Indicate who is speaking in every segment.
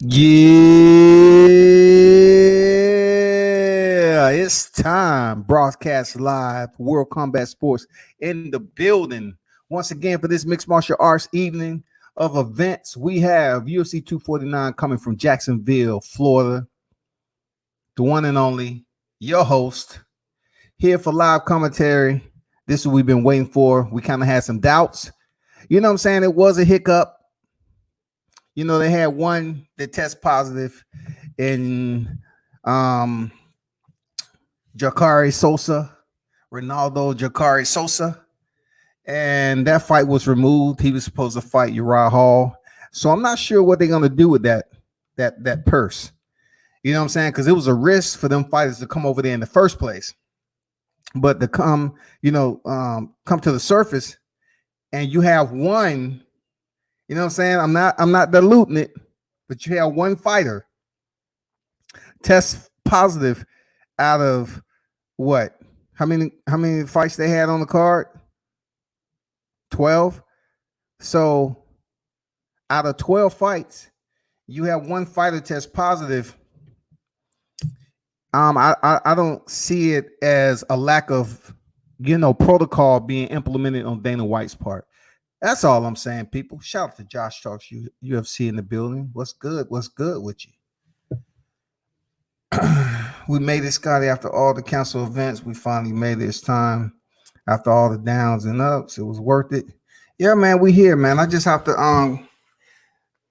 Speaker 1: Yeah, it's time. Broadcast live, World Combat Sports in the building. Once again, for this mixed martial arts evening of events, we have UFC 249 coming from Jacksonville, Florida. The one and only, your host, here for live commentary. This is what we've been waiting for. We kind of had some doubts. You know what I'm saying? It was a hiccup. You know, they had one that test positive in Jacare Sosa, Ronaldo Jacare Sosa, and that fight was removed. He was supposed to fight Uriah Hall, so I'm not sure what they're gonna do with that purse. You know what I'm saying? Because it was a risk for them fighters to come over there in the first place, but to come, come to the surface, and you have one. You know what I'm saying? I'm not diluting it, but you have one fighter test positive out of what? How many fights they had on the card? 12. So out of 12 fights, you have one fighter test positive. I don't see it as a lack of protocol being implemented on Dana White's part. That's all I'm saying, people. Shout out to Josh Talks UFC in the building. What's good? What's good with you? We made it, Scotty, after all the council events. We finally made it. It's time. After all the downs and ups, it was worth it. Yeah, man, we here, man. I just have to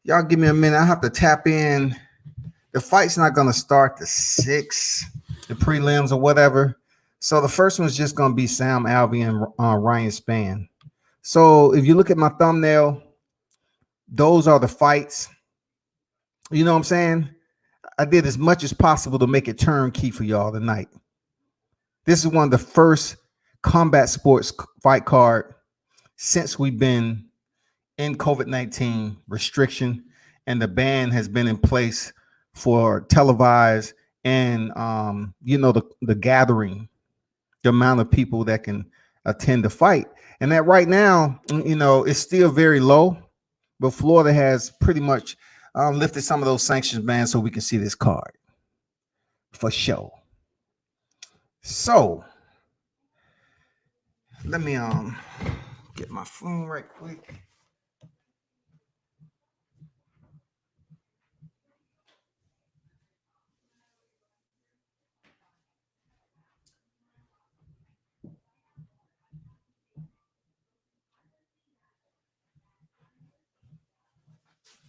Speaker 1: y'all give me a minute. I have to tap in. The fight's not gonna start the 6, the prelims or whatever. So the first one's just gonna be Sam Alvey and Ryan Spann. So if you look at my thumbnail, those are the fights. You know what I'm saying? I did as much as possible to make it turnkey for y'all tonight. This is one of the first combat sports fight card since we've been in COVID-19 restriction, and the ban has been in place for televised and the gathering, the amount of people that can attend the fight. And that right now, it's still very low, but Florida has pretty much lifted some of those sanctions, man, so we can see this card for sure. So let me get my phone right quick.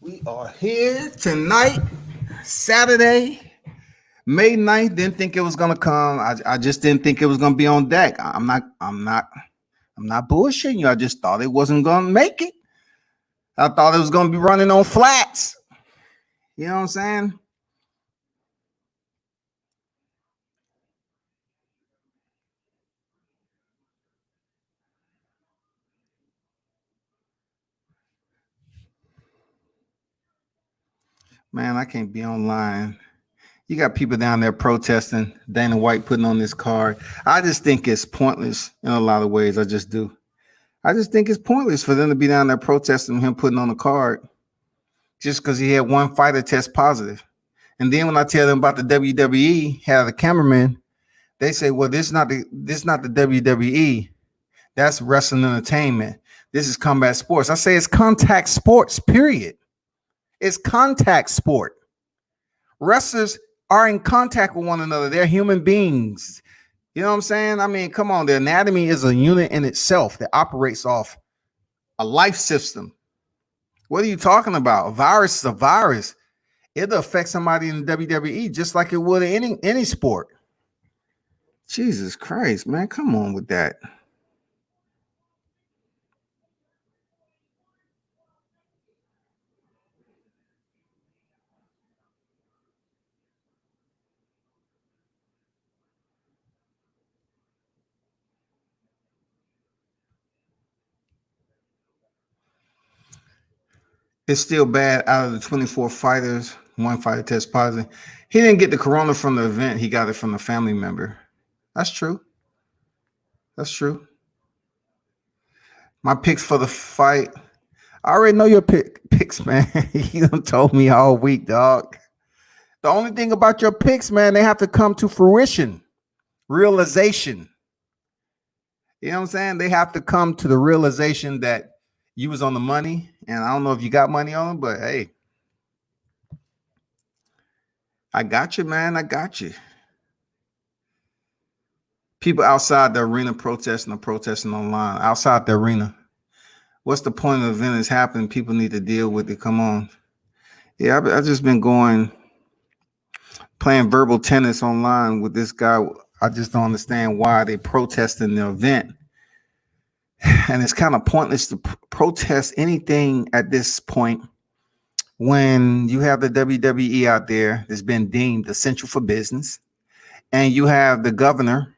Speaker 1: We are here tonight, Saturday, May 9th. Didn't think it was gonna come. I just didn't think it was gonna be on deck. I'm not bullshitting you. I just thought it wasn't gonna make it. I thought it was gonna be running on flats. You know what I'm saying? Man, I can't be online. You got people down there protesting Dana White putting on this card. I just think it's pointless in a lot of ways. I just do. I just think it's pointless for them to be down there protesting him putting on the card just because he had one fighter test positive. And then when I tell them about the WWE, had the cameraman, they say, "Well, this is not the WWE. That's wrestling entertainment. This is combat sports." I say it's contact sports. Period. It's contact sport. Wrestlers are in contact with one another. They're human beings. You know what I'm saying? I mean, come on. The anatomy is a unit in itself that operates off a life system. What are you talking about? A virus is a virus. It'll affect somebody in the WWE just like it would in any sport. Jesus Christ, man. Come on with that. It's still bad. Out of the 24 fighters, one fighter test positive. He didn't get the corona from the event. He got it from a family member. That's true. That's true. My picks for the fight. I already know your picks, man. You done told me all week, dog. The only thing about your picks, man, they have to come to fruition, realization. You know what I'm saying? They have to come to the realization that you was on the money, and I don't know if you got money on them, but hey, I got you, man. I got you. People outside the arena protesting or protesting online, outside the arena. What's the point of the event is happening? People need to deal with it. Come on. Yeah, I've just been playing verbal tennis online with this guy. I just don't understand why they protesting the event. And it's kind of pointless to protest anything at this point when you have the WWE out there that's been deemed essential for business, and you have the governor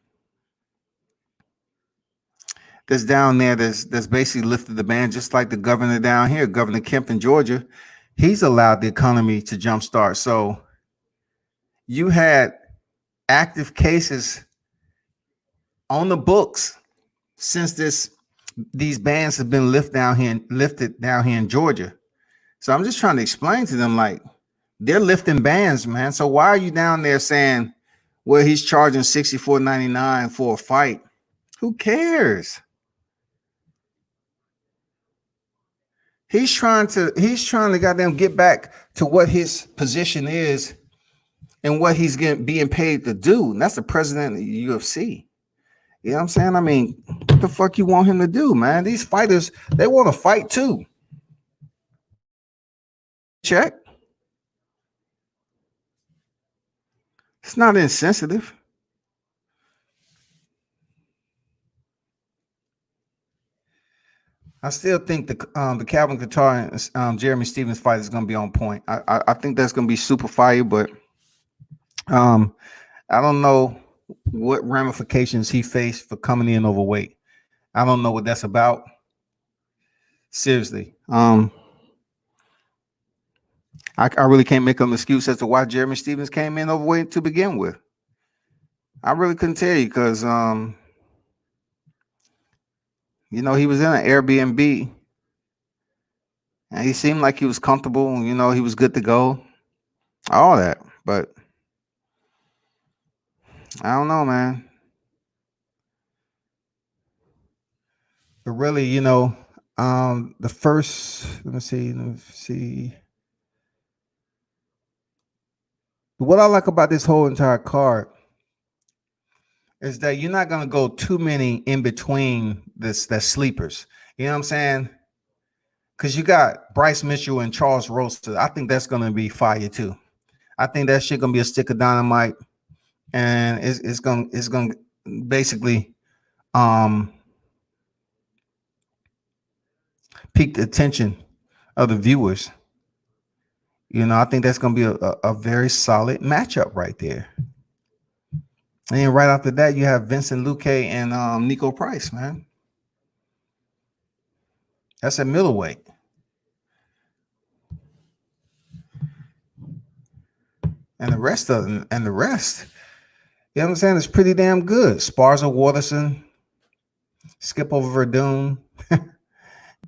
Speaker 1: that's down there that's basically lifted the ban, just like the governor down here, Governor Kemp in Georgia. He's allowed the economy to jumpstart. So you had active cases on the books since these bans have been lifted down here in Georgia. So I'm just trying to explain to them, like, they're lifting bans, man. So why are you down there saying, well, he's charging $64.99 for a fight? Who cares? He's trying to goddamn get back to what his position is and what he's being paid to do. And that's the president of the UFC. You know what I'm saying? I mean, what the fuck you want him to do, man? These fighters, they want to fight too. Check. It's not insensitive. I still think the Calvin Kattar and Jeremy Stevens fight is going to be on point. I think that's going to be super fire, but I don't know what ramifications he faced for coming in overweight. I don't know what that's about. Seriously. I really can't make an excuse as to why Jeremy Stevens came in overweight to begin with. I really couldn't tell you because, he was in an Airbnb and he seemed like he was comfortable. He was good to go. All that. But I don't know, man. But really, the first, let me see. What I like about this whole entire card is that you're not going to go too many in between that sleepers. You know what I'm saying? Because you got Bryce Mitchell and Charles Roster. I think that's going to be fire too. I think that shit going to be a stick of dynamite, and it's going to basically pique the attention of the viewers. I think that's going to be a very solid matchup right there. And then right after that, you have Vincent Luque and Nico Price, man. That's at middleweight. And the rest, you know what I'm saying, is pretty damn good. Sparza Waterson, Skip over Verdun,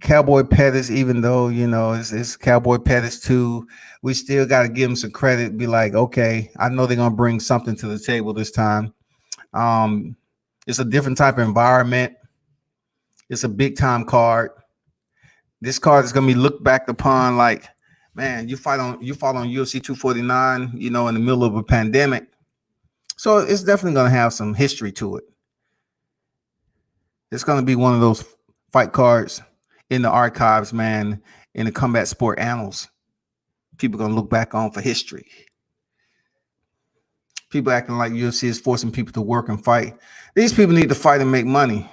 Speaker 1: Cowboy Pettis, even though, it's Cowboy Pettis too, we still got to give him some credit. Be like, okay, I know they're going to bring something to the table this time. It's a different type of environment. It's a big time card. This card is going to be looked back upon like, man, you fought on UFC 249, in the middle of a pandemic. So it's definitely going to have some history to it. It's going to be one of those fight cards in the archives, man, in the combat sport annals. People are going to look back on for history. People acting like UFC is forcing people to work and fight. These people need to fight and make money.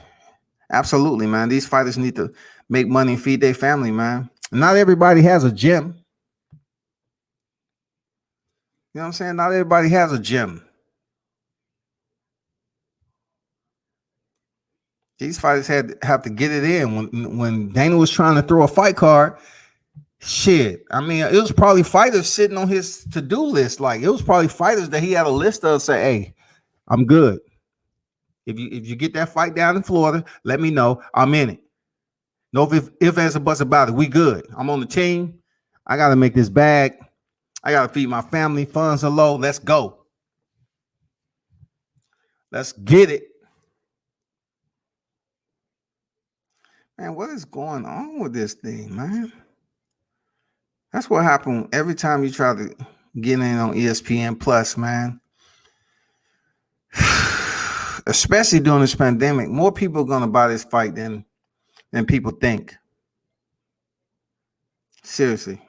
Speaker 1: Absolutely, man. These fighters need to make money and feed their family, man. Not everybody has a gym. You know what I'm saying? Not everybody has a gym. These fighters have to get it in. When Dana was trying to throw a fight card, shit. I mean, it was probably fighters sitting on his to-do list. Like, it was probably fighters that he had a list of, say, hey, I'm good. If you get that fight down in Florida, let me know. I'm in it. No if as a bus about it. We good. I'm on the team. I gotta make this bag. I gotta feed my family. Funds are low. Let's go. Let's get it. Man, what is going on with this thing, man? That's what happened every time you try to get in on ESPN Plus, man. Especially during this pandemic, more people are gonna buy this fight than people think. Seriously.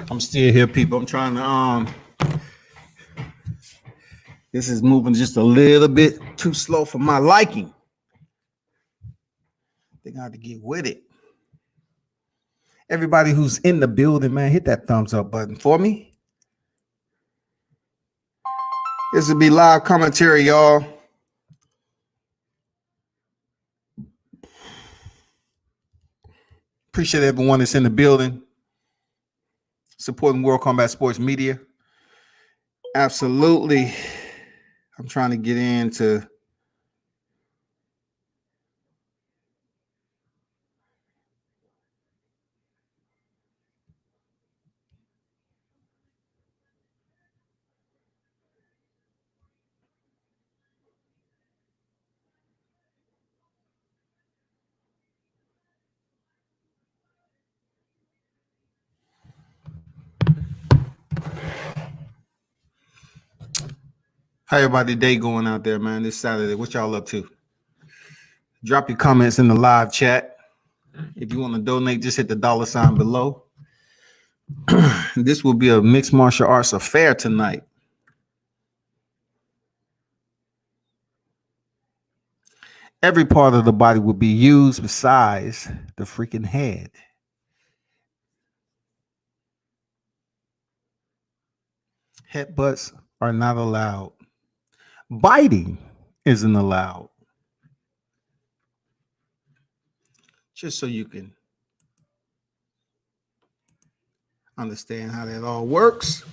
Speaker 1: I'm still here, people. I'm trying to this is moving just a little bit too slow for my liking. They got to get with it. Everybody who's in the building, man, hit that thumbs up button for me. This will be live commentary, y'all. Appreciate everyone that's in the building, supporting World Combat Sports Media. Absolutely. I'm trying to get into how everybody day going out there, man. This Saturday, what y'all up to? Drop your comments in the live chat. If you want to donate, just hit the $ below. This will be a mixed martial arts affair tonight. Every part of the body will be used besides the freaking head. Headbutts are not allowed. Biting isn't allowed. Just so you can understand how that all works.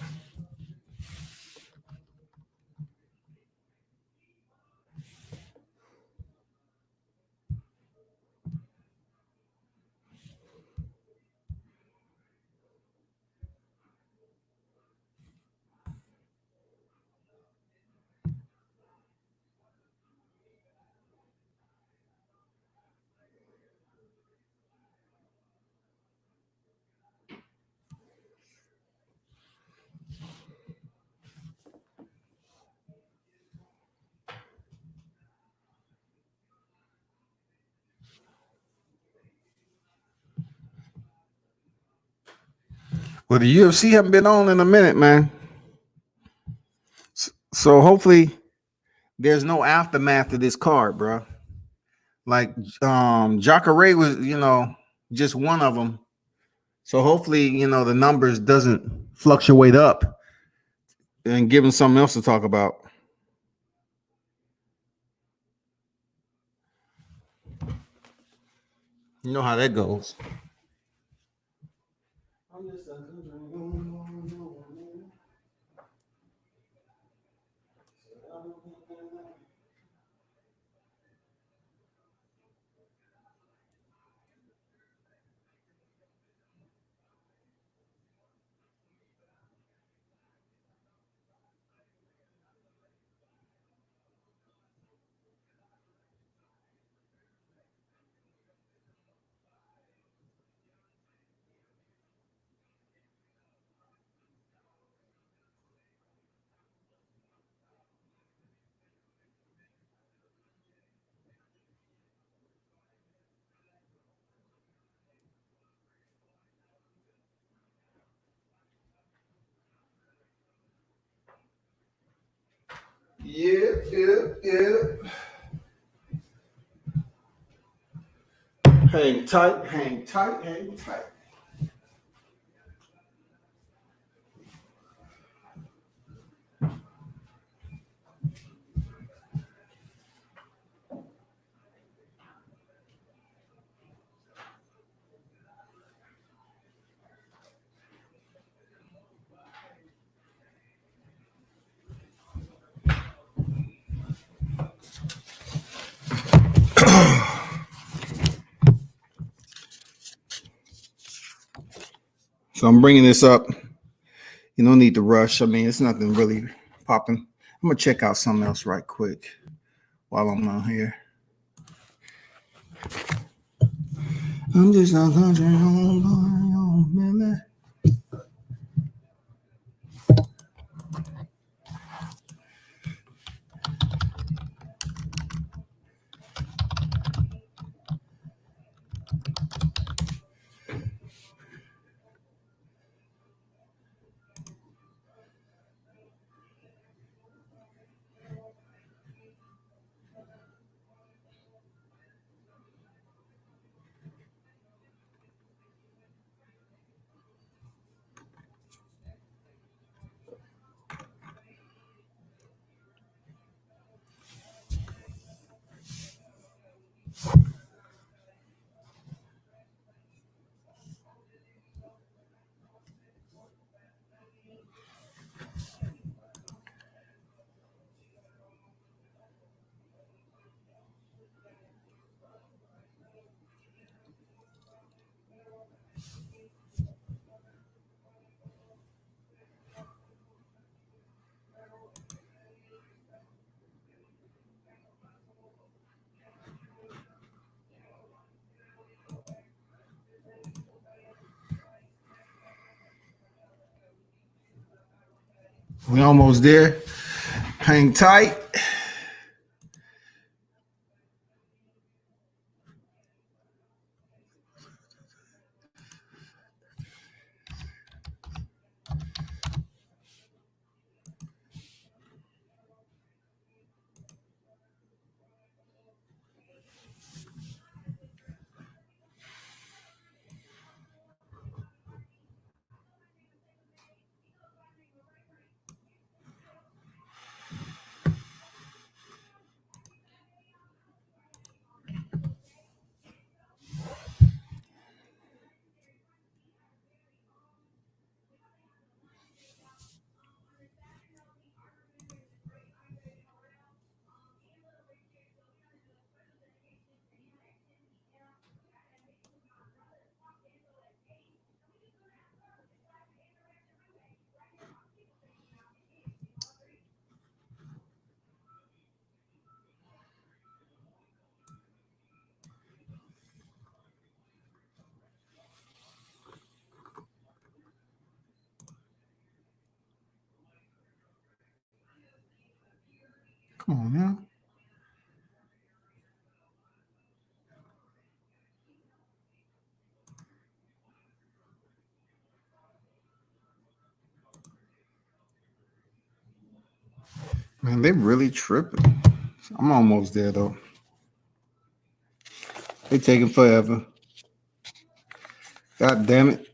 Speaker 1: Well, the UFC haven't been on in a minute, man. So hopefully there's no aftermath to this card, bro. Like Jacare was, just one of them. So hopefully, the numbers doesn't fluctuate up and give him something else to talk about. You know how that goes. Yeah. Hang tight, hang tight, hang tight. So I'm bringing this up. You don't need to rush. I mean, it's nothing really popping. I'm gonna check out something else right quick while I'm on here. I'm just a country homeboy, man. We almost there. Hang tight. Come on now. Man, they really tripping. I'm almost there though. They taking forever. God damn it.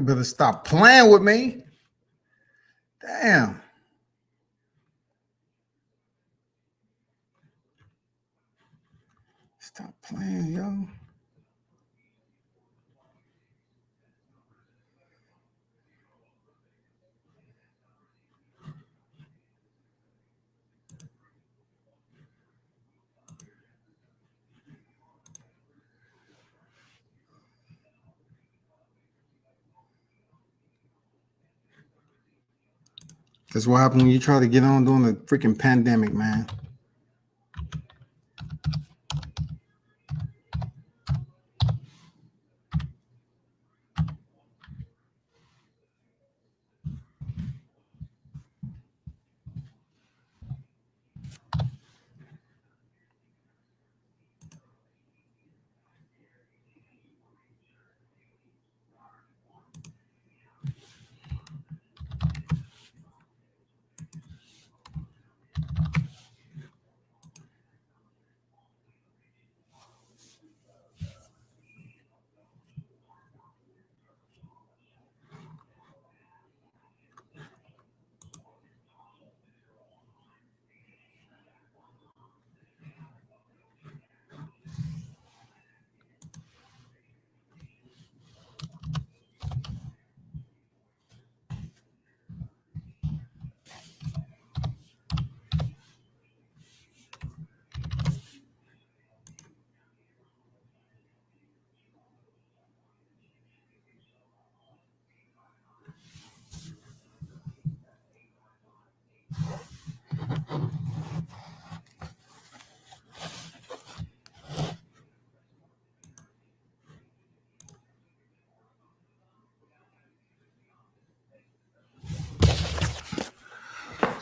Speaker 1: better stop playing with me. Damn. Stop playing, yo. That's what happened when you try to get on during the freaking pandemic, man.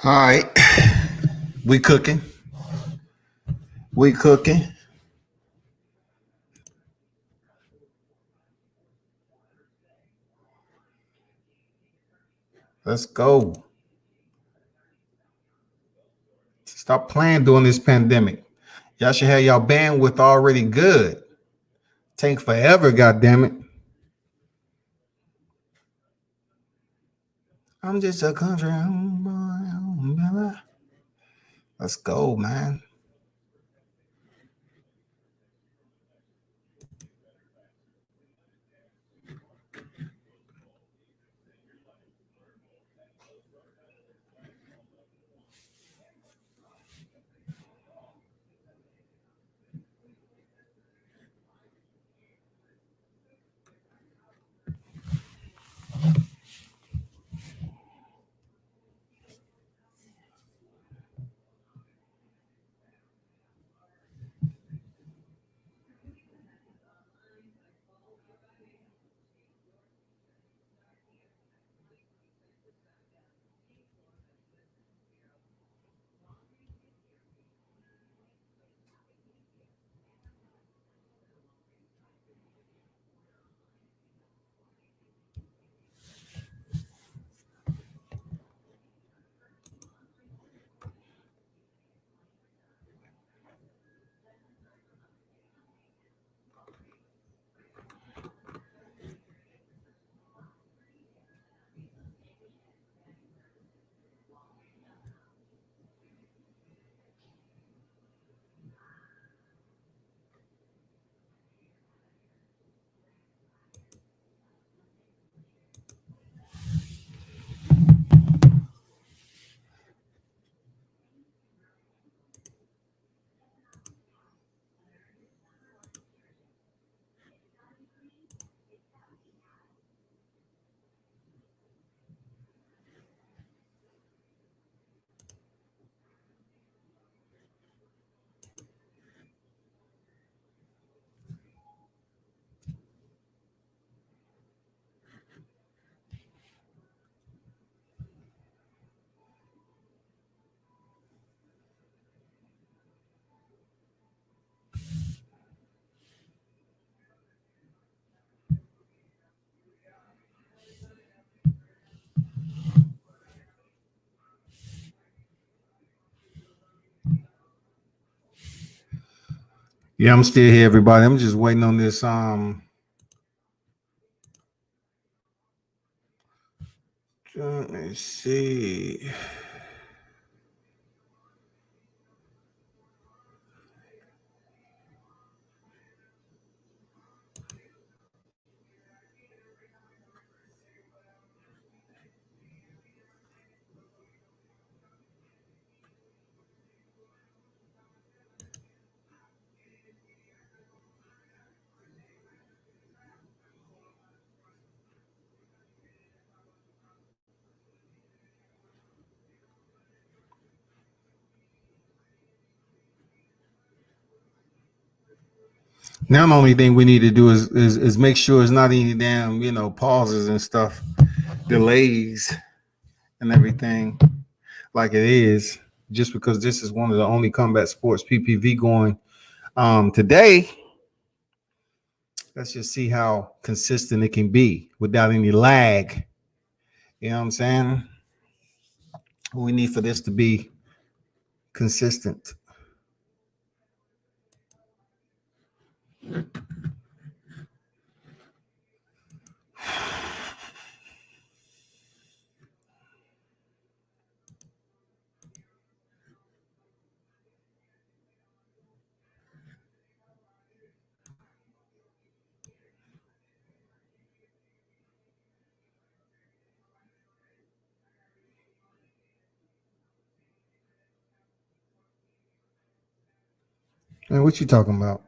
Speaker 1: All right. We cooking. We cooking. Let's go. Stop playing during this pandemic. Y'all should have y'all bandwidth already good. Take forever, goddammit. I'm just a country boy. Let's go, man. Yeah, I'm still here, everybody. I'm just waiting on this Let me see. Now the only thing we need to do is make sure it's not any damn, pauses and stuff, delays and everything like it is. Just because this is one of the only combat sports PPV going today, let's just see how consistent it can be without any lag. You know what I'm saying? We need for this to be consistent. Man, what you talking about?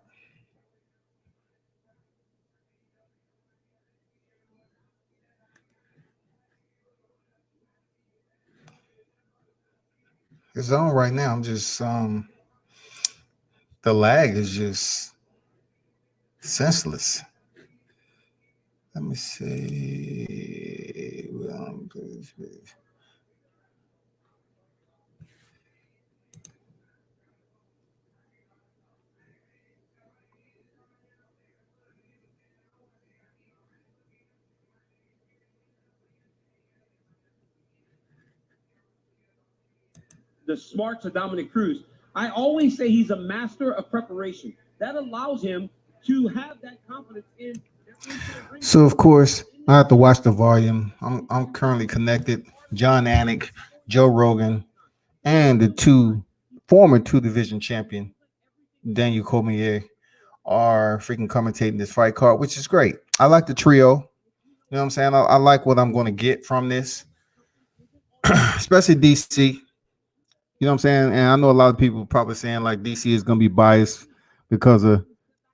Speaker 1: It's on right now. I'm just the lag is just senseless. Let me see.
Speaker 2: The smarts of Dominic Cruz. I always say he's a master of preparation. That allows him to have that confidence in.
Speaker 1: So of course I have to watch the volume. I'm currently connected. John Anik, Joe Rogan, and the former two division champion Daniel Cormier are freaking commentating this fight card, which is great. I like the trio. You know what I'm saying? I like what I'm going to get from this, especially DC. You know what I'm saying? And I know a lot of people probably saying like DC is going to be biased because of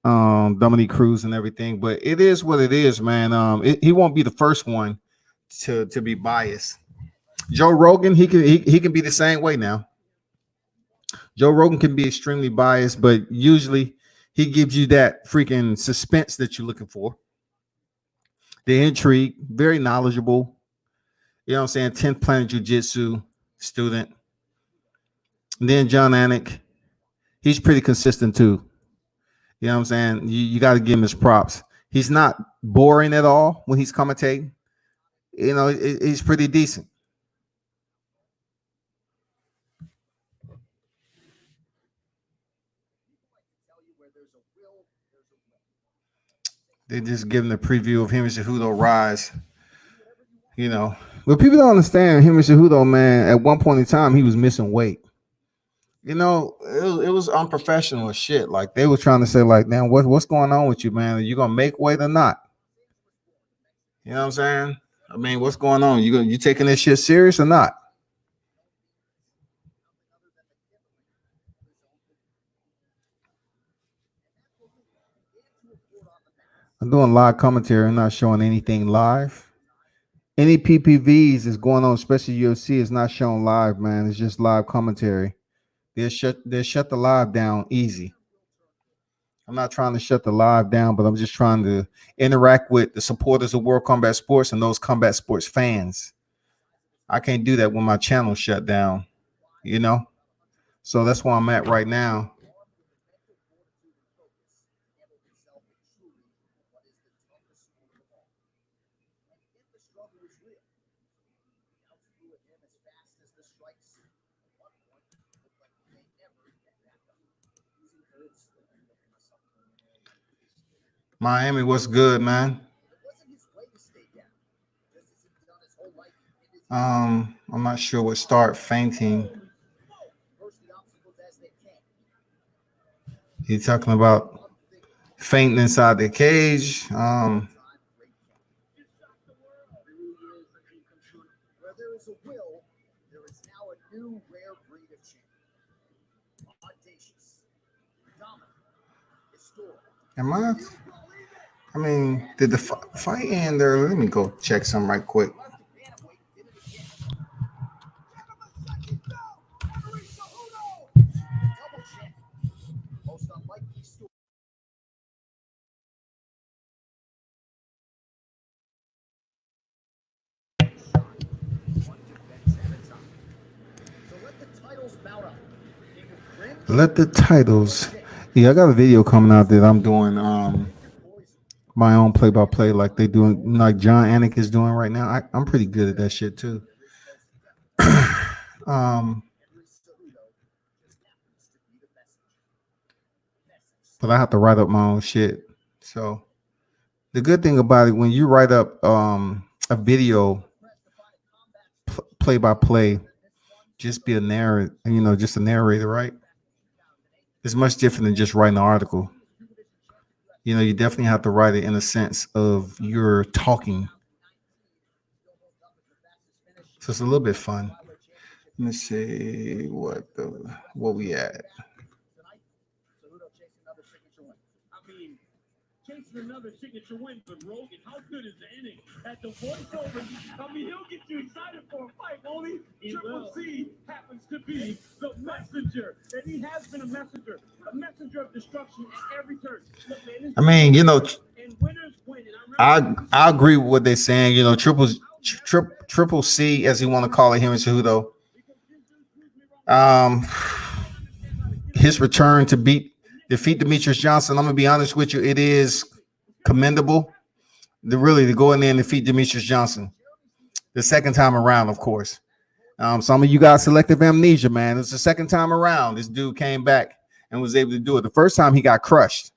Speaker 1: Dominique Cruz and everything, but it is what it is, man. He won't be the first one to be biased. Joe Rogan, he can be the same way now. Joe Rogan can be extremely biased, but usually he gives you that freaking suspense that you're looking for. The intrigue, very knowledgeable. You know what I'm saying? 10th Planet Jiu-Jitsu student. And then John Anik, he's pretty consistent too. You know what I'm saying? You got to give him his props. He's not boring at all when he's commentating. He's pretty decent. They're just giving a preview of him and Cejudo rise. But people don't understand him and Cejudo, man. At one point in time, he was missing weight. It was unprofessional as shit. Like they were trying to say, like, man, what's going on with you, man? Are you gonna make weight or not? You know what I'm saying? I mean, what's going on? You taking this shit serious or not? I'm doing live commentary. I'm not showing anything live. Any PPVs is going on, especially UFC, is not shown live, man. It's just live commentary. They'll shut the live down easy. I'm not trying to shut the live down, but I'm just trying to interact with the supporters of World Combat Sports and those combat sports fans. I can't do that when my channel shut down, you know? So that's where I'm at right now. Miami, what's good, man? I'm not sure what start fainting. He's talking about fainting inside the cage. Am I? I mean, did the fight end there? Let me go check some right quick. Let the titles. Yeah, I got a video coming out that I'm doing my own play by play like they doing like John Anik is doing right now. I'm pretty good at that shit too. um but I have to write up my own shit. So the good thing about it, when you write up a video play by play, just be a narrator, just a narrator, right? It's much different than just writing an article. You definitely have to write it in a sense of you're talking. So it's a little bit fun. Let me see what we at.
Speaker 2: Chasing another signature win, but Rogan, how good is the inning? At the voiceover, I mean, he'll get you excited for a fight, only Triple C happens to be the messenger, and he has been a messenger of destruction at every turn. Look, man,
Speaker 1: I mean,
Speaker 2: and winners win. And
Speaker 1: I agree with what they're saying. Triple C, as you want to call it, him and Cejudo. His return to defeat Demetrius Johnson. I'm gonna be honest with you, it is commendable. To go in there and defeat Demetrius Johnson the second time around, of course. Some of you got selective amnesia, man. It's the second time around. This dude came back and was able to do it. The first time he got crushed,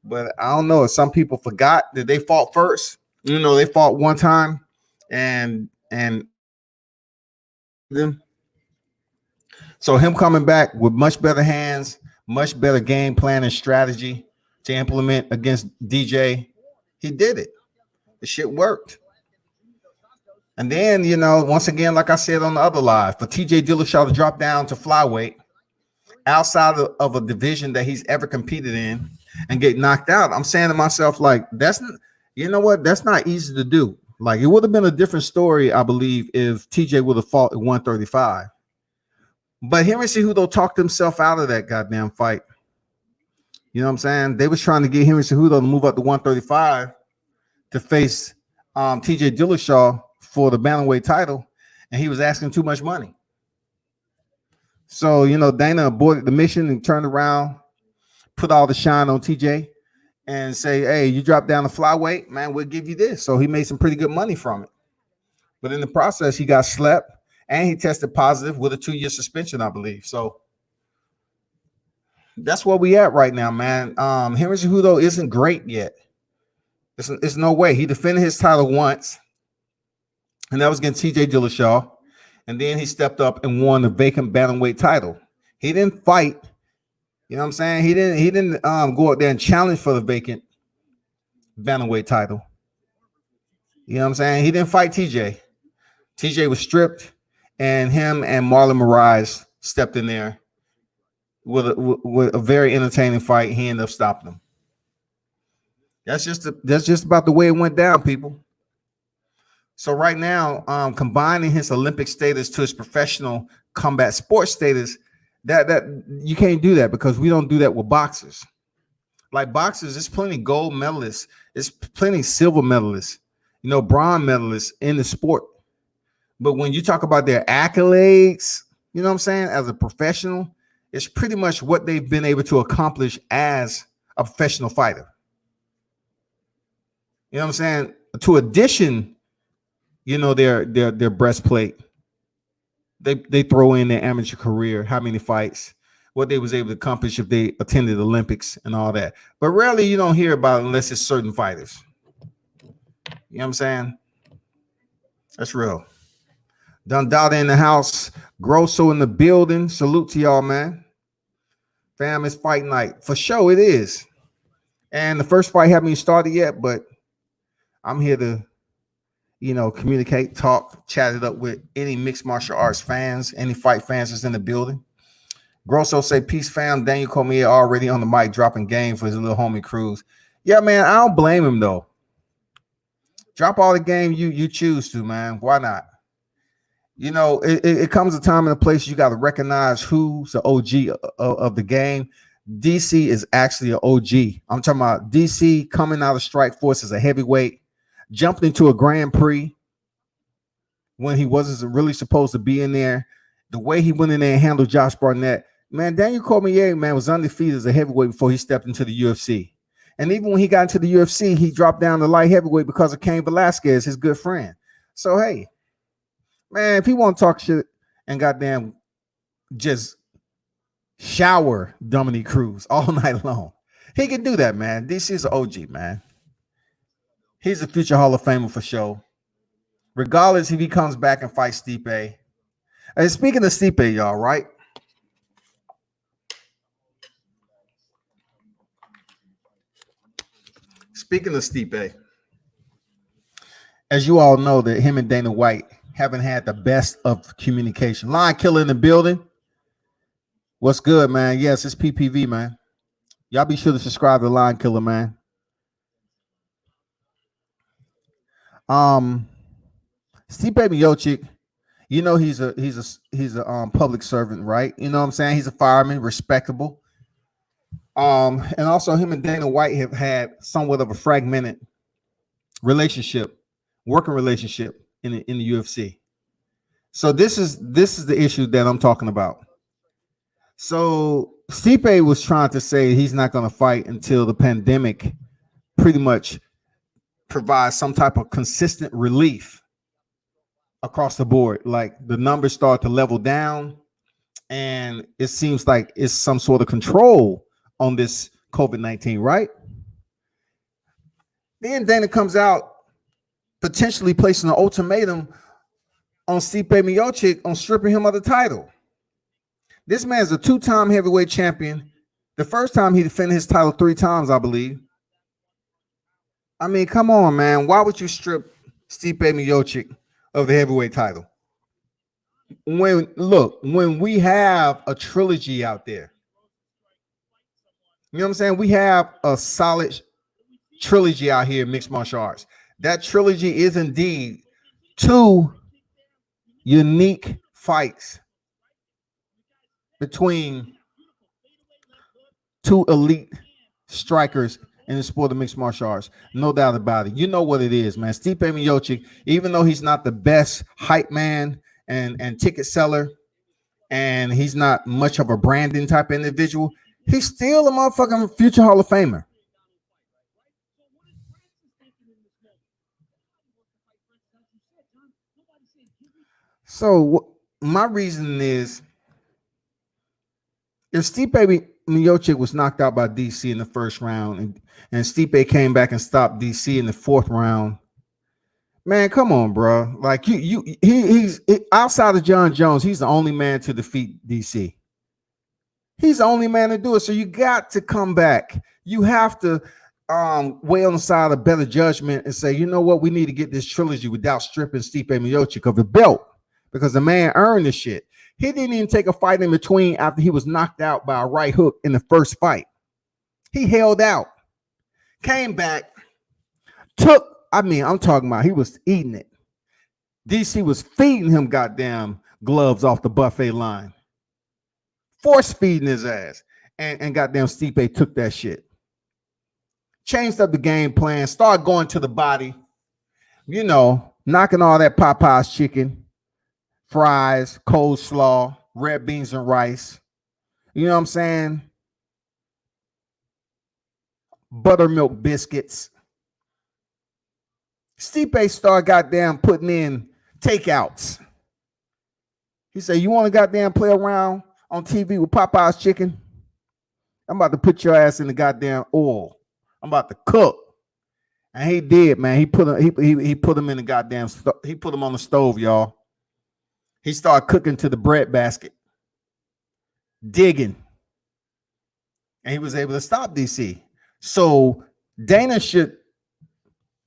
Speaker 1: but I don't know if some people forgot that they fought first. They fought one time, and them. So him coming back with much better hands, much better game plan and strategy to implement against DJ, he did it. The shit worked. And then, once again, like I said on the other live, for TJ Dillashaw to drop down to flyweight outside of a division that he's ever competed in and get knocked out, I'm saying to myself, like, that's not easy to do. Like, it would have been a different story, I believe, if TJ would have fought at 135. But Henry Cejudo talked himself out of that goddamn fight. You know what I'm saying? They was trying to get Henry Cejudo to move up to 135 to face TJ Dillashaw for the bantamweight title, and he was asking too much money. So, Dana aborted the mission and turned around, put all the shine on TJ and say, hey, you drop down the flyweight, man, we'll give you this. So he made some pretty good money from it. But in the process, he got slept. And he tested positive with a 2-year suspension, I believe. So that's where we at right now, man. Henry Cejudo isn't great yet. It's no way. He defended his title once, and that was against TJ Dillashaw. And then he stepped up and won the vacant bantamweight title. He didn't fight. You know what I'm saying? He didn't go out there and challenge for the vacant bantamweight title. You know what I'm saying? He didn't fight TJ. TJ was stripped. And him and Marlon Moraes stepped in there with a very entertaining fight. He ended up stopping him. That's just about the way it went down, people. So right now, combining his Olympic status to his professional combat sports status, that you can't do that because we don't do that with boxers. Like boxers, there's plenty gold medalists, there's plenty silver medalists, bronze medalists in the sport. But when you talk about their accolades, you know what I'm saying, as a professional, it's pretty much what they've been able to accomplish as a professional fighter. You know what I'm saying? To addition, their breastplate, they throw in their amateur career, how many fights, what they was able to accomplish if they attended the Olympics and all that. But rarely you don't hear about it unless it's certain fighters. You know what I'm saying? That's real. Dundada in the house. Grosso in the building. Salute to y'all, man. Fam, it's fight night. For sure, it is. And the first fight haven't even started yet, but I'm here to, communicate, talk, chat it up with any mixed martial arts fans, any fight fans that's in the building. Grosso say, peace, fam. Daniel Cormier already on the mic dropping game for his little homie Cruz. Yeah, man, I don't blame him, though. Drop all the game you choose to, man. Why not? It comes a time and a place you got to recognize who's the OG of the game. DC is actually an OG. I'm talking about DC coming out of Strike Force as a heavyweight, jumped into a Grand Prix when he wasn't really supposed to be in there. The way he went in there and handled Josh Barnett, man, Daniel Cormier, man, was undefeated as a heavyweight before he stepped into the UFC. And even when he got into the UFC, he dropped down to light heavyweight because of Cain Velasquez, his good friend. So, hey, man, if he want to talk shit and goddamn just shower Dominique Cruz all night long, he can do that, man. DC is an OG, man. He's a future Hall of Famer for sure. Regardless if he comes back and fights Stipe. And speaking of Stipe, y'all, right? Speaking of Stipe, as you all know, that him and Dana White haven't had the best of communication. Lion Killer in the building. What's good, man? Yes, it's PPV, man. Y'all be sure to subscribe to Lion Killer, man. Stipe Miocic, he's a public servant, right? You know what I'm saying? He's a fireman, respectable. And also him and Dana White have had somewhat of a fragmented relationship, working relationship in the UFC. So this is the issue that I'm talking about. So Stipe was trying to say he's not going to fight until the pandemic pretty much provides some type of consistent relief across the board. Like the numbers start to level down and it seems like it's some sort of control on this COVID-19, right? Then Dana comes out potentially placing an ultimatum on Stipe Miocic on stripping him of the title. This man's a two-time heavyweight champion. The first time he defended his title 3 times, I believe. I mean, come on, man. Why would you strip Stipe Miocic of the heavyweight title? When we have a trilogy out there, you know what I'm saying? We have a solid trilogy out here in mixed martial arts. That trilogy is indeed 2 unique fights between 2 elite strikers in the sport of mixed martial arts. No doubt about it. You know what it is, man. Stipe Miocic, even though he's not the best hype man and ticket seller, and he's not much of a branding type of individual, he's still a motherfucking future Hall of Famer. So my reason is, if Stipe Miocic was knocked out by DC in the first round and Stipe came back and stopped DC in the 4th round, man, come on, bro. Like he's outside of John Jones, he's the only man to defeat DC. He's the only man to do it. So you got to come back. You have to weigh on the side of better judgment and say, you know what, we need to get this trilogy without stripping Stipe Miocic of the belt, because the man earned this shit. He didn't even take a fight in between after he was knocked out by a right hook in the first fight. He held out, came back, I'm talking about he was eating it. DC was feeding him goddamn gloves off the buffet line, force feeding his ass, and goddamn Stipe took that shit. Changed up the game plan, started going to the body, knocking all that Popeye's chicken, fries, coleslaw, red beans and rice. You know what I'm saying? Buttermilk biscuits. Stipe started goddamn putting in takeouts. He said, you want to goddamn play around on TV with Popeye's chicken? I'm about to put your ass in the goddamn oil. I'm about to cook. And he did, man. He put him in the goddamn he put him on the stove, y'all. he started cooking to the bread basket, digging, and he was able to stop DC. So Dana should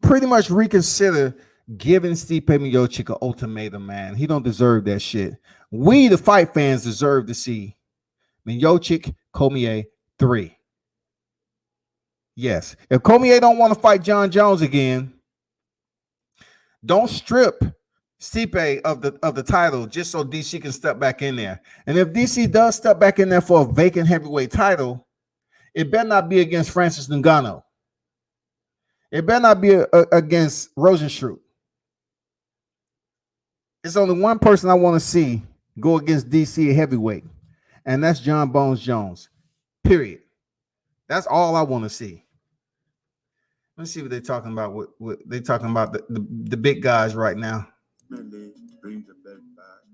Speaker 1: pretty much reconsider giving Stipe Miocic an ultimatum, man. He don't deserve that shit. We, the fight fans, deserve to see Miocic, Cormier 3. Yes. If Cormier don't want to fight John Jones again, don't strip Stipe of the title just so DC can step back in there. And if DC does step back in there for a vacant heavyweight title, it better not be against Francis Ngannou. It better not be against Rosenstruck. It's only one person I want to see go against DC heavyweight, and that's John Bones Jones. Period. That's all I want to see. Let's see what they're talking about. What they're talking about the big guys right now.
Speaker 3: Mainly bring the belt back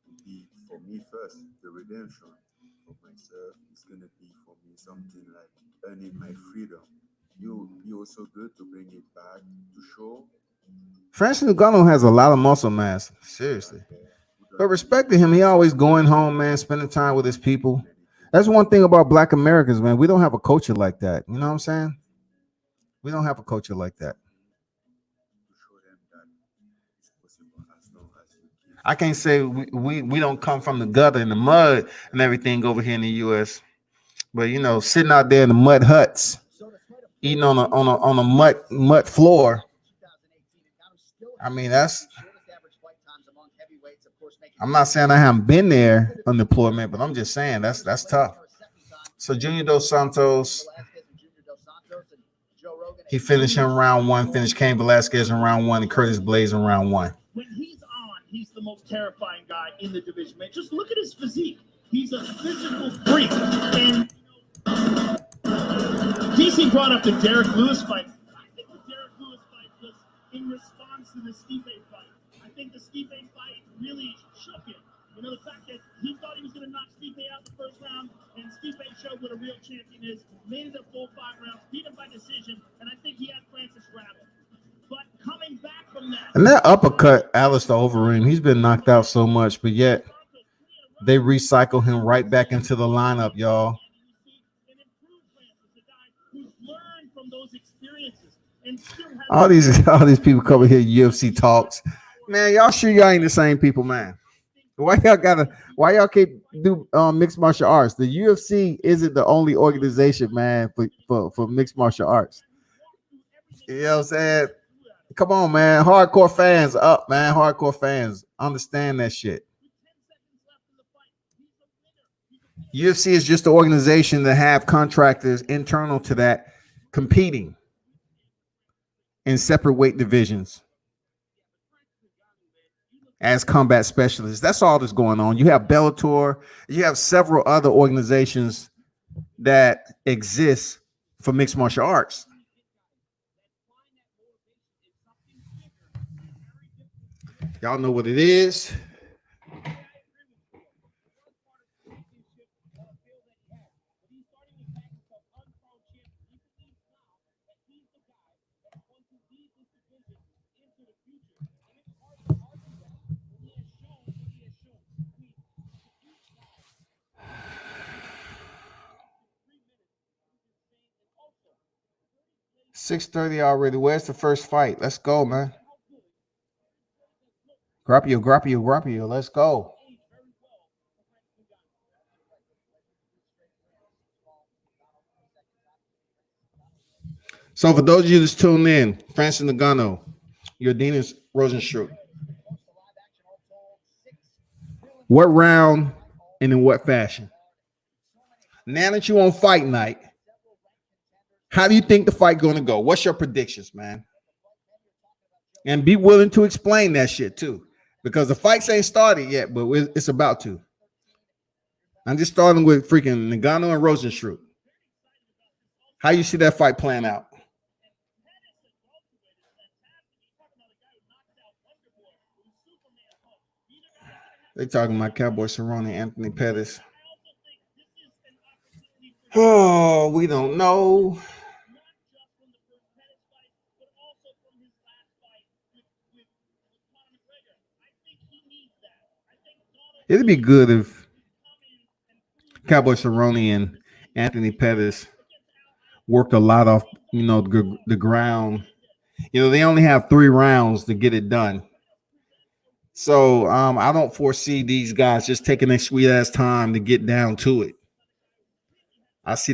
Speaker 3: to be for me first, the redemption for myself. It's gonna be for me something like earning my freedom. You also good to bring it back to show.
Speaker 1: Francis Ngannou has a lot of muscle mass, seriously. But respect to him, he always going home, man, spending time with his people. That's one thing about Black Americans, man. We don't have a culture like that. You know what I'm saying? We don't have a culture like that. I can't say we don't come from the gutter and the mud and everything over here in the U.S. But you know, sitting out there in the mud huts, eating on a mud floor. I mean, that's. I'm not saying I haven't been there on deployment, but I'm just saying that's tough. So Junior Dos Santos, he finished in round 1, finished Cain Velasquez in round 1, and Curtis Blades in round 1.
Speaker 2: When he's on, he's the most terrifying guy in the division, man. Just look at his physique. He's a physical freak. And DC brought up the Derek Lewis fight. I think the Derek Lewis fight was in response to the Stipe fight. I think the Stipe fight really shook him. You know, the fact that he thought he was going to knock Stipe out the first round, and Stipe showed what a real champion is, made it a full 5 rounds, beat him by decision, and I think he had Francis rattled. But coming back from that...
Speaker 1: And that uppercut, Alistair Overeem, he's been knocked out so much, but yet they recycle him right back into the lineup, y'all. All these people come here UFC talks. Man, y'all sure y'all ain't the same people, man. Why y'all keep do mixed martial arts? The UFC isn't the only organization, man, for mixed martial arts. You know what I'm saying? Come on, man. Hardcore fans up, man. Hardcore fans understand that shit. UFC is just the organization that have contractors internal to that competing in separate weight divisions as combat specialists. That's all that's going on. You have Bellator. You have several other organizations that exist for mixed martial arts. Y'all know what it is. $6:30 already. Where's the first fight? Let's go, man. Grappio. Let's go. So for those of you that's tuned in, Francis Ngannou, Yordenis Rosenstruck. What round and in what fashion? Now that you're on fight night, how do you think the fight going to go? What's your predictions, man? And be willing to explain that shit too, because the fights ain't started yet, but it's about to. I'm just starting with freaking Ngannou and Rosenstruck. How you see that fight playing out? They talking about Cowboy Cerrone, Anthony Pettis. Oh, we don't know. It'd be good if Cowboy Cerrone and Anthony Pettis worked a lot off, the ground. They only have 3 rounds to get it done. So I don't foresee these guys just taking their sweet ass time to get down to it. I see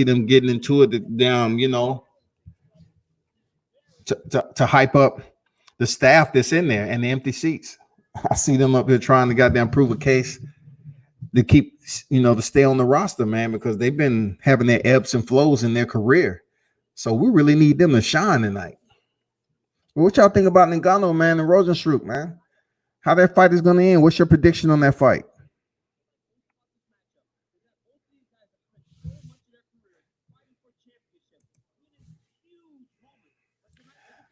Speaker 1: them getting into it down, to hype up the staff that's in there and the empty seats. I see them up here trying to goddamn prove a case to keep, to stay on the roster, man, because they've been having their ebbs and flows in their career. So we really need them to shine tonight. What y'all think about Ngannou, man, and Rosenstruck, man? How that fight is going to end? What's your prediction on that fight?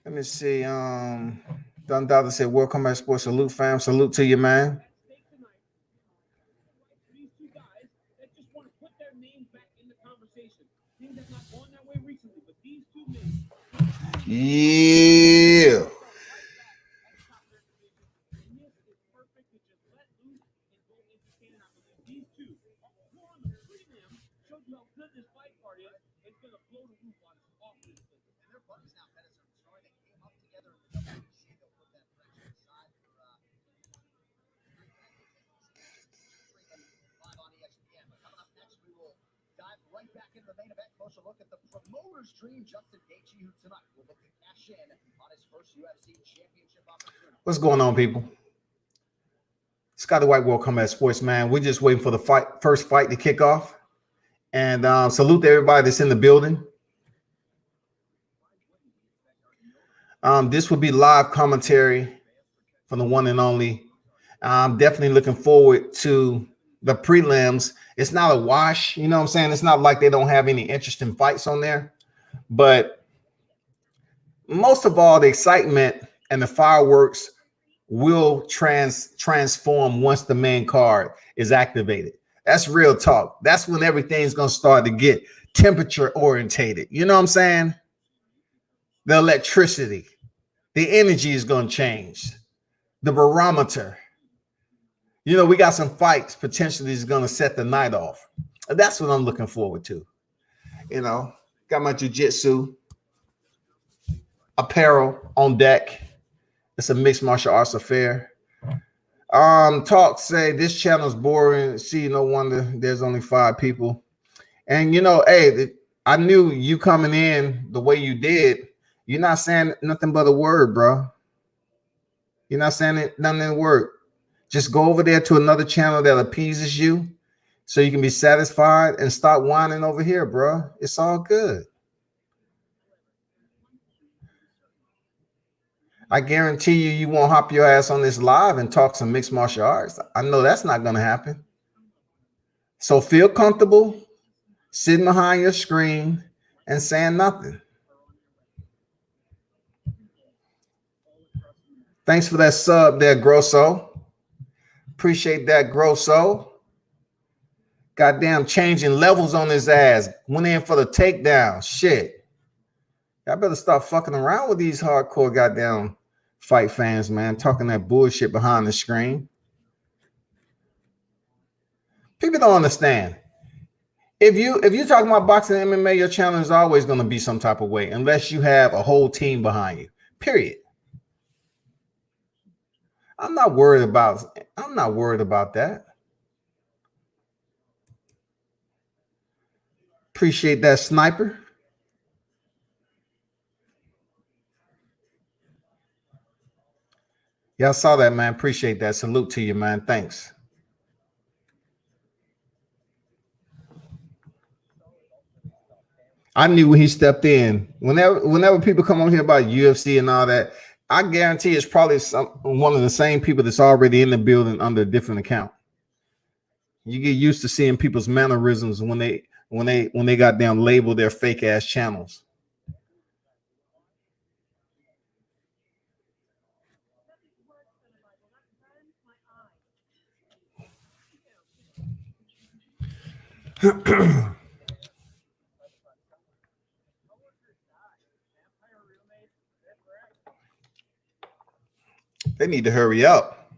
Speaker 1: Let me see. Don Dada said, "Welcome back, Sports. Salute, fam. Salute to you, man." Yeah. Look at the promoter's dream, Justin Gaethje, who tonight will look to cash in on his first UFC championship opportunity. What's going on, people? Scotty White, welcome at Sports, man. We're just waiting for the first fight to kick off. And salute to everybody that's in the building. This will be live commentary from the one and only. I'm definitely looking forward to the prelims. It's not a wash, you know what I'm saying? It's not like they don't have any interesting fights on there. But most of all, the excitement and the fireworks will transform once the main card is activated. That's real talk. That's when everything's going to start to get temperature orientated. You know what I'm saying? The electricity, the energy is going to change. The barometer. We got some fights potentially is going to set the night off. That's what I'm looking forward to. Got my jiu-jitsu apparel on deck. It's a mixed martial arts affair. Talk say this channel's boring. See, no wonder there's only 5 people. And hey, I knew you coming in the way you did. You're not saying nothing but a word, bro. You're not saying nothing in a word. Just go over there to another channel that appeases you so you can be satisfied and stop whining over here, bro. It's all good. I guarantee you won't hop your ass on this live and talk some mixed martial arts. I know that's not going to happen. So feel comfortable sitting behind your screen and saying nothing. Thanks for that sub there, Grosso. Appreciate that, Grosso. Goddamn changing levels on his ass. Went in for the takedown. Shit. Y'all better stop fucking around with these hardcore goddamn fight fans, man. Talking that bullshit behind the screen. People don't understand. If you're talking about boxing and MMA, your channel is always going to be some type of way unless you have a whole team behind you. Period. I'm not worried about that. Appreciate that, Sniper. Y'all saw that, man. Appreciate that. Salute to you, man. Thanks. I knew when he stepped in. Whenever people come on here about UFC and all that, I guarantee it's probably one of the same people that's already in the building under a different account. You get used to seeing people's mannerisms when they got down labeled their fake ass channels. They need to hurry up.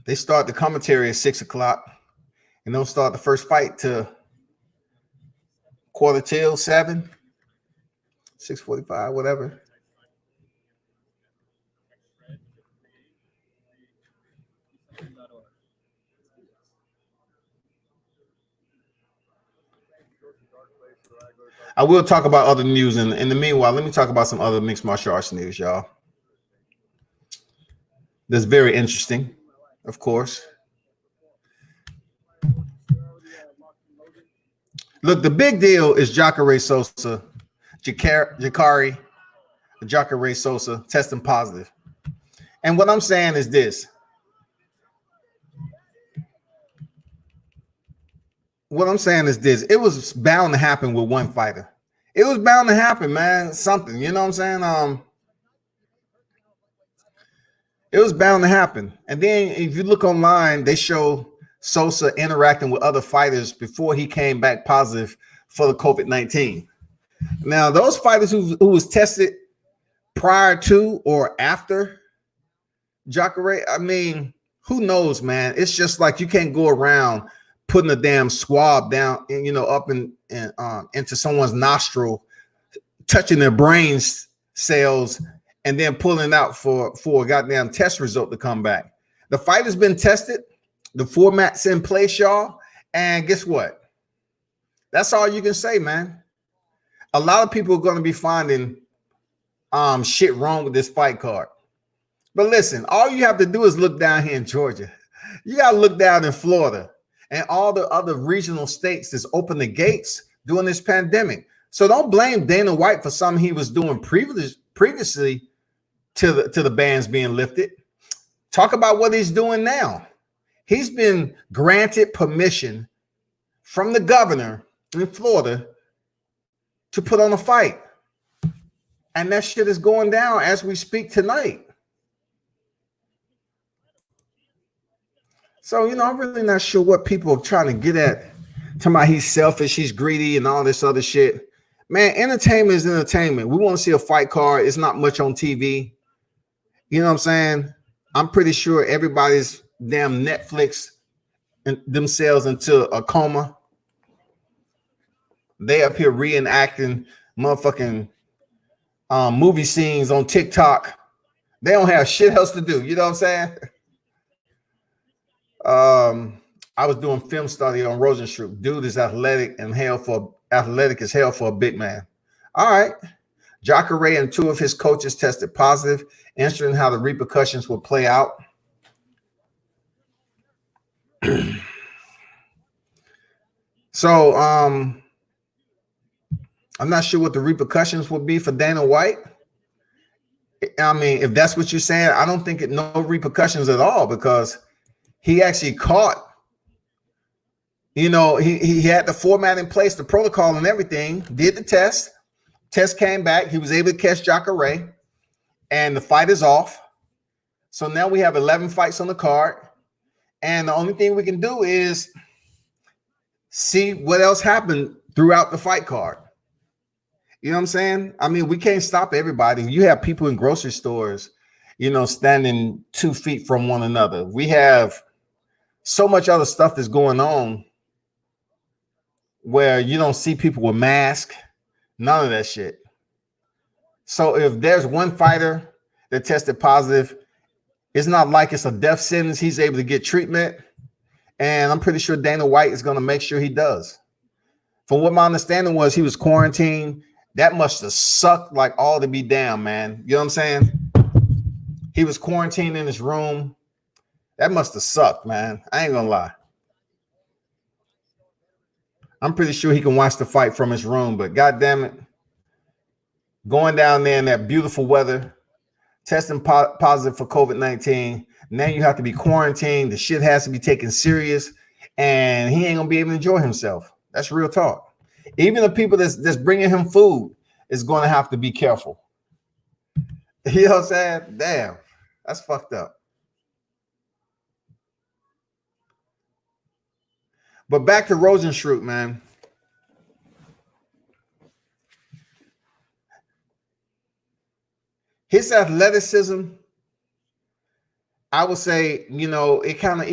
Speaker 1: They start the commentary at 6 o'clock and don't start the first fight till quarter till 7, 6:45, whatever. I will talk about other news in the meanwhile. Let me talk about some other mixed martial arts news, y'all. That's very interesting, of course. Look, the big deal is Jacare Sosa, Jacare Sosa testing positive. And what I'm saying is this. It was bound to happen with one fighter. It was bound to happen, man. Something, you know what I'm saying? It was bound to happen. And then if you look online, they show Sosa interacting with other fighters before he came back positive for the COVID-19. Now, those fighters who was tested prior to or after Jacare, I mean, who knows, man? It's just like you can't go around putting a damn swab down, you know, up into someone's nostril, touching their brain cells, and then pulling out for a goddamn test result to come back. The fight has been tested. The format's in place, y'all. And guess what? That's all you can say, man. A lot of people are going to be finding shit wrong with this fight card. But listen, all you have to do is look down here in Georgia. You got to look down in Florida and all the other regional states that's opened the gates during this pandemic. So don't blame Dana White for something he was doing previously to the bans being lifted. Talk about what he's doing now. He's been granted permission from the governor in Florida to put on a fight. And that shit is going down as we speak tonight. So, you know, I'm really not sure what people are trying to get at. Talking about he's selfish, he's greedy, and all this other shit. Man, entertainment is entertainment. We want to see a fight card. It's not much on TV. You know what I'm saying? I'm pretty sure everybody's damn Netflix and themselves into a coma. They up here reenacting motherfucking movie scenes on TikTok. They don't have shit else to do. You know what I'm saying? I was doing film study on Rosenstruck. Dude is athletic as hell for a big man. All right. Jacare and two of his coaches tested positive, answering how the repercussions will play out. So I'm not sure what the repercussions will be for Dana White. I mean, if that's what you're saying, I don't think no repercussions at all, because he actually caught, you know, he had the format in place, the protocol and everything, did the test came back. He was able to catch Jacare, and the fight is off. So now we have 11 fights on the card. And the only thing we can do is see what else happened throughout the fight card. You know what I'm saying? I mean, we can't stop everybody. You have people in grocery stores, you know, standing 2 feet from one another. We have so much other stuff that's going on where you don't see people with masks, none of that shit. So if there's one fighter that tested positive, it's not like it's a death sentence. He's able to get treatment. And I'm pretty sure Dana White is going to make sure he does. From what my understanding was, he was quarantined. That must have sucked like all to be damn, man. You know what I'm saying? He was quarantined in his room. That must have sucked, man. I ain't gonna lie. I'm pretty sure he can watch the fight from his room, but God damn it, going down there in that beautiful weather, testing positive for COVID-19. Now you have to be quarantined. The shit has to be taken serious, and he ain't gonna be able to enjoy himself. That's real talk. Even the people that's bringing him food is going to have to be careful. You know what I'm saying? Damn, that's fucked up. But back to Rosenstruck, man. His athleticism, I would say, you know, it kind of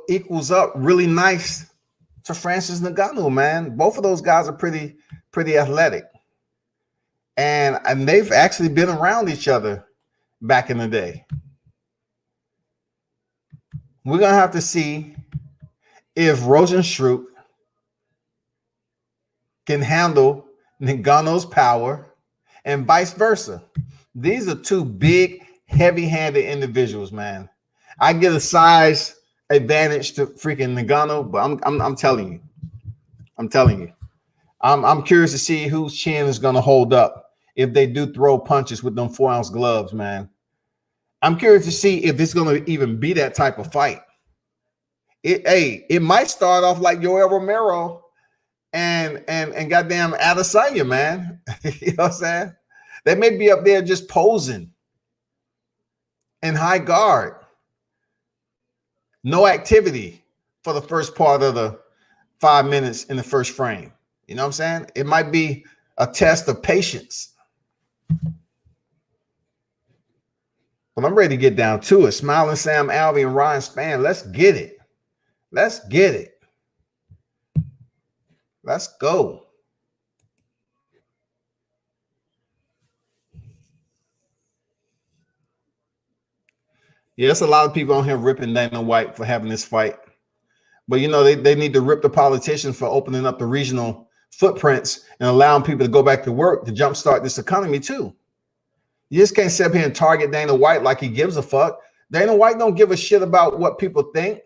Speaker 1: equals up really nice to Francis Ngannou, man. Both of those guys are pretty athletic. And they've actually been around each other back in the day. We're gonna have to see if Rosenstruck can handle Ngannou's power and vice versa. These are two big, heavy-handed individuals, man. I get a size advantage to freaking Ngannou, but I'm telling you, I'm curious to see whose chin is gonna hold up if they do throw punches with them 4-ounce gloves, man. I'm curious to see if it's gonna even be that type of fight. It might start off like Yoel Romero and goddamn Adesanya, man. You know what I'm saying? They may be up there just posing in high guard. No activity for the first part of the 5 minutes in the first frame. You know what I'm saying? It might be a test of patience. But I'm ready to get down to it. Smiling Sam Alvey and Ryan Spann. Let's get it. Let's get it. Let's go. Yeah, there's a lot of people on here ripping Dana White for having this fight. But, you know, they need to rip the politicians for opening up the regional footprints and allowing people to go back to work to jumpstart this economy, too. You just can't sit up here and target Dana White like he gives a fuck. Dana White don't give a shit about what people think.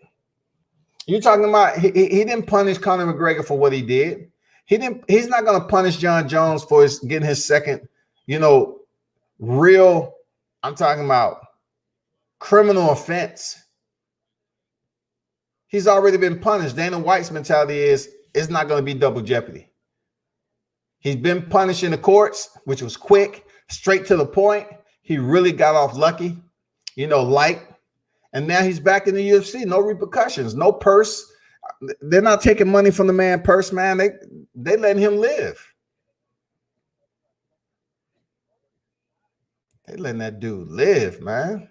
Speaker 1: You're talking about he didn't punish Conor McGregor for what he did. He's not going to punish John Jones for getting his second, you know, real, I'm talking about criminal offense. He's already been punished. Dana White's mentality is it's not going to be double jeopardy. He's been punished in the courts, which was quick, straight to the point. He really got off lucky, you know, light. And now he's back in the UFC. No repercussions, no purse. They're not taking money from the man purse, man. They letting him live. They letting that dude live, man.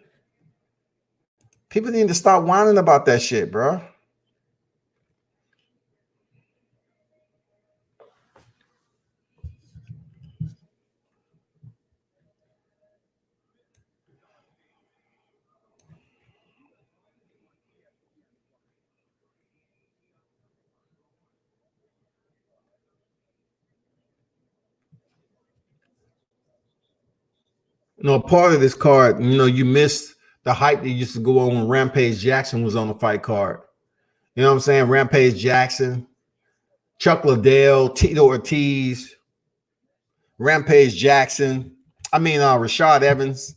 Speaker 1: People need to stop whining about that shit, bro. You know, part of this card, you know, you missed the hype that used to go on when Rampage Jackson was on the fight card. You know what I'm saying? Rampage Jackson, Chuck Liddell, Tito Ortiz, Rampage Jackson. Rashad Evans.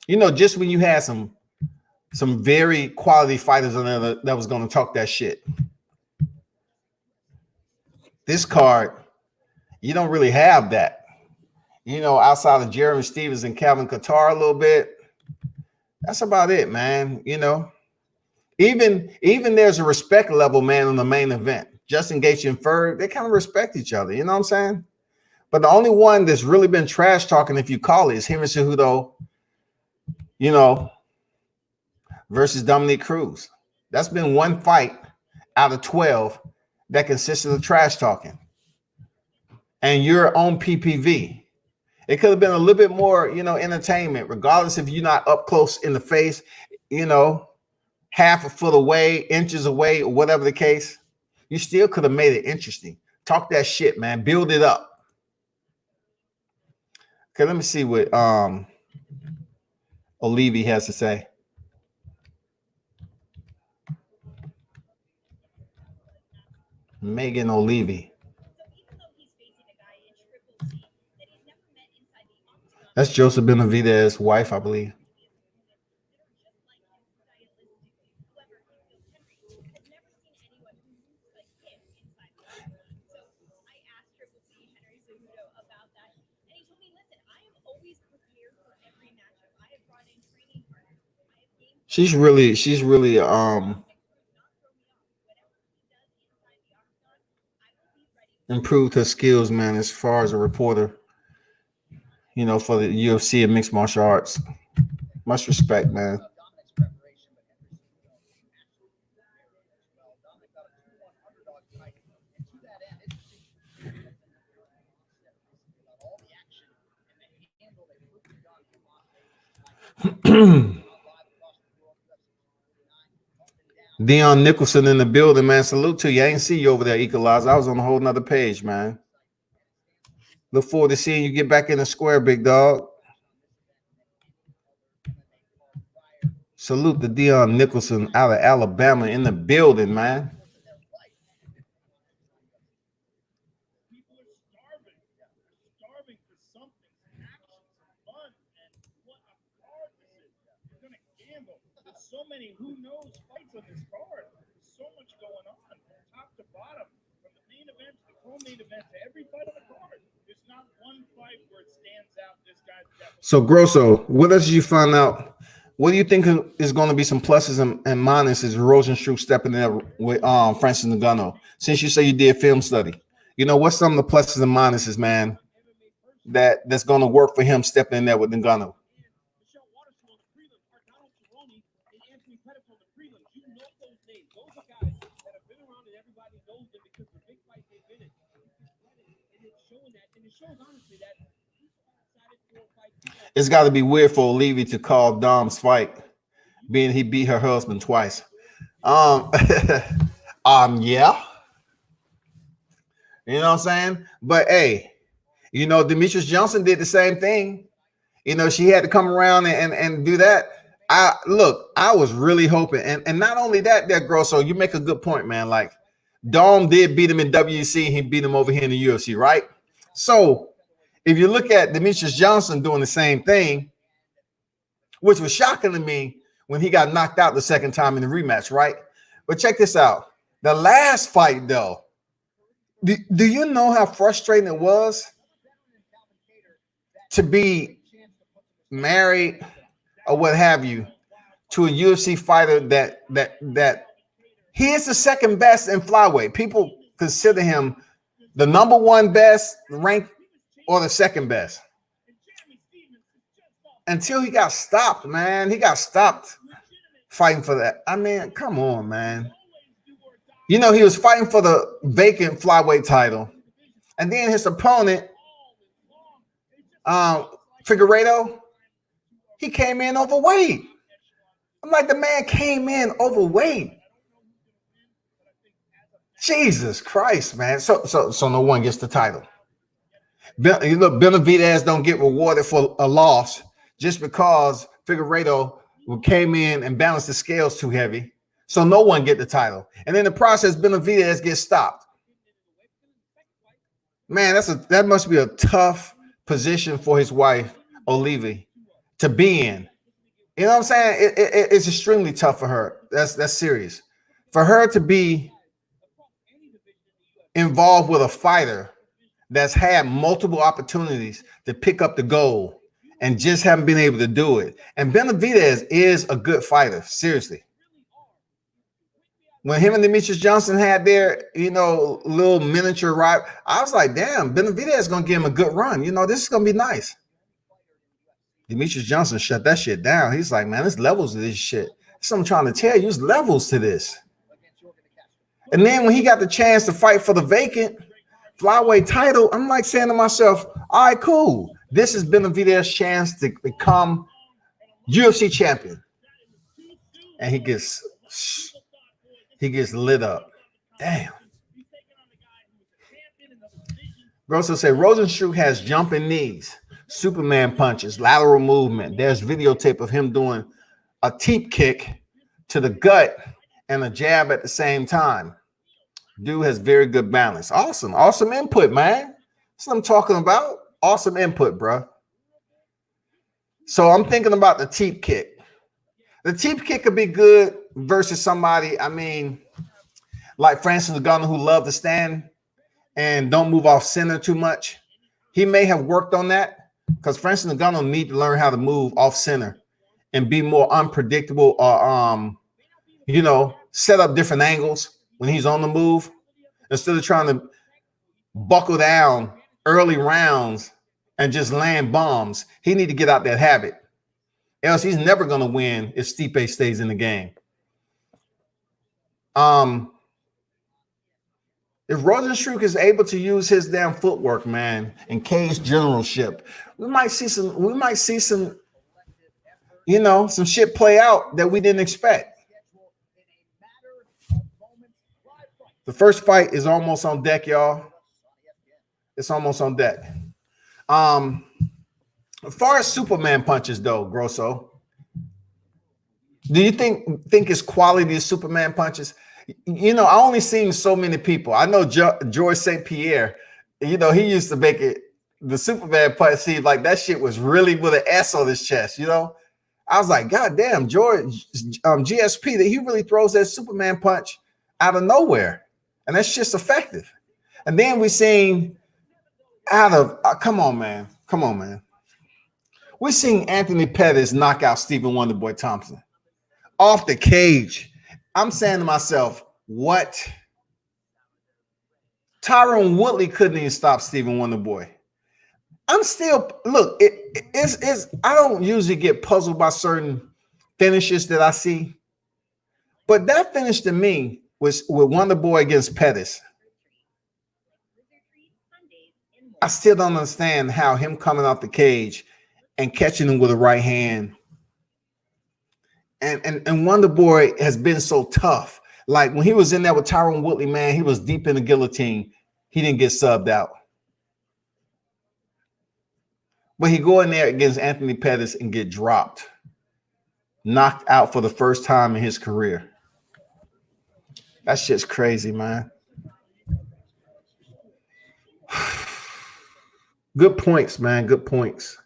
Speaker 1: You know, just when you had some very quality fighters on there that was going to talk that shit. This card, you don't really have that. You know, outside of Jeremy Stevens and Calvin Kattar a little bit. That's about it, man. You know, even there's a respect level, man, on the main event. Justin Gaethje and Ferg, they kind of respect each other. You know what I'm saying? But the only one that's really been trash talking, if you call it, is him and Cejudo, you know, versus Dominique Cruz. That's been one fight out of 12 that consisted of trash talking. And you're on PPV. It could have been a little bit more, you know, entertainment, regardless if you're not up close in the face, you know, half a foot away, inches away, or whatever the case. You still could have made it interesting. Talk that shit, man. Build it up. Okay, let me see what Olivi has to say. Megan Olivi. That's Joseph Benavidez's wife, I believe. She's really improved her skills, man, as far as a reporter, you know, for the UFC and mixed martial arts. Much respect, man. Dion Nicholson in the building, man. Salute to you. I ain't see you over there, Equalizer. I was on a whole nother page, man. Look forward to seeing you get back in the square, big dog. Salute to Dion Nicholson out of Alabama in the building, man.
Speaker 2: People are starving for something, some action, some fun, and what a card this is. You're gonna gamble. There's so many who knows fights on this card. There's so much going on, top to bottom, from the main event to the co-main event to every fight on the card. There's not one fight where it stands out. This guy's definitely.
Speaker 1: So, Grosso, what else did you find out? What do you think is going to be some pluses and minuses? Rosenstruck stepping in there with Francis Ngannou. Since you say you did film study, you know what's some of the pluses and minuses, man, that's going to work for him stepping in there with Ngannou. It's got to be weird for Olivia to call Dom's fight, being he beat her husband twice. Yeah. You know what I'm saying? But hey, you know, Demetrius Johnson did the same thing. You know, she had to come around and do that. I was really hoping, and not only that, there, girl. So you make a good point, man. Like Dom did beat him in WC, he beat him over here in the UFC, right? So if you look at Demetrius Johnson doing the same thing, which was shocking to me when he got knocked out the second time in the rematch, right? But check this out. The last fight, though, do you know how frustrating it was to be married or what have you to a UFC fighter that he is the second best in flyweight? People consider him the number one best ranked or the second best until he got stopped, man. He got stopped fighting for that. I mean, come on, man. You know, he was fighting for the vacant flyweight title. And then his opponent, Figueiredo, he came in overweight. I'm like, the man came in overweight. Jesus Christ, man. So no one gets the title. Look, Benavidez don't get rewarded for a loss just because Figueiredo came in and balanced the scales too heavy. So no one get the title. And in the process, Benavidez gets stopped. Man, that must be a tough position for his wife, Olivia, to be in. You know what I'm saying? It's extremely tough for her. That's serious. For her to be involved with a fighter that's had multiple opportunities to pick up the gold and just haven't been able to do it. And Benavidez is a good fighter, seriously. When him and Demetrius Johnson had their, you know, little miniature ride, I was like, damn, Benavidez is going to give him a good run. You know, this is going to be nice. Demetrius Johnson shut that shit down. He's like, man, there's levels to this shit. That's what I'm trying to tell you. There's levels to this. And then when he got the chance to fight for the vacant flyweight title, I'm like saying to myself, all right, cool. This has been Benavidez's chance to become UFC champion. And he gets lit up. Damn. Grosso said Rosenstruck has jumping knees, Superman punches, lateral movement. There's videotape of him doing a teep kick to the gut and a jab at the same time. Dude has very good balance. Awesome input, man. That's what I'm talking about. Awesome input, bro. So I'm thinking about the teep kick. The teep kick could be good versus somebody, I mean, like Francis Ngannou, who love to stand and don't move off center too much. He may have worked on that because Francis Ngannou need to learn how to move off center and be more unpredictable or, you know, set up different angles when he's on the move instead of trying to buckle down early rounds and just land bombs. He need to get out that habit. Else he's never going to win if Stipe stays in the game. If Rosenstruck is able to use his damn footwork, man, and cage generalship, we might see some, you know, some shit play out that we didn't expect. The first fight is almost on deck, y'all. It's almost on deck. As far as Superman punches, though, Grosso, do you think it's quality of Superman punches? You know, I only seen so many people. I know George St. Pierre, you know, he used to make it the Superman punch seem like that shit was really with an S on his chest, you know? I was like, God damn, George, GSP, that he really throws that Superman punch out of nowhere. And that's just effective. And then we seen out of, come on, man. We seen Anthony Pettis knock out Stephen Wonderboy Thompson off the cage. I'm saying to myself, what? Tyron Woodley couldn't even stop Stephen Wonderboy. I'm still, look, it's I don't usually get puzzled by certain finishes that I see, but that finish to me was with Wonderboy against Pettis. I still don't understand how him coming off the cage and catching him with a right hand. And Wonderboy has been so tough. Like when he was in there with Tyron Woodley, man, he was deep in the guillotine. He didn't get subbed out. But he go in there against Anthony Pettis and get dropped. Knocked out for the first time in his career. That shit's crazy, man. Good points, man. Good points.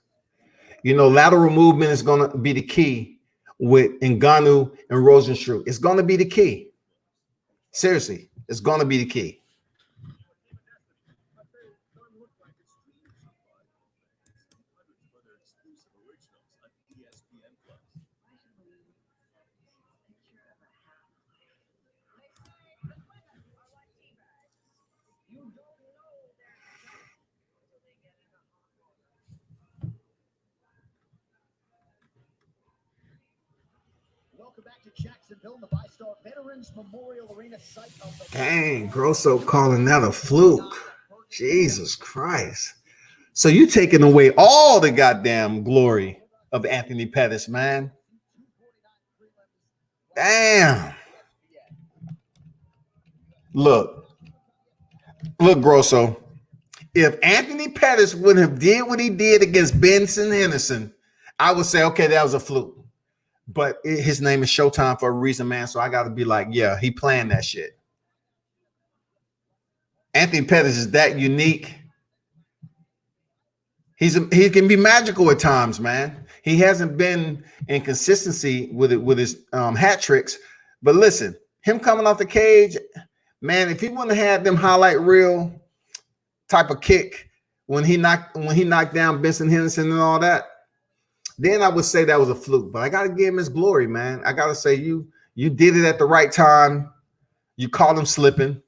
Speaker 1: You know, lateral movement is going to be the key with Ngannou and Rosenstruck. It's going to be the key. Seriously, it's going to be the key.
Speaker 4: Welcome back to Jacksonville, the VyStar Veterans Memorial Arena site of the
Speaker 1: Dang, Grosso calling that a fluke. Jesus Christ. So you taking away all the goddamn glory of Anthony Pettis, man. Damn. Look, Grosso. If Anthony Pettis would have did what he did against Benson Henderson, I would say, okay, that was a fluke. But his name is Showtime for a reason, man. So I got to be like, yeah, he planned that shit. Anthony Pettis is that unique. He can be magical at times, man. He hasn't been in consistency with his hat tricks. But listen, him coming off the cage, man, if he wouldn't have had them highlight reel type of kick when he knocked down Benson Henderson and all that, then I would say that was a fluke. But I got to give him his glory, man. I got to say you did it at the right time. You caught him slipping,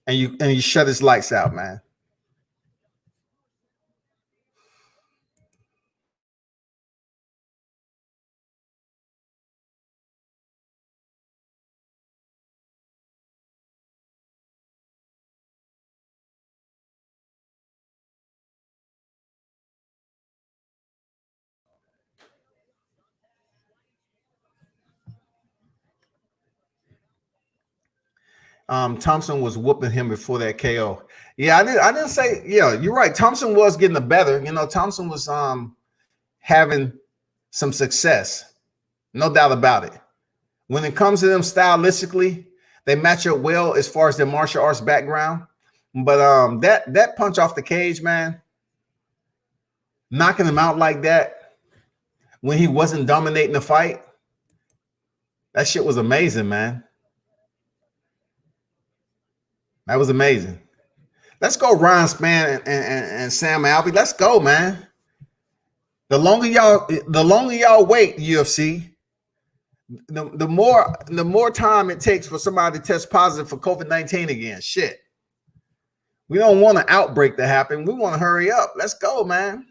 Speaker 1: and you shut his lights out, man. Thompson was whooping him before that KO. Yeah, I didn't say, yeah, you're right. Thompson was getting the better. You know, Thompson was having some success. No doubt about it. When it comes to them stylistically, they match up well as far as their martial arts background. But that punch off the cage, man, knocking him out like that when he wasn't dominating the fight, that shit was amazing, man. That was amazing. Let's go, Ryan Spann and Sam Alvey. Let's go, man. The longer y'all wait, UFC, the more time it takes for somebody to test positive for COVID-19 again. Shit. We don't want an outbreak to happen. We want to hurry up. Let's go, man.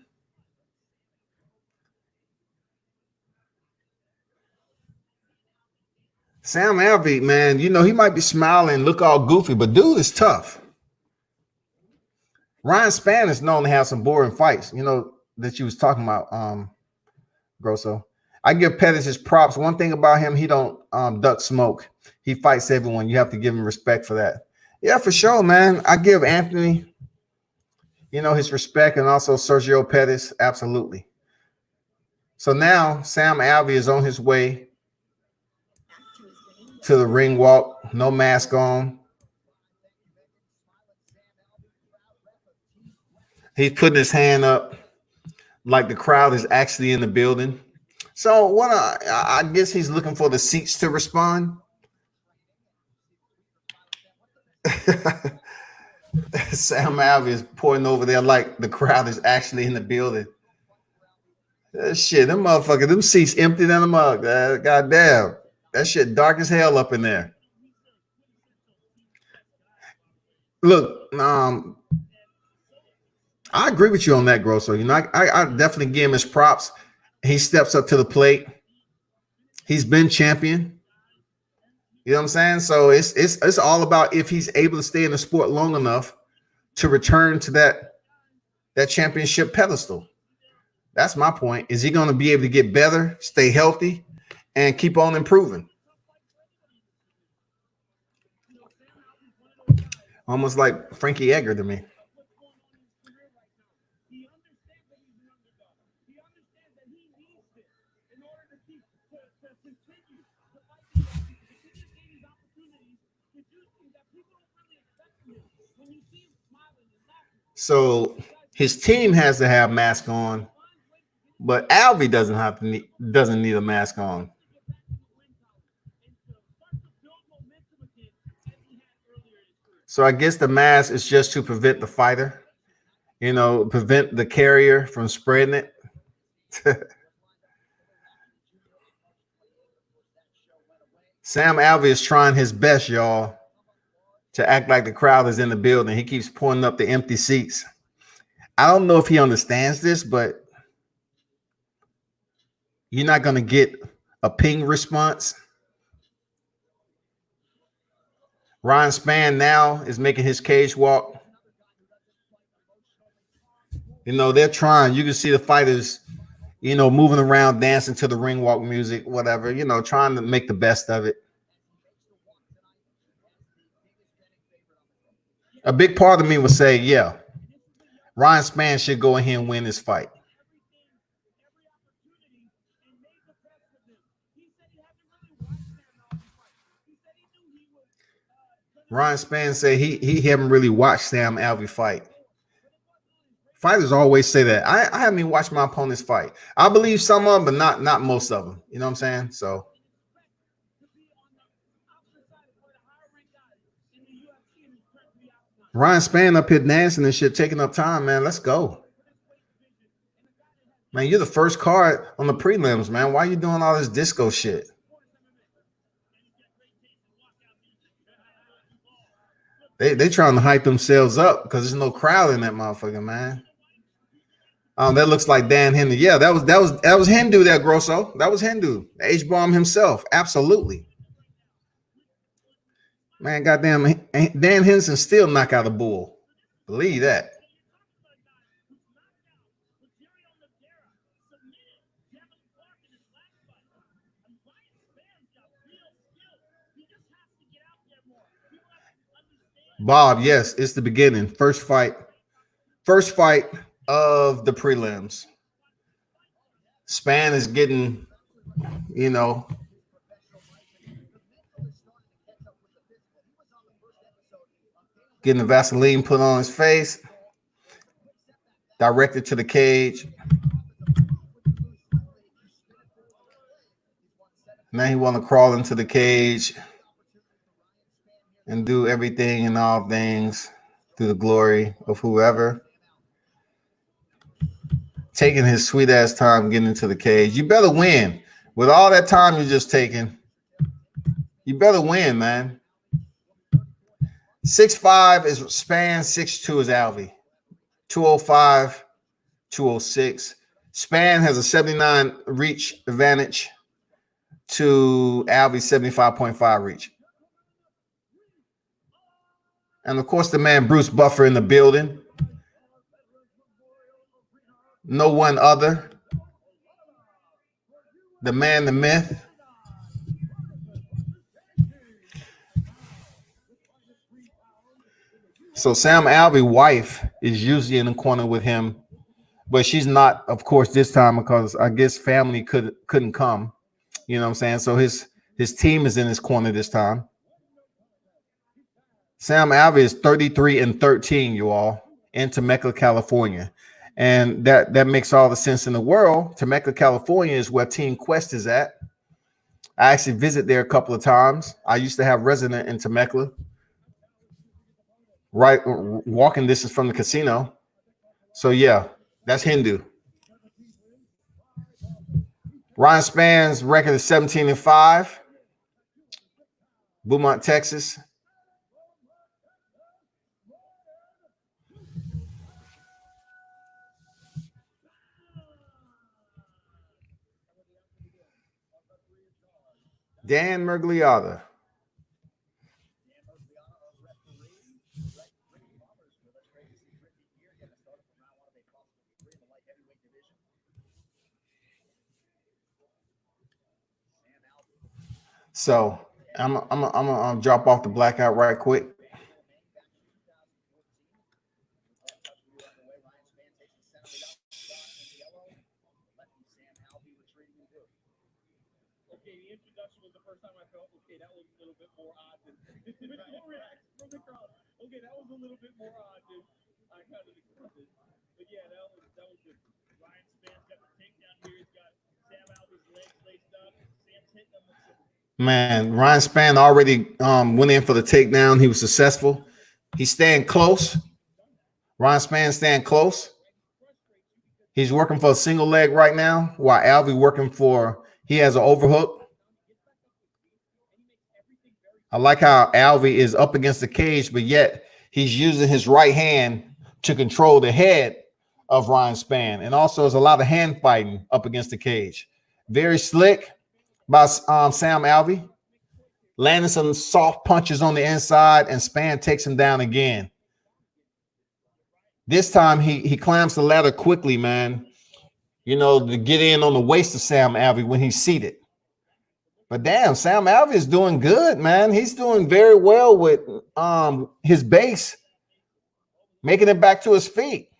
Speaker 1: Sam Alvey, man, you know, he might be smiling, look all goofy, but dude is tough. Ryan Spann is known to have some boring fights, you know, that you was talking about, Grosso. I give Pettis his props. One thing about him, he don't duck smoke. He fights everyone. You have to give him respect for that. Yeah, for sure, man. I give Anthony, you know, his respect, and also Sergio Pettis, absolutely. So now Sam Alvey is on his way to the ring walk, no mask on. He's putting his hand up like the crowd is actually in the building. So what I guess he's looking for the seats to respond. Sam Alvey is pointing over there like the crowd is actually in the building. Shit, them motherfuckers, them seats empty than a mug. Goddamn. That shit dark as hell up in there. Look, I agree with you on that, Grosso. You know, I definitely give him his props. He steps up to the plate. He's been champion. You know what I'm saying? So it's all about if he's able to stay in the sport long enough to return to that championship pedestal. That's my point. Is he going to be able to get better, stay healthy, and keep on improving? Almost like Frankie Edgar to me. So his team has to have mask on, but Alvey doesn't need a mask on. So I guess the mask is just to prevent the fighter, you know, prevent the carrier from spreading it. Sam Alvey is trying his best, y'all, to act like the crowd is in the building. He keeps pointing up the empty seats. I don't know if he understands this, but you're not going to get a ping response. Ryan Spann now is making his cage walk. You know, they're trying. You can see the fighters, you know, moving around, dancing to the ring walk music, whatever, you know, trying to make the best of it. A big part of me would say, yeah, Ryan Spann should go ahead and win this fight. Ryan Spann said he haven't really watched Sam Alvey fight. Fighters always say that. I haven't even watched my opponents fight. I believe some of them, but not most of them. You know what I'm saying? So Ryan Spann up here dancing and shit, taking up time, man. Let's go. Man, you're the first card on the prelims, man. Why are you doing all this disco shit? They trying to hype themselves up because there's no crowd in that motherfucker, man. That looks like Dan Hindu. Yeah, that was Hindu there, Grosso. That was Hindu. H-bomb himself. Absolutely. Man, goddamn, Dan Henderson still knock out a bull. Believe that. Bob, yes, it's the beginning. First fight of the prelims. Spann is getting, you know, getting the Vaseline put on his face, directed to the cage. Now he want to crawl into the cage and do everything and all things through the glory of whoever. Taking his sweet ass time getting into the cage. You better win. With all that time you're just taking, you better win, man. 6'5" is Spann, 6'2" is Alvey. 205, 206. Spann has a 79 reach advantage to Alvy's 75.5 reach. And of course, the man Bruce Buffer in the building. No one other. The man, the myth. So Sam Alvey's wife is usually in the corner with him, but she's not, of course, this time because I guess family couldn't come. You know what I'm saying? So his team is in his corner this time. Sam Alvey is 33-13, you all, in Temecula, California. And that makes all the sense in the world. Temecula, California is where Team Quest is at. I actually visit there a couple of times. I used to have resident in Temecula, right, walking distance from the casino. So yeah, that's Hindu. Ryan Spann's record is 17-5. Beaumont, Texas. Dan Mergliata. So I'm gonna drop off the blackout right quick.
Speaker 2: Okay, the introduction was the first time I felt, okay, that was a little bit more odd than no reaction from the crowd. Okay, that was a little bit more odd than I kind of expected. But yeah, that was good. Ryan Spann's got the takedown here. He's got Sam Alvey's legs laced up. Sam's hitting him with some.
Speaker 1: Man, Ryan Spann already went in for the takedown. He was successful. He's staying close. Ryan Spann staying close. He's working for a single leg right now, while Alvey working for, he has an overhook. I like how Alvey is up against the cage, but yet he's using his right hand to control the head of Ryan Spann. And also there's a lot of hand fighting up against the cage. Very slick by Sam Alvey. Landing some soft punches on the inside, and Spann takes him down again. This time he climbs the ladder quickly, man. You know, to get in on the waist of Sam Alvey when he's seated. But damn, Sam Alvey is doing good, man. He's doing very well with his base, making it back to his feet.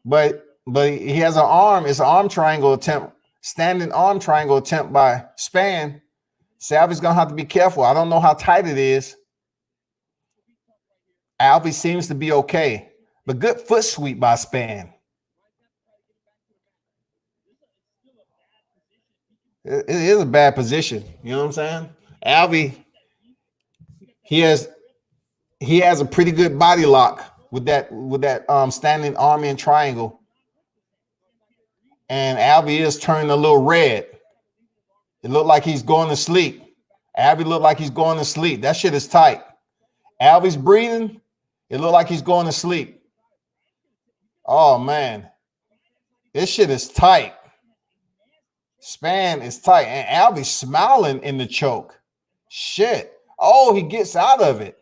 Speaker 1: But he has an arm. It's an arm triangle attempt, standing arm triangle attempt by Spann. Alvey's gonna have to be careful. I don't know how tight it is. Alvey seems to be okay, but good foot sweep by Spann. It is a bad position. You know what I'm saying? Alvey, he has a pretty good body lock with that standing arm in triangle. And Alvey is turning a little red. It looked like he's going to sleep. Alvey looked like he's going to sleep. That shit is tight. Alvey's breathing. It looked like he's going to sleep. Oh, man. This shit is tight. Spann is tight. And Alvey's smiling in the choke. Shit. Oh, he gets out of it.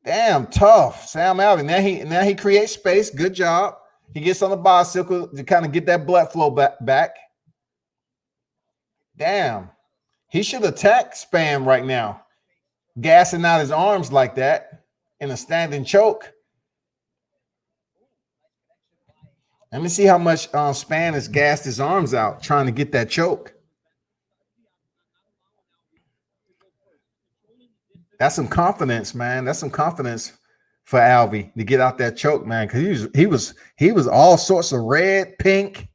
Speaker 1: Damn, tough. Sam Alvey. Now he creates space. Good job. He gets on the bicycle to kind of get that blood flow back. Damn. He should attack Spann right now. Gassing out his arms like that in a standing choke. Let me see how much Spann has gassed his arms out trying to get that choke. That's some confidence, man. That's some confidence for Alvey to get out that choke, man. Because he was all sorts of red, pink,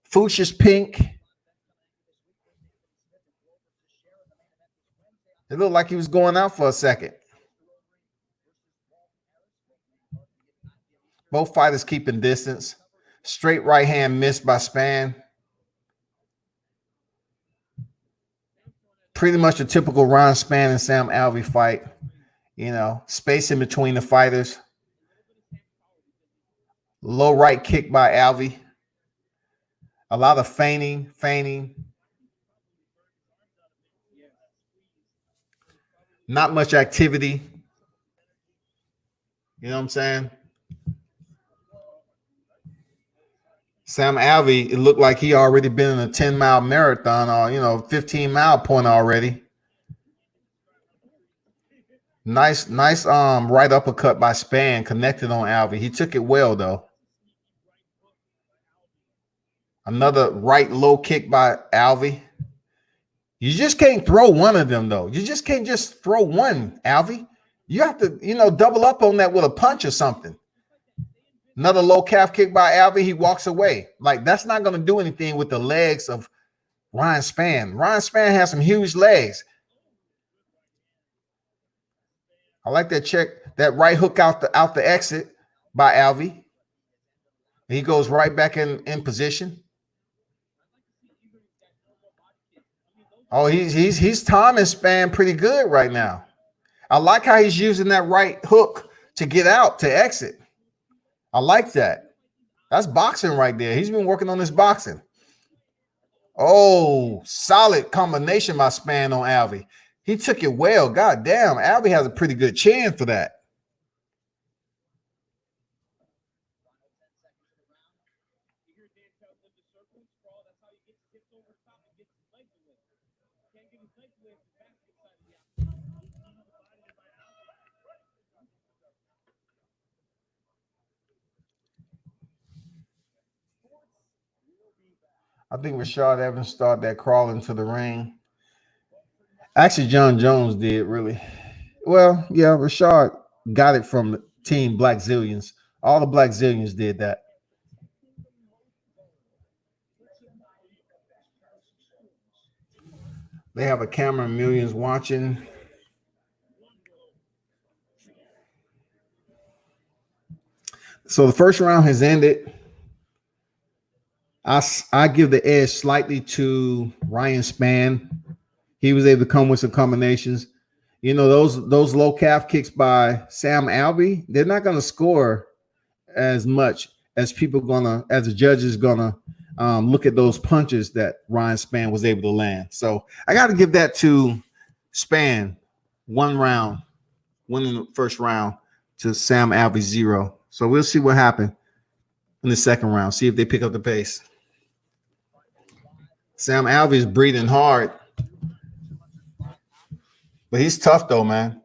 Speaker 1: fuchsia pink. It looked like he was going out for a second. Both fighters keeping distance. Straight right hand missed by Spann. Pretty much a typical Ryan Spann and Sam Alvey fight. You know, space in between the fighters. Low right kick by Alvey. A lot of feigning. Not much activity. You know what I'm saying? Sam Alvey, it looked like he already been in a 10-mile marathon or, 15-mile point already. Nice, right uppercut by Span, connected on Alvey. He took it well, though. Another right low kick by Alvey. You just can't throw one of them, though. You just can't just throw one, Alvey. You have to, double up on that with a punch or something. Another low calf kick by Alvey. He walks away. Like, that's not going to do anything with the legs of Ryan Spann. Ryan Spann has some huge legs. I like that check, that right hook out the exit by Alvey. He goes right back in position. Oh, he's timing Spann pretty good right now. I like how he's using that right hook to get out, to exit. I like that. That's boxing right there. He's been working on this boxing. Oh, solid combination by Spann on Alvey. He took it well. God damn, Alvey has a pretty good chin for that. I think Rashad Evans started that crawling to the ring. Actually, John Jones did, really. Well, yeah, Rashad got it from the team Black Zillions. All the Black Zillions did that. They have a camera, millions watching. So the first round has ended. I give the edge slightly to Ryan Spann. He was able to come with some combinations. Those low calf kicks by Sam Alvey, they're not going to score as much as as the judges gonna look at those punches that Ryan Spann was able to land. So I got to give that to Spann. 1 round, winning the first round, to Sam Alvey 0. So we'll see what happened in the second round. See if they pick up the pace. Sam Alvey is breathing hard, but he's tough though, man.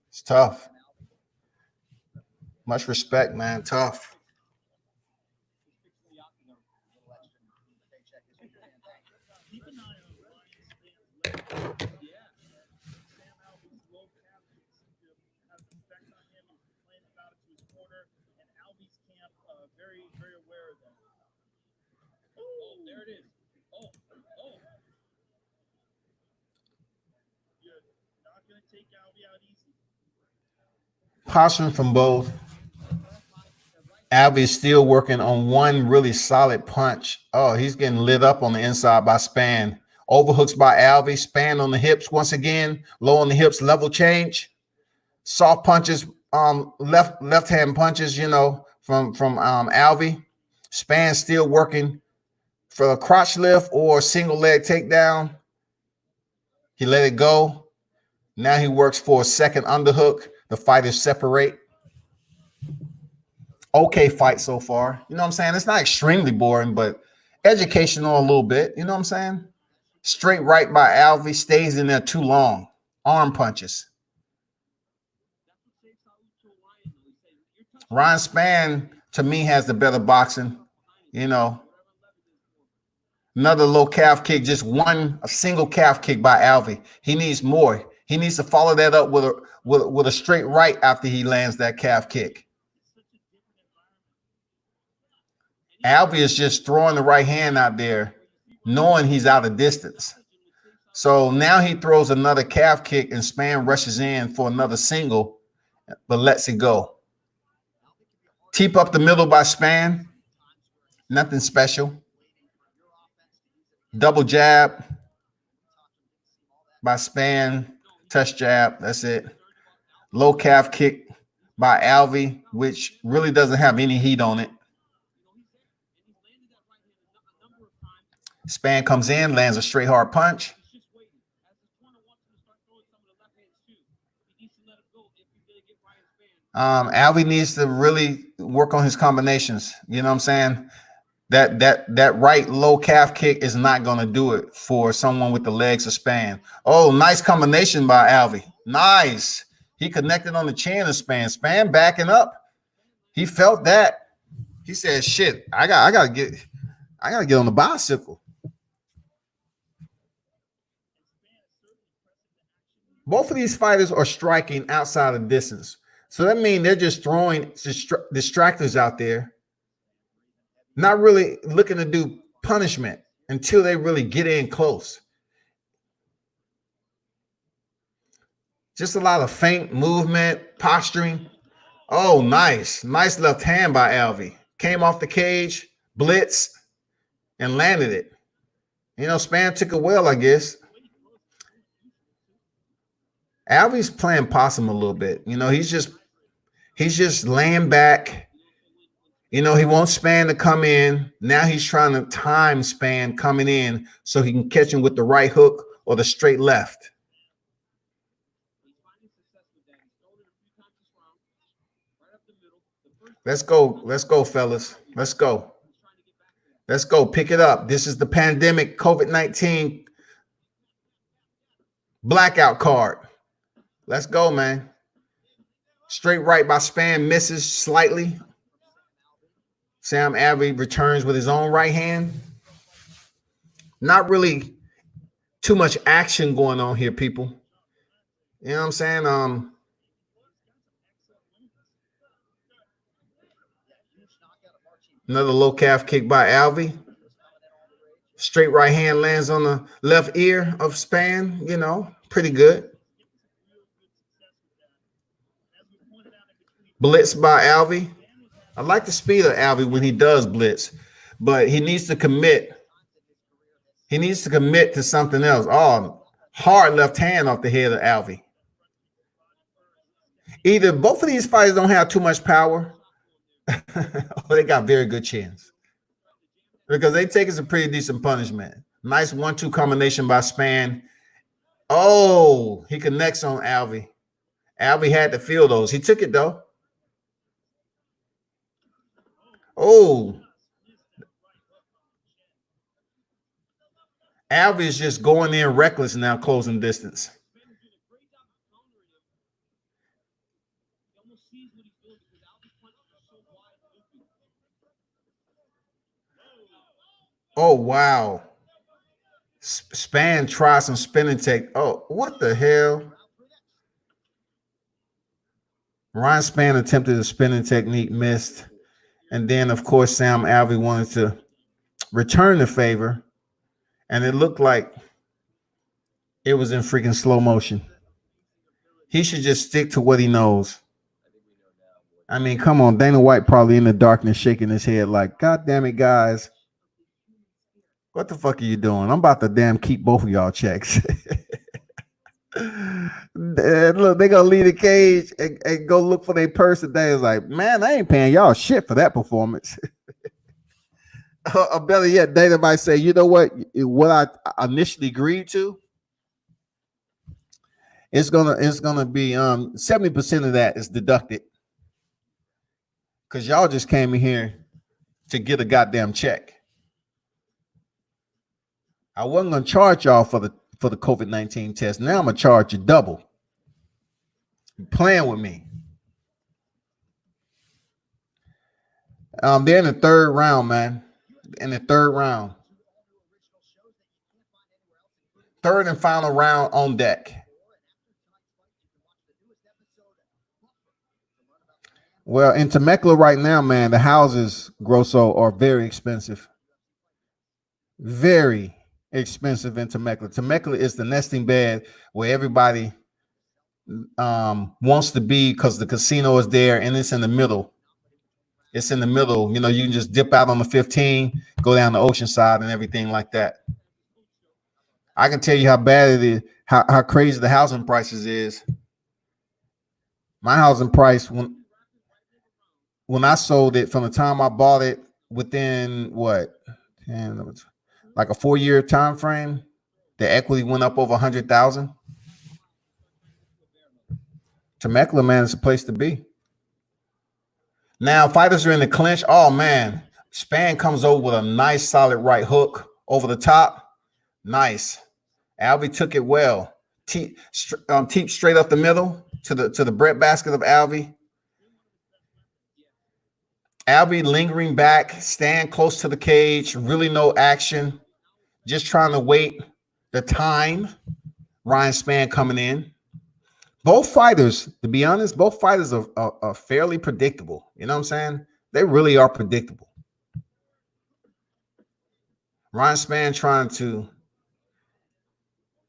Speaker 1: It's tough. Much respect, man. Tough. Posturing from both. Alvey is still working on one really solid punch. Oh, he's getting lit up on the inside by Spann. Overhooks by Alvey. Spann on the hips once again. Low on the hips, level change. Soft punches, left hand punches, from Alvey. Spann still working for a crotch lift or single leg takedown. He let it go. Now he works for a second underhook. The fighters separate. Okay fight so far. You know what I'm saying? It's not extremely boring, but educational a little bit. You know what I'm saying? Straight right by Alvey, stays in there too long. Arm punches. Ryan Spann, to me, has the better boxing. Another low calf kick, just a single calf kick by Alvey. He needs more. He needs to follow that up with a straight right after he lands that calf kick. Alvey is just throwing the right hand out there, knowing he's out of distance. So now he throws another calf kick, and Spann rushes in for another single, but lets it go. Teep up the middle by Spann. Nothing special. Double jab by Spann. Touch jab. That's it. Low calf kick by Alvey, which really doesn't have any heat on it. Spann comes in, lands a straight hard punch. Alvey needs to really work on his combinations. You know what I'm saying? That right low calf kick is not going to do it for someone with the legs of Span. Oh, nice combination by Alvey. Nice. He connected on the chin of Span. Span backing up. He felt that. He said, "Shit, I gotta get on the bicycle." Both of these fighters are striking outside of distance, so that means they're just throwing distractors out there, not really looking to do punishment until they really get in close. Just a lot of feint movement, posturing. Oh, nice. Nice left hand by Alvey. Came off the cage, blitz, and landed it. You know, Span took it well, I guess. Alvey's playing possum a little bit. You know, he's just laying back. You know, he wants Span to come in. Now he's trying to time Span coming in so he can catch him with the right hook or the straight left. Let's go. Let's go, fellas. Let's go. Let's go. Pick it up. This is the pandemic COVID-19 blackout card. Let's go, man. Straight right by Span, misses slightly. Sam Alvey returns with his own right hand. Not really too much action going on here, people. You know what I'm saying? Another low calf kick by Alvey. Straight right hand lands on the left ear of Span. You know, pretty good. Blitz by Alvey. I like the speed of Alvey when he does blitz, but he needs to commit. He needs to commit to something else. Oh, hard left hand off the head of Alvey. Either both of these fighters don't have too much power, or they got very good chins. Because they take some pretty decent punishment. Nice 1-2 combination by Span. Oh, he connects on Alvey. Alvey had to feel those. He took it though. Oh, Alvey is just going in reckless now, closing distance. Oh, wow. Span tries some spinning tech. Oh, what the hell? Ryan Span attempted a spinning technique, missed. And then, of course, Sam Alvey wanted to return the favor. And it looked like it was in freaking slow motion. He should just stick to what he knows. I mean, come on. Dana White probably in the darkness shaking his head like, God damn it, guys. What the fuck are you doing? I'm about to damn keep both of y'all checks. Look, they gonna leave the cage and go look for their purse today. It's like, man, I ain't paying y'all shit for that performance. Or better yet, Dana might say, you know what I initially agreed to, it's gonna be 70% of that is deducted. Because y'all just came in here to get a goddamn check. I wasn't gonna charge y'all for the COVID-19 test. Now I'm gonna charge you double. You're playing with me. They're in the third round, man. In the third round. Third and final round on deck. Well, in Temecula right now, man, the houses, Grosso, are very expensive. Very expensive in Temecula. Temecula is the nesting bed where everybody wants to be because the casino is there and it's in the middle. It's in the middle. You know, you can just dip out on the 15, go down the Oceanside and everything like that. I can tell you how bad it is, how crazy the housing prices is. My housing price when I sold it, from the time I bought it, within what, like a 4-year time frame, the equity went up over 100,000. Temecula, man, is a place to be. Now fighters are in the clinch. Oh man, Span comes over with a nice solid right hook over the top. Nice. Alvey took it well. Teep straight up the middle to the breadbasket of Alvey. Alvey lingering back, stand close to the cage, really no action, just trying to wait the time. Ryan Spann coming in. Both fighters, to be honest, both fighters are fairly predictable. You know what I'm saying? They really are predictable. Ryan Spann trying to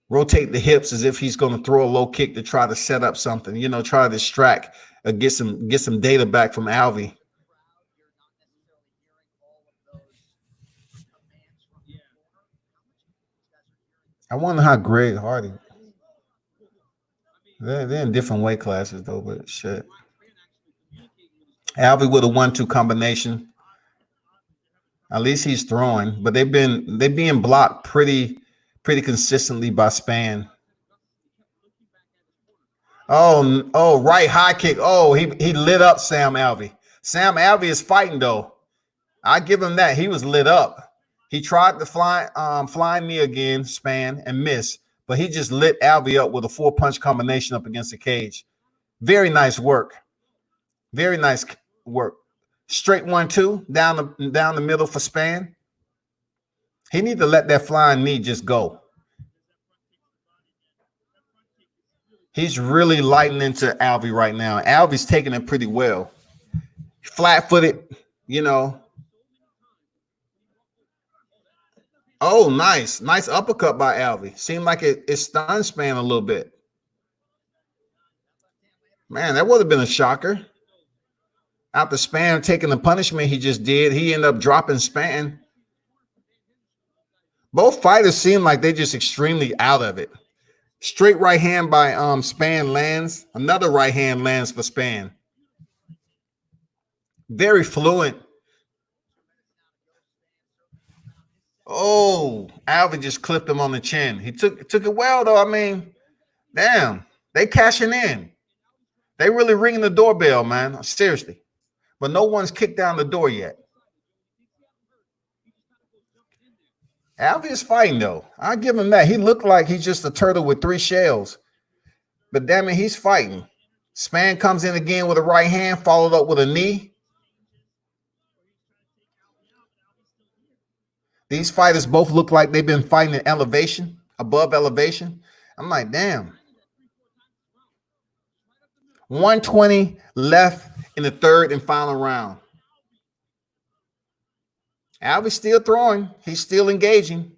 Speaker 1: rotate the hips as if he's going to throw a low kick to try to set up something, you know, try to distract or get some data back from Alvey. I wonder how Greg Hardy. They're in different weight classes though, but shit. Alvey with a 1-2 combination. At least he's throwing, but they're being blocked pretty consistently by Spann. Oh, right high kick. Oh, he lit up Sam Alvey. Sam Alvey is fighting though. I give him that. He was lit up. He tried to flying knee again, Spann, and missed, but he just lit Alvey up with a 4-punch combination up against the cage. Very nice work. Very nice work. Straight 1-2 down the middle for Spann. He need to let that flying knee just go. He's really lighting into Alvey right now. Alvey's taking it pretty well. Flat-footed, you know. Oh, nice. Nice uppercut by Alvey. Seemed like it stunned Spann a little bit. Man, that would have been a shocker. After Spann taking the punishment he just did, he ended up dropping Spann. Both fighters seem like they're just extremely out of it. Straight right hand by Spann lands. Another right hand lands for Spann. Very fluent. Oh, Alvey just clipped him on the chin. He took it well, though. I mean, damn, they cashing in. They really ringing the doorbell, man. Seriously. But no one's kicked down the door yet. Alvey is fighting, though. I'll give him that. He looked like he's just a turtle with 3 shells. But damn it, he's fighting. Spann comes in again with a right hand, followed up with a knee. These fighters both look like they've been fighting in elevation, above elevation. I'm like, damn. 120 left in the third and final round. Alvey's still throwing. He's still engaging.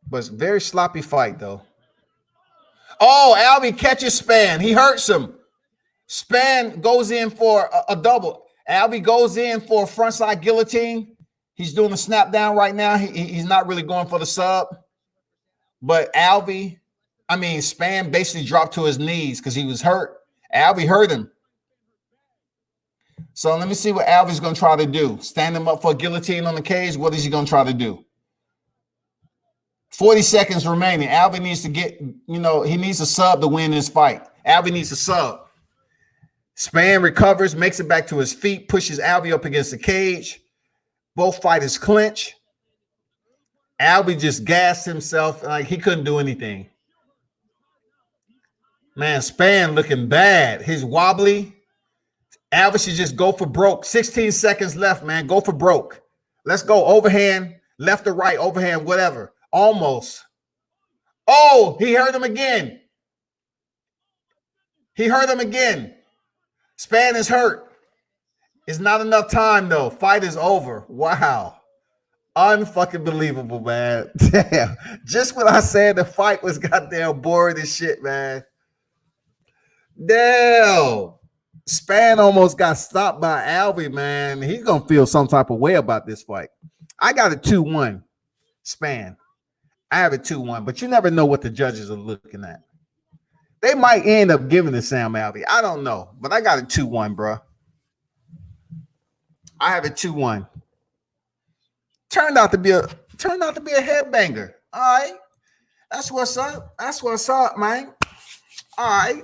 Speaker 1: But it's a very sloppy fight, though. Oh, Alvey catches Spann. He hurts him. Spann goes in for a double. Alvey goes in for a frontside guillotine. He's doing a snap down right now. He's not really going for the sub. But Spann basically dropped to his knees because he was hurt. Alvey hurt him. So let me see what Alvey's going to try to do. Stand him up for a guillotine on the cage. What is he going to try to do? 40 seconds remaining. Alvey needs to get, he needs a sub to win this fight. Alvey needs a sub. Spann recovers, makes it back to his feet, pushes Alvey up against the cage. Both fighters clinch. Alvey just gassed himself like he couldn't do anything. Man, Spann looking bad. He's wobbly. Alvey should just go for broke. 16 seconds left, man. Go for broke. Let's go. Overhand, left or right, overhand, whatever. Almost. Oh, he hurt him again. He hurt him again. Spann is hurt. It's not enough time, though. Fight is over. Wow. Unfucking believable, man. Damn. Just when I said the fight was goddamn boring as shit, man. Damn. Spann almost got stopped by Alvey, man. He's going to feel some type of way about this fight. I got a 2-1 Spann. I have a 2-1, but you never know what the judges are looking at. They might end up giving it to Sam Alvey. I don't know, but I got a 2-1, bro. I have a 2-1. Turned out to be a headbanger. All right. That's what's up. That's what's up, man. All right.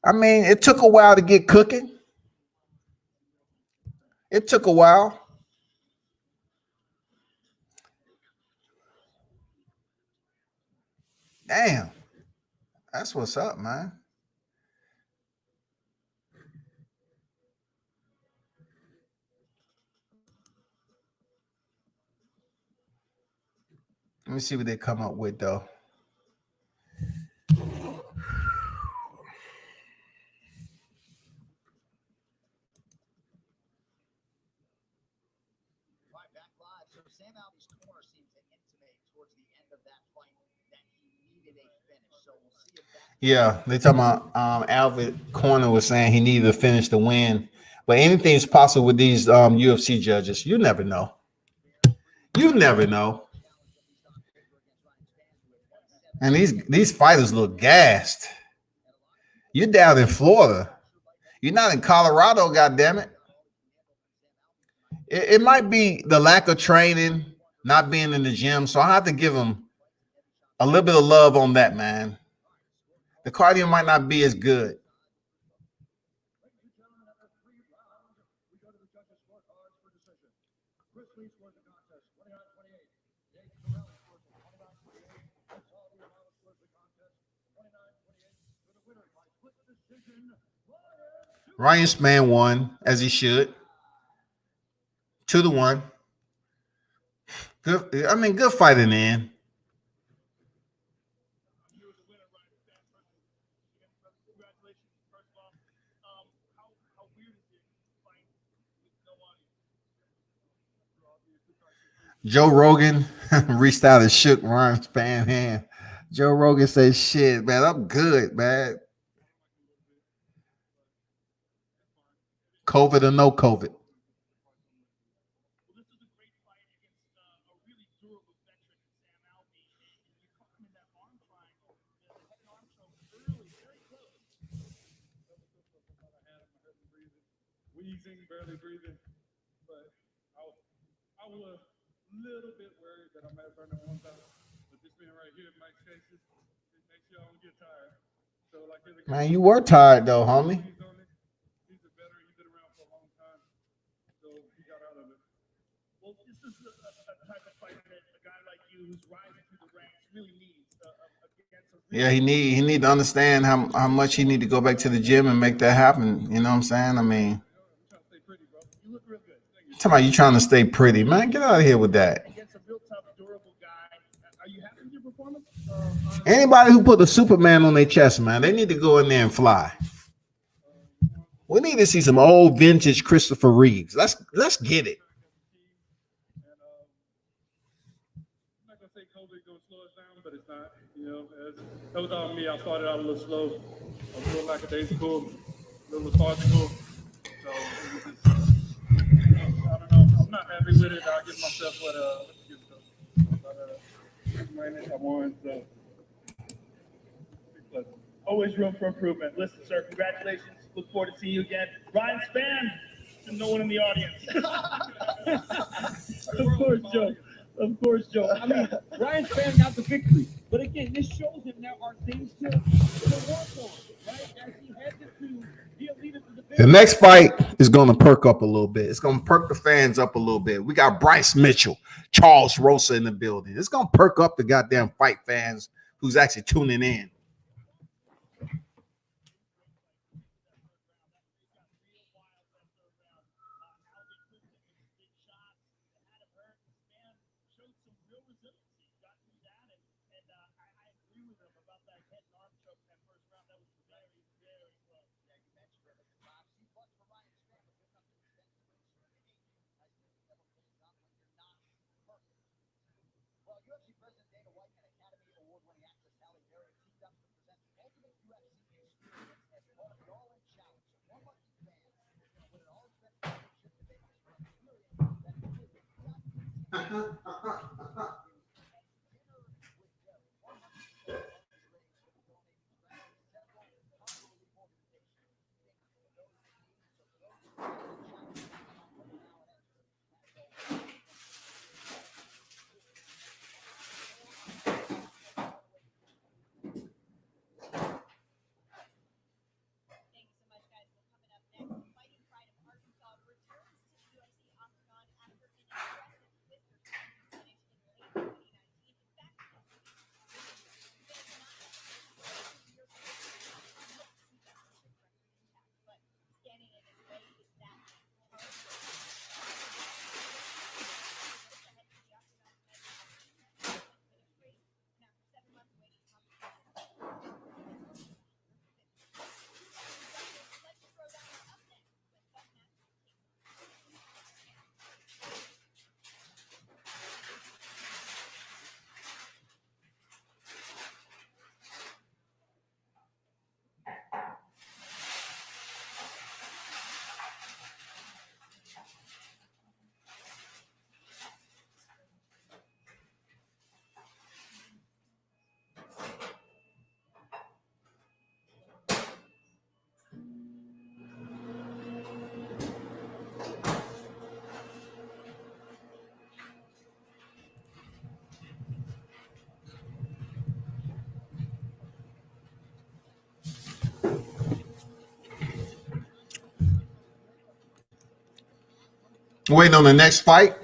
Speaker 1: I mean, it took a while to get cooking. It took a while. Damn. That's what's up, man. Let me see what they come up with, though.
Speaker 4: Right back live. So Sam Alvey's corner seemed to intimate towards the end of that fight that he needed a finish. So we'll see if that.
Speaker 1: Yeah, they talking about Alvin Corner was saying he needed to finish the win. But anything's possible with these UFC judges. You never know. You never know. And these fighters look gassed. You're down in Florida. You're not in Colorado, goddammit. It might be the lack of training, not being in the gym. So I have to give him a little bit of love on that, man. The cardio might not be as good. Ryan Spann won, as he should. 2-1. Good. I mean, good fight in the end. Joe Rogan reached out and shook Ryan Spann's hand. Joe Rogan said, "Shit, man, I'm good, man. COVID or no COVID."
Speaker 2: Wheezing, barely breathing, but I was a little bit worried that I might have burned on one time. But this man right here, Mike Cases, it makes you all get tired. So like,
Speaker 1: Man, you were tired though, homie.
Speaker 2: he's a veteran. He's been around for a long time, so he got out of it. Well, this is a type of fight that a guy like you who's rising through the ranks really needs against a.
Speaker 1: Yeah, he need to understand how much he need to go back to the gym and make that happen. You know what I'm saying? I mean,
Speaker 2: I'm trying to stay pretty, bro. You look real good. Thank you.
Speaker 1: talking about you trying to stay pretty, man. Get out of here with that.
Speaker 2: Against a real tough, durable guy. Are you happy with your performance?
Speaker 1: Anybody who put a Superman on their chest, man, they need to go in there and fly. We need to see some old vintage Christopher Reeves. Let's get it.
Speaker 2: And I'm not gonna say COVID gonna slow us down, but it's not. You know, that was on me. I started out a little slow, a little lackadaisical, a little lethargical. So it was just, I don't know. I'm not happy with it. I'll give myself what good stuff. But I won. So always room for improvement. Listen, sir, congratulations. Look forward to seeing you again. Ryan Spann, to no one in the audience. Of course, Joe. Of course, Joe. I mean, Ryan Spann got the victory. But again, this shows him there are things to work on, right? As he heads into the elite of the
Speaker 1: The next fight is going to perk up a little bit. It's going to perk the fans up a little bit. We got Bryce Mitchell, Charles Rosa in the building. It's going to perk up the goddamn fight fans who's actually tuning in.
Speaker 4: UFC President Dana White and Academy Award-winning actress Halle Berry teamed up to present the ultimate UFC experience as part of the All-In Challenge. One lucky fan is going to win an all-expense trip to Vegas for an experience that includes
Speaker 1: Waiting on the next fight.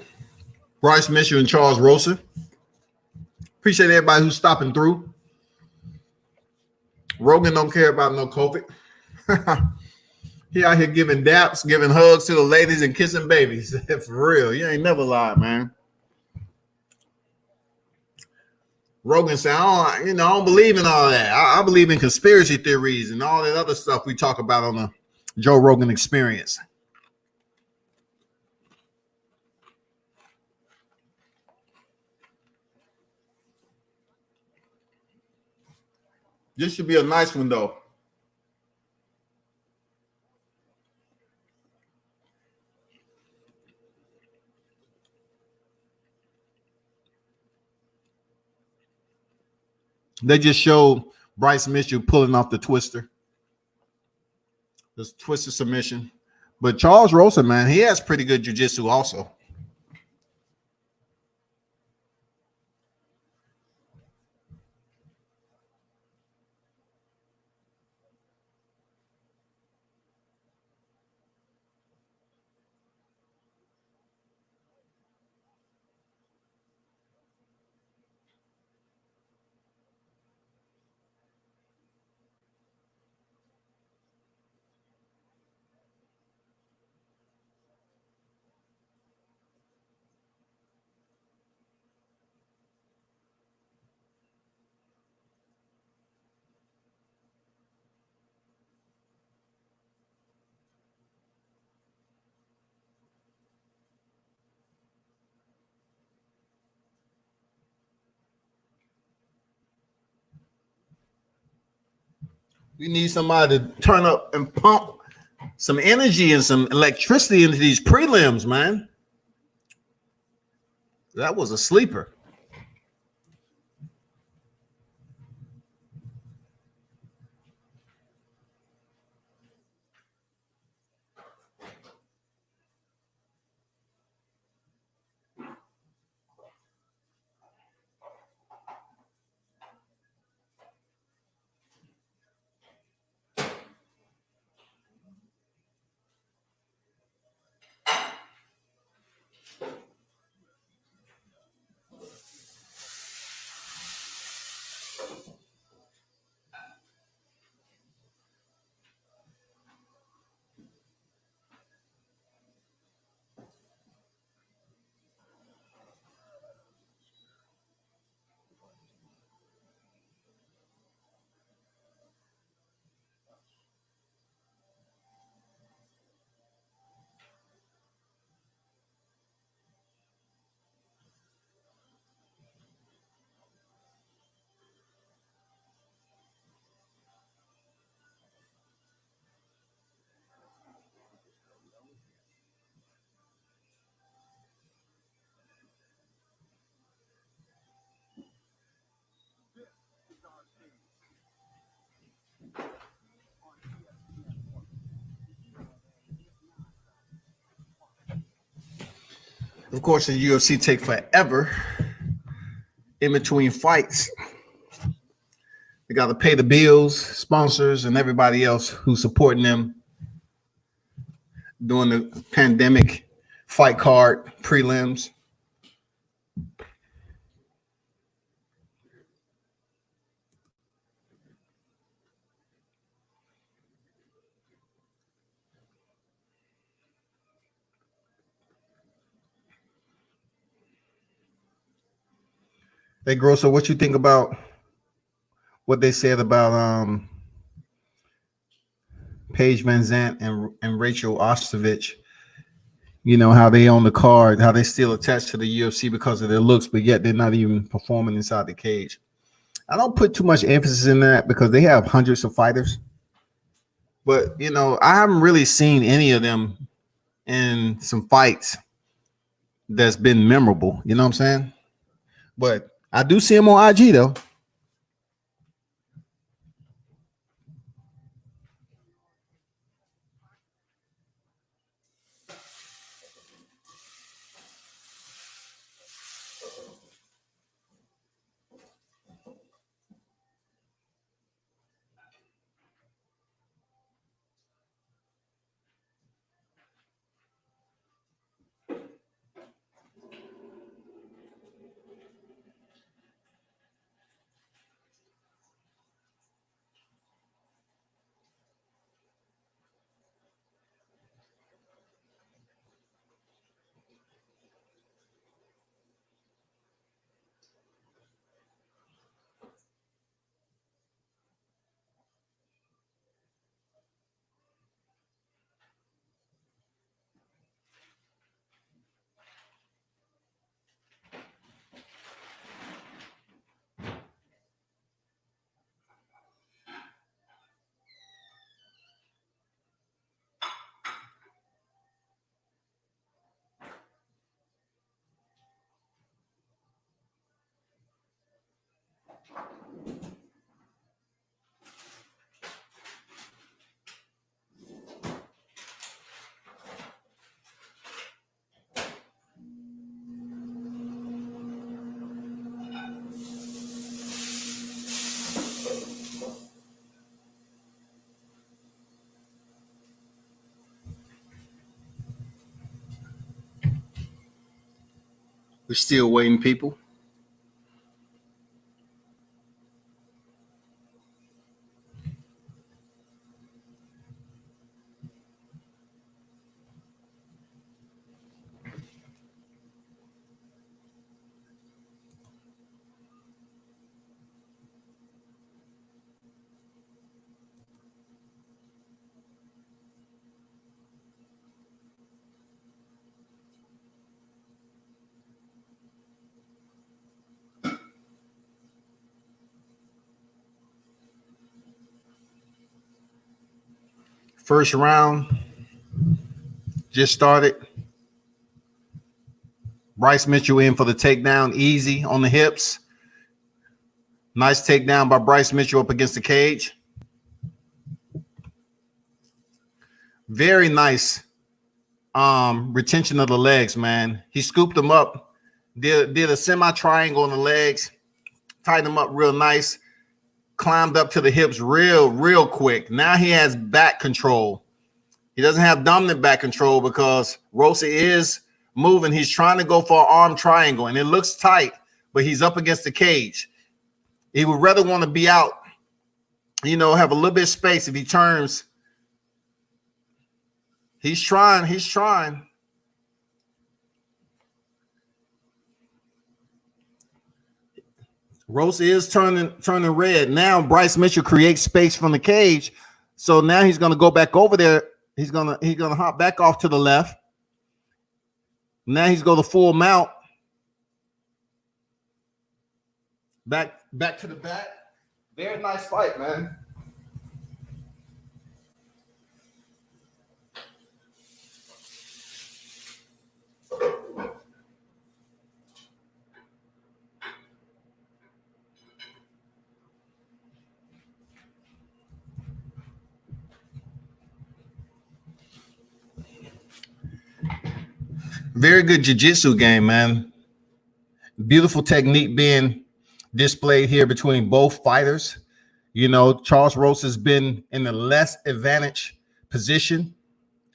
Speaker 1: Bryce Mitchell and Charles Rosa. Appreciate everybody who's stopping through. Rogan don't care about no COVID. He out here giving daps, giving hugs to the ladies and kissing babies. For real. You ain't never lied, man. Rogan said, I don't believe in all that. I believe in conspiracy theories and all that other stuff we talk about on the Joe Rogan Experience. This should be a nice one, though. They just showed Bryce Mitchell pulling off the twister. This twister submission. But Charles Rosa, man, he has pretty good jiu-jitsu also. We need somebody to turn up and pump some energy and some electricity into these prelims, man. That was a sleeper. Of course, the UFC take forever in between fights. They got to pay the bills, sponsors, and everybody else who's supporting them during the pandemic fight card prelims. Hey, Grosso, what you think about what they said about Paige Van Zant and Rachel Ostovich? You know, how they on the card, how they still attached to the UFC because of their looks, but yet they're not even performing inside the cage. I don't put too much emphasis in that because they have hundreds of fighters. But, you know, I haven't really seen any of them in some fights that's been memorable. You know what I'm saying? But I do see them on IG, though. We're still waiting, people. First round just started. Bryce Mitchell in for the takedown, easy on the hips. Nice takedown by Bryce Mitchell up against the cage. Very nice retention of the legs, man. He scooped them up, did a semi-triangle on the legs, tied them up real nice, climbed up to the hips real quick. Now he has back control. He doesn't have dominant back control because Rosa is moving. He's trying to go for an arm triangle, and it looks tight, but he's up against the cage. He would rather want to be out, have a little bit of space if he turns. He's trying. Rosa is turning red. Now Bryce Mitchell creates space from the cage. So now he's going to go back over there. He's gonna hop back off to the left. Now he's going to full mount. Back to the back. Very nice fight, man. Very good jiu-jitsu game, man. Beautiful technique being displayed here between both fighters. Charles Rosa has been in the less advantage position,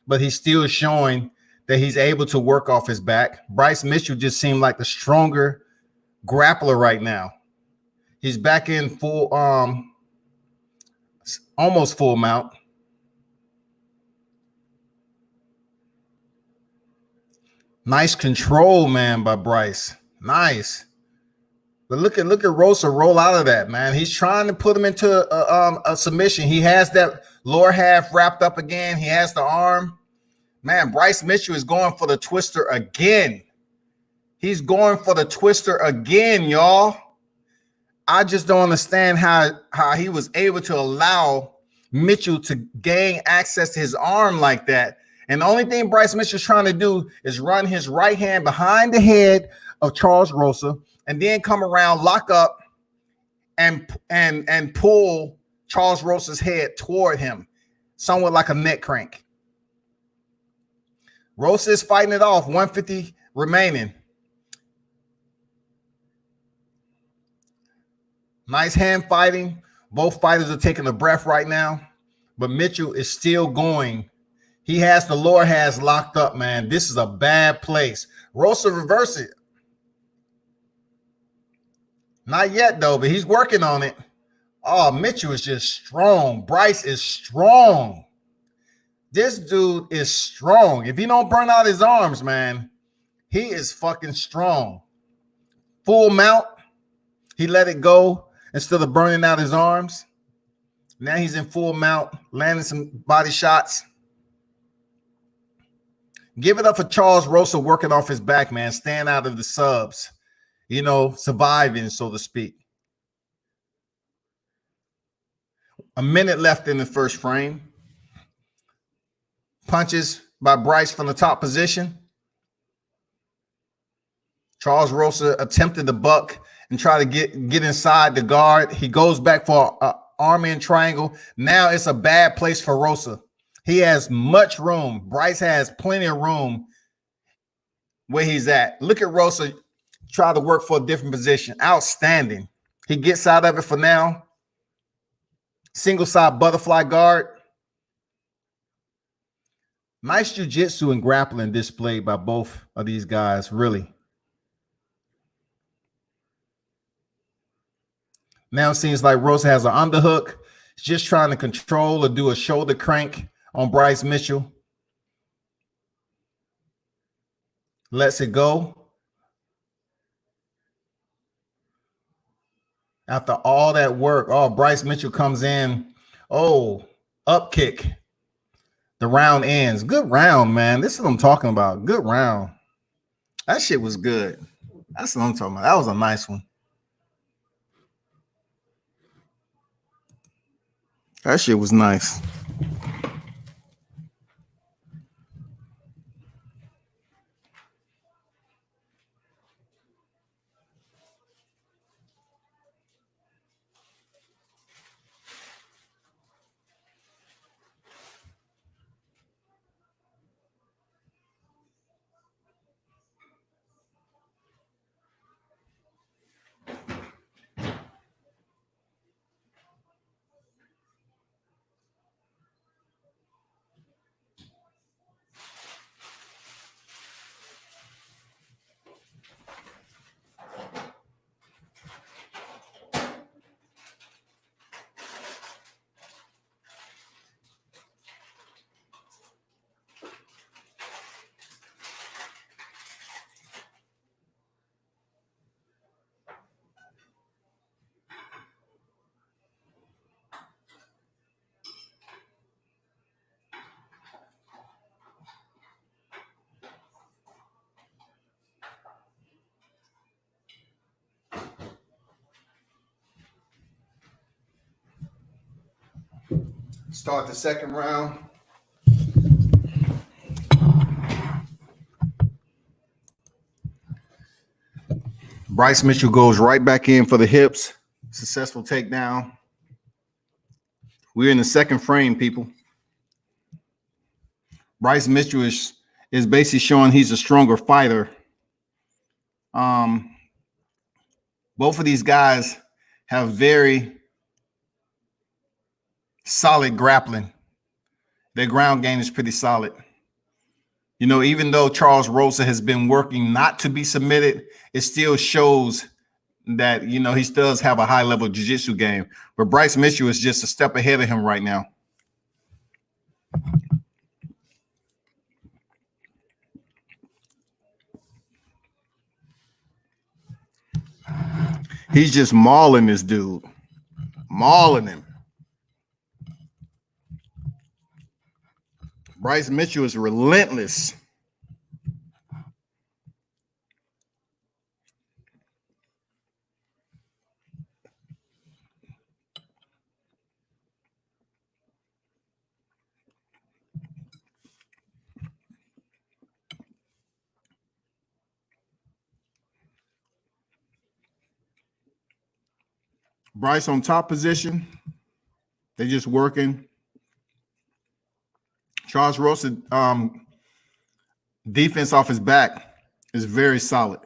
Speaker 1: but he's still showing that he's able to work off his back. Bryce Mitchell just seemed like the stronger grappler right now. He's back in full, almost full mount. Nice control, man, by Bryce. Nice. But look at Rosa roll out of that, man. He's trying to put him into a submission. He has that lower half wrapped up again. He has the arm. Man, Bryce Mitchell is going for the twister again. He's going for the twister again, y'all. I just don't understand how he was able to allow Mitchell to gain access to his arm like that. And the only thing Bryce Mitchell's trying to do is run his right hand behind the head of Charles Rosa and then come around, lock up, and pull Charles Rosa's head toward him, somewhat like a neck crank. Rosa is fighting it off, 150 remaining. Nice hand fighting. Both fighters are taking a breath right now, but Mitchell is still going. He has the lower halves locked up, man. This is a bad place. Rosa reverse it. Not yet, though, but he's working on it. Oh, Mitchell is just strong. Bryce is strong. This dude is strong. If he don't burn out his arms, man, he is fucking strong. Full mount. He let it go instead of burning out his arms. Now he's in full mount, landing some body shots. Give it up for Charles Rosa working off his back, man. Staying out of the subs. Surviving, so to speak. A minute left in the first frame. Punches by Bryce from the top position. Charles Rosa attempted to buck and try to get inside the guard. He goes back for an arm in triangle. Now it's a bad place for Rosa. He has much room. Bryce has plenty of room where he's at. Look at Rosa try to work for a different position. Outstanding. He gets out of it for now. Single side butterfly guard. Nice jiu-jitsu and grappling displayed by both of these guys, really. Now it seems like Rosa has an underhook. He's just trying to control or do a shoulder crank on Bryce Mitchell. Lets it go. After all that work, Bryce Mitchell comes in. Up kick. The round ends. Good round, man. This is what I'm talking about. Good round. That shit was good. That's what I'm talking about. That was a nice one. That shit was nice. Start the second round. Bryce Mitchell goes right back in for the hips. Successful takedown. We're in the second frame, people. Bryce Mitchell is basically showing he's a stronger fighter. Both of these guys have very solid grappling. Their ground game is pretty solid. You know, even though Charles Rosa has been working not to be submitted, it still shows that, you know, he does have a high level jiu-jitsu game. But Bryce Mitchell is just a step ahead of him right now. He's just mauling this dude. Mauling him. Bryce Mitchell is relentless. Bryce on top position. They're just working. Charles Rosa defense off his back is very solid.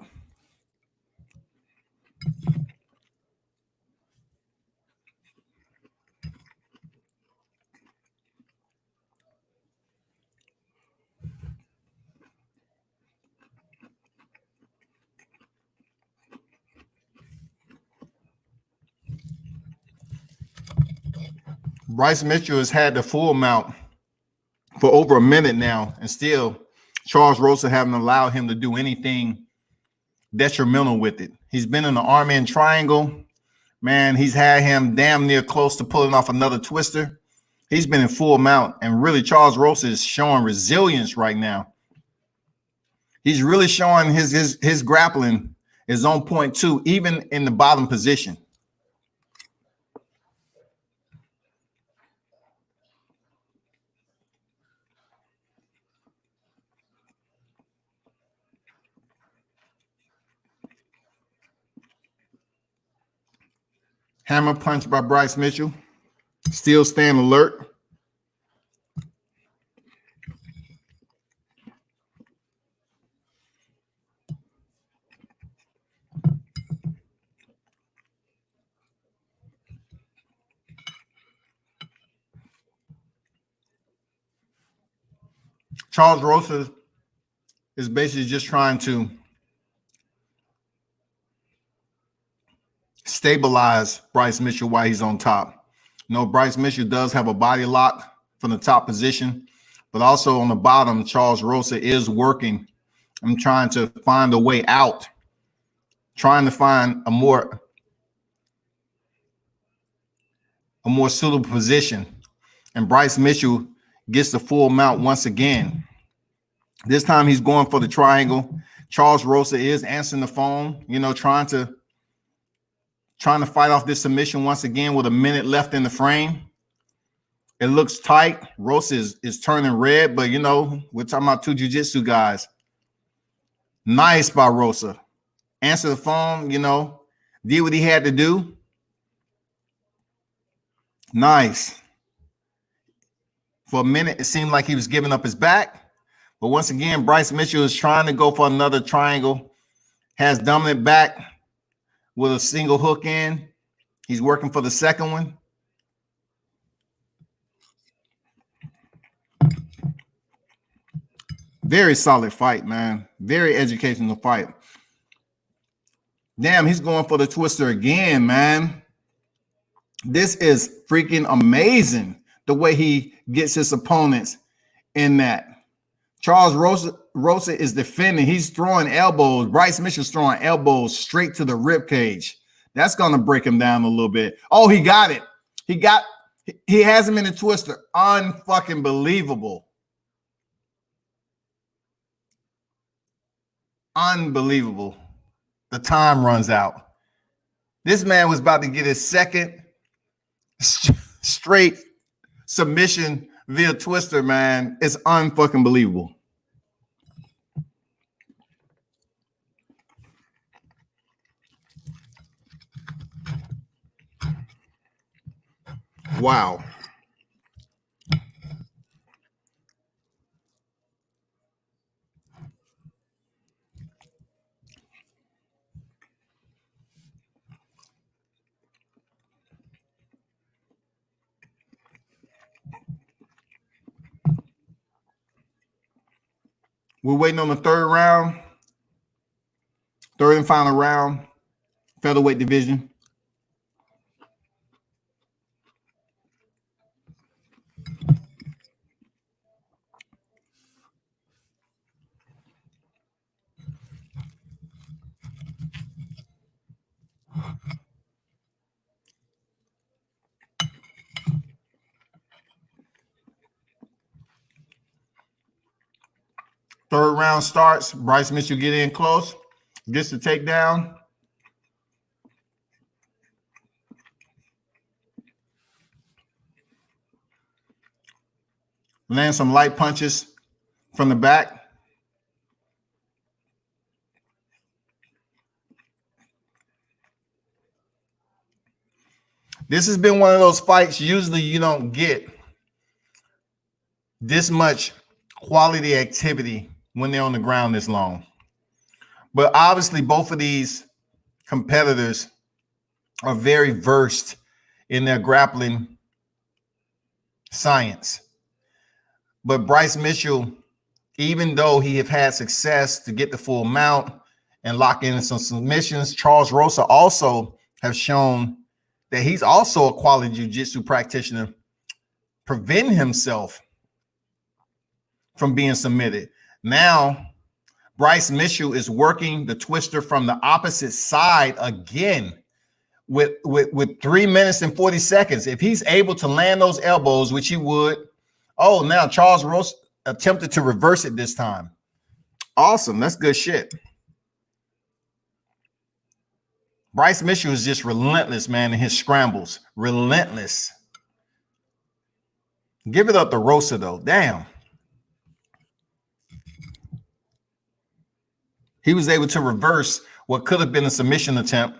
Speaker 1: Bryce Mitchell has had the full mount for over a minute now, and still Charles Rosa haven't allowed him to do anything detrimental with it. He's been in the arm in triangle. Man, he's had him damn near close to pulling off another twister. He's been in full mount, and really Charles Rosa is showing resilience right now. He's really showing his grappling is on point too, even in the bottom position. Hammer punch by Bryce Mitchell. Still staying alert. Charles Rosa is basically just trying to stabilize Bryce Mitchell while he's on top. You know, Bryce Mitchell does have a body lock from the top position, but also on the bottom, Charles Rosa is working. I'm trying to find a way out, trying to find a more suitable position. And Bryce Mitchell gets the full mount once again. This time he's going for the triangle. Charles Rosa is answering the phone, you know, trying to fight off this submission once again with a minute left in the frame. It looks tight. Rosa is turning red, but, you know, we're talking about two jiu-jitsu guys. Nice by Rosa. Answer the phone, you know, did what he had to do. Nice. For a minute, it seemed like he was giving up his back. But once again, Bryce Mitchell is trying to go for another triangle. Has dominant back with a single hook in. He's working for the second one. Very solid fight, man. Very educational fight. Damn, he's going for the twister again, man. This is freaking amazing, the way he gets his opponents in that. Charles Rosa is defending. He's throwing elbows. Bryce Mitchell's throwing elbows straight to the rib cage. That's going to break him down a little bit. Oh, he got it. He has him in a twister. Unfucking believable. Unbelievable. The time runs out. This man was about to get his second straight submission via twister, man. It's unfucking believable. Wow. We're waiting on the third round, third and final round, featherweight division. Third round starts. Bryce Mitchell get in close, gets the takedown. Land some light punches from the back. This has been one of those fights. Usually you don't get this much quality activity when they're on the ground this long. But obviously both of these competitors are very versed in their grappling science. But Bryce Mitchell, even though he have had success to get the full mount and lock in some submissions, Charles Rosa also have shown that he's also a quality jiu-jitsu practitioner, preventing himself from being submitted. Now, Bryce Mitchell is working the twister from the opposite side again with 3 minutes and 40 seconds. If he's able to land those elbows, which he would. Oh, now Charles Rosa attempted to reverse it this time. Awesome. That's good shit. Bryce Mitchell is just relentless, man, in his scrambles. Relentless. Give it up to Rosa, though. Damn. He was able to reverse what could have been a submission attempt.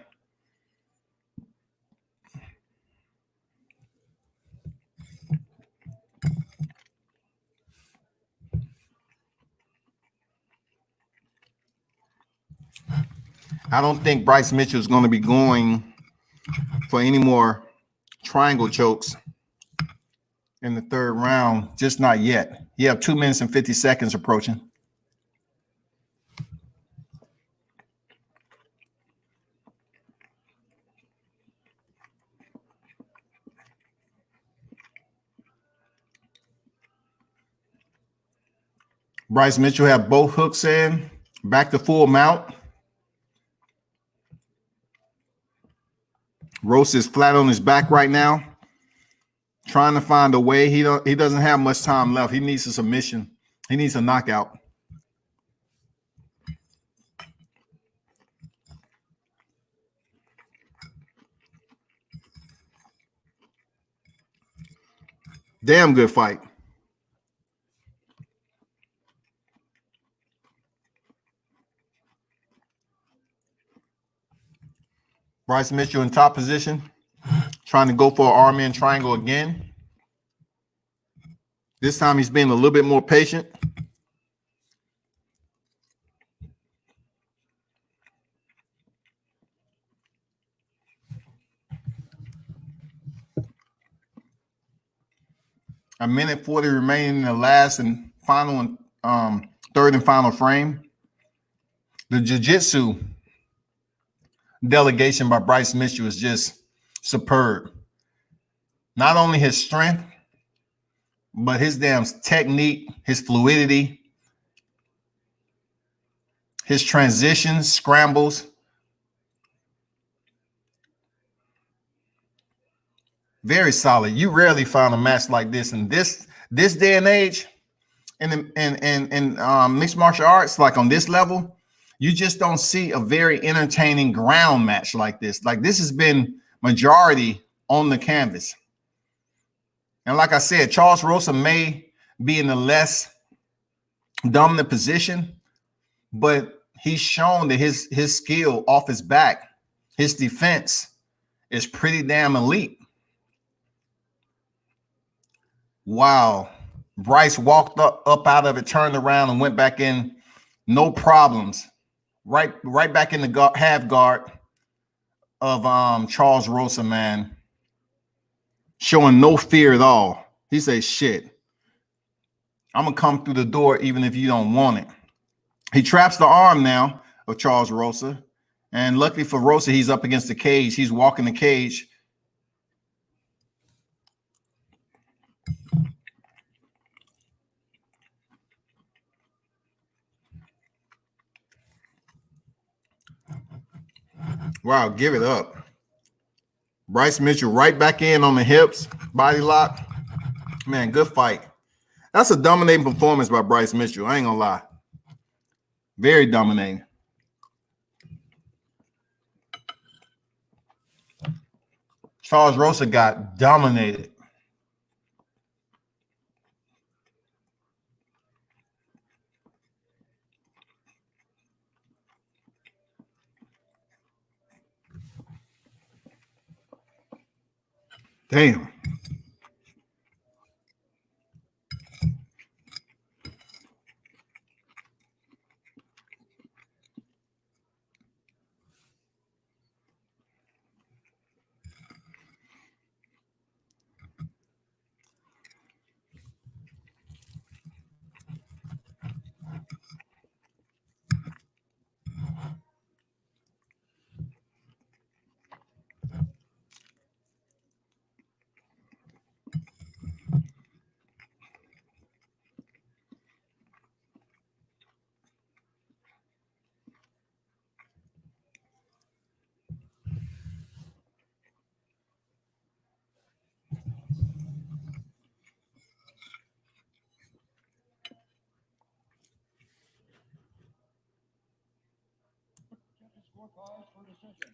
Speaker 1: I don't think Bryce Mitchell is going to be going for any more triangle chokes in the third round, just not yet. You have 2 minutes and 50 seconds approaching. Bryce Mitchell have both hooks in, back to full mount. Rose is flat on his back right now, trying to find a way. He doesn't have much time left. He needs a submission. He needs a knockout. Damn good fight. Bryce Mitchell in top position, trying to go for an arm in triangle again. This time he's being a little bit more patient. A minute 40 remaining in the last and final and third and final frame. The jiu-jitsu delegation by Bryce Mitchell is just superb. Not only his strength, but his damn technique, his fluidity, his transitions, scrambles. Very solid. You rarely find a match like this in this day and age in mixed martial arts, like on this level. You just don't see a very entertaining ground match like this. Like this has been majority on the canvas. And like I said, Charles Rosa may be in a less dominant position, but he's shown that his skill off his back, his defense is pretty damn elite. Wow. Bryce walked up out of it, turned around, and went back in, no problems. Right back in the half guard of Charles Rosa, man. Showing no fear at all. He says, shit, I'm going to come through the door even if you don't want it. He traps the arm now of Charles Rosa. And luckily for Rosa, he's up against the cage. He's walking the cage. Wow, give it up. Bryce Mitchell right back in on the hips, body lock. Man, good fight. That's a dominating performance by Bryce Mitchell. I ain't gonna lie. Very dominating. Charles Rosa got dominated. Damn.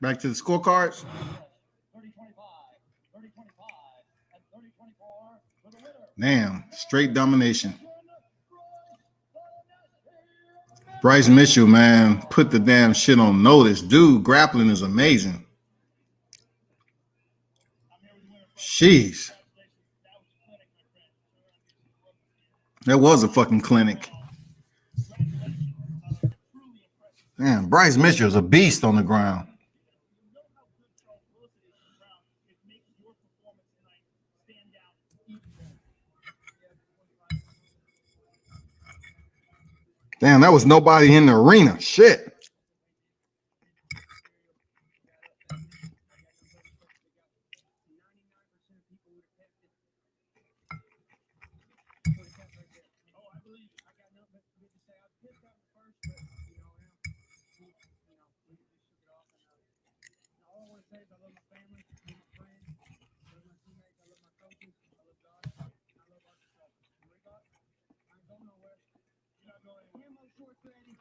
Speaker 1: Back to the scorecards.
Speaker 4: 30-25, 30-25, and 30-24 for the winner.
Speaker 1: Damn, straight domination. Bryce Mitchell, man, put the damn shit on notice. Dude, grappling is amazing. Jeez. That was a fucking clinic. Man, Bryce Mitchell's a beast on the ground.
Speaker 2: You know how good Charles Wilson is on the ground. It makes your performance tonight stand out even more.
Speaker 1: Damn, that was nobody in the arena. Shit.
Speaker 2: Oh, I believe I got nothing but to say. I was pissed off at first, but we just shook it off. And all I want to say is I love my family, I love my friends, I love my teammates, I love my coaches, I love God, and I love Arkansas. And Rigot, I ain't going nowhere. You're not going anywhere. Camo shorts ready.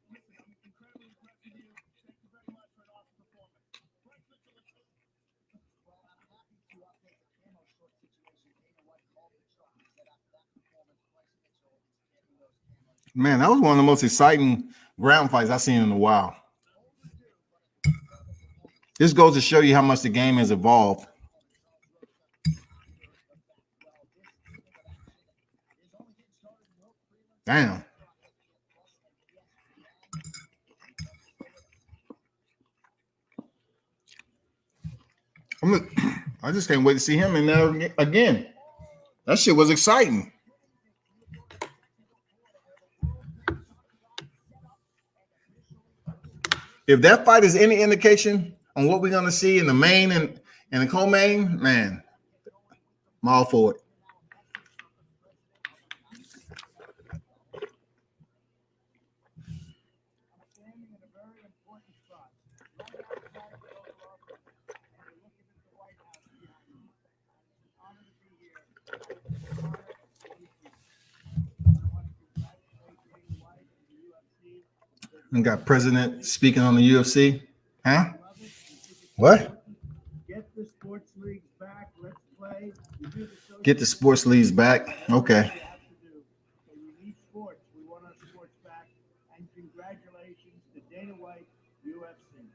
Speaker 2: Listen, I'm incredibly impressed with you. Thank you very much for an awesome performance. Bryce Mitchell, let's go.
Speaker 4: Well, I'm happy to update the camo short situation. Dana White called the shot. He said after that performance, Bryce Mitchell is getting those camo shorts.
Speaker 1: Man, that was one of the most exciting ground fights I've seen in a while. This goes to show you how much the game has evolved. Damn. I just can't wait to see him in there again. That shit was exciting. If that fight is any indication on what we're going to see in the main and the co-main, man, I'm all for it.
Speaker 2: Standing in a very important spot, right outside the Oval Office, and you're looking at the White House behind you. It's an honor to be here. It's an honor to meet you. I want to congratulate Dana White and the UFC.
Speaker 1: We got president speaking on the UFC. Huh? What?
Speaker 2: Get the sports leagues back. Let's play.
Speaker 1: Get the sports leagues back. Okay.
Speaker 2: We need sports. We want our sports back. And congratulations to Dana White, UFC.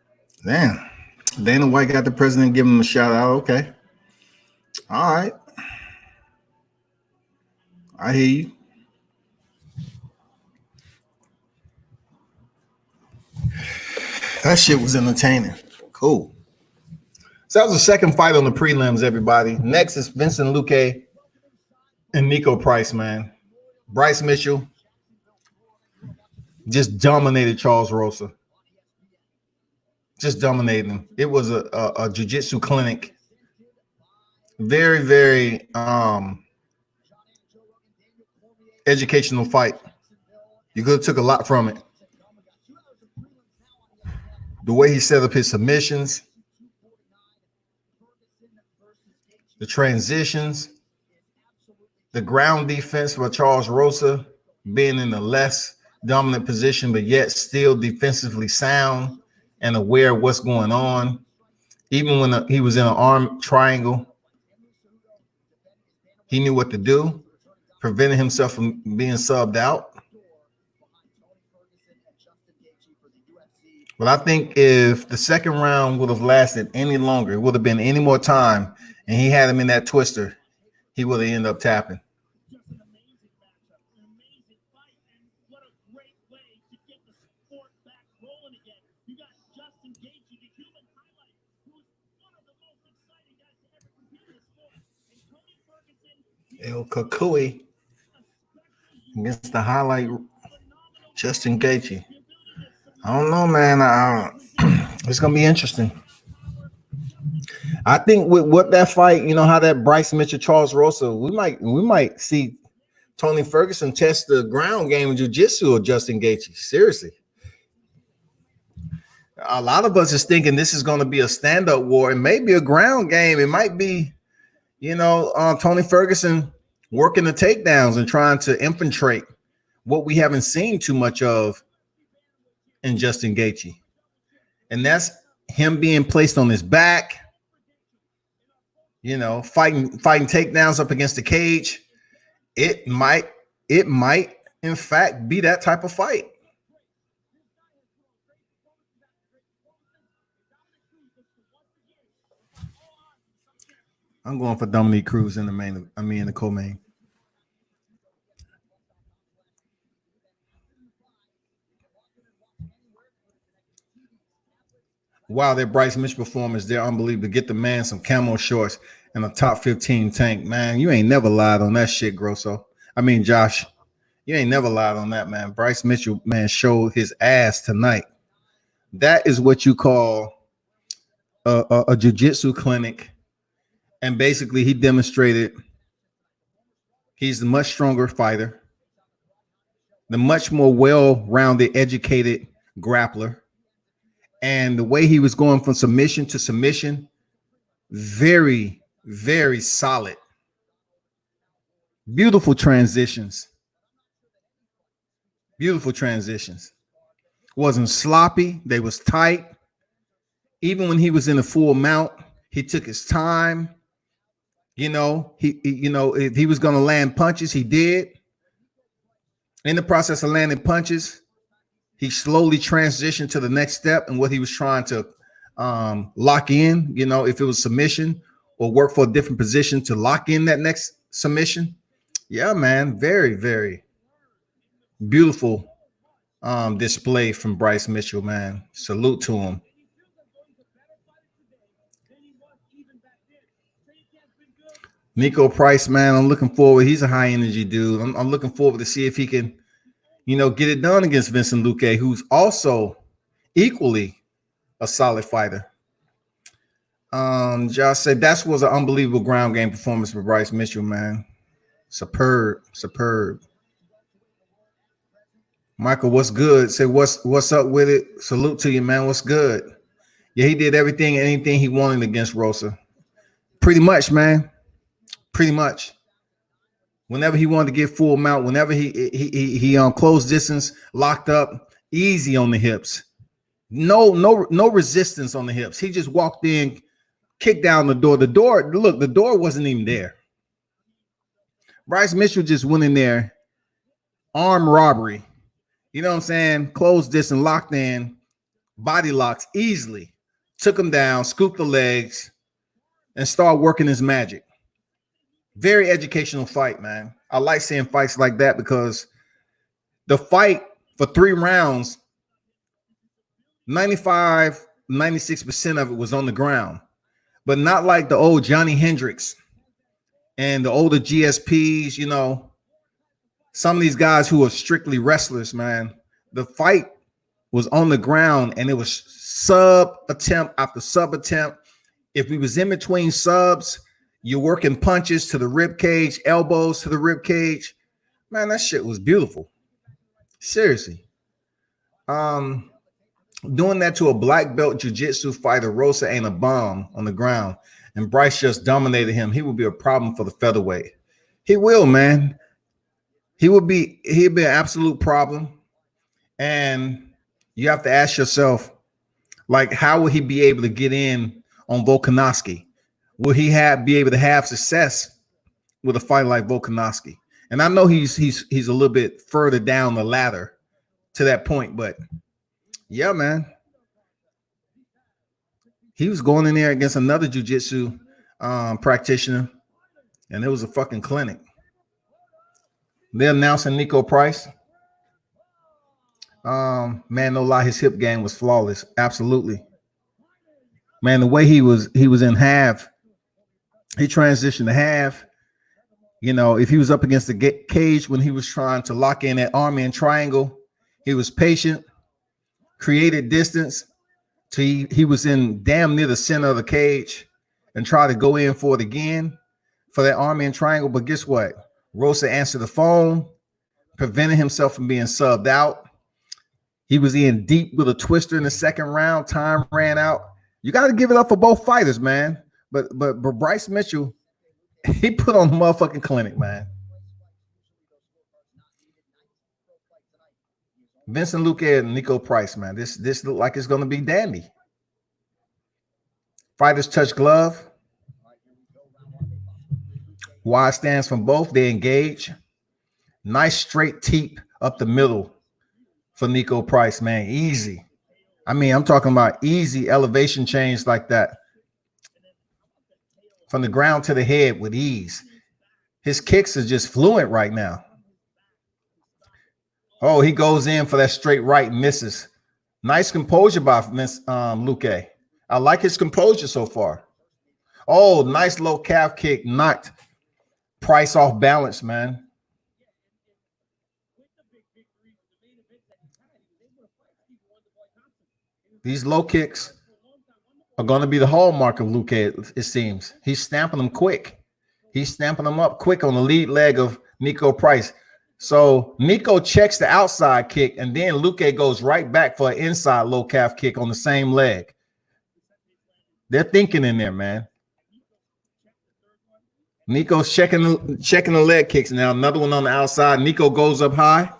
Speaker 1: Damn. Dana White got the president giving him a shout out. Okay. All right. I hear you. That shit was entertaining. Cool. So that was the second fight on the prelims, everybody. Next is Vincent Luque and Nico Price, man. Bryce Mitchell just dominated Charles Rosa. Just dominated him. It was a jiu-jitsu clinic. Very, very educational fight. You could have took a lot from it. The way he set up his submissions, the transitions, the ground defense by Charles Rosa being in a less dominant position, but yet still defensively sound and aware of what's going on. Even when he was in an arm triangle, he knew what to do, preventing himself from being subbed out. But I think if the second round would have lasted any longer, it would have been any more time, and he had him in that twister, he would have ended up tapping.
Speaker 2: Just an amazing matchup, an amazing fight, and what a great way to get the sport back rolling again. You got Justin Gaethje, the human highlight, who's one of the most exciting guys to ever compete in the sport. And Tony Ferguson,
Speaker 1: El Kakui against the highlight, Justin Gaethje. I don't know, man. It's gonna be interesting. I think with what that fight, you know, how that Bryce Mitchell, Charles Rosa, we might see Tony Ferguson test the ground game in jiu-jitsu of Justin Gaethje. Seriously. A lot of us is thinking this is going to be a stand-up war and maybe a ground game. It might be, you know, Tony Ferguson working the takedowns and trying to infiltrate what we haven't seen too much of in Justin Gaethje. And that's him being placed on his back, you know, fighting takedowns up against the cage. It might in fact be that type of fight. I'm going for Dominique Cruz in the main. In the co-main. Wow, that Bryce Mitchell performance, they're unbelievable. Get the man some camo shorts and a top 15 tank. Man, you ain't never lied on that shit, Grosso. I mean, Josh, you ain't never lied on that, man. Bryce Mitchell, man, showed his ass tonight. That is what you call a jiu-jitsu clinic. And basically, he demonstrated he's a much stronger fighter, the much more well-rounded, educated grappler. And the way he was going from submission to submission, very, very solid. Beautiful transitions. Beautiful transitions. Wasn't sloppy. They was tight. Even when he was in the full mount, he took his time. You know, if he was going to land punches, he did. In the process of landing punches, he slowly transitioned to the next step and what he was trying to lock in, you know, if it was submission or work for a different position to lock in that next submission. Yeah, man. Very, very beautiful display from Bryce Mitchell, man. Salute to him. Nico Price, man, I'm looking forward. He's a high energy dude. I'm looking forward to see if he can, you know, get it done against Vincent Luque, who's also equally a solid fighter. Josh said that was an unbelievable ground game performance for Bryce Mitchell, man. Superb. Michael, what's good? Say what's up with it? Salute to you, man. What's good? Yeah, he did everything and anything he wanted against Rosa. Pretty much, man. Pretty much. Whenever he wanted to get full mount, whenever he closed distance, locked up, easy on the hips. No resistance on the hips. He just walked in, kicked down the door. The door wasn't even there. Bryce Mitchell just went in there, armed robbery. You know what I'm saying? Closed distance, locked in, body locks easily. Took him down, scooped the legs, and started working his magic. Very educational fight, man. I like seeing fights like that because the fight for 3 rounds, 95, 96% of it was on the ground, but not like the old Johnny Hendricks and the older GSPs, you know, some of these guys who are strictly wrestlers, man. The fight was on the ground and it was sub attempt after sub attempt. If we was in between subs, you're working punches to the rib cage, elbows to the rib cage. Man, that shit was beautiful. Seriously. Doing that to a black belt jiu-jitsu fighter, Rosa ain't a bomb on the ground, and Bryce just dominated him. He will be a problem for the featherweight. He will, man. He'll be an absolute problem. And you have to ask yourself, like, how will he be able to get in on Volkanovski? Will he be able to have success with a fight like Volkanovski? And I know he's a little bit further down the ladder to that point, but yeah, man. He was going in there against another jiu-jitsu practitioner, and it was a fucking clinic. They're announcing Nico Price. Man, no lie, his hip game was flawless. Absolutely. Man, the way he was in half, he transitioned to half. You know, if he was up against the cage when he was trying to lock in that arm in triangle, he was patient, created distance. He was in damn near the center of the cage and tried to go in for it again for that arm in triangle. But guess what? Rosa answered the phone, prevented himself from being subbed out. He was in deep with a twister in the second round. Time ran out. You got to give it up for both fighters, man. But Bryce Mitchell, he put on the motherfucking clinic, man. Vincent Luque and Nico Price, man. This look like it's going to be dandy. Fighters touch glove. Y stands from both. They engage. Nice straight teep up the middle for Nico Price, man. Easy. I mean, I'm talking about easy elevation change like that. From the ground to the head with ease. His kicks are just fluent right now. Oh, he goes in for that straight right and misses. Nice composure by Luque. I like his composure so far. Oh, nice low calf kick, knocked Price off balance, man. These low kicks are going to be the hallmark of Luke, it seems. He's stamping them quick. He's stamping them up quick on the lead leg of Nico Price. So Nico checks the outside kick, and then Luque goes right back for an inside low calf kick on the same leg. They're thinking in there, man. Nico's checking the leg kicks now. Another one on the outside. Nico goes up high.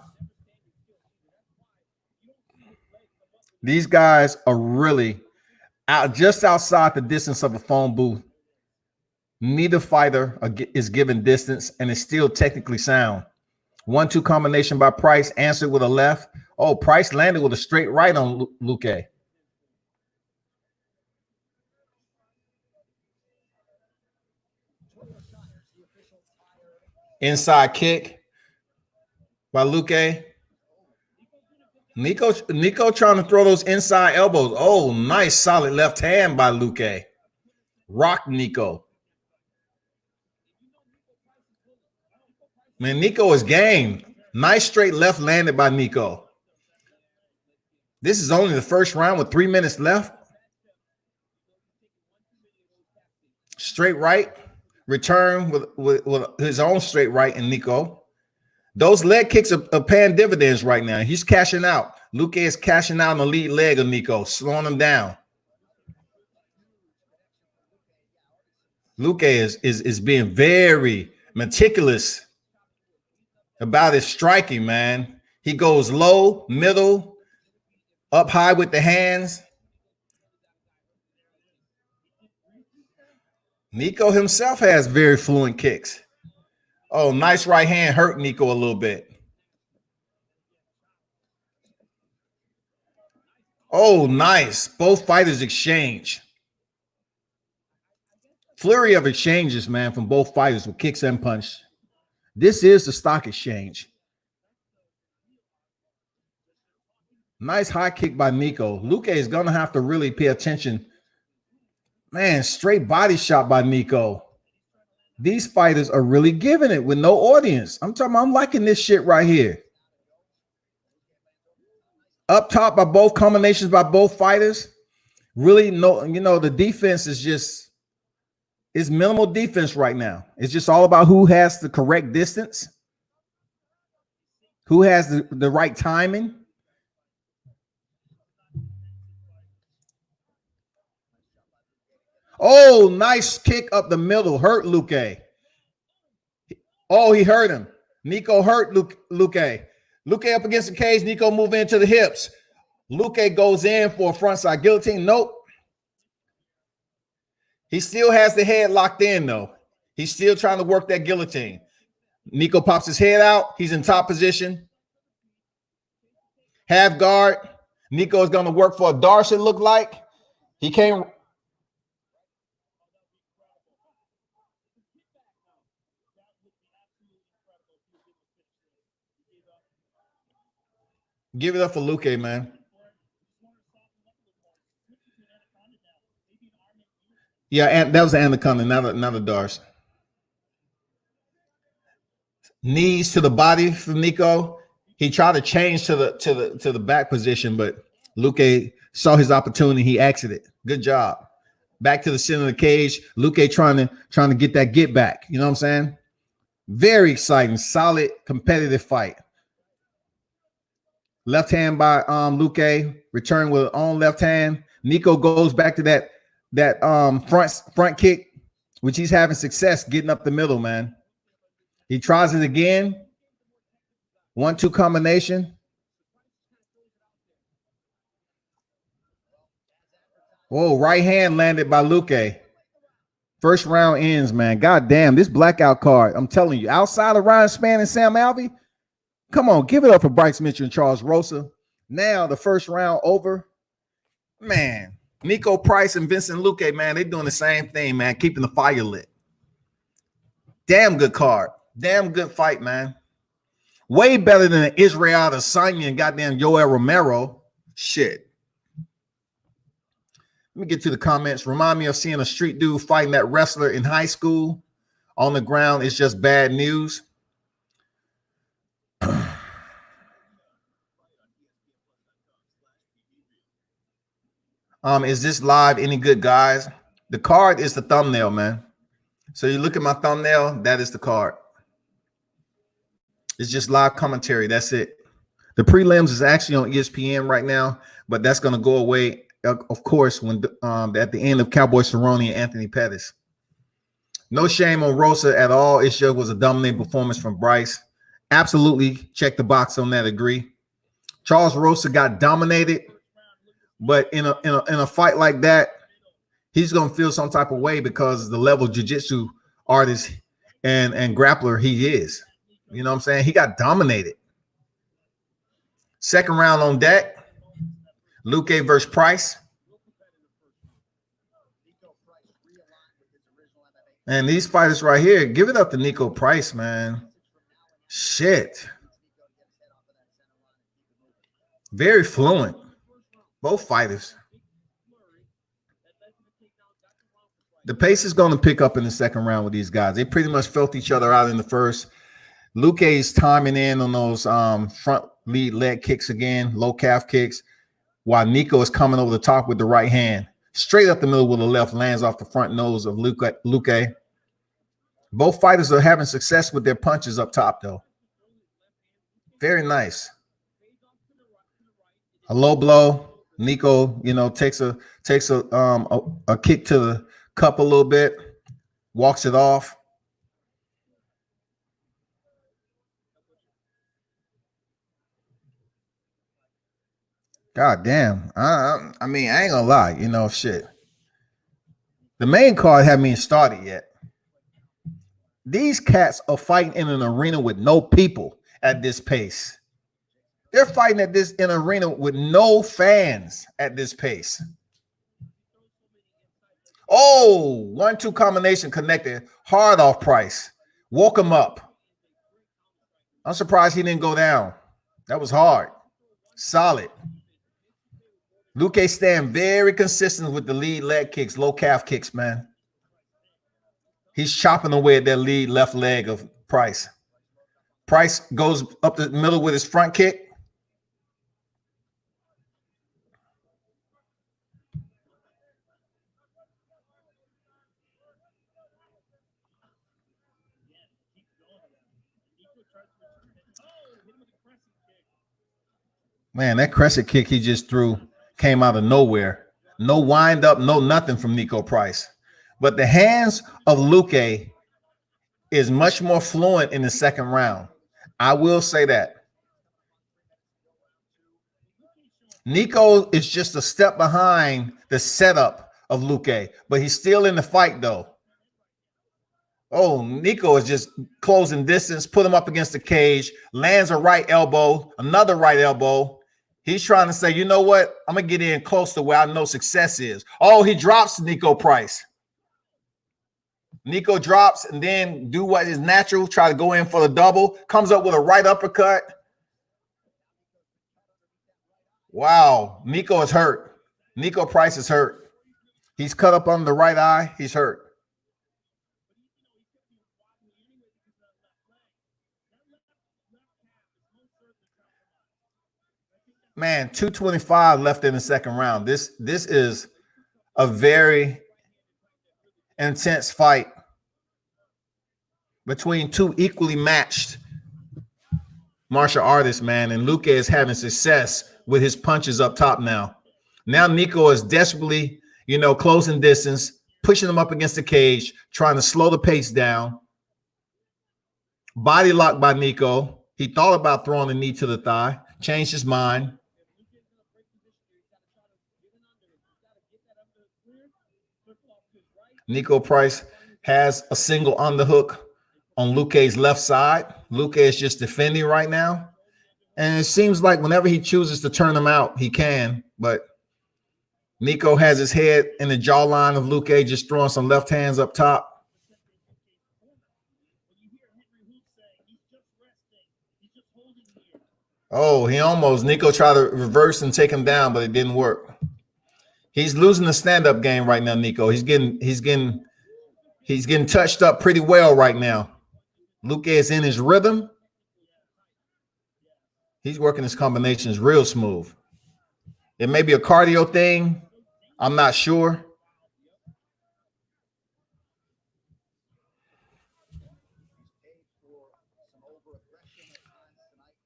Speaker 1: These guys are really out just outside the distance of a phone booth. Neither fighter is given distance and is still technically sound. 1-2 combination by Price, answered with a left. Oh, Price landed with a straight right on Luque. Inside kick by Luque. Nico trying to throw those inside elbows. Oh, nice solid left hand by Luque. Rock Nico. Man, Nico is game. Nice straight left landed by Nico. This is only the first round with 3 minutes left. Straight right. Return with his own straight right in Nico. Those leg kicks are paying dividends right now. He's cashing out. Luque is cashing out on the lead leg of Nico, slowing him down. Luque is being very meticulous about his striking, man. He goes low, middle, up high with the hands. Nico himself has very fluent kicks. Oh, nice right hand hurt Nico a little bit. Oh, nice. Both fighters exchange. Flurry of exchanges, man, from both fighters with kicks and punch. This is the stock exchange. Nice high kick by Nico. Luque is going to have to really pay attention. Man, straight body shot by Nico. These fighters are really giving it with no audience. I'm liking this shit right here. Up top by both combinations by both fighters. Really, the defense is minimal defense right now. It's just all about who has the correct distance, who has the right timing. Oh, nice kick up the middle. Hurt Luque. Oh, he hurt him. Nico hurt Luque. Luque up against the cage. Nico move into the hips. Luque goes in for a frontside guillotine. Nope. He still has the head locked in, though. He's still trying to work that guillotine. Nico pops his head out. He's in top position. Half guard. Nico is going to work for a Darce, it looked like. He came. Give it up for Luque, man. Yeah, and that was an anaconda, not a Darce. Knees to the body for Nico. He tried to change to the back position, but Luque saw his opportunity. He exited. Good job. Back to the center of the cage. Luque trying to get that get back. You know what I'm saying? Very exciting, solid, competitive fight. Left hand by Luque. Return with his own left hand. Nico goes back to that front kick, which he's having success getting up the middle, man. He tries it again. 1-2 combination. Whoa, right hand landed by Luque. First round ends, man. God damn, this blackout card. I'm telling you, outside of Ryan Spann and Sam Alvey, come on, give it up for Bryce Mitchell and Charles Rosa. Now the first round over. Man, Nico Price and Vincent Luque, man, they're doing the same thing, man, keeping the fire lit. Damn good card. Damn good fight, man. Way better than Israel Adesanya and goddamn Yoel Romero. Shit.
Speaker 5: Let me get to the comments. Remind me of seeing a street dude fighting that wrestler in high school. On the ground, it's just bad news. Is this live any good, guys? The card is the thumbnail, man. So you look at my thumbnail, that is the card. It's just live commentary. That's it. The prelims is actually on ESPN right now, but that's going to go away, of course, when at the end of Cowboy Cerrone and Anthony Pettis. No shame on Rosa at all. It sure was a dominating performance from Bryce. Absolutely check the box on that. Agree. Charles Rosa got dominated, but in a fight like that, he's going to feel some type of way because the level of jiu-jitsu artist and grappler he is. You know what I'm saying? He got dominated. Second round on deck. Luque versus Price. And these fighters right here, give it up to Nico Price, man. Shit. Very fluent. Both fighters. The pace is going to pick up in the second round with these guys. They pretty much felt each other out in the first. Luque's timing in on those front lead leg kicks again, low calf kicks, while Nico is coming over the top with the right hand. Straight up the middle with the left, lands off the front nose of Luque. Both fighters are having success with their punches up top, though. Very nice. A low blow. Nico, takes a kick to the cup a little bit, walks it off. God damn. I mean, I ain't gonna lie, shit. The main card haven't even started yet. These cats are fighting in an arena with no people at this pace. They're fighting in an arena with no fans at this pace. Oh, 1-2 combination connected hard off Price. Woke him up. I'm surprised he didn't go down. That was hard. Solid. Luque staying very consistent with the lead leg kicks, low calf kicks, man. He's chopping away at that lead left leg of Price. Price goes up the middle with his front kick. Man, that crescent kick he just threw came out of nowhere. No wind up, no nothing from Nico Price. But the hands of Luque is much more fluent in the second round. I will say that. Nico is just a step behind the setup of Luque, but he's still in the fight, though. Oh, Nico is just closing distance, put him up against the cage, lands a right elbow, another right elbow. He's trying to say, you know what? I'm going to get in close to where I know success is. Oh, he drops Nico Price. Nico drops and then do what is natural, try to go in for the double, comes up with a right uppercut. Wow, Nico is hurt. Nico Price is hurt. He's cut up on the right eye. He's hurt. Man, 225 left in the second round. This is a very intense fight between two equally matched martial artists, man. And Luque is having success with his punches up top now. Now Nico is desperately, closing distance, pushing him up against the cage, trying to slow the pace down. Body lock by Nico. He thought about throwing a knee to the thigh, changed his mind. Nico Price has a single underhook on Luque's left side. Luque is just defending right now. And it seems like whenever he chooses to turn him out, he can. But Nico has his head in the jawline of Luque, just throwing some left hands up top. Oh, Nico tried to reverse and take him down, but it didn't work. He's losing the stand-up game right now, Nico. He's getting touched up pretty well right now. Luque is in his rhythm. He's working his combinations real smooth. It may be a cardio thing. I'm not sure.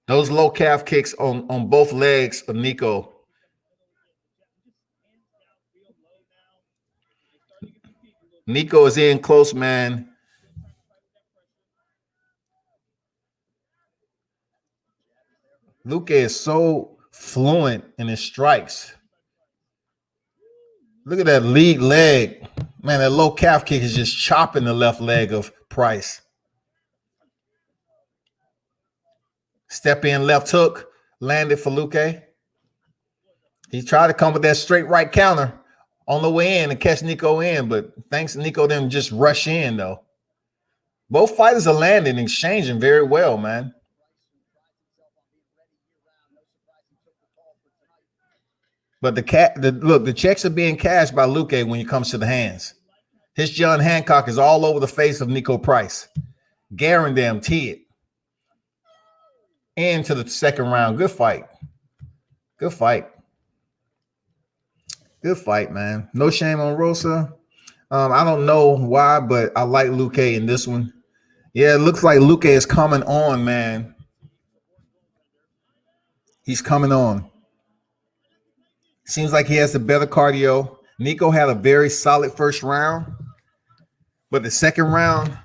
Speaker 5: Those low calf kicks on both legs of Nico. Nico is in close, man. Luque is so fluent in his strikes. Look at that lead leg. Man, that low calf kick is just chopping the left leg of Price. Step in left hook, landed for Luque. He tried to come with that straight right counter on the way in and catch Nico in, but thanks Nico didn't just rush in, though. Both fighters are landing and exchanging very well, man. But the checks are being cashed by Luque when it comes to the hands. His John Hancock is all over the face of Nico Price. Guarantee it. Into the second round. Good fight. Good fight. Good fight, man. No shame on Rosa. I don't know why, but I like Luque in this one. Yeah, it looks like Luque is coming on, man. He's coming on. Seems like he has the better cardio. Nico had a very solid first round, but the second round,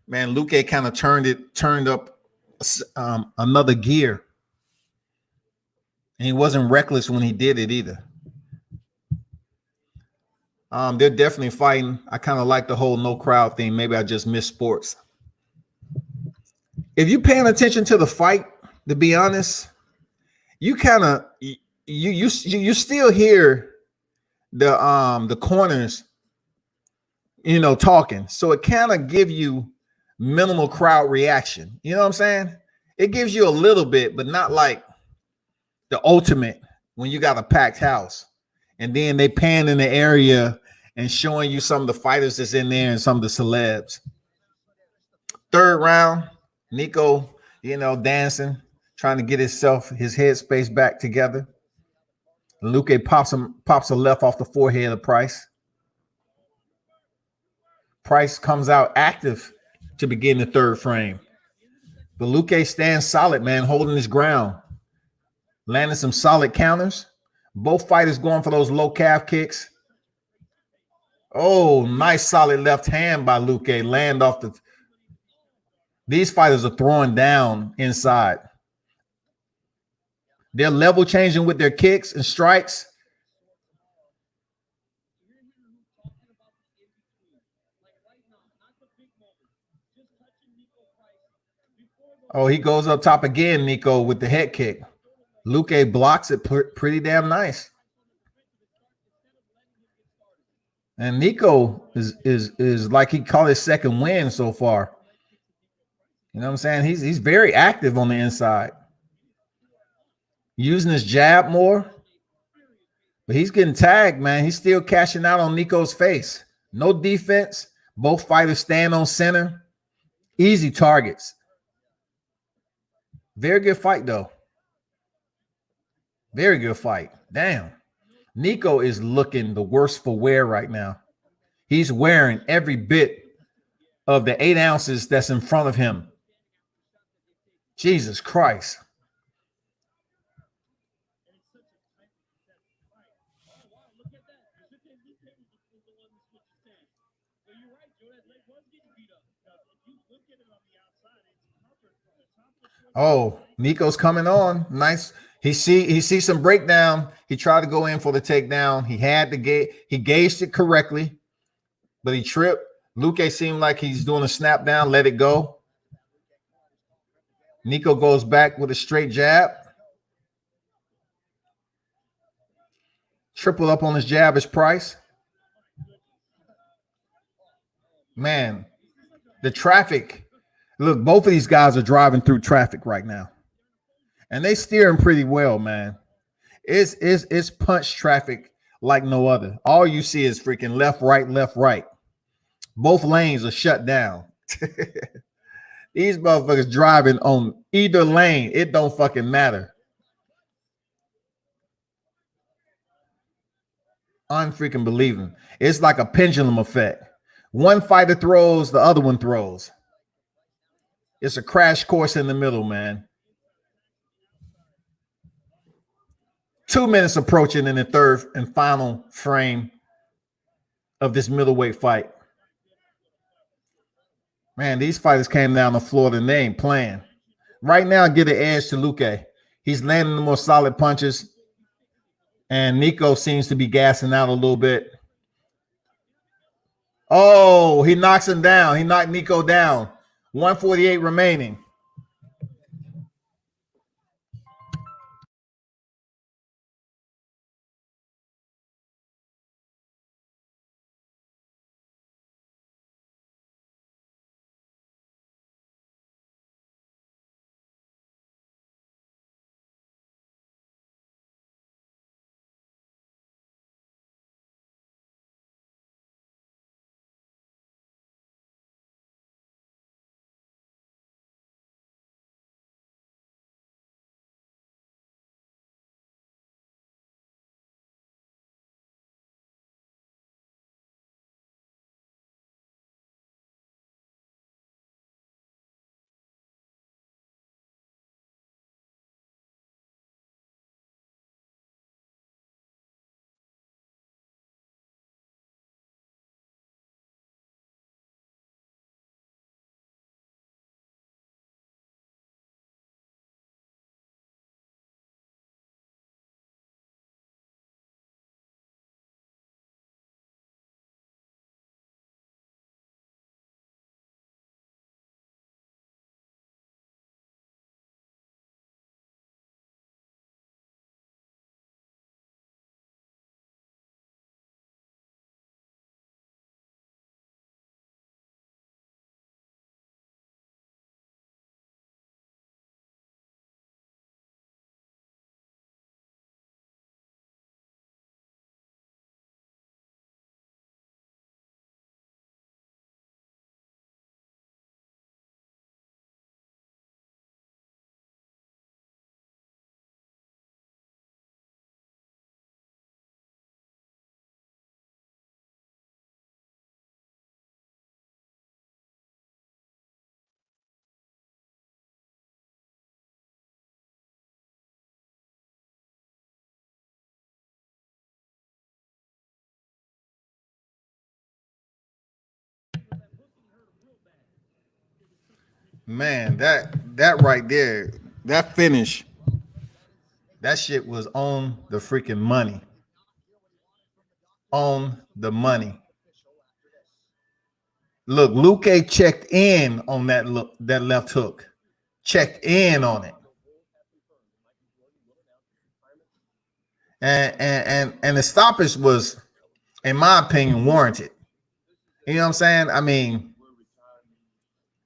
Speaker 5: man, Luque kind of turned up another gear. And he wasn't reckless when he did it either. They're definitely fighting. I kind of like the whole no crowd thing. Maybe I just miss sports. If you're paying attention to the fight, to be honest, you kind of you still hear the corners, talking. So it kind of give you minimal crowd reaction. You know what I'm saying? It gives you a little bit, but not like the ultimate when you got a packed house. And then they pan in the area and showing you some of the fighters that's in there and some of the celebs. Third round, Nico, dancing, trying to get his headspace back together. Luque pops a left off the forehead of Price. Price comes out active to begin the third frame. But Luque stands solid, man, holding his ground. Landing some solid counters. Both fighters going for those low calf kicks. Oh, nice solid left hand by Luque. Land off the... These fighters are throwing down inside. They're level changing with their kicks and strikes. Oh, he goes up top again, Nico, with the head kick. Luque blocks it pretty damn nice. And Nico is like he called his second win so far. You know what I'm saying? He's very active on the inside. Using his jab more. But he's getting tagged, man. He's still cashing out on Nico's face. No defense. Both fighters stand on center. Easy targets. Very good fight, though. Very good fight. Damn. Nico is looking the worse for wear right now. He's wearing every bit of the 8 ounces that's in front of him. Jesus Christ. Oh, Nico's coming on. Nice. He sees some breakdown. He tried to go in for the takedown. He had to he gauged it correctly, but he tripped. Luque seemed like he's doing a snap down, let it go. Nico goes back with a straight jab. Tripled up on his jab is Price. Man, the traffic. Look, both of these guys are driving through traffic right now. And they steering pretty well, man. It's punch traffic like no other. All you see is freaking left, right, left, right. Both lanes are shut down. These motherfuckers driving on either lane. It don't fucking matter. Unfreaking believing. It's like a pendulum effect. One fighter throws, the other one throws. It's a crash course in the middle, man. 2 minutes approaching in the third and final frame of this middleweight fight. Man, these fighters came down the floor and they ain't playing. Right now, get an edge to Luque. He's landing the more solid punches. And Nico seems to be gassing out a little bit. Oh, he knocks him down. He knocked Nico down. 148 remaining. Man, that right there, that finish, that shit was on the freaking money. On the money. Look, Luque checked in on that left hook. Checked in on it. And the stoppage was, in my opinion, warranted. You know what I'm saying? I mean,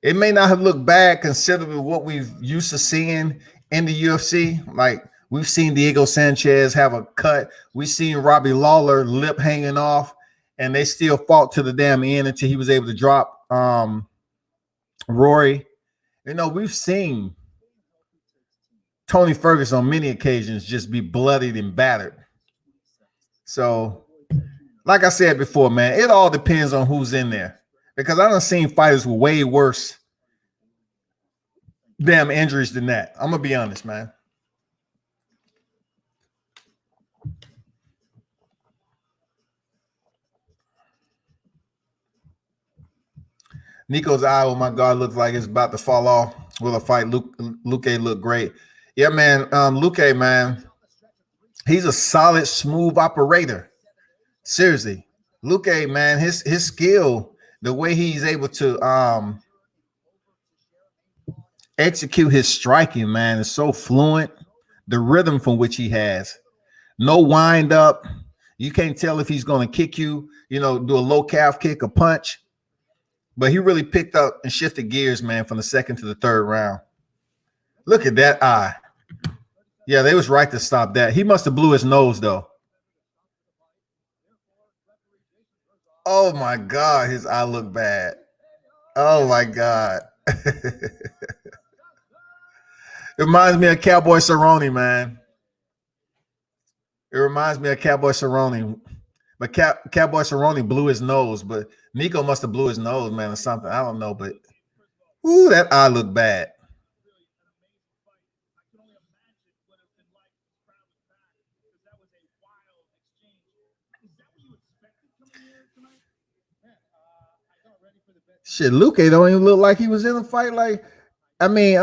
Speaker 5: it may not have looked bad considering what we've used to seeing in the UFC. Like, we've seen Diego Sanchez have a cut. We've seen Robbie Lawler lip hanging off, and they still fought to the damn end until he was able to drop Rory. You know, we've seen Tony Ferguson on many occasions just be bloodied and battered. So, like I said before, man, it all depends on who's in there. Because I done seen fighters with way worse damn injuries than that. I'm going to be honest, man. Nico's eye, oh my God, looks like it's about to fall off. Will a fight? Luque looked great. Yeah, man. Luque, man, he's a solid, smooth operator. Seriously. Luque, man, his skill, the way he's able to execute his striking, man, is so fluent. The rhythm from which he has. No wind up. You can't tell if he's going to kick you, you know, do a low calf kick, a punch. But he really picked up and shifted gears, man, from the second to the third round. Look at that eye. Yeah, they was right to stop that. He must have blew his nose, though. Oh my God, his eye look bad. Oh my God. It reminds me of Cowboy Cerrone, man. It reminds me of Cowboy Cerrone. But Cowboy Cerrone blew his nose, but Nico must have blew his nose, man, or something. I don't know, but ooh, that eye looked bad. Shit, Luke don't even look like he was in a fight. Like, I mean,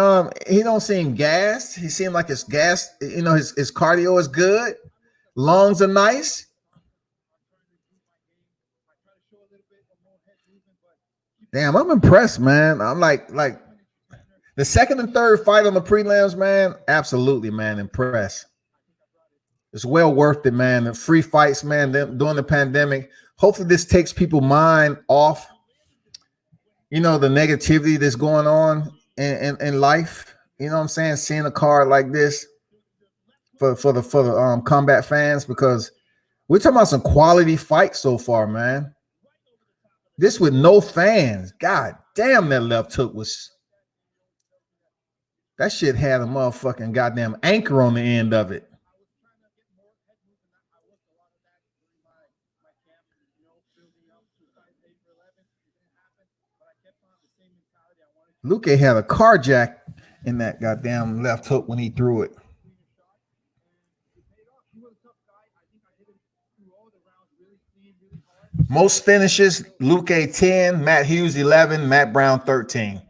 Speaker 5: he don't seem gassed. He seemed like his gas, his cardio is good. Lungs are nice. Damn, I'm impressed, man. I'm like the second and third fight on the prelims, man. Absolutely, man, impressed. It's well worth it, man. The free fights, man, during the pandemic. Hopefully, this takes people's mind off, the negativity that's going on in life. You know what I'm saying? Seeing a card like this for the combat fans, because we're talking about some quality fights so far, man. This with no fans. God damn, that left hook that shit had a motherfucking goddamn anchor on the end of it. Luke had a carjack in that goddamn left hook when he threw it. Most finishes, Luke 10, Matt Hughes 11, Matt Brown 13.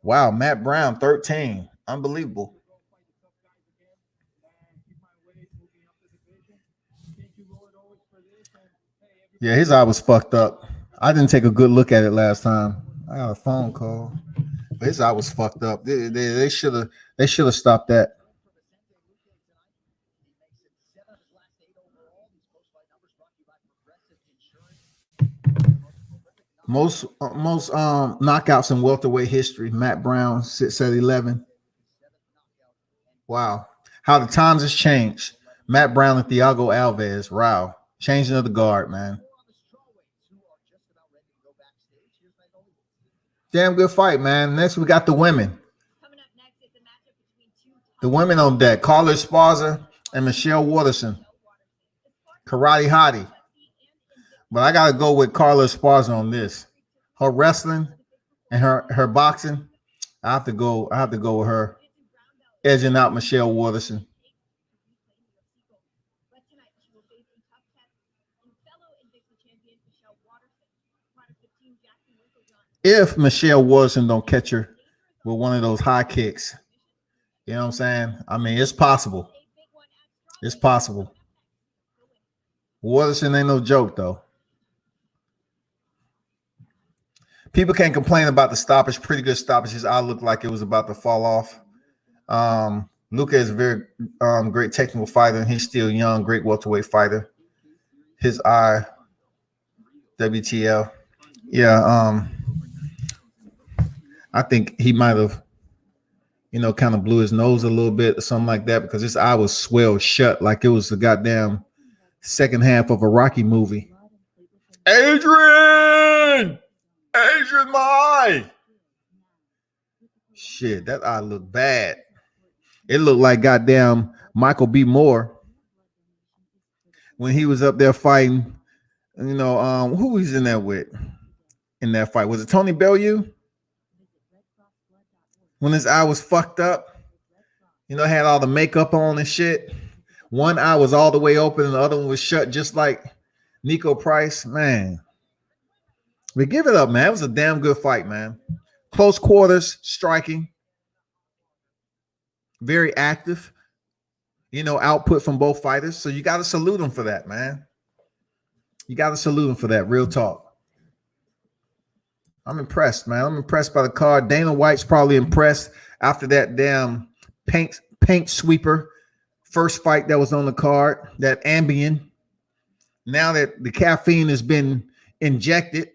Speaker 5: Wow, Matt Brown 13. Unbelievable. Yeah, his eye was fucked up. I didn't take a good look at it last time. I got a phone call. But his eye was fucked up. They should have stopped that. Most knockouts in welterweight history. Matt Brown sits at 11. Wow, how the times has changed. Matt Brown and Thiago Alves. Wow, changing of the guard, man. Damn good fight, man. Next we got the women. The women on deck: Carla Esparza and Michelle Waterson. Karate Hottie. But I gotta go with Carla Esparza on this. Her wrestling and her boxing. I have to go with her. Edging out Michelle Waterson. If Michelle Waterson don't catch her with one of those high kicks, you know what I'm saying? I mean, it's possible. It's possible. Waterson ain't no joke, though. People can't complain about the stoppage. Pretty good stoppage. His eye looked like it was about to fall off. Luca is a very great technical fighter, and he's still young, great welterweight fighter. His eye, WTL. Yeah, I think he might have, kind of blew his nose a little bit or something like that, because his eye was swelled shut like it was the goddamn second half of a Rocky movie. Adrian, my shit, that eye looked bad. It looked like goddamn Michael B. Moore when he was up there fighting. Who was in there with in that fight? Was it Tony Bellew? When his eye was fucked up, had all the makeup on and shit. One eye was all the way open and the other one was shut, just like Nico Price. Man, we give it up, man. It was a damn good fight, man. Close quarters, striking. Very active, output from both fighters. So you got to salute them for that, man. You got to salute them for that. Real talk. I'm impressed, man. I'm impressed by the card. Dana White's probably impressed after that damn paint sweeper first fight that was on the card, that Ambien. Now that the caffeine has been injected,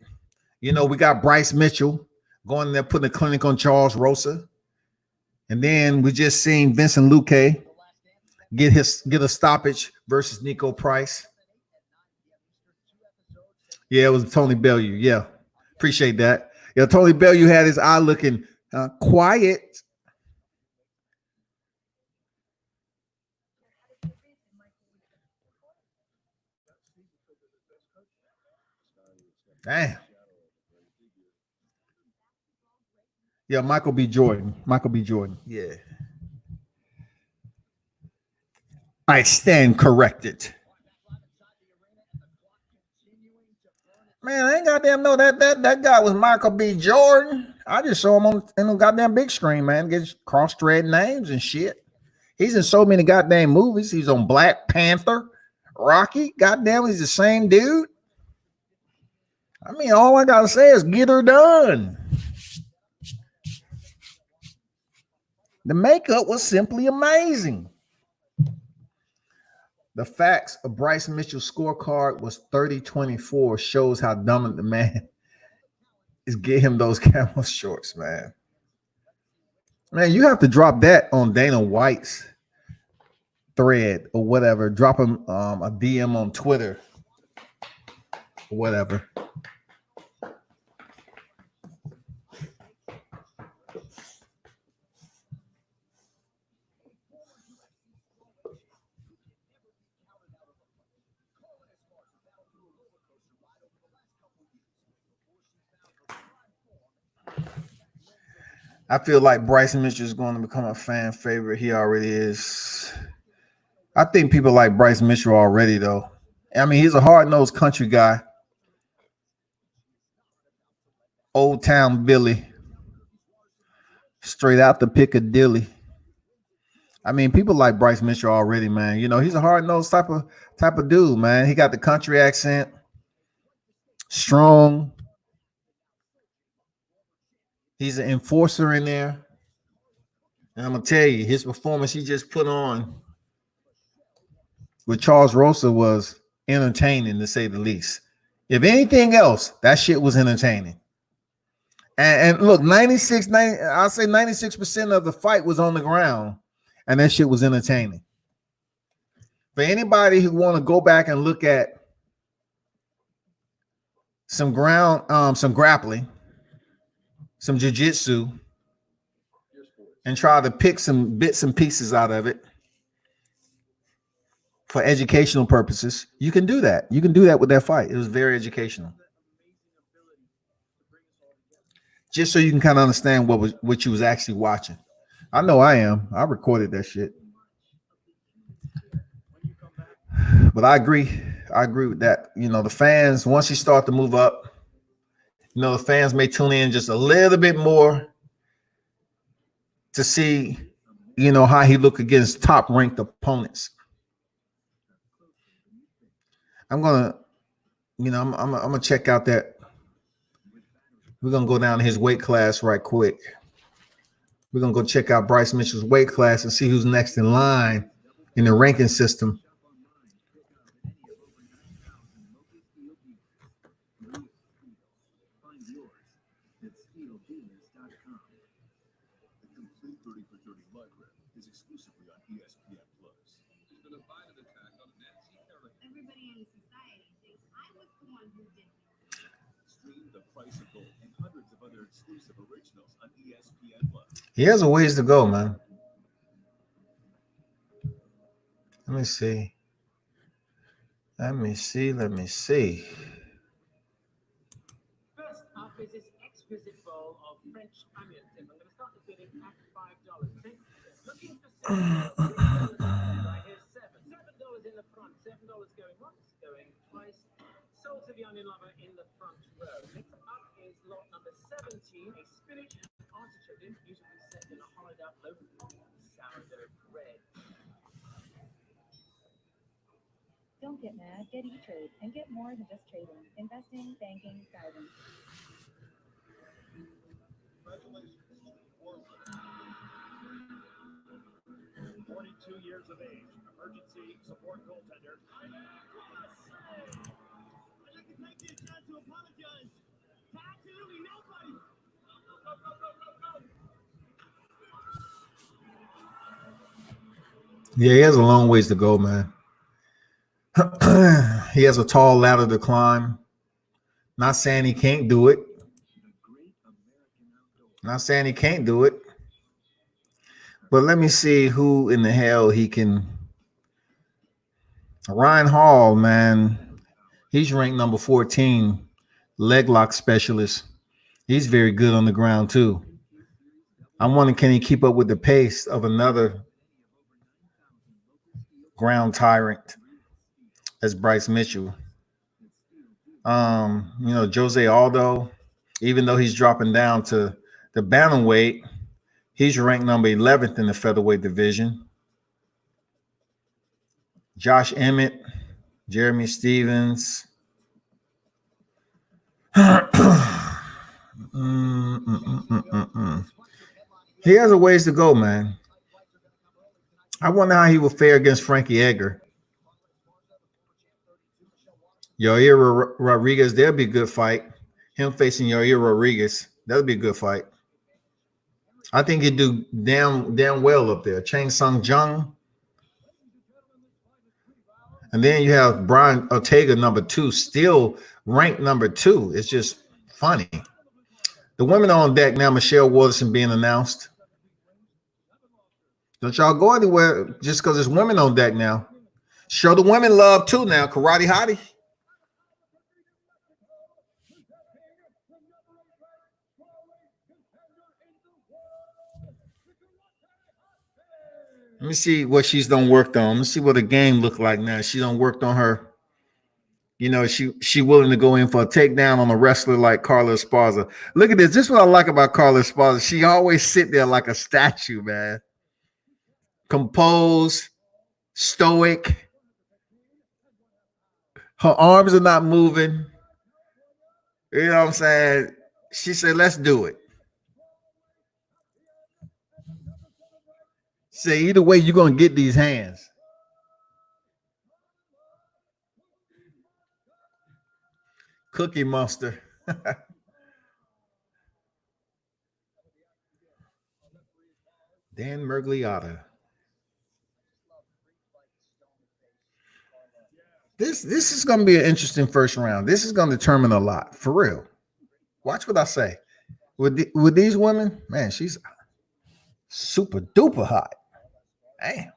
Speaker 5: we got Bryce Mitchell going there, putting a clinic on Charles Rosa. And then we just seen Vincent Luque get a stoppage versus Nico Price. Yeah, it was Tony Bellew. Yeah, appreciate that. Yeah, Tony Bellew had his eye looking quiet. Damn. Yeah, Michael B. Jordan. Michael B. Jordan. Yeah. I stand corrected. Man, I ain't goddamn know that guy was Michael B. Jordan. I just saw him on the goddamn big screen, man. Gets cross-thread names and shit. He's in so many goddamn movies. He's on Black Panther, Rocky. Goddamn, he's the same dude. I mean, all I gotta say is get her done. The makeup was simply amazing. The facts of Bryce Mitchell's scorecard was 30-24 shows how dominant the man is. Get him those camo shorts, man. Man, you have to drop that on Dana White's thread or whatever. Drop him a DM on Twitter or whatever. I feel like Bryce Mitchell is going to become a fan favorite. He already is. I think people like Bryce Mitchell already, though. I mean, he's a hard-nosed country guy. Old Town Billy. Straight out the Piccadilly. I mean, people like Bryce Mitchell already, man. You know, he's a hard-nosed type of dude, man. He got the country accent. Strong. He's an enforcer in there. And I'm going to tell you, his performance he just put on with Charles Rosa was entertaining, to say the least. If anything else, that shit was entertaining. And look, I'll say 96% of the fight was on the ground, and that shit was entertaining. For anybody who want to go back and look at some grappling, some jiu-jitsu, and try to pick some bits and pieces out of it for educational purposes, you can do that. You can do that with that fight. It was very educational. Just so you can kind of understand what you was actually watching. I know I am. I recorded that shit. But I agree. I agree with that. You know, the fans, once you start to move up, you know, the fans may tune in just a little bit more to see, you know, how he look against top-ranked opponents. I'm gonna check out that. We're gonna go down to his weight class right quick. We're gonna go check out Bryce Mitchell's weight class and see who's next in line in the ranking system. He has a ways to go, man. Let me see.
Speaker 2: First up is this exquisite bowl of French onion dip. I'm going to start the bidding at $5. Okay? Looking for right here's $7 in the front, $7 going once, going twice. Sold to the onion lover in the front row. Next up is lot number 17, a spinach and artichoke dip, usually set in a hollowed out loaf of sourdough bread.
Speaker 6: Don't get mad, get E-Trade and get more than just trading. Investing, banking, guidance.
Speaker 2: Congratulations. 42 years of age, emergency support goaltender. I'd like to take this chance to apologize to absolutely nobody.
Speaker 5: Yeah, he has a long ways to go, man. He has a tall ladder to climb. Not saying he can't do it. Not saying he can't do it. But let me see who in the hell he can. Ryan Hall, man. He's ranked number 14, leg lock specialist. He's very good on the ground, too. I'm wondering, can he keep up with the pace of another ground tyrant as Bryce Mitchell? Jose Aldo, even though he's dropping down to the bantamweight, he's ranked number 11th in the featherweight division. Josh Emmett, Jeremy Stevens. He has a ways to go, man. I wonder how he will fare against Frankie Edgar. Yair Rodriguez, that'll be a good fight. Him facing Yair Rodriguez, that'll be a good fight. I think he'd do damn well up there. Chang Sung Jung. And then you have Brian Ortega, number 2, still ranked number 2. It's just funny. The women on deck now, Michelle Waterson being announced. Don't y'all go anywhere just because there's women on deck now. Show the women love too now. Karate Hottie. Let me see what she's done worked on. Let's see what the game look like now. She done worked on her. You know, she willing to go in for a takedown on a wrestler like Carla Esparza. Look at this. This is what I like about Carla Esparza. She always sit there like a statue, man. Composed, stoic. Her arms are not moving. You know what I'm saying? She said, let's do it. Say, either way, you're going to get these hands. Cookie Monster. Dan Mergliotta. This is going to be an interesting first round. This is going to determine a lot, for real. Watch what I say. With these women, man, she's super duper hot. Damn.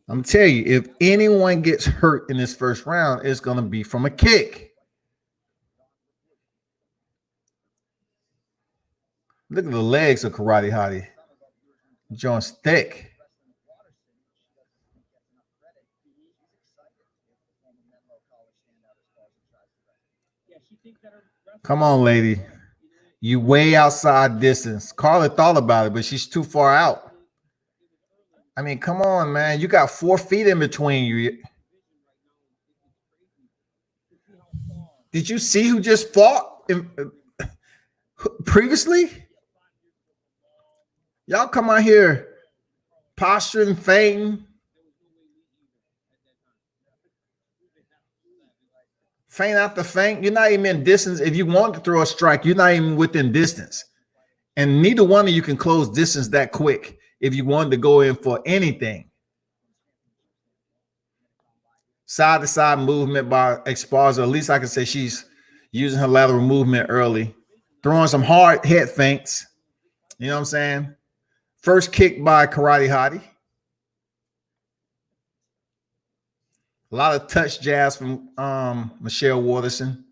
Speaker 5: I'm telling you, if anyone gets hurt in this first round, it's going to be from a kick. Look at the legs of Karate Hottie. Joint's thick. Come on, lady. You way outside distance. Carla thought about it, but she's too far out. I mean, come on, man. You got 4 feet in between you. Did you see who just fought previously? Y'all come out here posturing, fainting. Feint out the feint. You're not even in distance. If you want to throw a strike, you're not even within distance. And neither one of you can close distance that quick if you wanted to go in for anything. Side to side movement by Esparza. At least I can say she's using her lateral movement early. Throwing some hard head feints. You know what I'm saying? First kick by Karate Hottie. A lot of touch jabs from Michelle Waterson.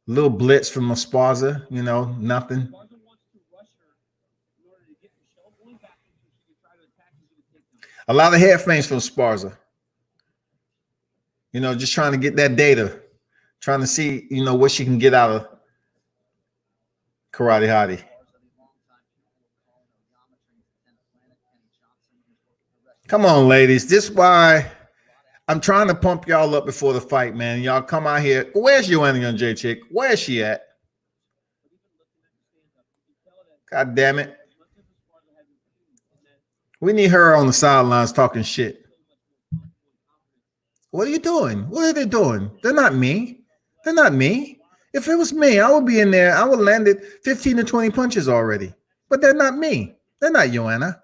Speaker 5: A little blitz from Esparza, you know, nothing. A lot of head feints from Esparza. You know, just trying to get that data. Trying to see, you know, what she can get out of Karate Hottie. Come on, ladies. This is why I'm trying to pump y'all up before the fight, man. Y'all come out here. Where's Joanna J Chick? Where's she at? God damn it. We need her on the sidelines talking shit. What are you doing? What are they doing? They're not me. They're not me. If it was me, I would be in there. I would have landed 15 to 20 punches already. But they're not me. They're not Joanna.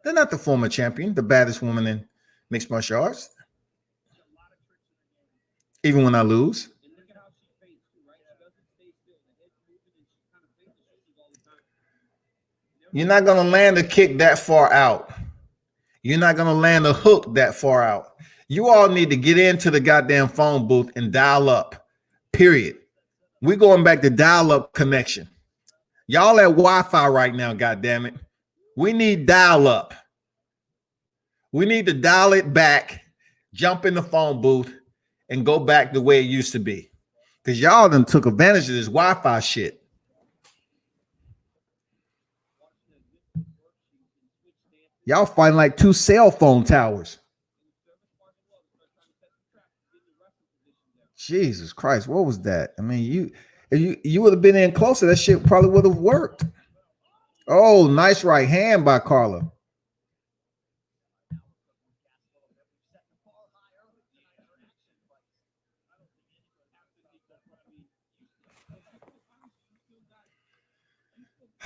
Speaker 5: They're not the former champion, the baddest woman in mixed martial arts. Even when I lose. You're not going to land a kick that far out. You're not going to land a hook that far out. You all need to get into the goddamn phone booth and dial up, period. We're going back to dial up connection. Y'all at Wi-Fi right now, goddammit. We need dial up. We need to dial it back, jump in the phone booth, and go back the way it used to be. Because y'all done took advantage of this Wi-Fi shit. Y'all fighting like two cell phone towers. Jesus Christ, what was that? I mean, you would have been in closer, that shit probably would have worked. Oh, nice right hand by Carla.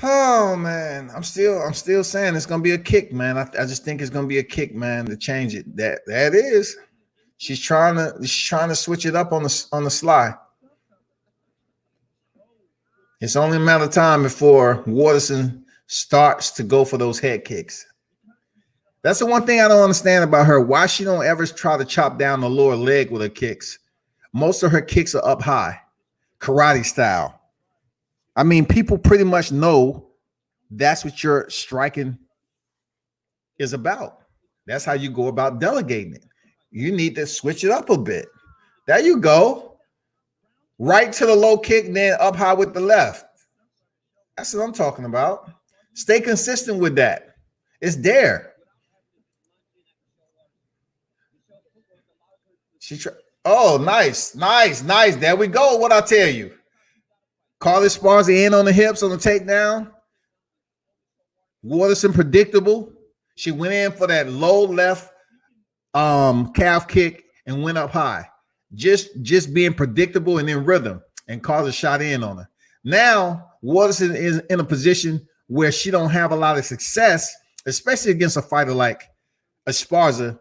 Speaker 5: Oh man, I'm still saying it's gonna be a kick, man. I just think it's gonna be a kick, man, to change it. That is. She's trying to switch it up on the sly. It's only a matter of time before Waterson starts to go for those head kicks. That's the one thing I don't understand about her. Why she don't ever try to chop down the lower leg with her kicks. Most of her kicks are up high, karate style. I mean, people pretty much know that's what your striking is about. That's how you go about delegating it. You need to switch it up a bit. There you go. Right to the low kick, then up high with the left. That's what I'm talking about. Stay consistent with that. It's there. Oh, nice. There we go. What I tell you. Carla Esparza in on the hips on the takedown. Waterson predictable. She went in for that low left calf kick and went up high. Just being predictable and in rhythm, and Carla shot in on her. Now Waterson is in a position where she don't have a lot of success, especially against a fighter like Esparza,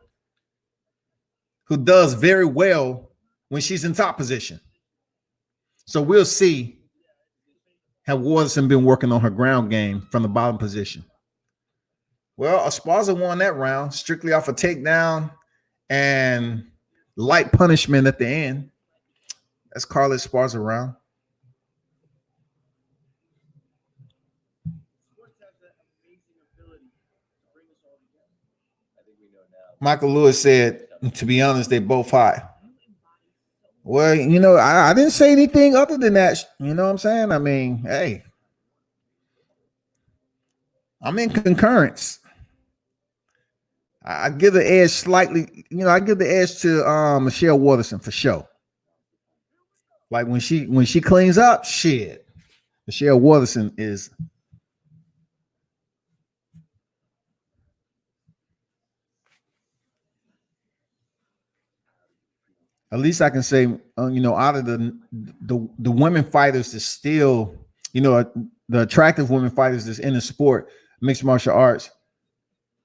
Speaker 5: who does very well when she's in top position. So we'll see. Have Waterson been working on her ground game from the bottom position? Well, Esparza won that round strictly off a takedown and light punishment at the end. That's Carla Esparza round. Michael Lewis said, to be honest, they both hot. Well, I didn't say anything other than that. You know what I'm saying? I mean, hey, I'm in concurrence. I give the edge slightly, I give the edge to Michelle Waterson for sure. Like when she cleans up, shit. Michelle Waterson is at least I can say, out of the women fighters that's still, the attractive women fighters that's in the sport, mixed martial arts,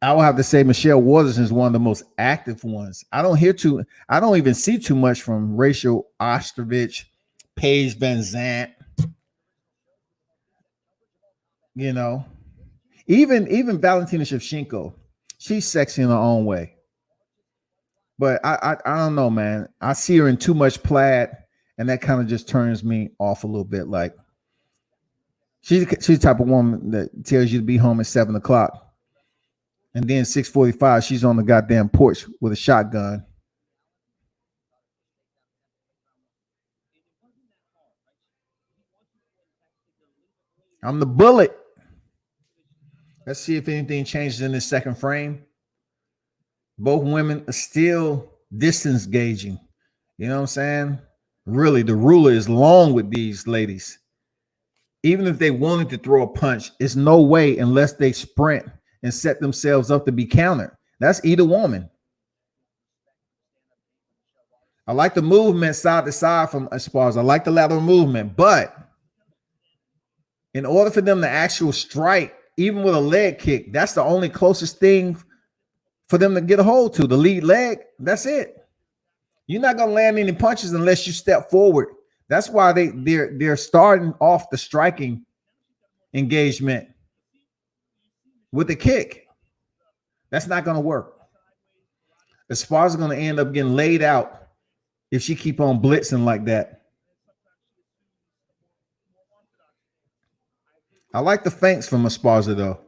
Speaker 5: I will have to say Michelle Waterson is one of the most active ones. I don't even see too much from Rachel Ostrovich, Paige Van Zandt, even Valentina Shevchenko. She's sexy in her own way. But I don't know, man. I see her in too much plaid, and that kind of just turns me off a little bit. Like she's the type of woman that tells you to be home at 7:00, and then 6:45, she's on the goddamn porch with a shotgun. I'm the bullet. Let's see if anything changes in this second frame. Both women are still distance gauging. You know what I'm saying? Really, the ruler is long with these ladies. Even if they wanted to throw a punch, it's no way unless they sprint and set themselves up to be countered. That's either woman. I like the movement side to side from Esparza. I like the lateral movement, but in order for them to actually strike even with a leg kick, that's the only closest thing for them to get a hold to. The lead leg, that's it. You're not gonna land any punches unless you step forward. That's why they're starting off the striking engagement with the kick. That's not gonna work. Esparza's gonna end up getting laid out if she keep on blitzing like that. I like the feints from Esparza though.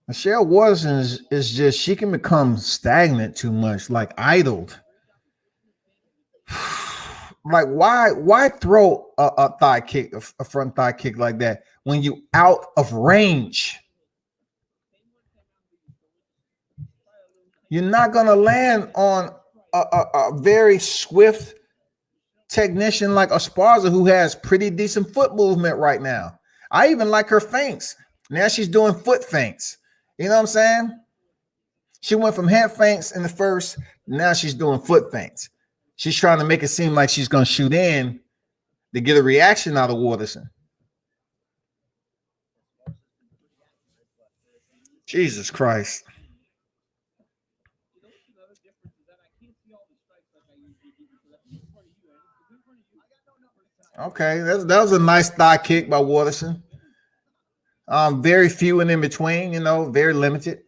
Speaker 5: Michelle Watson is just, she can become stagnant too much, like idled. Like why throw a thigh kick, a front thigh kick like that when you out of range? You're not gonna land on a very swift technician like Esparza, who has pretty decent foot movement right now. I even like her feints. Now she's doing foot feints. You know what I'm saying? She went from head feints in the first, now she's doing foot feints. She's trying to make it seem like she's going to shoot in to get a reaction out of Waterson. Jesus Christ. Okay, that was a nice thigh kick by Waterson. Very few and in between, very limited.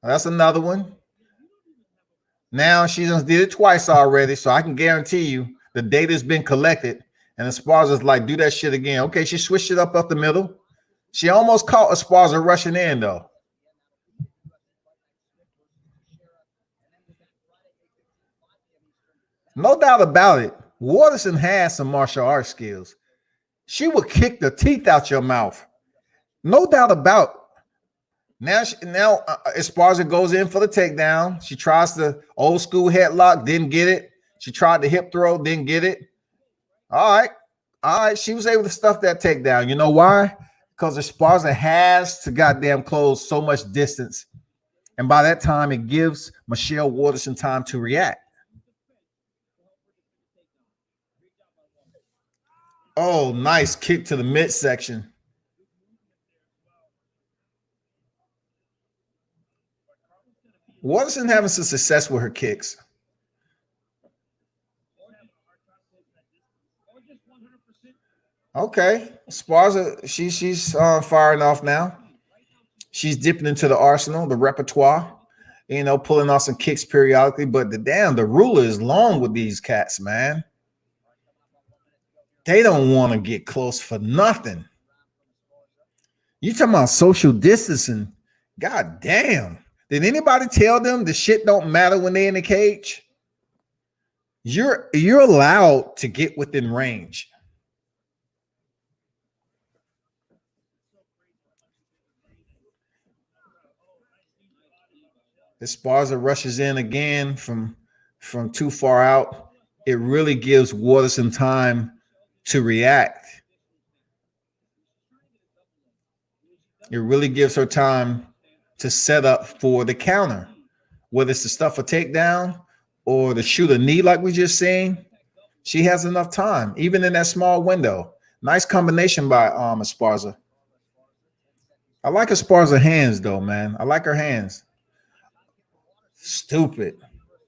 Speaker 5: That's another one. Now she just did it twice already, so I can guarantee you the data's been collected. And Esparza's like, do that shit again. Okay, she switched it up the middle. She almost caught Esparza rushing in, though. No doubt about it. Waterson has some martial arts skills. She will kick the teeth out your mouth. No doubt about it. Now Esparza goes in for the takedown. She tries the old school headlock, didn't get it. She tried the hip throw, didn't get it. All right. She was able to stuff that takedown. You know why? Because Esparza has to goddamn close so much distance. And by that time, it gives Michelle Waterson time to react. Oh, nice kick to the midsection. Waterson having some success with her kicks. Okay, Esparza, she's firing off now. She's dipping into the arsenal, the repertoire, pulling off some kicks periodically. But the ruler is long with these cats, man. They don't want to get close for nothing. You talking about social distancing? God damn. Did anybody tell them the shit don't matter when they're in the cage? You're allowed to get within range. Esparza rushes in again from too far out. It really gives Waterson time to react. It really gives her time to set up for the counter, whether it's to stuff a takedown or to shoot a knee like we just seen. She has enough time, even in that small window. Nice combination by Esparza. I like Esparza's hands, though, man. I like her hands. Stupid.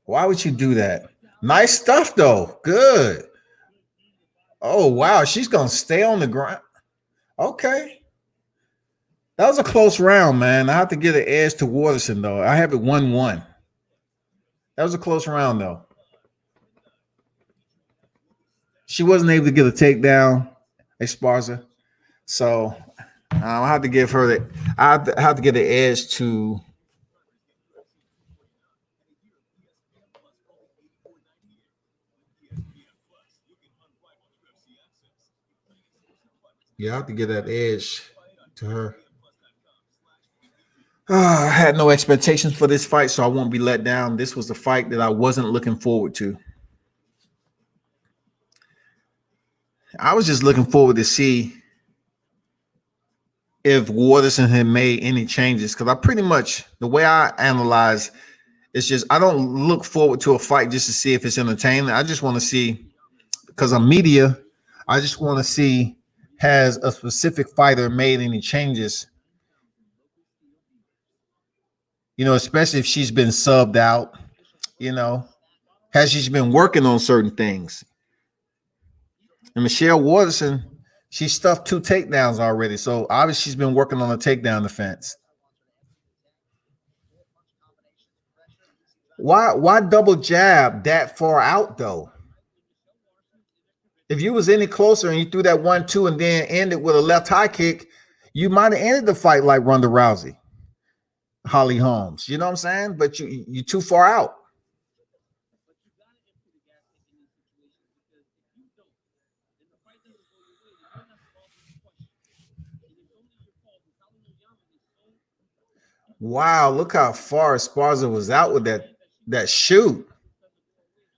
Speaker 5: Why would you do that? Nice stuff, though. Good. Oh, wow. She's going to stay on the ground. Okay. That was a close round, man. I have to get an edge to Waterson, though. I have it 1-1. That was a close round, though. She wasn't able to get a takedown, Esparza. So I have to give her that. I have to get an edge to. Yeah, I have to get that edge to her. I had no expectations for this fight, so I won't be let down. This was a fight that I wasn't looking forward to. I was just looking forward to see if Waterson had made any changes, because I pretty much, the way I analyze It's just I don't look forward to a fight just to see if it's entertaining. I just want to see, because I'm media, I just want to see, has a specific fighter made any changes, especially if she's been subbed out, you know, has she been working on certain things. And Michelle Waterson, she stuffed 2 takedowns already. So obviously she's been working on a takedown defense. Why double jab that far out though? If you was any closer and you threw that 1-2 and then ended with a left high kick, you might have ended the fight like Ronda Rousey, Holly Holmes. You know what I'm saying? But you too far out. Wow, look how far Esparza was out with that shoot.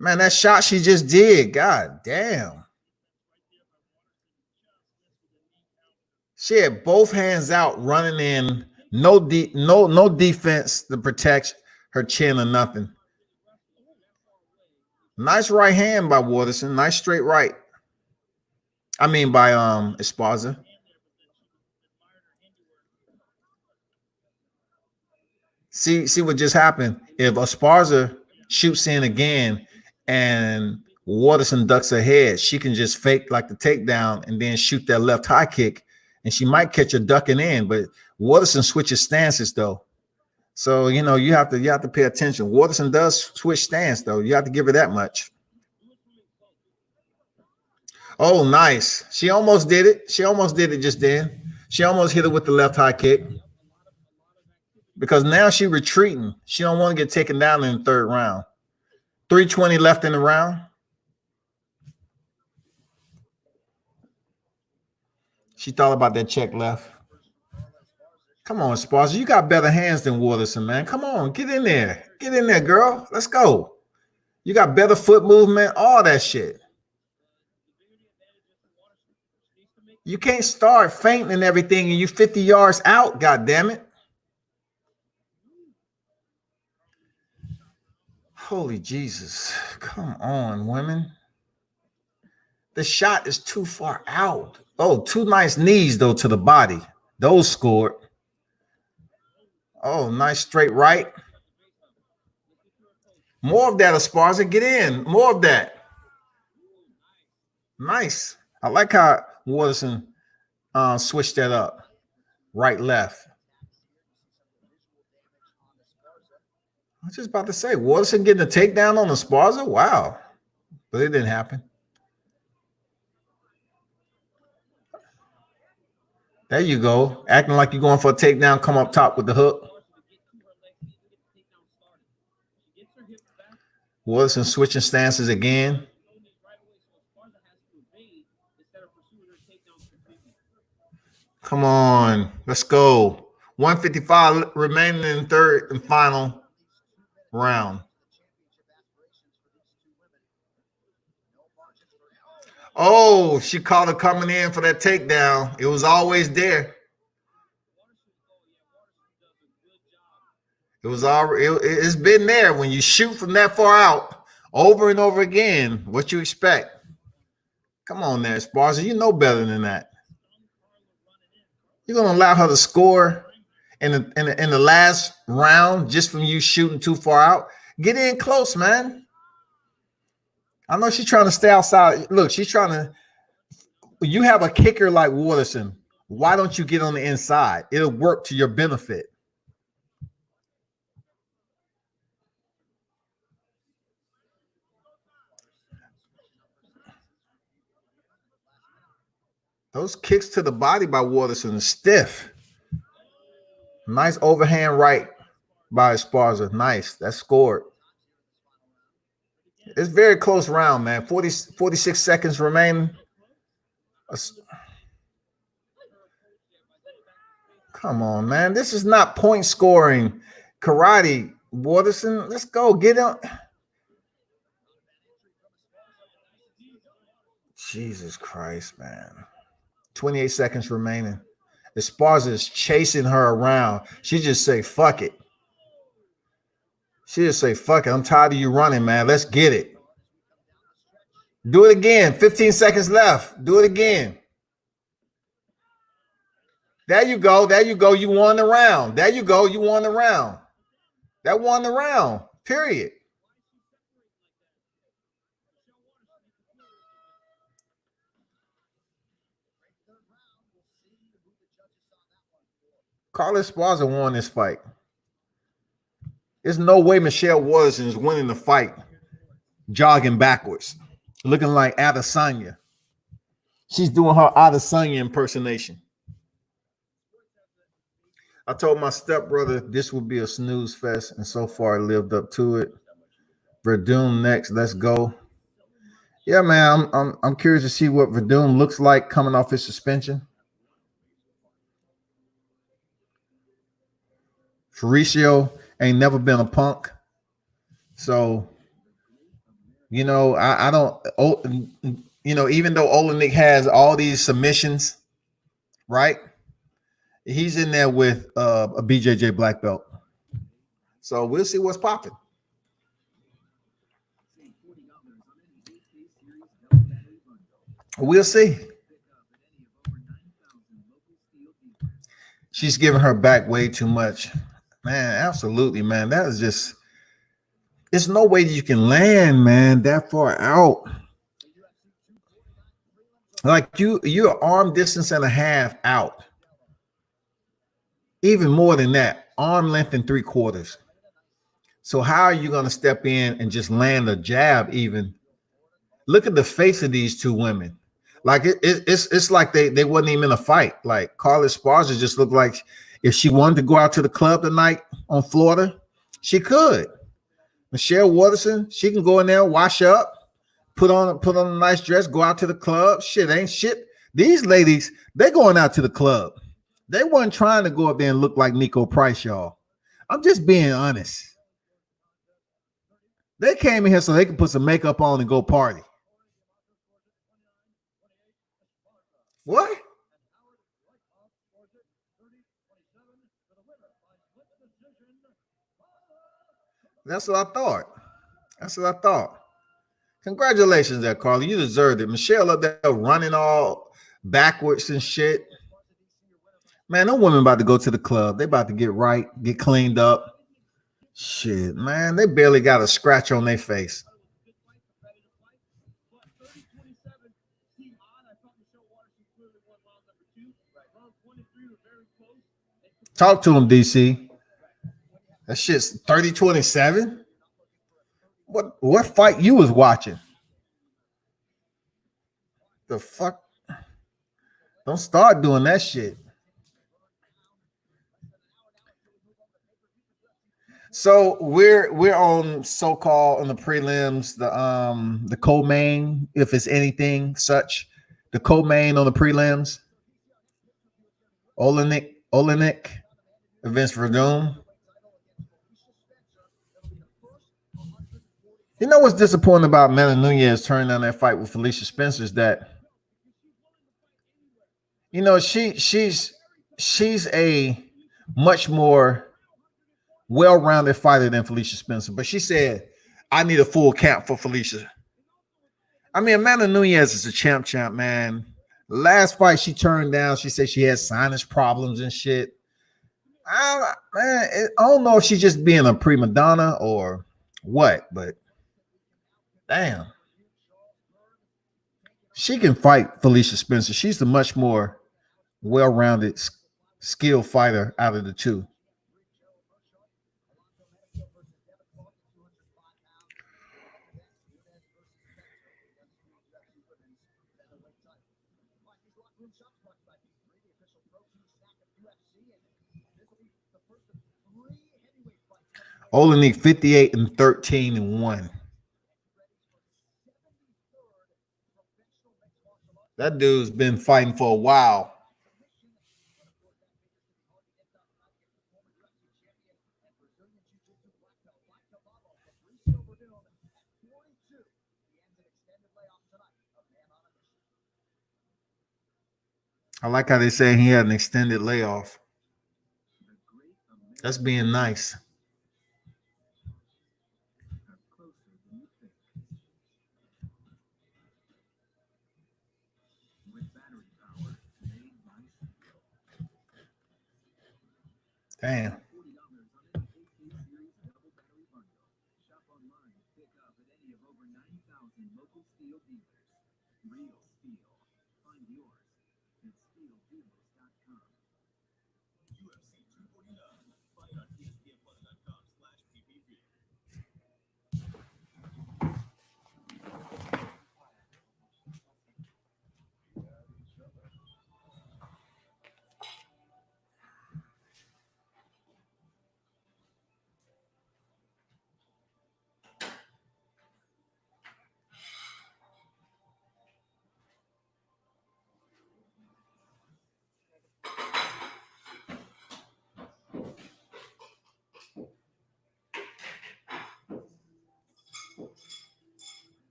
Speaker 5: Man, that shot she just did, god damn. She had both hands out running in, no defense to protect her chin or nothing. Nice right hand by Waterson, nice straight right. I mean by Esparza. See what just happened. If Esparza shoots in again and Waterson ducks her head, she can just fake like the takedown and then shoot that left high kick, and she might catch her ducking in. But Waterson switches stances though, so you have to pay attention. Waterson does switch stance though. You have to give her that much. Oh, nice. She almost did it. She almost did it just then. She almost hit it with the left high kick. Because now she's retreating. She don't want to get taken down in the 3rd round. 3:20 left in the round. She thought about that check left. Come on, Esparza. You got better hands than Waterson, man. Come on, get in there. Get in there, girl. Let's go. You got better foot movement, all that shit. You can't start fainting and everything and you 50 yards out, god damn it. Holy Jesus. Come on, women. The shot is too far out. Oh, 2 nice knees, though, to the body. Those scored. Oh, nice straight right. More of that, Esparza. Get in. More of that. Nice. I like how Waterson switched that up. Right, left. I was just about to say, Waterson getting a takedown on Esparza? Wow. But it didn't happen. There you go. Acting like you're going for a takedown, come up top with the hook. Waterson switching stances again. Come on. Let's go. 155 remaining in the 3rd and final round. Oh, she caught her coming in for that takedown. It was always there. It's been there. When you shoot from that far out over and over again, what you expect? Come on there, Esparza. You know better than that. You're gonna allow her to score in the last round just from you shooting too far out? Get in close, man. I know she's trying to stay outside. Look, she's trying to. You have a kicker like Waterson. Why don't you get on the inside? It'll work to your benefit. Those kicks to the body by Waterson are stiff. Nice overhand right by Esparza. Nice. That scored. It's very close round, man. 46 seconds remaining. Come on, man. This is not point scoring karate. Waterson, let's go. Get him. Jesus Christ, man. 28 seconds remaining. Esparza is chasing her around. She just say, fuck it. She just say, fuck it. I'm tired of you running, man. Let's get it. Do it again. 15 seconds left. Do it again. There you go. There you go. You won the round. There you go. You won the round. That won the round. Period. Carlos Esparza won this fight. There's no way Michelle Waterson is winning the fight jogging backwards, looking like Adesanya. She's doing her Adesanya impersonation. I told my stepbrother this would be a snooze fest, and so far it lived up to it. Verdum next. Let's go. Yeah, man. I'm curious to see what Verdum looks like coming off his suspension. Mauricio ain't never been a punk. So, you know, I don't, you know, even though Olenek has all these submissions, right? He's in there with a BJJ black belt. So we'll see what's popping. We'll see. She's giving her back way too much. Man, absolutely, man. That is just, there's no way that you can land, man, that far out. Like you're arm distance and a half out. Even more than that, arm length and 3/4. So how are you going to step in and just land a jab even? Look at the face of these two women. Like it's like they wasn't even in a fight. Like Carla Esparza just looked like if she wanted to go out to the club tonight on Florida, she could. Michelle Waterson, she can go in there, wash up, put on a nice dress, go out to the club. Shit ain't shit. These ladies, they going out to the club. They weren't trying to go up there and look like Nico Price, y'all. I'm just being honest. They came in here so they could put some makeup on and go party. What? That's what I thought. That's what I thought. Congratulations there, Carly. You deserved it. Michelle up there running all backwards and shit. Man, no women about to go to the club. They about to get right, get cleaned up. Shit, man. They barely got a scratch on their face. Talk to him, DC. That shit's 30-27. What fight you was watching? The fuck? Don't start doing that shit. So we're on so-called on the prelims, the co-main, if it's anything such, the co-main on the prelims. Olenek against Verdum. You know what's disappointing about Amanda Nunes turning down that fight with Felicia Spencer is that, you know, she's a much more well-rounded fighter than Felicia Spencer, but she said, I need a full camp for Felicia. I mean, Amanda Nunes is a champ, man. Last fight she turned down, she said she had sinus problems and shit. I don't know if she's just being a prima donna or what, but damn. She can fight Felicia Spencer. She's the much more well-rounded, skilled fighter out of the two. Olenek 58-13-1. That dude's been fighting for a while. I like how they say he had an extended layoff. That's being nice. Damn.
Speaker 4: $40 on any 8K series double battery bundle. Shop online, pick up at any of over 9,000 local steel dealers. Real steel. Find yours at steeldealers.com.
Speaker 2: UFC 249. Fight on ESPN+.com/PPV.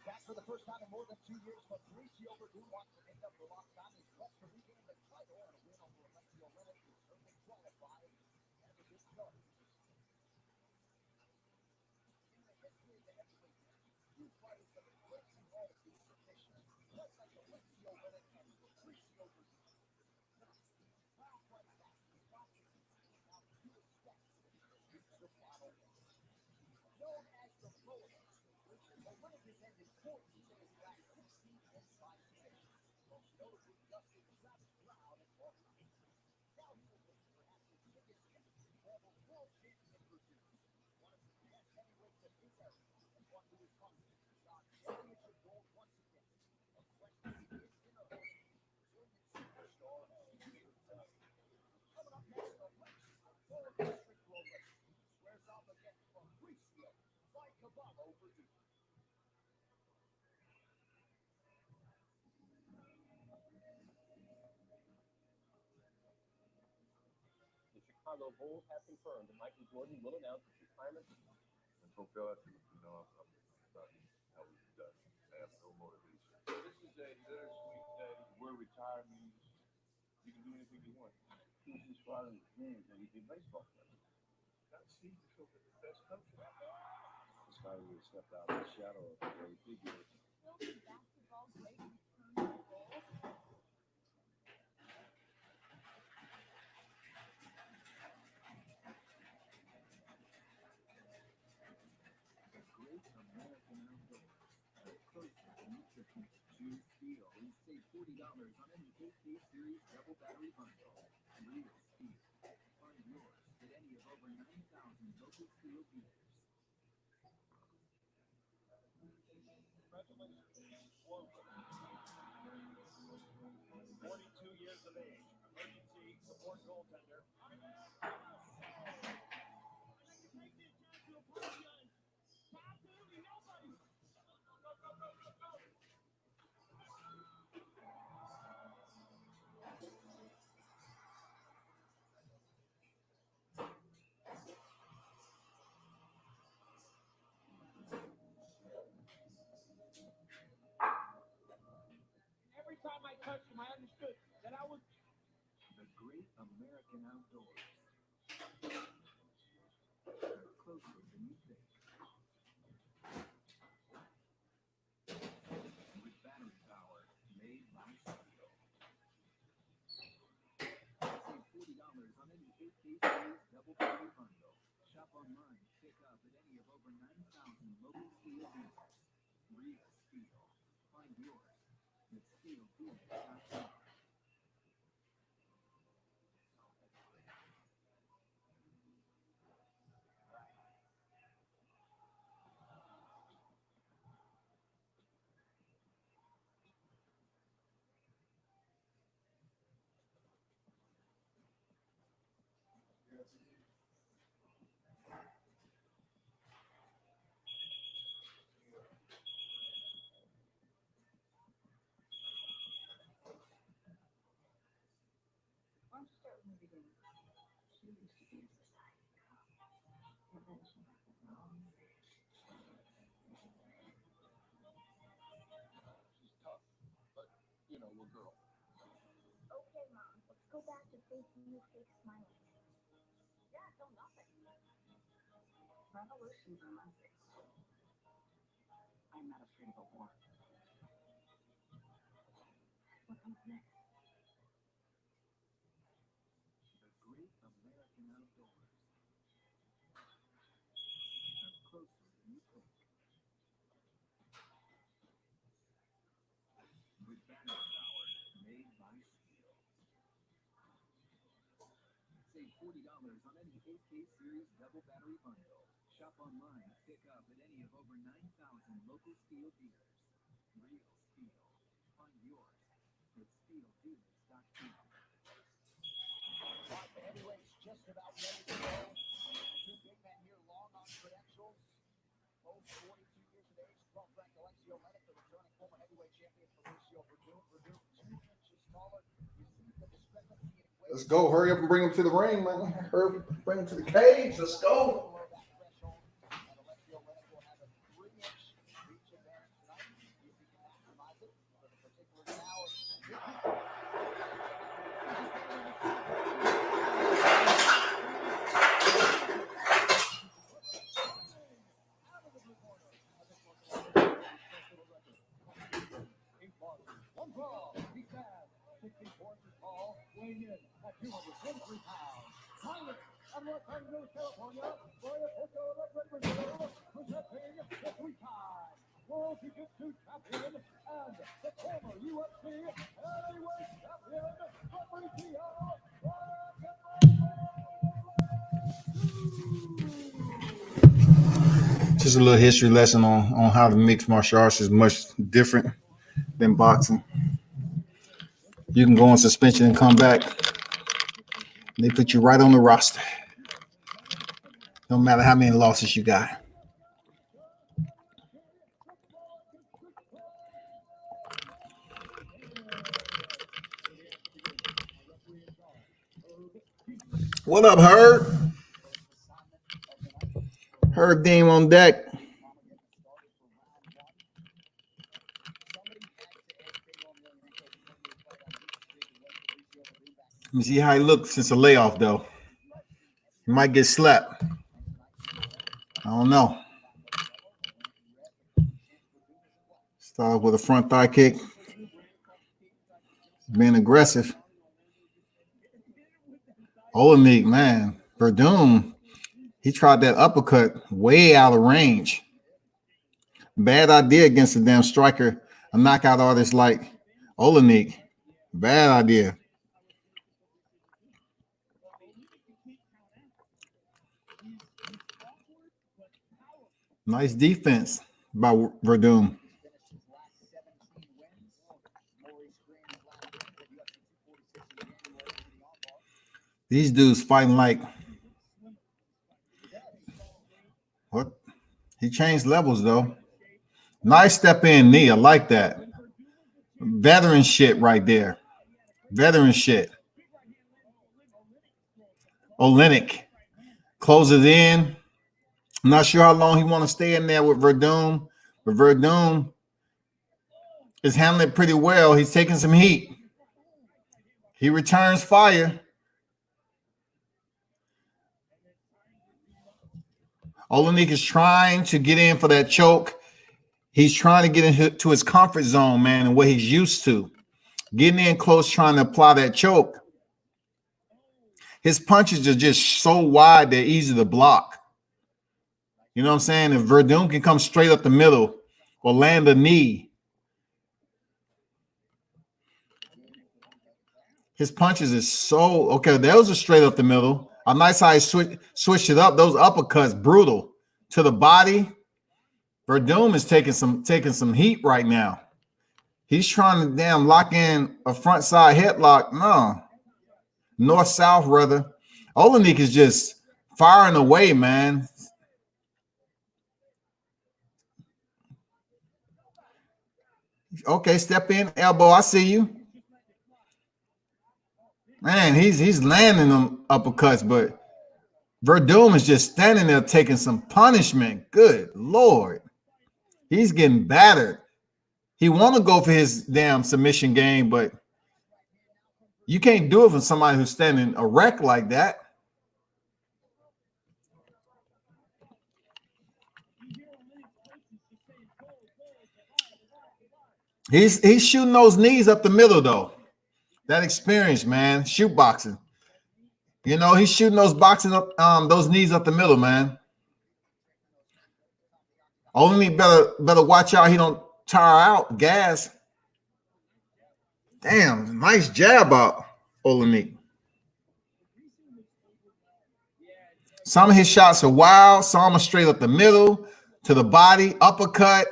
Speaker 4: Back for the first time in more than 2 years, Fabricio Verdun wants to make up for lost time. He's quest to regain the title, and a win over Alessio Riddick will certainly qualify as a good start. In the history of the heavyweight division, two fighters have been crazy all of these submissions, just like Alessio Riddick and Fabricio Verdun. Round fight back, boxing is now 2 steps to reach the final one. Known as the roller coaster, Riddick has ended 14 in his last 16 inside submissions, most notably dusting Travis Brown and Mark Hunt. Now he will face perhaps his biggest challenge, former world champion Verdun, one of the best heavyweights of his era, and one who is hungry for John championship gold once again. A quest that begins in a hurry. Brazilian superstar here tonight. Coming up next, Alexis, the full district pro legend, squares off against Fabricio by Caballo Verdun.
Speaker 2: The Chicago Bulls have confirmed that Michael Jordan will announce his retirement.
Speaker 3: And from Philadelphia, I'm done. I was done. I have no motivation.
Speaker 2: This is a bittersweet day.
Speaker 3: The word retire means you can do anything you want.
Speaker 2: Who's his father's dreams that he be baseball player?
Speaker 3: Not see to show the best country. This guy really stepped out of the shadow of the great figure.
Speaker 6: Will the basketball great return to the Bulls?
Speaker 4: The great American outdoors. Closer to nutrition. Choose steel and save $40 on any 8K series double battery bundle. Real steel. Find yours at any of over 9,000 local steel dealers.
Speaker 2: Congratulations, Woven. 42 years of age, emergency support goaltender. Every time I touched him, I understood that I was.
Speaker 4: The great American outdoors. Closer than you think. With battery power made by steel. Save $40 on any 8K series double battery bundle. Shop online, pick up at any of over 9,000 local steel dealers. Real steel. Find yours at steeldealers.com.
Speaker 6: I'll start from the beginning. She used to be a society cop, and then she met the wrong man.
Speaker 4: She's tough, but, you know, we're girls.
Speaker 6: Okay, Mom, let's go back to fake you, fake smiling. Yeah, no, nothing. Revolutions are messy. I'm not afraid of a war. What comes next?
Speaker 4: The great American outdoors are closer than you think. With battery power made by steel. Save $40 on any 8K series double battery bundle. Shop online, pick up at any of over 9,000 local steel dealers. Real steel. Find yours at steeldealers.com.
Speaker 7: The heavyweights just about ready to go. Two big men here, long on credentials. Both 42 years of age. 12th ranked Alexio Lenik, the returning former heavyweight champion Mauricio Verdun. Verdun 2 inches taller. You see the discrepancy in weight.
Speaker 5: Let's go. Hurry up and bring him to the ring, man. Hurry up and bring him to the cage. Let's go.
Speaker 7: Below that threshold. And Alexio Lenik will have a 3-inch reach advantage tonight. See if he can maximize it for the particular now.
Speaker 2: One fall, he's bad. 64 inches tall, weighing in at 223 pounds. Pilot out of Los Angeles, California, for the Poco Electric Reserve, presenting the 3-time World Jiu-Jitsu Champion and the former UFC Heavyweight Champion, Mauricio
Speaker 5: Just a little history lesson on how the mixed martial arts is much different than boxing. You can go on suspension and come back. They put you right on the roster. No matter how many losses you got. What up, Herb? Herb Dean on deck. Let me see how he looks since the layoff, though. He might get slapped. I don't know. Start with a front thigh kick. Being aggressive. Olenek, man. Verdun, he tried that uppercut way out of range. Bad idea against a damn striker, a knockout artist like Olenek. Bad idea. Nice defense by Verdun. These dudes fighting like what? He changed levels though. Nice step in knee. I like that. Veteran shit right there. Veteran shit. Olenek closes in. I'm not sure how long he want to stay in there with Verdun, but Verdun is handling it pretty well. He's taking some heat. He returns fire. Olenek is trying to get in for that choke. He's trying to get into his comfort zone, man, and what he's used to. Getting in close, trying to apply that choke. His punches are just so wide, they're easy to block. You know what I'm saying? If Verdun can come straight up the middle or land a knee, his punches is so okay. That was a straight up the middle. A nice how he switched it up. Those uppercuts, brutal to the body. Verdun is taking some heat right now. He's trying to damn lock in a front side headlock. No, north south rather. Olenek is just firing away, man. Okay, step in, elbow. I see you. Man, man, he's landing them uppercuts, but Verdum is just standing there taking some punishment. Good Lord. He's getting battered. He want to go for his damn submission game, but you can't do it for somebody who's standing erect like that. He's shooting those knees up the middle, though. That experience, man. Shoot boxing. You know, he's shooting those those knees up the middle, man. Only better watch out he don't tire out, gas. Damn, nice jab out, Olenek. Some of his shots are wild, some are straight up the middle, to the body, uppercut.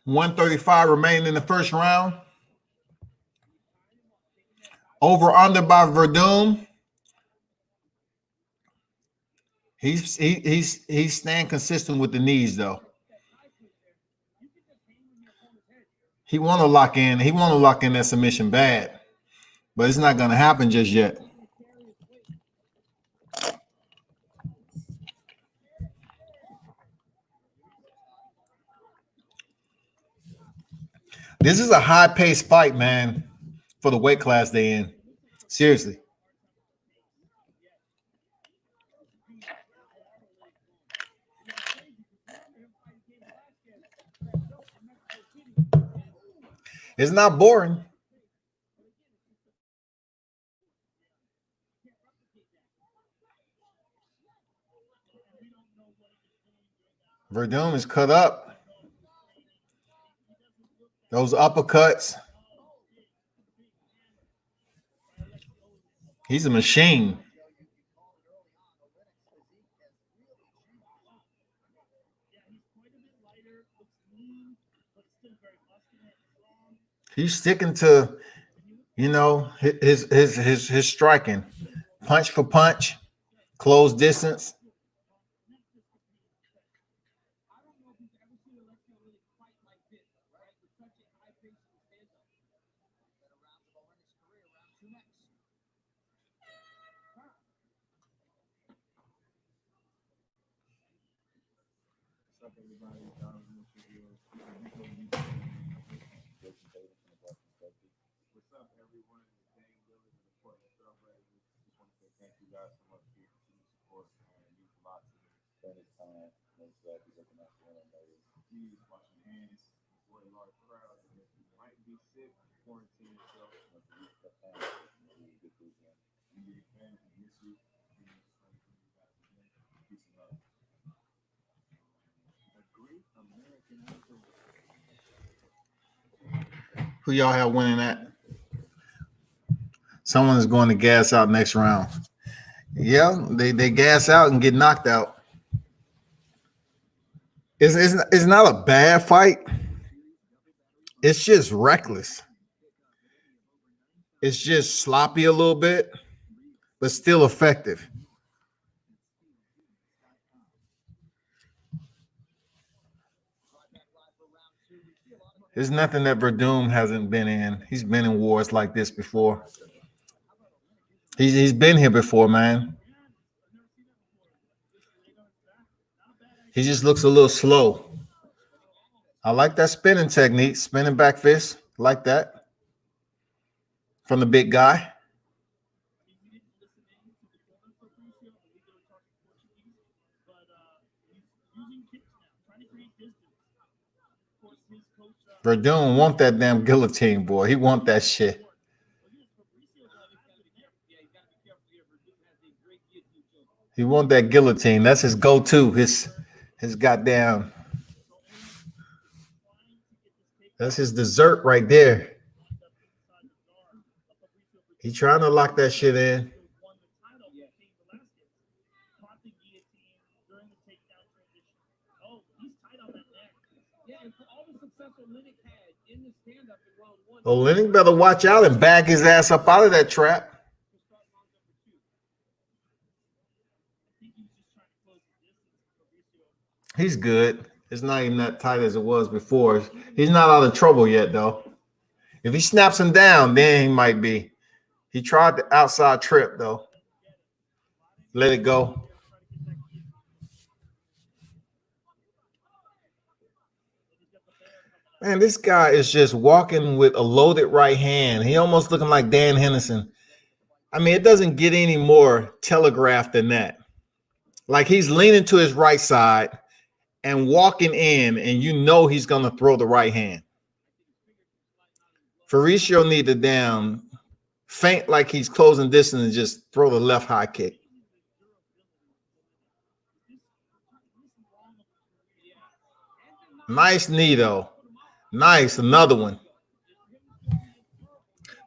Speaker 5: .135 remaining in the first round. Over under by Verdum. He's staying consistent with the knees though. He want to lock in. He want to lock in that submission bad, but it's not going to happen just yet. This is a high-paced fight, man, for the weight class they in. Seriously. It's not boring. Verdum is cut up. Those uppercuts. He's a machine. He's sticking to, you know, his striking. Punch for punch, close distance. Who y'all have winning that? Someone is going to gas out next round. Yeah, they gas out and get knocked out. It's not a bad fight. It's just reckless. It's just sloppy a little bit, but still effective. There's nothing that Verdum hasn't been in. He's been in wars like this before. He's been here before, man. He just looks a little slow. I like that spinning technique, spinning back fist, like that from the big guy. Verdum want that damn guillotine, boy. He want that shit. He want that guillotine. That's his go-to. His goddamn. That's his dessert right there. He trying to lock that shit in.
Speaker 2: And for all the success Olynyk had in the stand-up in round one,
Speaker 5: Olynyk better watch out and back his ass up out of that trap.
Speaker 2: to start round number two. I think he was just trying to close the distance. Fabricio.
Speaker 5: He's good. It's not even that tight as it was before. He's not out of trouble yet, though. If he snaps him down, then he might be. He tried the outside trip, though. Let it go. Man, this guy is just walking with a loaded right hand. He almost looking like Dan Henderson. I mean, it doesn't get any more telegraphed than that. Like he's leaning to his right side and walking in, and you know he's going to throw the right hand. Fabricio need to down, feint like he's closing distance and just throw the left high kick. Nice knee, though. Nice, another one.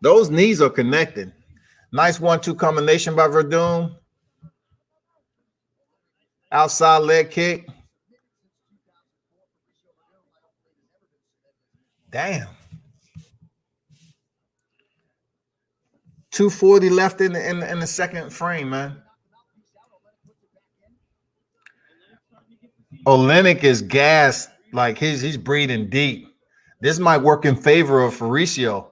Speaker 5: Those knees are connected. Nice 1-2 combination by Verdun. Outside leg kick. Damn. 240 left in the second frame, man. Olynyk is gassed, like he's breathing deep. This might work in favor of Fabricio.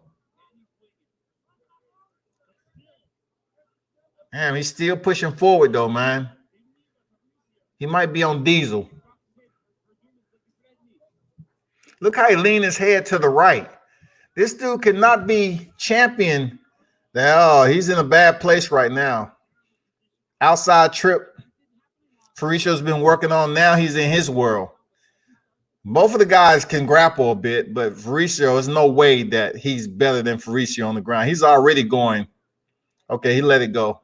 Speaker 5: Damn, he's still pushing forward though, man. He might be on diesel. Look how he leaned his head to the right. This dude cannot be champion. Oh, he's in a bad place right now. Outside trip. Fabricio's been working on now. He's in his world. Both of the guys can grapple a bit, but Fabricio, there's no way that he's better than Fabricio on the ground. He's already going. Okay, he let it go.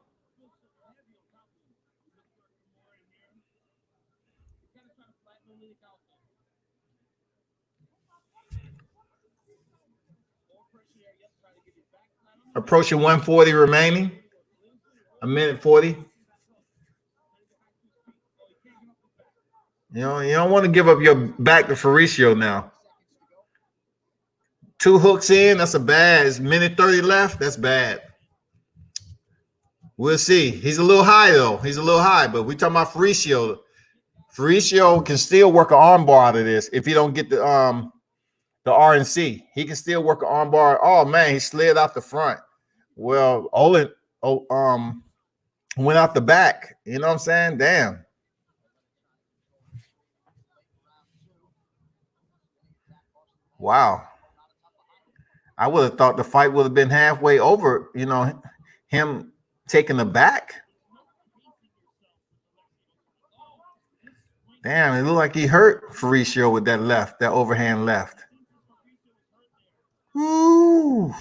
Speaker 5: Approaching 140 remaining. A minute 40. You don't want to give up your back to Fabricio now. 2 hooks in, that's a bad. It's minute 30 left. That's bad. We'll see. He's a little high, though. He's a little high, but we talking about Fabricio. Fabricio can still work an armbar out of this if he don't get the RNC. He can still work an armbar. Oh, man, he slid out the front. Well, Olin went out the back. You know what I'm saying? Damn. Wow. I would have thought the fight would have been halfway over, you know, him taking the back. Damn, it looked like he hurt Fabricio with that left, that overhand left. Ooh.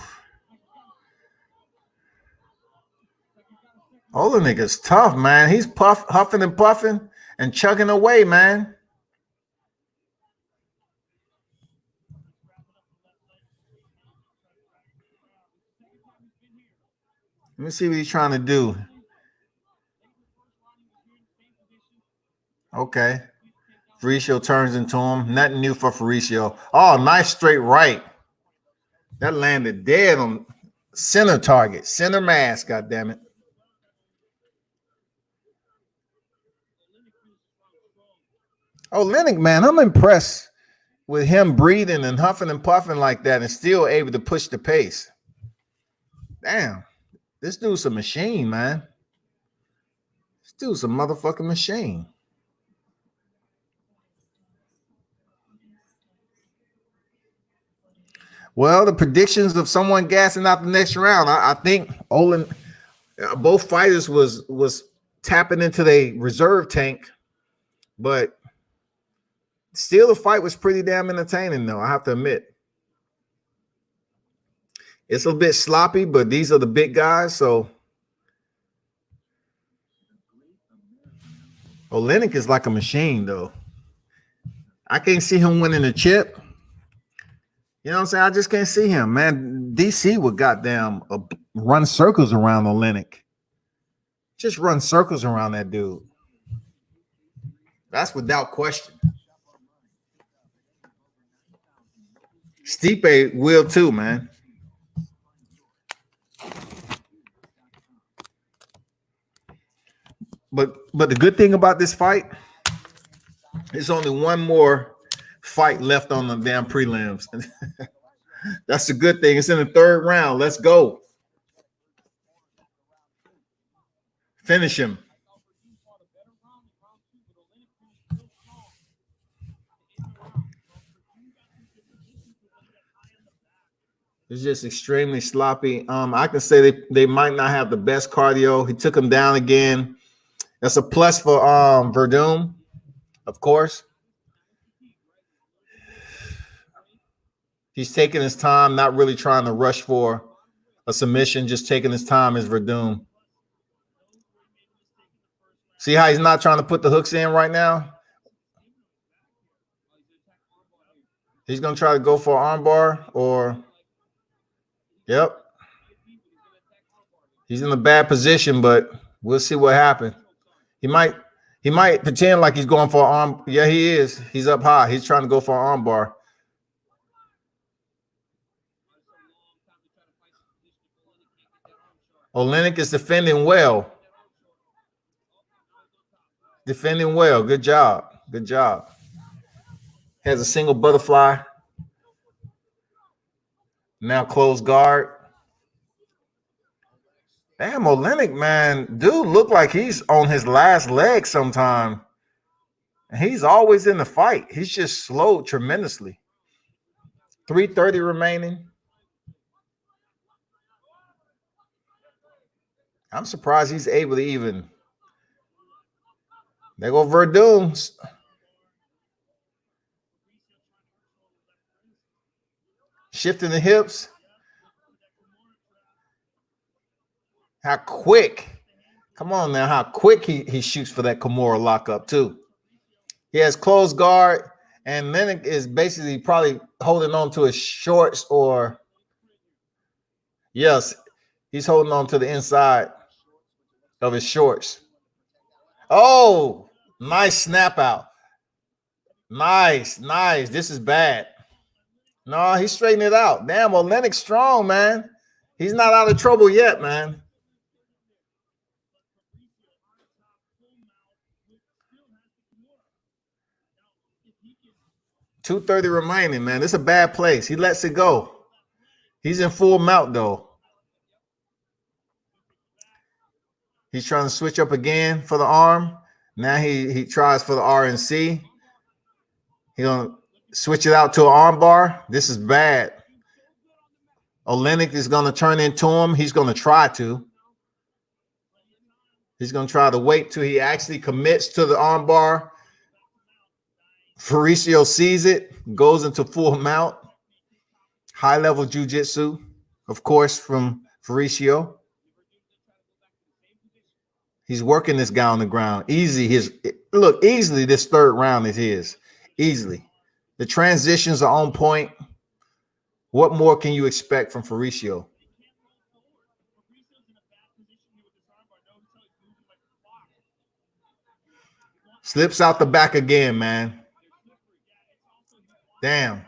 Speaker 5: Olynyk is tough, man. He's huffing and puffing and chugging away, man. Let me see what he's trying to do. Okay. Fabricio turns into him. Nothing new for Fabricio. Oh, nice straight right. That landed dead on center target. Center mass, goddammit. Olynyk, man, I'm impressed with him breathing and huffing and puffing like that and still able to push the pace. Damn. This dude's a machine, man. This dude's a motherfucking machine. Well, the predictions of someone gassing out the next round, I think both fighters was tapping into their reserve tank, but still the fight was pretty damn entertaining, though, I have to admit. It's a bit sloppy, but these are the big guys, so Olynyk is like a machine, though. I can't see him winning the chip. You know what I'm saying? I just can't see him, man. DC would goddamn run circles around Olynyk. Just run circles around that dude. That's without question. Stipe will too, man. But the good thing about this fight, there's only one more fight left on the damn prelims. That's a good thing. It's in the third round. Let's go. Finish him. It's just extremely sloppy. I can say they might not have the best cardio. He took him down again. That's a plus for Verdum, of course. He's taking his time, not really trying to rush for a submission, just taking his time as Verdum. See how he's not trying to put the hooks in right now? He's going to try to go for an armbar or, yep. He's in a bad position, but we'll see what happens. He might pretend like he's going for an arm. Yeah, he is. He's up high. He's trying to go for an armbar. Olenek is defending well. Defending well. Good job. Good job. Has a single butterfly. Now close guard. Damn, Olenek, man. Dude look like he's on his last leg sometime. And he's always in the fight. He's just slowed tremendously. 3:30 remaining. I'm surprised he's able to even. There go Verdum. Shifting the hips. How quick. Come on now. How quick he shoots for that Kimura lockup too. He has closed guard. And Olenek is basically probably holding on to his shorts or. Yes. He's holding on to the inside of his shorts. Oh, nice snap out. Nice. This is bad. No, he's straightening it out. Damn, Olenek strong, man. He's not out of trouble yet, man. $2:30 remaining, man. This is a bad place. He lets it go. He's in full mount, though. He's trying to switch up again for the arm. Now he tries for the RNC. He's going to switch it out to an arm bar. This is bad. Olenek is going to turn into him. He's going to try to. He's going to try to wait till he actually commits to the arm bar. Fabricio sees it, goes into full mount. High-level jiu-jitsu, of course, from Fabricio. He's working this guy on the ground. Easily this third round is his. Easily. The transitions are on point. What more can you expect from Fabricio? Slips out the back again, man. Damn.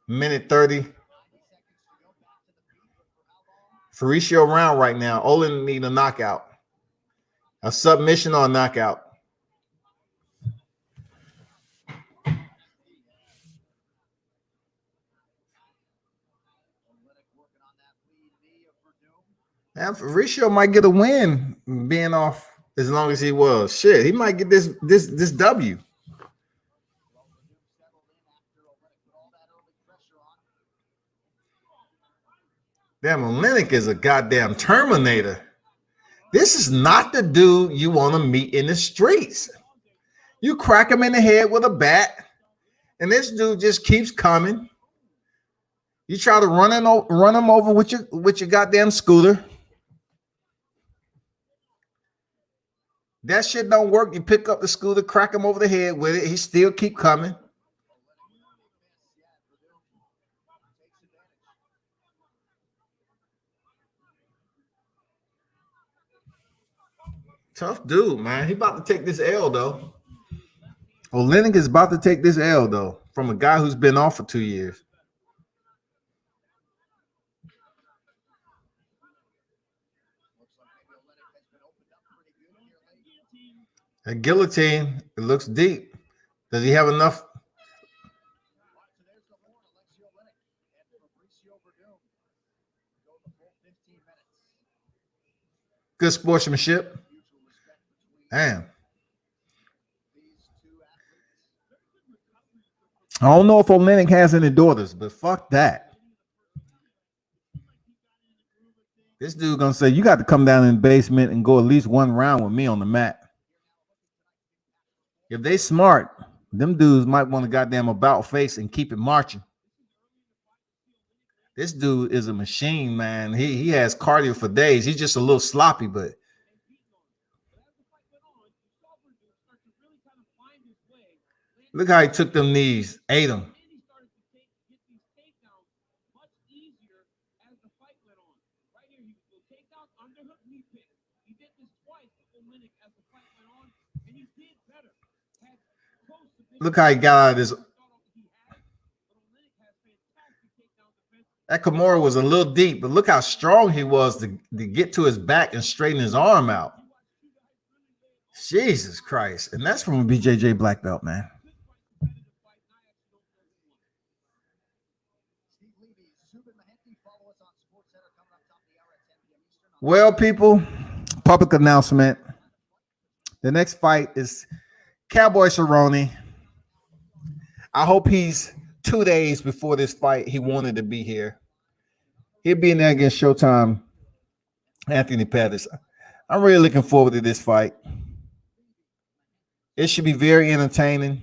Speaker 5: Minute 30. Fabricio round right now. Olin need a knockout. A submission or a knockout. And Fabricio might get a win being off as long as he was. Shit, he might get this W. Damn, Olenek is a goddamn Terminator. This is not the dude you want to meet in the streets. You crack him in the head with a bat, and this dude just keeps coming. You try to run him over with your goddamn scooter. That shit don't work. You pick up the scooter, crack him over the head with it. He still keep coming. Tough dude, man. He about to take this L, though. Olenek is about to take this L though from a guy who's been off for 2 years. A guillotine. It looks deep. Does he have enough? Good sportsmanship. Damn. I don't know if Olenek has any daughters, but fuck that. This dude gonna say, you got to come down in the basement and go at least one round with me on the mat. If they smart, them dudes might want to goddamn about face and keep it marching. This dude is a machine, man. He has cardio for days. He's just a little sloppy, but look how he took them knees, ate them. Look how he got out of this. That Kimura was a little deep, but look how strong he was to get to his back and straighten his arm out. Jesus Christ. And that's from a BJJ black belt, man. Well, people, public announcement. The next fight is Cowboy Cerrone. I hope he's 2 days before this fight. He wanted to be here. He'll be in there against Showtime Anthony Pettis. I'm really looking forward to this fight. It should be very entertaining.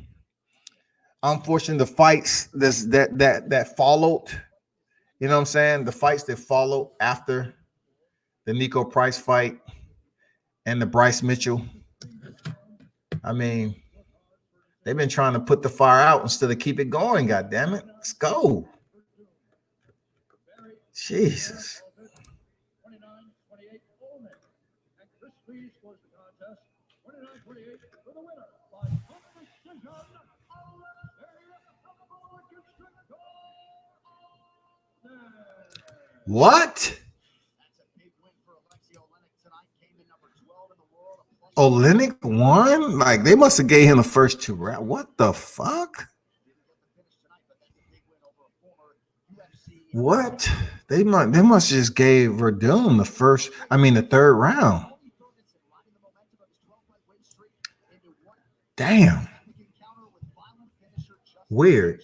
Speaker 5: Unfortunately, the fights that followed, you know what I'm saying? The fights that followed after the Nico Price fight and the Bryce Mitchell. I mean, they've been trying to put the fire out instead of keep it going. God damn it. Let's go. Jesus.
Speaker 2: 29-28 Olenek. And Chris Lee scores the contest. 29-28 for the winner by decision.
Speaker 5: What? Olenek won? Like they must have gave him the first 2 rounds. What the fuck? What? They must just gave Verdun the third round. Damn. Weird.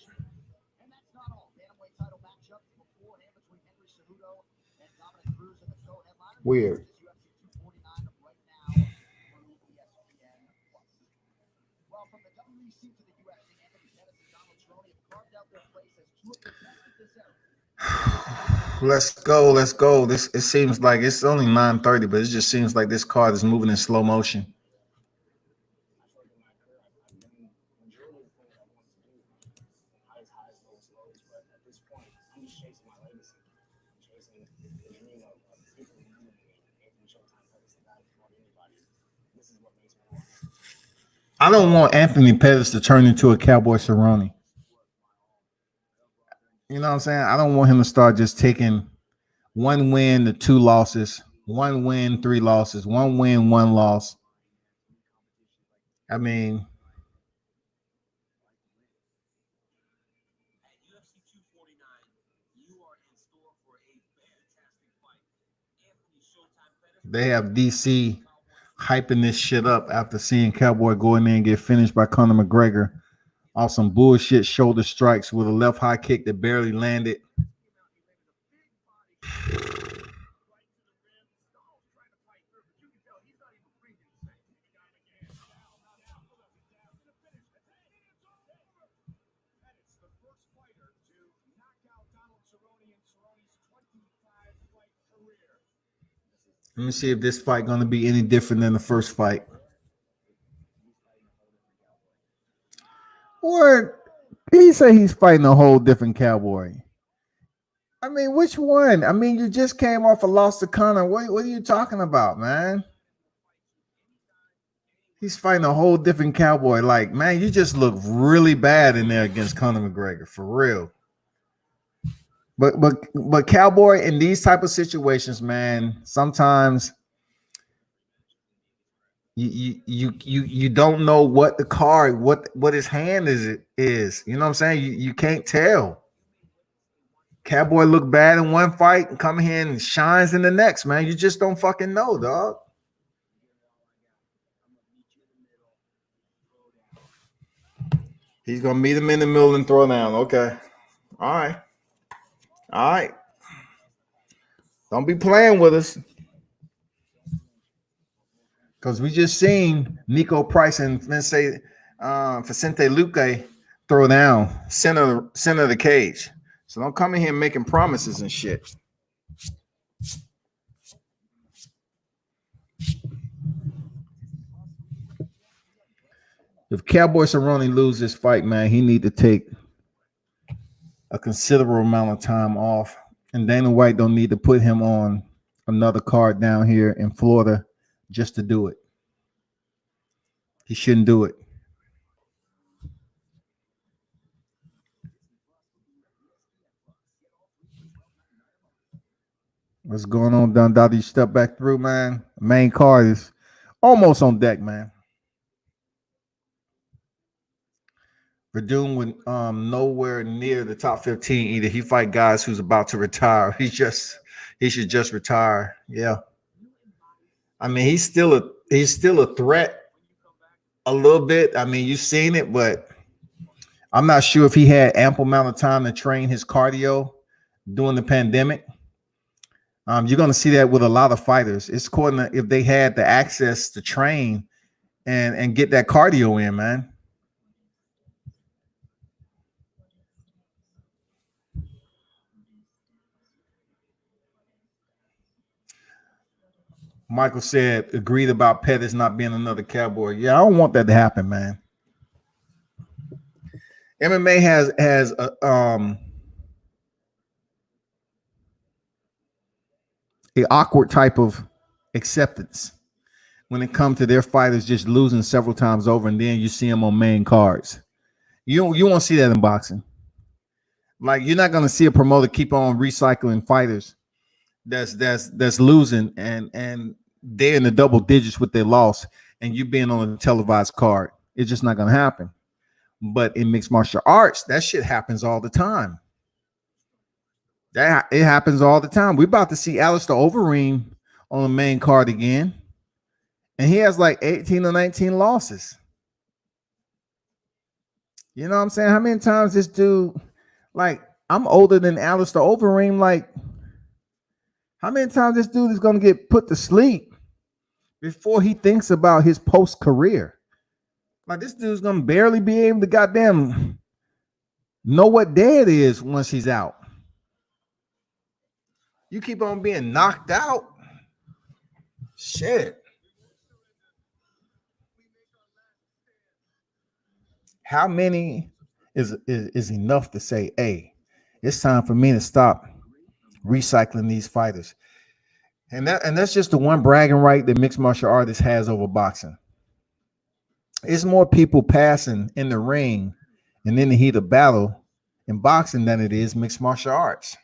Speaker 5: Weird. Let's go. It seems like it's only 9:30, but it just seems like this card is moving in slow motion. I don't want Anthony Pettis to turn into a Cowboy Cerrone. You know what I'm saying? I don't want him to start just taking 1 win to 2 losses, 1 win, 3 losses, 1 win, 1 loss. I mean, they have DC hyping this shit up after seeing Cowboy go in there and get finished by Conor McGregor off some bullshit shoulder strikes with a left high kick that barely landed. Let me see if this fight going to be any different than the first fight. Or he say he's fighting a whole different Cowboy. I mean, which one? I mean, you just came off a loss to Conor. What are you talking about, man? He's fighting a whole different Cowboy. Like, man, you just look really bad in there against Conor McGregor, for real. But Cowboy, in these type of situations, man, sometimes you don't know what the card, what his hand is. You know what I'm saying? You can't tell. Cowboy look bad in one fight and come here and shines in the next, man. You just don't fucking know, dog. He's gonna meet him in the middle and throw down. Okay. All right. All right. Don't be playing with us. Because we just seen Nico Price and Vicente Luque throw down center of the cage. So don't come in here making promises and shit. If Cowboy Cerrone lose this fight, man, he need to take a considerable amount of time off. And Dana White don't need to put him on another card down here in Florida just to do it. He shouldn't do it. What's going on, Don Dottie? You step back through, man. Main card is almost on deck, man. Verdun went nowhere near the top 15 either. He fight guys who's about to retire. He should just retire. Yeah. I mean, he's still a threat a little bit. I mean, you've seen it, but I'm not sure if he had ample amount of time to train his cardio during the pandemic. You're going to see that with a lot of fighters. It's important if they had the access to train and get that cardio in, man. Michael said, agreed about Pettis not being another Cowboy. Yeah, I don't want that to happen, man. MMA has a awkward type of acceptance when it comes to their fighters just losing several times over, and then you see them on main cards. You won't see that in boxing. Like, you're not going to see a promoter keep on recycling fighters that's losing and they're in the double digits with their loss, and you being on a televised card. It's just not going to happen. But in mixed martial arts, that shit happens all the time. It happens all the time. We're about to see Alistair Overeem on the main card again, and he has like 18 or 19 losses. You know what I'm saying? How many times this dude, like, I'm older than Alistair Overeem, like, how many times this dude is going to get put to sleep before he thinks about his post-career? Like, this dude's going to barely be able to goddamn know what day it is once he's out. You keep on being knocked out. Shit. How many is enough to say, hey, it's time for me to stop recycling these fighters? And that's just the one bragging right that mixed martial artist has over boxing. It's more people passing in the ring and in the heat of battle in boxing than it is mixed martial arts.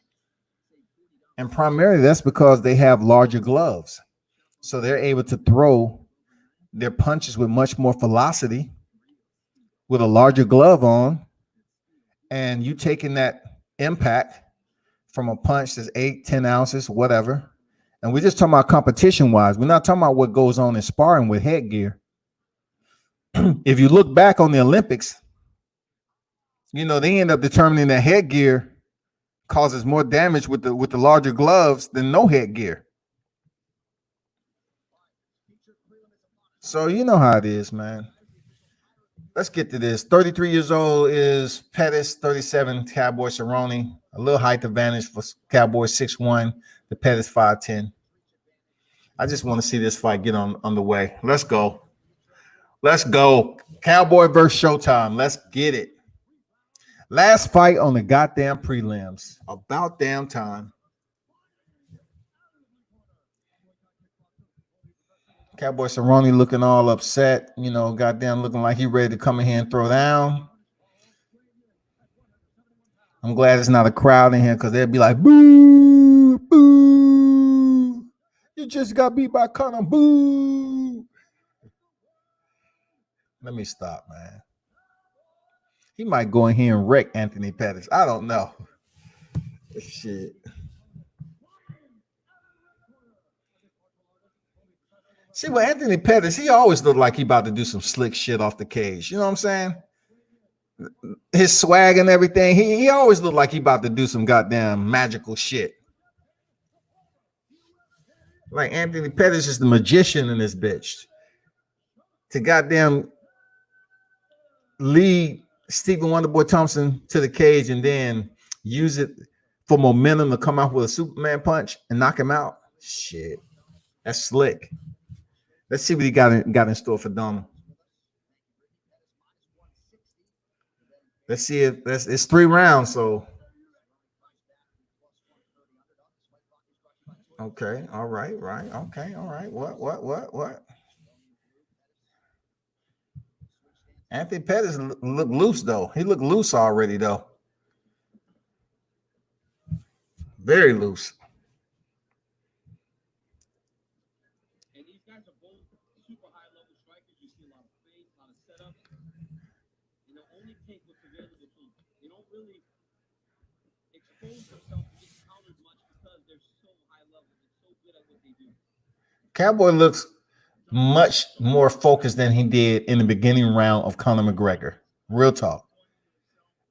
Speaker 5: And primarily that's because they have larger gloves. So they're able to throw their punches with much more velocity with a larger glove on. And you taking that impact from a punch that's 8-10 ounces, whatever. And we're just talking about competition wise. We're not talking about what goes on in sparring with headgear. If you look back on the Olympics, you know, they end up determining that headgear causes more damage with the larger gloves than no headgear. So you know how it is, man. Let's get to this. 33 years old is Pettis, 37, Cowboy Cerrone. A little height advantage for Cowboy 6'1", the Pettis 5'10". I just want to see this fight get on the way. Let's go. Let's go. Cowboy versus Showtime. Let's get it. Last fight on the goddamn prelims. About damn time. Cowboy Cerrone looking all upset, you know, goddamn looking like he ready to come in here and throw down. I'm glad it's not a crowd in here because they'd be like, boo, boo. You just got beat by Conor, boo. Let me stop, man. He might go in here and wreck Anthony Pettis. I don't know. Shit. See, with Anthony Pettis, he always looked like he about to do some slick shit off the cage. You know what I'm saying? His swag and everything. He always looked like he about to do some goddamn magical shit. Like Anthony Pettis is the magician in this bitch. To goddamn lead Stephen Wonderboy Thompson to the cage and then use it for momentum to come out with a Superman punch and knock him out. Shit. That's slick. Let's see what he got in store for Donald. Let's see if it's 3 rounds. So okay, all right, okay, all right. What? Anthony Pettis look loose though. He looked loose already though. Very loose.
Speaker 2: And these guys are both super high level strikers. You see a lot of space, a lot of setup. You know, only take what's available to them. They don't really expose themselves to get countered much because they're so high level. They're so good at what they do.
Speaker 5: Cowboy looks much more focused than he did in the beginning round of Conor McGregor. Real talk.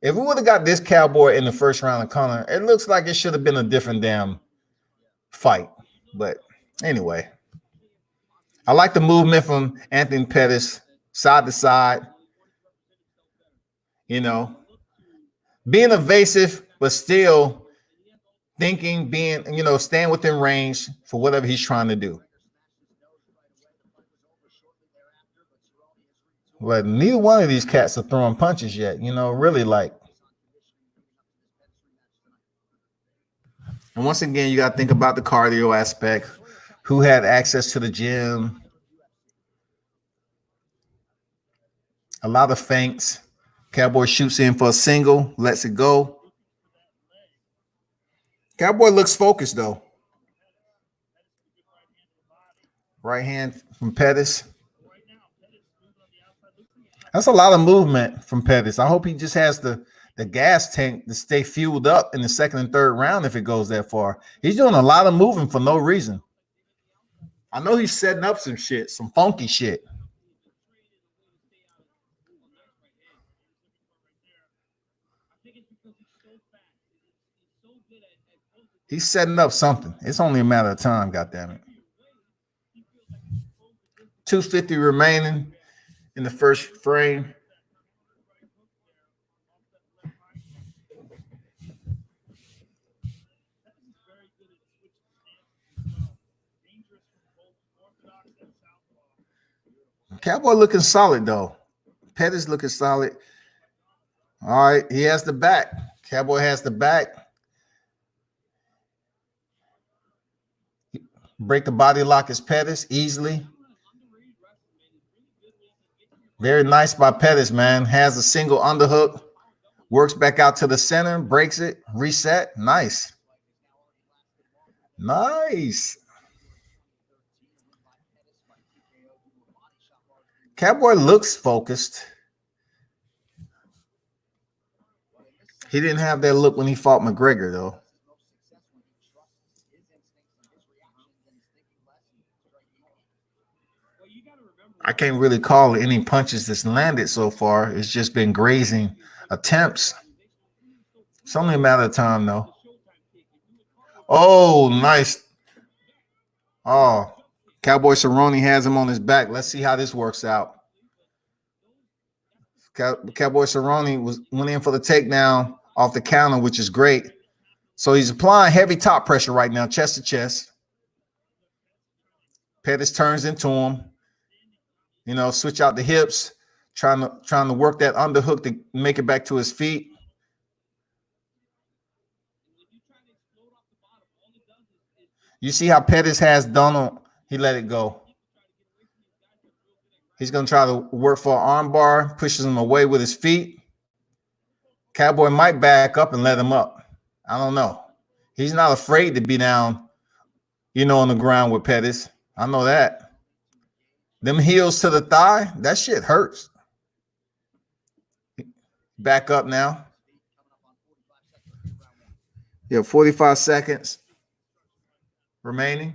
Speaker 5: If we would have got this Cowboy in the first round of Conor, it looks like it should have been a different damn fight. But anyway, I like the movement from Anthony Pettis, side to side. You know, being evasive, but still thinking, being, you know, staying within range for whatever he's trying to do. Well, neither one of these cats are throwing punches yet, you know, really like. And once again, you got to think about the cardio aspect. Who had access to the gym? A lot of feints. Cowboy shoots in for a single, lets it go. Cowboy looks focused, though. Right hand from Pettis. That's a lot of movement from Pettis. I hope he just has the gas tank to stay fueled up in the second and third round if it goes that far. He's doing a lot of moving for no reason. I know he's setting up some shit, some funky shit. He's setting up something. It's only a matter of time, goddammit. 250 remaining in the first frame. Cowboy looking solid, though. Pettis looking solid. All right, he has the back. Cowboy has the back. Break the body lock is Pettis easily. Very nice by Pettis, man. Has a single underhook. Works back out to the center. Breaks it. Reset. Nice. Nice. Cowboy looks focused. He didn't have that look when he fought McGregor, though. I can't really call any punches that's landed so far. It's just been grazing attempts. It's only a matter of time, though. Oh, nice. Oh, Cowboy Cerrone has him on his back. Let's see how this works out. Cowboy Cerrone went in for the takedown off the counter, which is great. So he's applying heavy top pressure right now, chest to chest. Pettis turns into him. You know, switch out the hips, trying to work that underhook to make it back to his feet. You see how Pettis has Donald. He let it go. He's going to try to work for an arm bar, pushes him away with his feet. Cowboy might back up and let him up. I don't know. He's not afraid to be down, on the ground with Pettis. I know that. Them heels to the thigh, that shit hurts. Back up now. Yeah, 45 seconds remaining.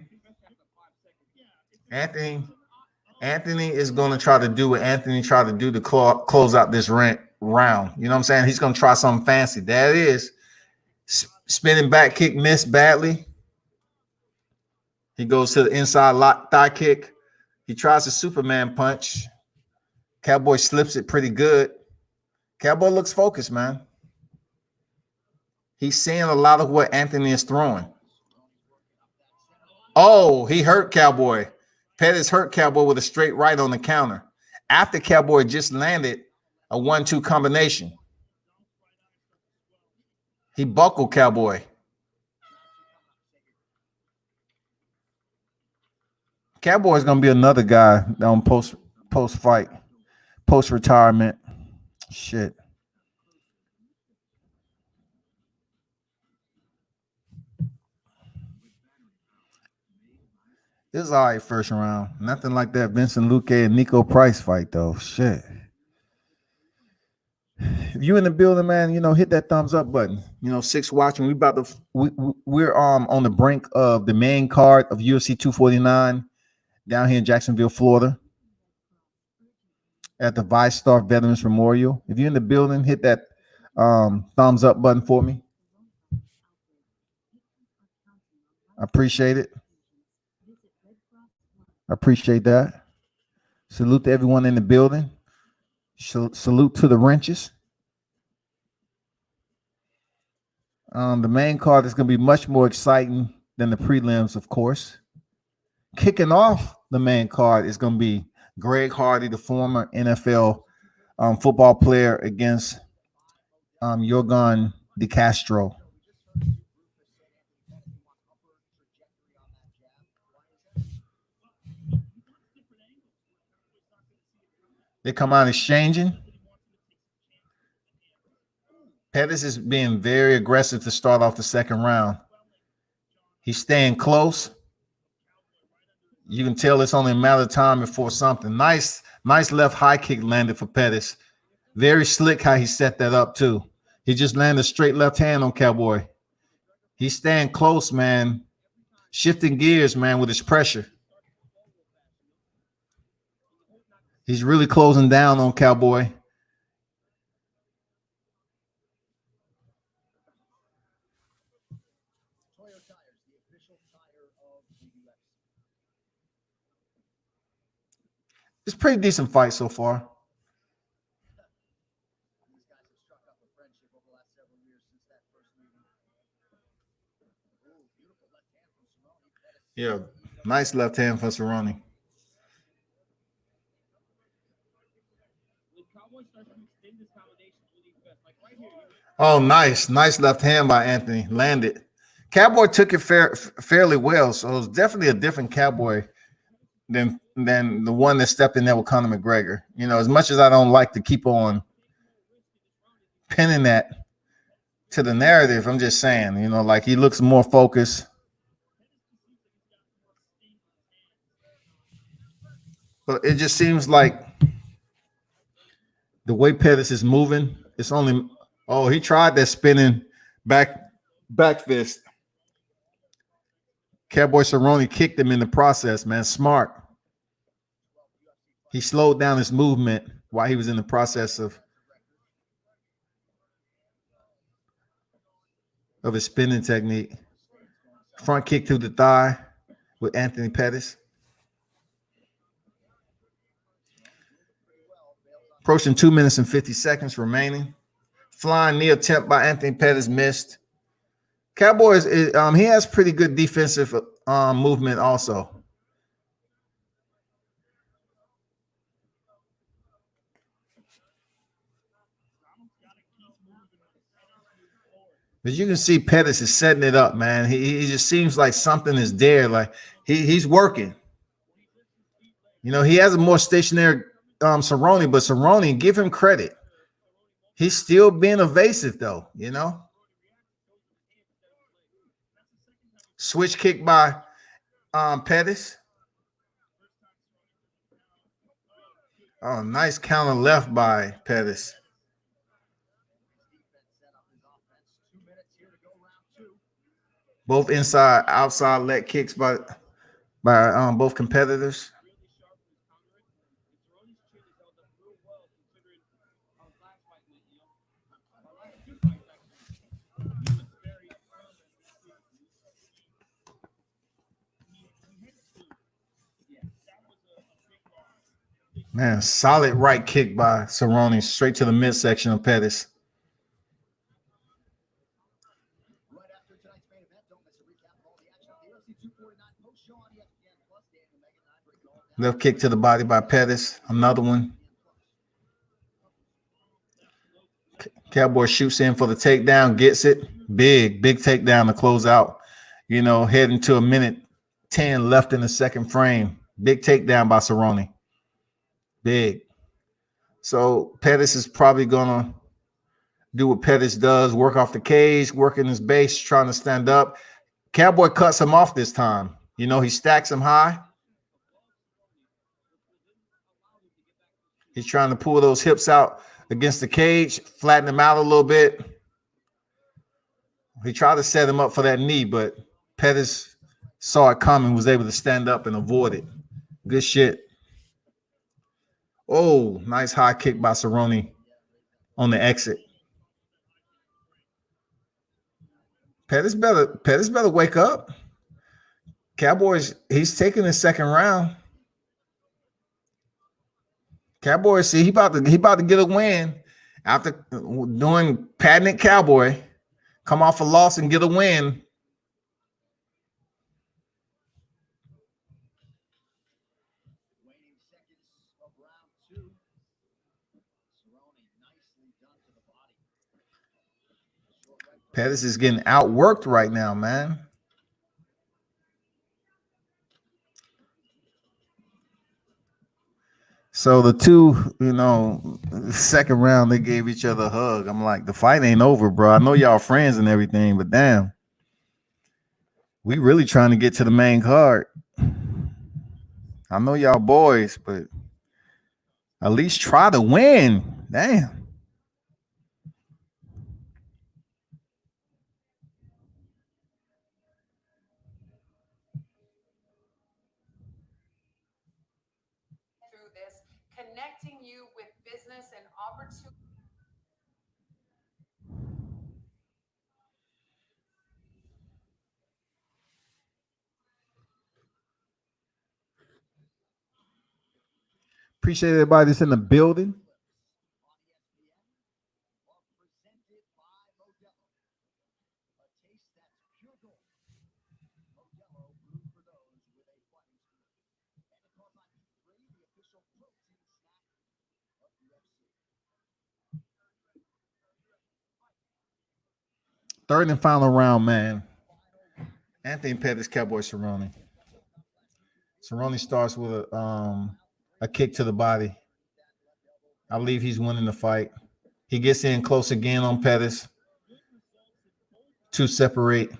Speaker 5: Anthony is going to try to do what Anthony tried to do to close out this round. You know what I'm saying? He's going to try something fancy. There it is. Spinning back kick missed badly. He goes to the inside lock thigh kick. He tries a Superman punch. Cowboy slips it pretty good. Cowboy looks focused, man. He's seeing a lot of what Anthony is throwing. Oh, he hurt Cowboy. Pettis hurt Cowboy with a straight right on the counter. After Cowboy just landed a 1-2 combination. He buckled Cowboy. Cowboy is going to be another guy on post-fight, post-retirement. Shit. This is all right first round. Nothing like that Vincent Luque and Nico Price fight, though. Shit. If you in the building, man, hit that thumbs up button. Six watching. We're on the brink of the main card of UFC 249 down here in Jacksonville, Florida, at the VyStar Veterans Memorial. If you're in the building, hit that thumbs up button for me. I appreciate it. I appreciate that. Salute to everyone in the building. Salute to the wrenches. The main card is going to be much more exciting than the prelims, of course. Kicking off the main card is going to be Greg Hardy, the former NFL football player, against Yorgan De Castro. They come out exchanging. Pettis is being very aggressive to start off the second round. He's staying close. You can tell it's only a matter of time before something. Nice left high kick landed for Pettis. Very slick how he set that up too. He just landed a straight left hand on Cowboy. He's staying close, man. Shifting gears, man, with his pressure. He's really closing down on Cowboy. It's a pretty decent fight so far. Yeah, nice left hand for Cerrone. Oh, nice left hand by Anthony. Landed. Cowboy took it fairly well, so it was definitely a different Cowboy than the one that stepped in there with Conor McGregor. As much as I don't like to keep on pinning that to the narrative, I'm just saying, like he looks more focused. But it just seems like the way Pettis is moving, it's only he tried that spinning back fist. Cowboy Cerrone kicked him in the process, man. Smart. He slowed down his movement while he was in the process of his spinning technique. Front kick to the thigh with Anthony Pettis. Approaching 2 minutes and 50 seconds remaining. Flying knee attempt by Anthony Pettis missed. Cowboys, he has pretty good defensive movement also. But you can see Pettis is setting it up, man. He just seems like something is there. Like he's working. He has a more stationary Cerrone, but Cerrone, give him credit. He's still being evasive, though, you know. Switch kick by Pettis. Oh, nice counter left by Pettis. Both inside, outside leg kicks by both competitors. Man, solid right kick by Cerrone straight to the midsection of Pettis.
Speaker 7: Right after tonight's main event, don't miss a recap of all the action on the UFC 249 post-show on ESPN Plus. Daniel Megan and I break it all down.
Speaker 5: Left kick to the body by Pettis. Another one. Cowboy shoots in for the takedown, gets it. Big takedown to close out. You know, heading to a minute 10 left in the second frame. Big takedown by Cerrone. Big. So Pettis is probably gonna do what Pettis does, work off the cage, working his base, trying to stand up. Cowboy cuts him off this time. You know, he stacks him high. He's trying to pull those hips out against the cage, flatten him out a little bit. He tried to set him up for that knee, but Pettis saw it coming, was able to stand up and avoid it. Good shit. Oh, nice high kick by Cerrone on the exit. Pettis better wake up. Cowboys, he's taking his second round. Cowboys, see, he about to get a win after doing patented Cowboy. Come off a loss and get a win.
Speaker 7: Waning seconds of round two. Cerrone nicely done to the body.
Speaker 5: Pettis is getting outworked right now, man. So the two, you know, second round, they gave each other a hug. I'm like, the fight ain't over, bro. I know y'all friends and everything, but damn, we really trying to get to the main card. I know y'all boys, but at least try to win. Damn.
Speaker 8: Through this, connecting you with business and opportunity.
Speaker 5: Appreciate everybody that's in the building.
Speaker 7: Presented by Modelo. A taste that's pure gold. Modelo brewed for those with a fighting spirit. And of course on E3, the official protein snack of UFC.
Speaker 5: Third and final round, man. Anthony Pettis, Cowboy Cerrone. Cerrone starts with a kick to the body. I believe he's winning the fight. He gets in close again on Pettis to separate.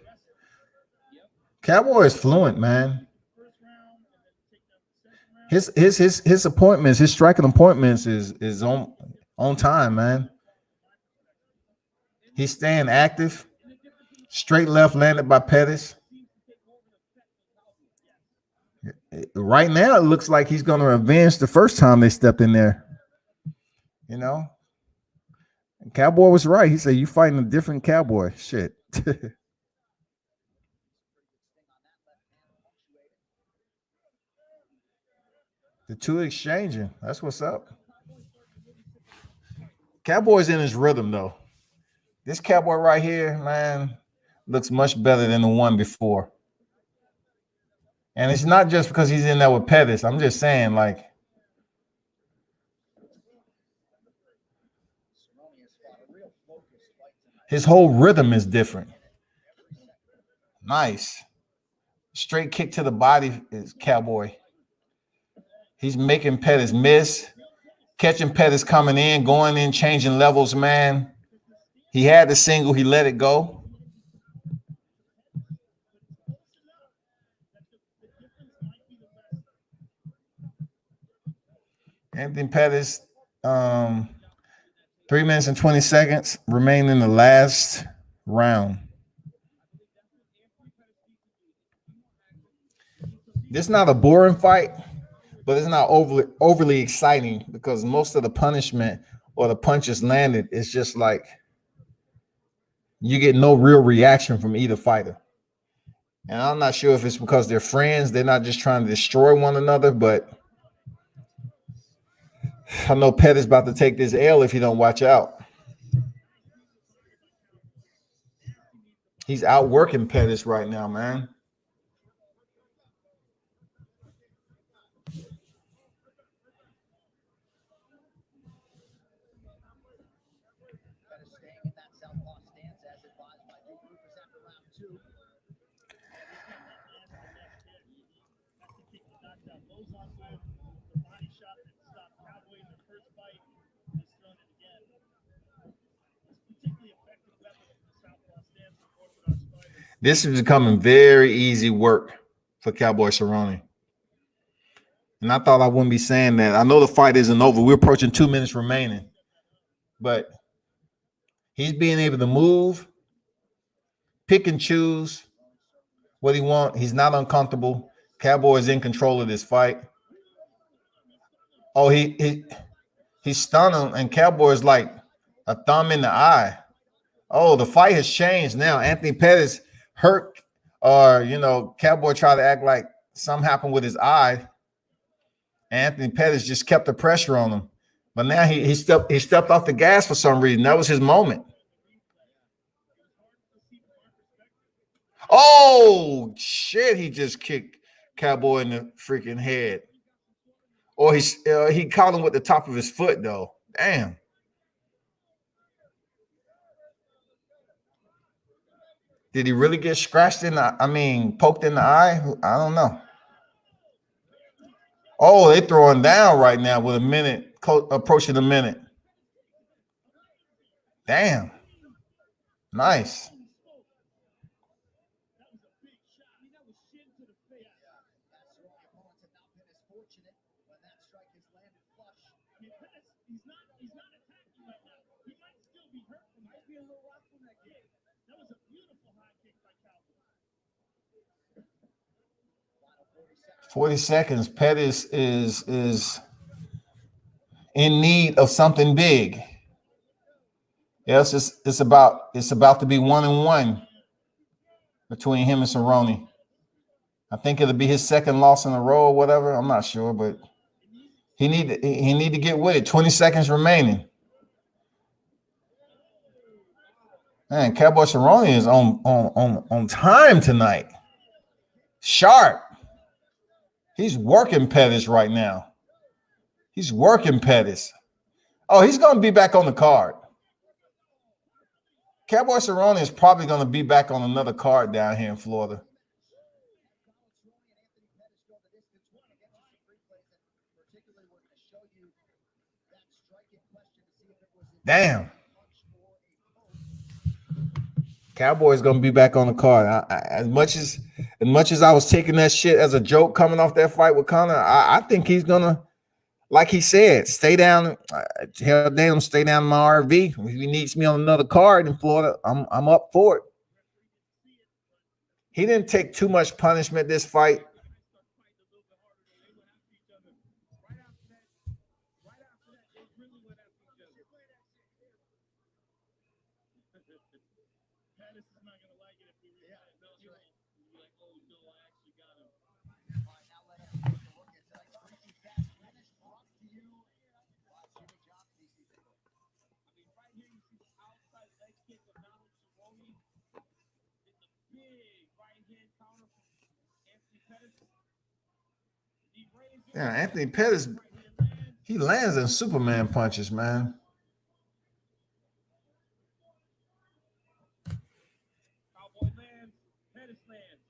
Speaker 5: Cowboy is fluent, man. His appointments, his striking appointments is on time, man. He's staying active. Straight left landed by Pettis. Right now, it looks like he's going to avenge the first time they stepped in there. You know, Cowboy was right. He said, "You fighting a different Cowboy." Shit. The two exchanging. That's what's up. Cowboy's in his rhythm, though. This Cowboy right here, man, looks much better than the one before. And it's not just because he's in there with Pettis. I'm just saying, like, his whole rhythm is different. Nice. Straight kick to the body is Cowboy. He's making Pettis miss. Catching Pettis coming in, going in, changing levels, man. He had the single, he let it go. Anthony Pettis, 3 minutes and 20 seconds remain in the last round. This is not a boring fight, but it's not overly exciting because most of the punishment or the punches landed is just like you get no real reaction from either fighter. And I'm not sure if it's because they're friends, they're not just trying to destroy one another, but I know Pettis about to take this L if he don't watch out. He's outworking Pettis right now, man.
Speaker 7: Pettis staying in that southpaw stance as advised by Duke Lucas after round 2.
Speaker 5: This is becoming very easy work for Cowboy Cerrone. And I thought I wouldn't be saying that. I know the fight isn't over. We're approaching 2 minutes remaining. But he's being able to move, pick and choose what he wants. He's not uncomfortable. Cowboy is in control of this fight. Oh, he stunned him, and Cowboy is like a thumb in the eye. Oh, the fight has changed now. Anthony Pettis hurt, or Cowboy tried to act like something happened with his eye. Anthony Pettis just kept the pressure on him. But now he stepped off the gas for some reason. That was his moment. Oh, shit. He just kicked Cowboy in the freaking head. Or he caught him with the top of his foot, though. Damn. Did he really get scratched poked in the eye? I don't know. Oh, they throwing down right now with a minute, approaching a minute. Damn. Nice.
Speaker 2: a little rock from that kick. That was a beautiful high kick by Cowboy.
Speaker 5: 40 seconds. Pettis is in need of something big. Yes, it's about to be 1-1 between him and Cerrone. I think it'll be his second loss in a row or whatever. I'm not sure, but he need to get with it. 20 seconds remaining. Man, Cowboy Cerrone is on time tonight. Sharp. He's working Pettis right now. He's working Pettis. Oh, he's going to be back on the card. Cowboy Cerrone is probably going to be back on another card down here in Florida. Damn. Cowboy's going to be back on the card. As much as I was taking that shit as a joke coming off that fight with Conor, I think he's going to, like he said, stay down. Hell damn, stay down in my RV. If he needs me on another card in Florida, I'm up for it. He didn't take too much punishment this fight. Yeah, Anthony Pettis, he lands in Superman punches, man.
Speaker 2: Cowboy lands, Pettis lands.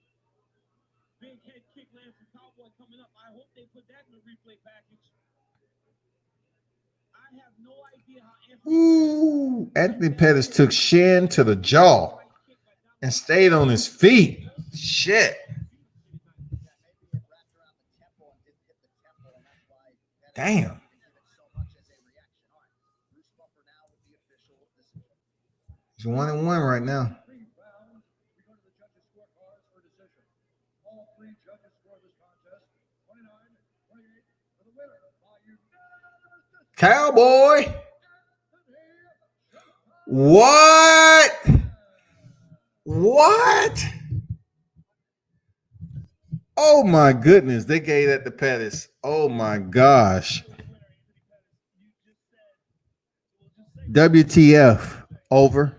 Speaker 2: Big head kick lands from Cowboy coming up. I hope they put that in the replay package. have no idea how Anthony
Speaker 5: Ooh, Anthony Pettis took Shin to the jaw and stayed on his feet. Shit.
Speaker 7: Maybe it wrapped around the temple and didn't hit the temple, and that's why Pettis
Speaker 5: Damn.
Speaker 7: didn't give it so much as a reaction. All right, Bruce Buffer now with the official decision.
Speaker 5: He's 1-1 right now.
Speaker 2: 3 rounds. We go to the judges' scorecards for decision. All 3 judges score this contest 29-28 for the winner by unanimous decision.
Speaker 5: Cowboy. What? What? Oh my goodness. They gave that to Pettis. Oh my gosh. WTF. Over.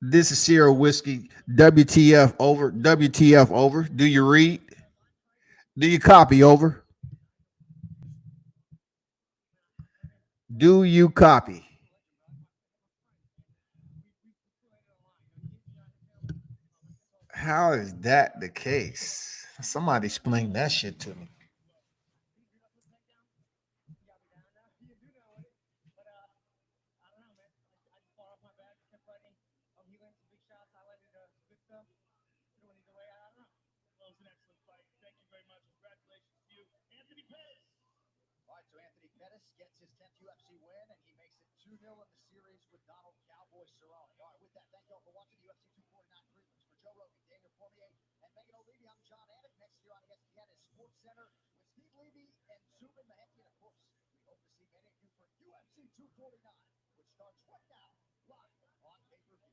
Speaker 5: This is Sierra Whiskey. WTF over. WTF over. Do you read? Do you copy? Over. Do you copy? How is that the case? Somebody explain that shit to me.
Speaker 7: All right, so Anthony Pettis gets his 10th UFC win, and he makes it 2-0 in the series with Donald Cowboy Cerrone. All right, with that, thank you all for watching the UFC 249 prelims. For Joe Rogan, Daniel Cormier, and Megan O'Leary, I'm John Anik. Next year on ESPN is Sports Center with Steve Levy and Zubin Mehenti. And of course, we hope to see many of you for UFC 249, which starts right now, live on pay-per-view.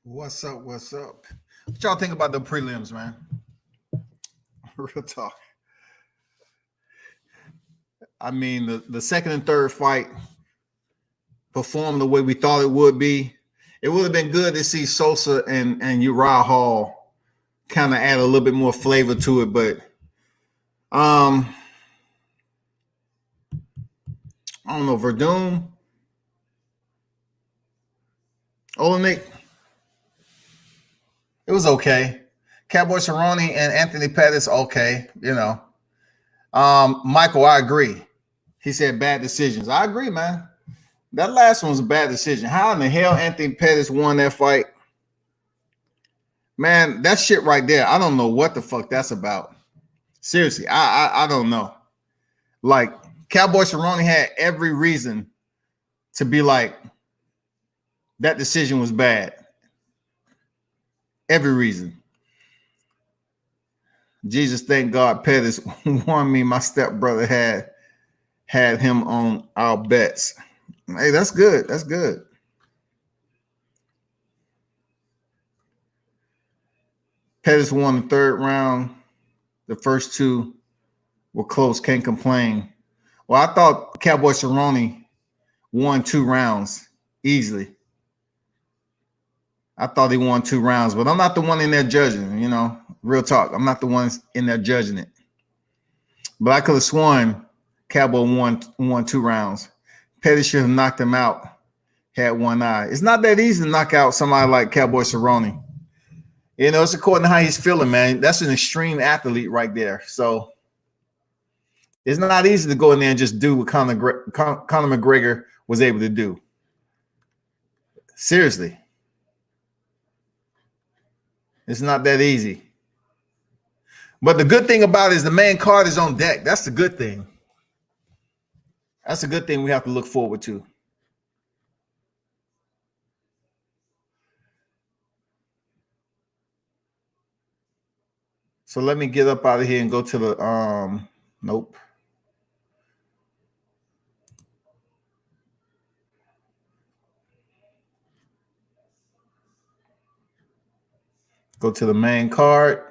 Speaker 5: What's up? What's up? What y'all think about the prelims, man? Real talk. I mean, the second and third fight performed the way we thought it would be. It would have been good to see Sosa and Uriah Hall kind of add a little bit more flavor to it, but I don't know. Verdum, Olenek, it was okay. Cowboy Cerrone and Anthony Pettis, okay. Michael, I agree. He said bad decisions. I agree, man. That last one was a bad decision. How in the hell Anthony Pettis won that fight? Man, that shit right there, I don't know what the fuck that's about. Seriously, I don't know. Like, Cowboy Cerrone had every reason to be like, that decision was bad. Every reason. Jesus, thank God Pettis won me. My stepbrother had him on our bets. Hey, that's good. That's good. Pettis won the third round. The first two were close. Can't complain. Well, I thought Cowboy Cerrone won 2 rounds easily. I thought he won 2 rounds, but I'm not the one in there judging, real talk. I'm not the one in there judging it. But I could have sworn Cowboy won 2 rounds. Pettis should have knocked him out, had one eye. It's not that easy to knock out somebody like Cowboy Cerrone. It's according to how he's feeling, man. That's an extreme athlete right there. So it's not easy to go in there and just do what Conor McGregor was able to do. Seriously. It's not that easy. But the good thing about it is the main card is on deck. That's the good thing. That's a good thing we have to look forward to. So let me get up out of here and go to the nope. Go to the main card.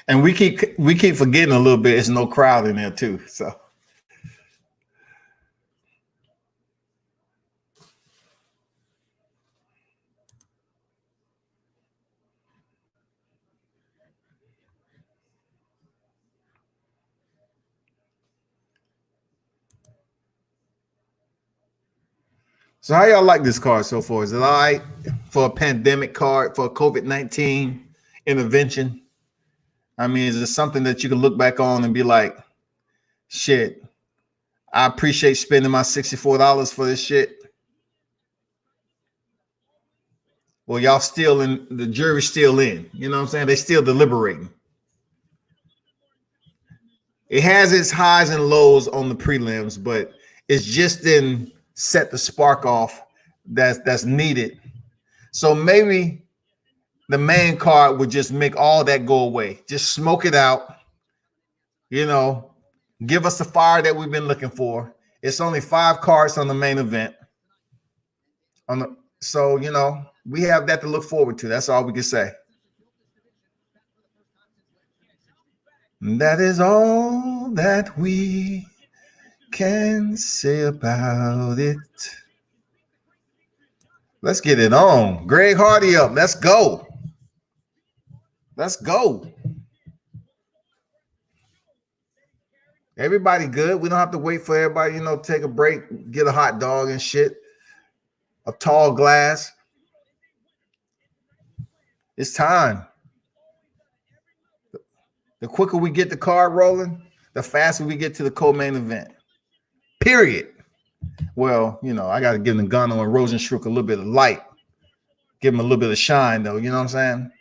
Speaker 5: And we keep forgetting a little bit. There's no crowd in there too. So how y'all like this card so far? Is it all right for a pandemic card, for a COVID-19 intervention? I mean, is it something that you can look back on and be like, shit, I appreciate spending my $64 for this shit? Well, y'all still in, the jury's still in. You know what I'm saying? They still deliberating. It has its highs and lows on the prelims, but it's just didn't set the spark off that's needed. So maybe the main card would just make all that go away. Just smoke it out. Give us the fire that we've been looking for. It's only 5 cards on the main event. So we have that to look forward to. That's all we can say. That is all that we can say about it. Let's get it on. Greg Hardy up. Let's go. Let's go. Everybody good. We don't have to wait for everybody, take a break, get a hot dog and shit. A tall glass. It's time. The quicker we get the card rolling, the faster we get to the co-main event. Period. Well, I got to give Ngannou and Rosenstruck a little bit of light. Give them a little bit of shine, though. You know what I'm saying?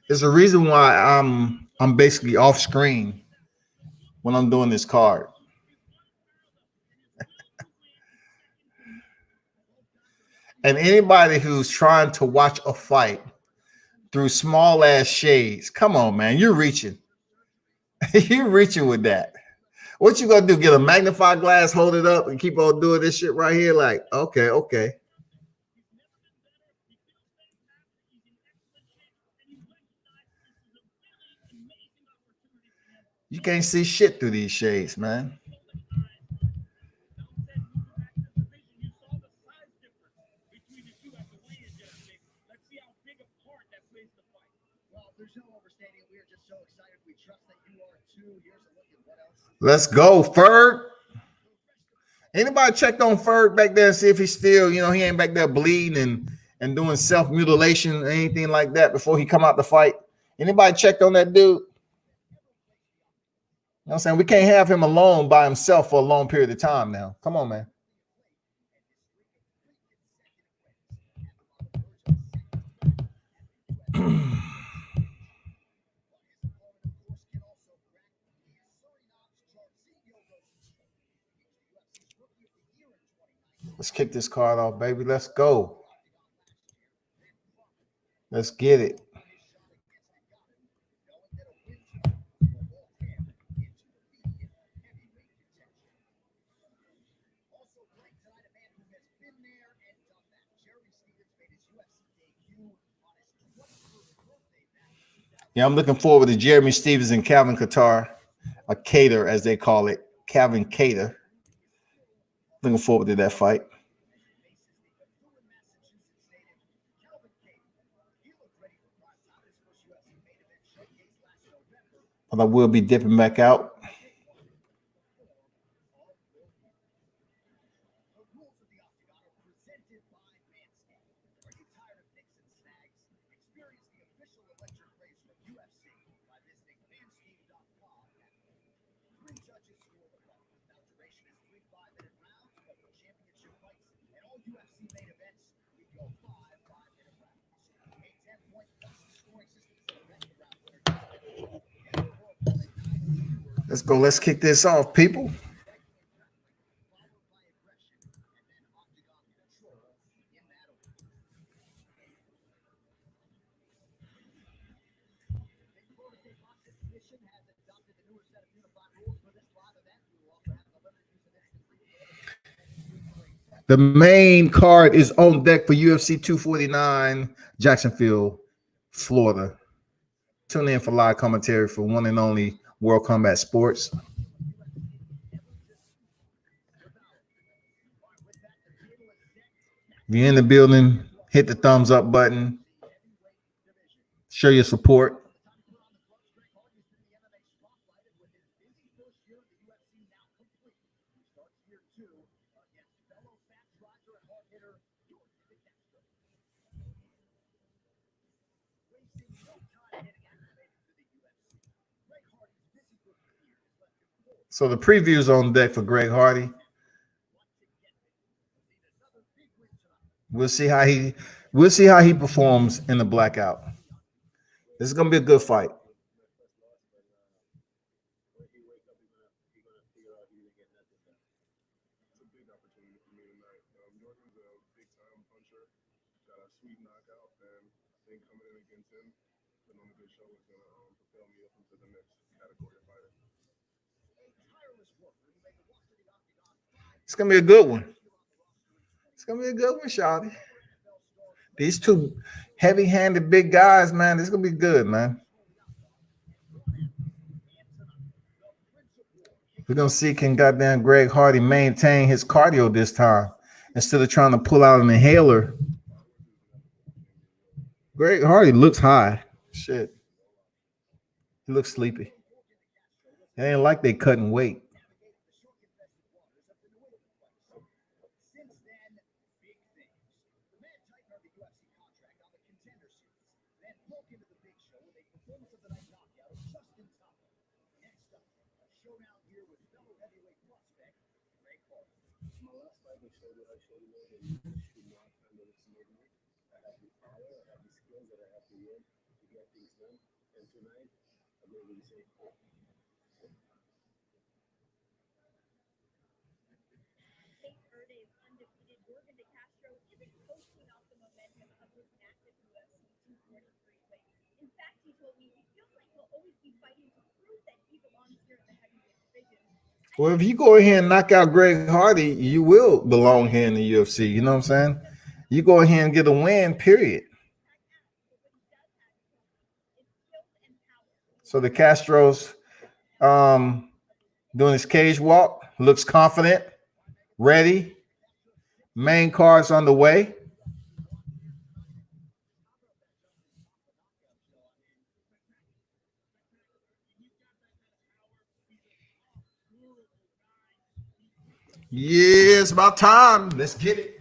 Speaker 5: There's a reason why I'm basically off screen when I'm doing this card. And anybody who's trying to watch a fight through small ass shades, come on, man, you're reaching. You're reaching with that. What you gonna do? Get a magnifying glass, hold it up, and keep on doing this shit right here? Like, okay, okay. You can't see shit through these shades, man.
Speaker 7: Well, there's no overstating it. We are just so excited. We trust that you are too. Here's a look at what else.
Speaker 5: Let's go, Ferg. Anybody checked on Ferg back there and see if he's still, he ain't back there bleeding and doing self-mutilation or anything like that before he come out to fight? Anybody checked on that dude? You know what I'm saying? We can't have him alone by himself for a long period of time now. Come on, man. Let's kick this card off, baby. Let's go. Let's get it. Yeah, I'm looking forward to Jeremy Stevens and Calvin Kattar, a Cater as they call it, Calvin Cater. Looking forward to that fight. But I will be dipping back out. Let's go. Let's kick this off, people. The main card is on deck for UFC 249, Jacksonville, Florida. Tune in for live commentary for one and only World Combat Sports. If you're in the building, hit the thumbs up button. Show your support. So the preview's on deck for Greg Hardy. We'll see how he performs in the blackout. This is gonna be a good fight. It's gonna be a good one. It's gonna be a good one, Shawty. These two heavy-handed big guys, man. This is gonna be good, man. We're gonna see can goddamn Greg Hardy maintain his cardio this time instead of trying to pull out an inhaler. Greg Hardy looks high. Shit. He looks sleepy. It ain't like they cutting weight.
Speaker 6: Kate Erde's undefeated Morgan De Castro isn't coasting off the momentum of his massive UFC 243 win. In fact, he told me he feels like he'll always be fighting to prove that he belongs here in the heavyweight division.
Speaker 5: Well, if you go ahead and knock out Greg Hardy, you will belong here in the UFC. You know what I'm saying? You go ahead and get a win, period. So the Castros doing his cage walk, looks confident, ready. Main card's on the way. Yeah, it's about time. Let's get it.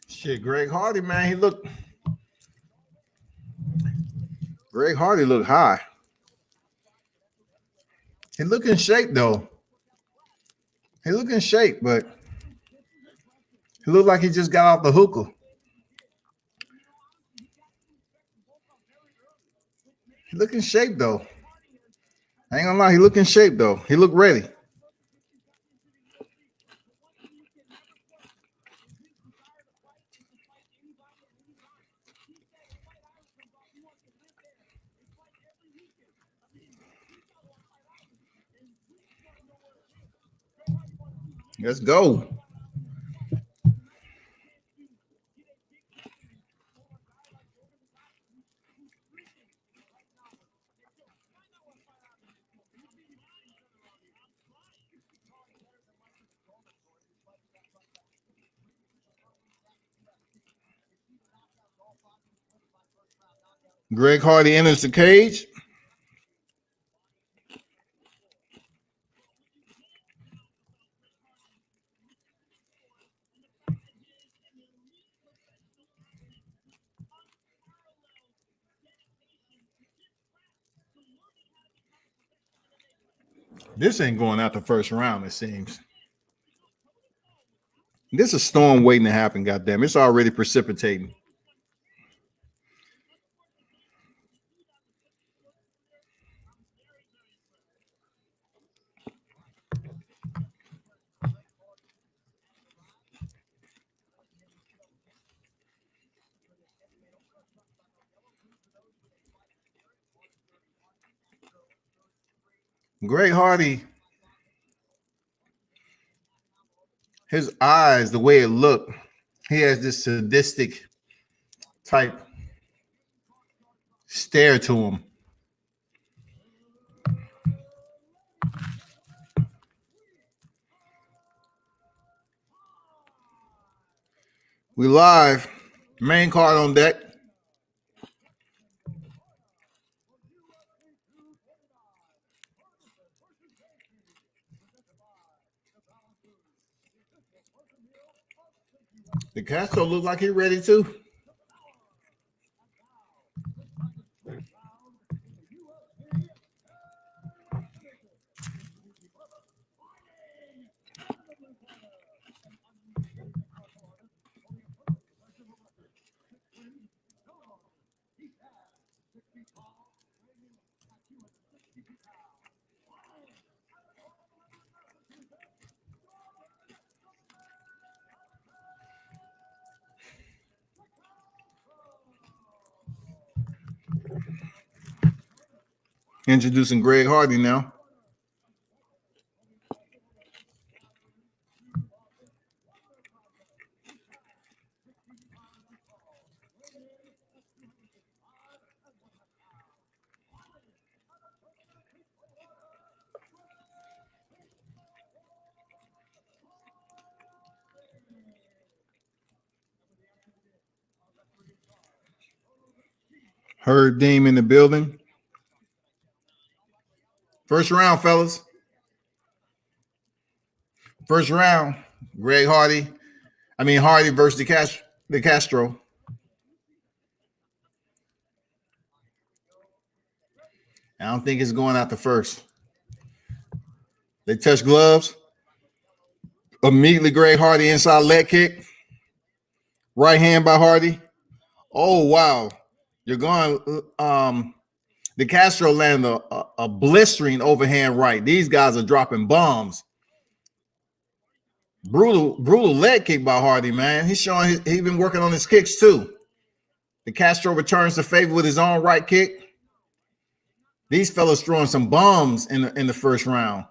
Speaker 5: Shit, Greg Hardy, man, Greg Hardy looked high. He look in shape though. He look in shape, but he looked like he just got off the hookah. He look in shape though. I ain't gonna lie, he look in shape though. He look ready. Let's go. Greg Hardy enters the cage. This ain't going out the first round, it seems. This is a storm waiting to happen, goddamn. It's already precipitating. Greg Hardy His eyes, the way it looked, he has this sadistic type stare to him. We live. Main card on deck. The Castro look like he's ready too. Introducing Greg Hardy now. Herd Deem in the building. First round, fellas. First round. Greg Hardy. Hardy versus the Castro. I don't think it's going out the first. They touch gloves. Immediately, Greg Hardy inside leg kick. Right hand by Hardy. Oh, wow. You're going, the Castro landed a blistering overhand right. These guys are dropping bombs. Brutal leg kick by Hardy, man. He's showing he's been working on his kicks too. The Castro returns the favor with his own right kick. These fellas throwing some bombs in the first round.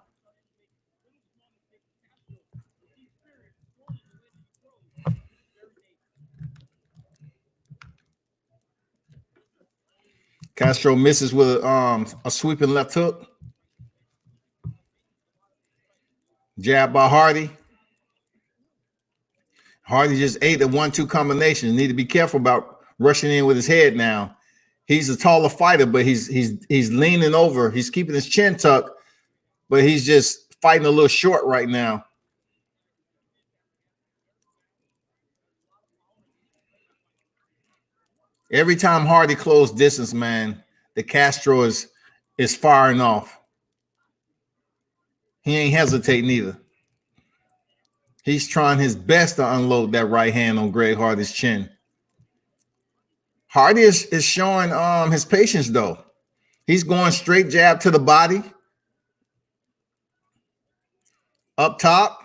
Speaker 5: Castro misses with a sweeping left hook. Jab by Hardy. Hardy just ate the 1-2 combination. Need to be careful about rushing in with his head now. He's a taller fighter, but he's leaning over. He's keeping his chin tucked, but he's just fighting a little short right now. Every time Hardy close distance, man, the Castro is firing off. He ain't hesitating either. He's trying his best to unload that right hand on Greg Hardy's chin. Hardy is showing his patience, though. He's going straight jab to the body. Up top.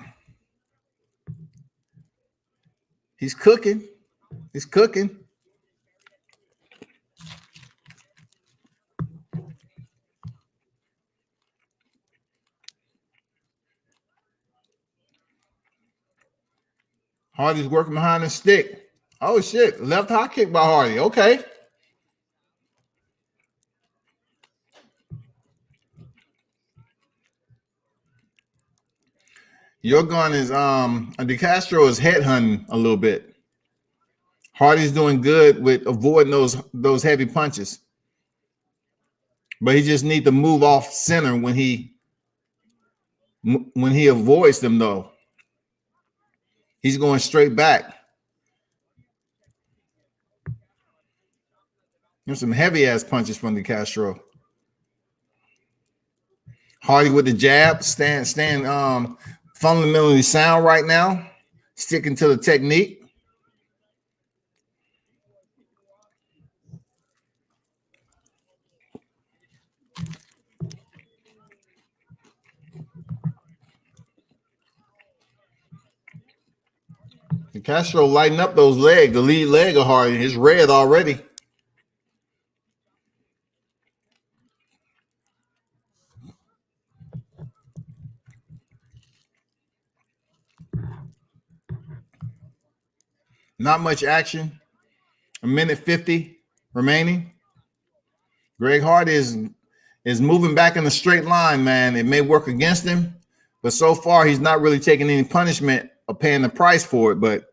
Speaker 5: He's cooking. He's cooking. Hardy's working behind the stick. Oh, shit. Left high kick by Hardy. Okay. Your gun is De Castro is headhunting a little bit. Hardy's doing good with avoiding those heavy punches. But he just needs to move off center when he avoids them, though. He's going straight back. There's some heavy ass punches from De Castro. Hardy with the jab, stand fundamentally sound right now, sticking to the technique. De Castro lighting up those legs, the lead leg of Hardy. It's red already. Not much action. A minute 50 remaining. Greg Hardy is moving back in a straight line, man. It may work against him, but so far he's not really taking any punishment or paying the price for it. But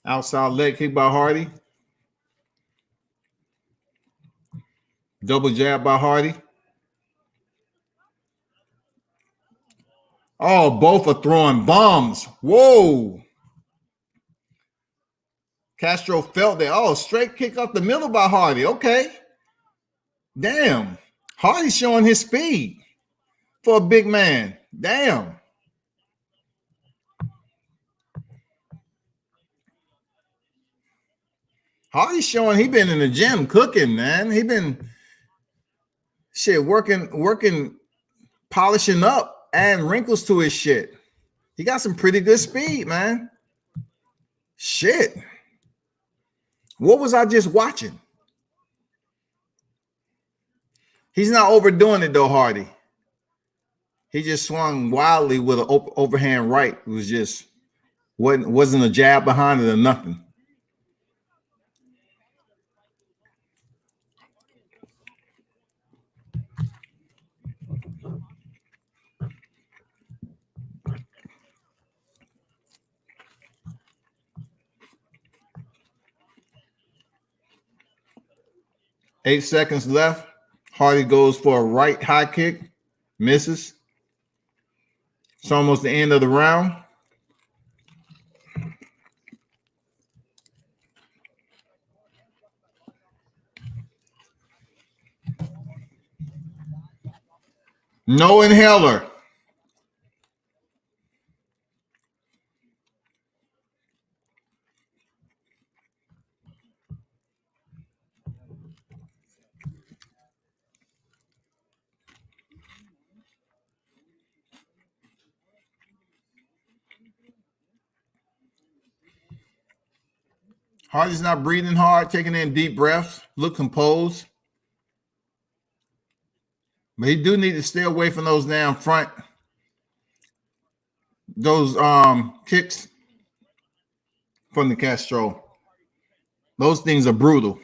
Speaker 5: outside leg kick by Hardy. Double jab by Hardy. Oh, both are throwing bombs. Whoa. Castro felt that. Oh, straight kick up the middle by Hardy. Okay. Damn. Hardy's showing his speed for a big man. Damn. Hardy's showing he been in the gym cooking, man. He been working, polishing up, adding wrinkles to his shit. He got some pretty good speed, man. Shit. What was I just watching? He's not overdoing it though, Hardy. He just swung wildly with an overhand right. It was just wasn't a jab behind it or nothing. Eight seconds left. Hardy goes for a right high kick, misses. It's almost the end of the round. No inhaler. Hardy's not breathing hard, taking in deep breaths, look composed. But he do need to stay away from those damn front, those kicks from the Castro. Those things are brutal.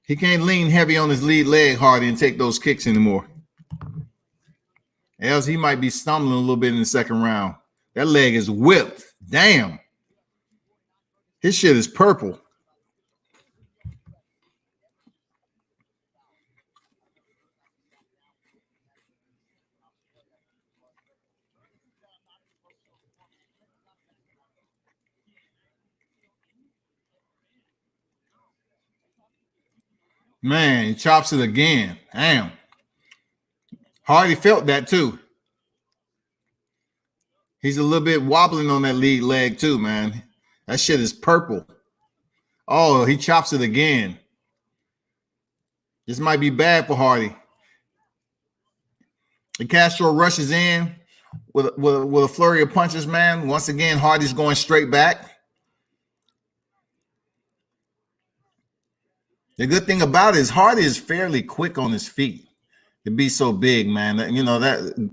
Speaker 5: He can't lean heavy on his lead leg, Hardy, and take those kicks anymore. Else he might be stumbling a little bit in the second round. That leg is whipped. Damn. His shit is purple. Man, he chops it again. Damn. Hardy felt that too. He's a little bit wobbling on that lead leg too, man. That shit is purple. Oh, he chops it again. This might be bad for Hardy. The Castro rushes in with a flurry of punches, man. Once again, Hardy's going straight back. The good thing about it is Hardy is fairly quick on his feet to be so big, man. You know, that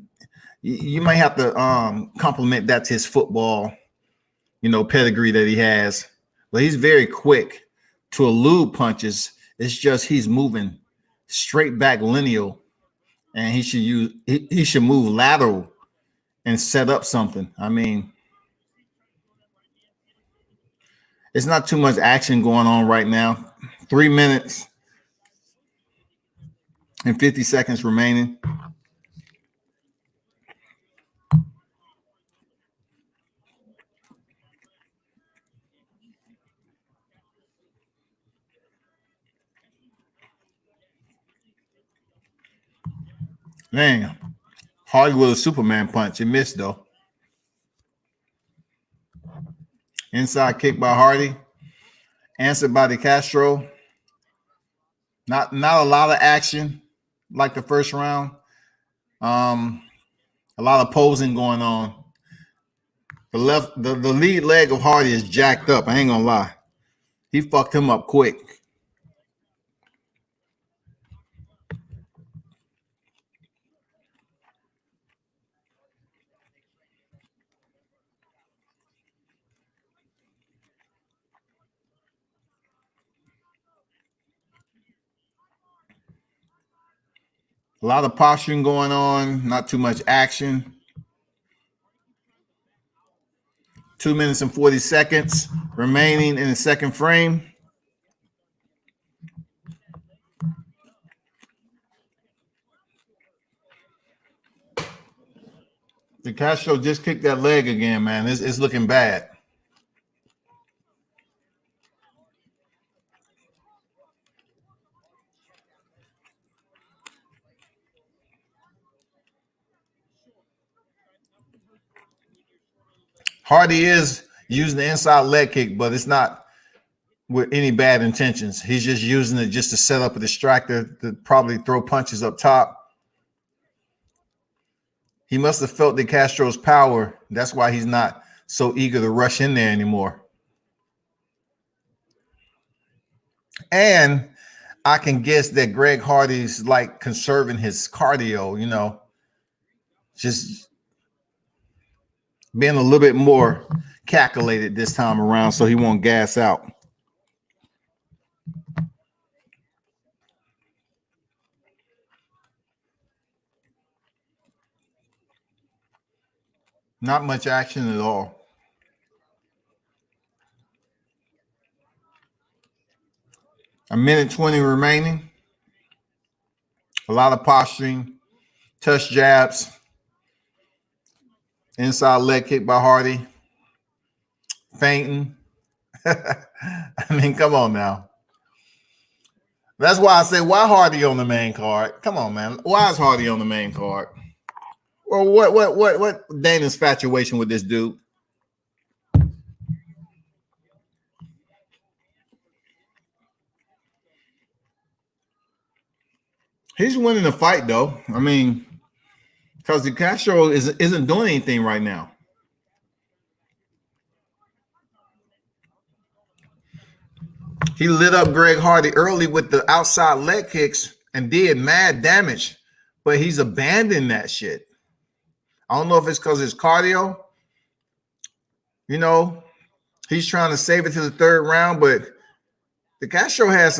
Speaker 5: you might have to compliment that to his football, pedigree that he has. But he's very quick to elude punches. It's just he's moving straight back lineal, and he should move lateral and set up something. I mean, it's not too much action going on right now. 3 minutes and 50 seconds remaining. Man, Hardy with a Superman punch. It missed though. Inside kick by Hardy. Answered by the Castro. Not a lot of action like the first round. A lot of posing going on. The lead leg of Hardy is jacked up. I ain't gonna lie. He fucked him up quick. A lot of posturing going on, not too much action. 2 minutes and 40 seconds remaining in the second frame. The Castro just kicked that leg again, man. It's looking bad. Hardy is using the inside leg kick, but it's not with any bad intentions. He's just using it just to set up a distractor to probably throw punches up top. He must have felt the Castro's power. That's why he's not so eager to rush in there anymore. And I can guess that Greg Hardy's like conserving his cardio, you know, just being a little bit more calculated this time around so he won't gas out. Not much action at all. A minute 20 remaining. A lot of posturing, touch jabs, inside leg kick by Hardy, feinting. I mean, come on now. That's why I say, why Hardy on the main card? Come on, man. Why is Hardy on the main card? Well, what Dana's infatuation with this dude? He's winning the fight, though. I mean, because the Castro isn't doing anything right now. He lit up Greg Hardy early with the outside leg kicks and did mad damage, but he's abandoned that shit. I don't know if it's because his cardio, you know, he's trying to save it to the third round, but the Castro has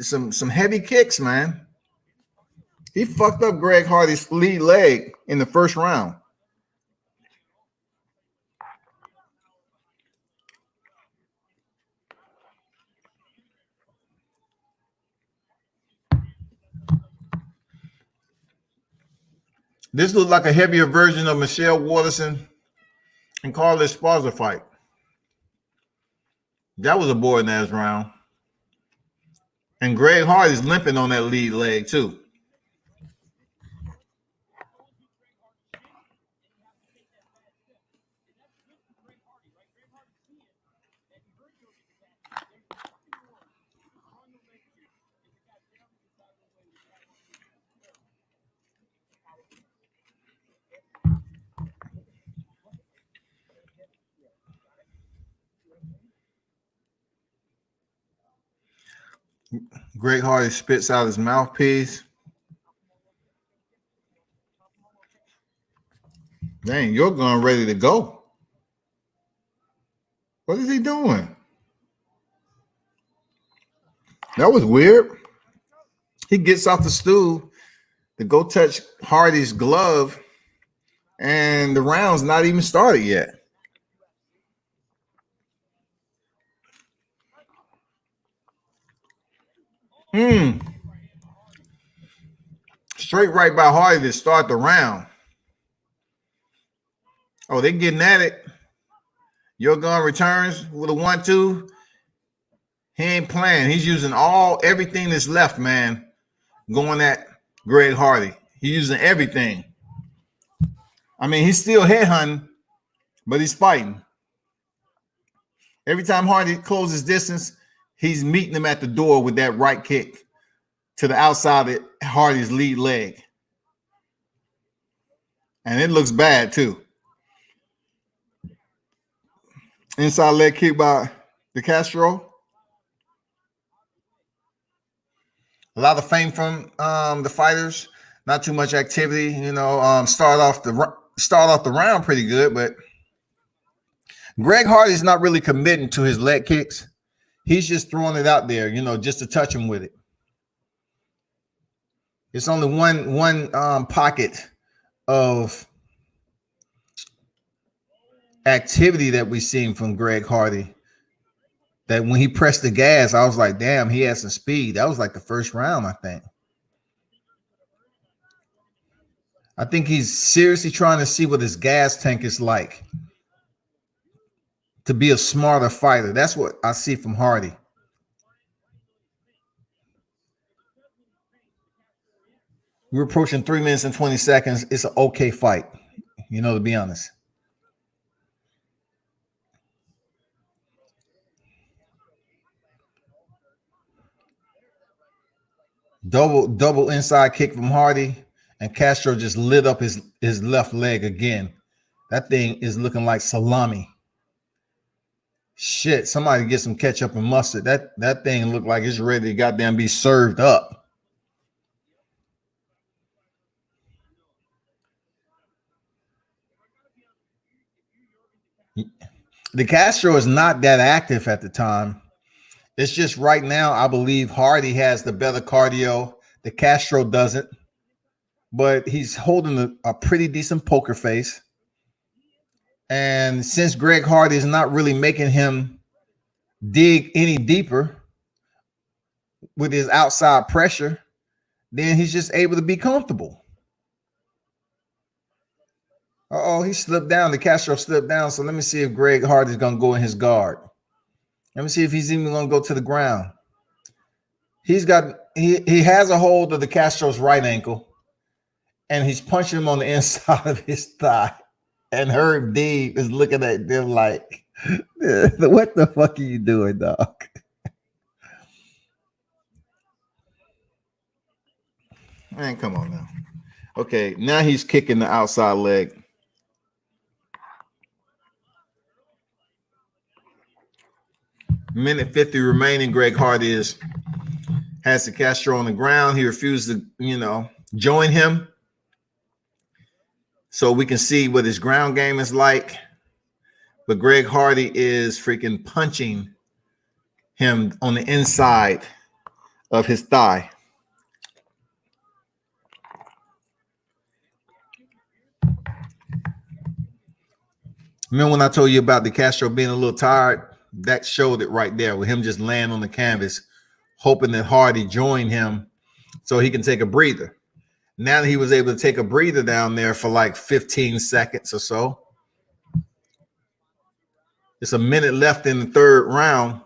Speaker 5: some heavy kicks, man. He fucked up Greg Hardy's lead leg in the first round. This looked like a heavier version of Michelle Waterson and Carlos Esparza fight. That was a boring ass round. And Greg Hardy's limping on that lead leg too. Greg Hardy spits out his mouthpiece. Dang, your gun ready to go. What is he doing? That was weird. He gets off the stool to go touch Hardy's glove, and the round's not even started yet. Straight right by Hardy to start the round. Oh, they're getting at it. Your gun returns with a 1-2. He ain't playing. He's using everything that's left, man, going at Greg Hardy. He's using everything. I mean, he's still headhunting, but he's fighting. Every time Hardy closes distance, he's meeting him at the door with that right kick to the outside of Hardy's lead leg. And it looks bad, too. Inside leg kick by the Castro. A lot of fame from the fighters. Not too much activity. You know, start off the round pretty good, but Greg Hardy's not really committing to his leg kicks. He's just throwing it out there, you know, just to touch him with it. It's only one pocket of activity that we've seen from Greg Hardy. That when he pressed the gas, I was like, damn, he has some speed. That was like the first round, I think. I think he's seriously trying to see what his gas tank is like to be a smarter fighter. That's what I see from Hardy. We're approaching 3 minutes and 20 seconds. It's an okay fight, to be honest. Double inside kick from Hardy, and Castro just lit up his left leg again. That thing is looking like salami. Shit, somebody get some ketchup and mustard. That thing looked like it's ready to goddamn be served up. The Castro is not that active at the time. It's just right now, I believe Hardy has the better cardio. The Castro doesn't, but he's holding a pretty decent poker face. And since Greg Hardy is not really making him dig any deeper with his outside pressure, then he's just able to be comfortable. Uh-oh, he slipped down. The Castro slipped down. So let me see if Greg Hardy's going to go in his guard. Let me see if he's even going to go to the ground. He has a hold of the Castro's right ankle, and he's punching him on the inside of his thigh. And Herb Dean is looking at them like, what the fuck are you doing, dog? Man, come on now. Okay, now he's kicking the outside leg. Minute 50 remaining. Greg Hardy has the Castro on the ground. He refused to, join him. So we can see what his ground game is like. But Greg Hardy is freaking punching him on the inside of his thigh. Remember when I told you about the Castro being a little tired? That showed it right there with him just laying on the canvas, hoping that Hardy joined him so he can take a breather. Now that he was able to take a breather down there for like 15 seconds or so. It's a minute left in the third round.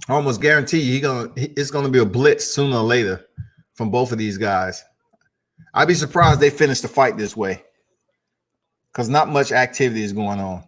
Speaker 5: I almost guarantee you it's gonna be a blitz sooner or later from both of these guys. I'd be surprised they finish the fight this way because not much activity is going on.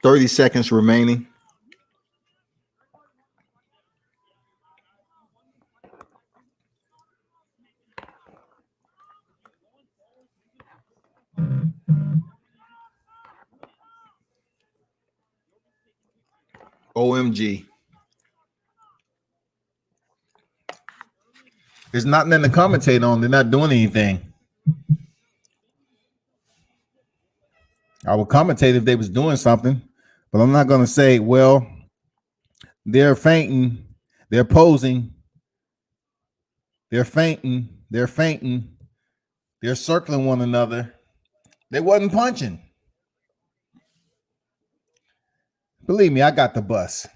Speaker 5: $30 seconds remaining. OMG. There's nothing to commentate on. They're not doing anything. I would commentate if they was doing something, but I'm not going to say, well, they're fainting, they're posing, they're fainting, they're circling one another. They wasn't punching. Believe me, I got the bus.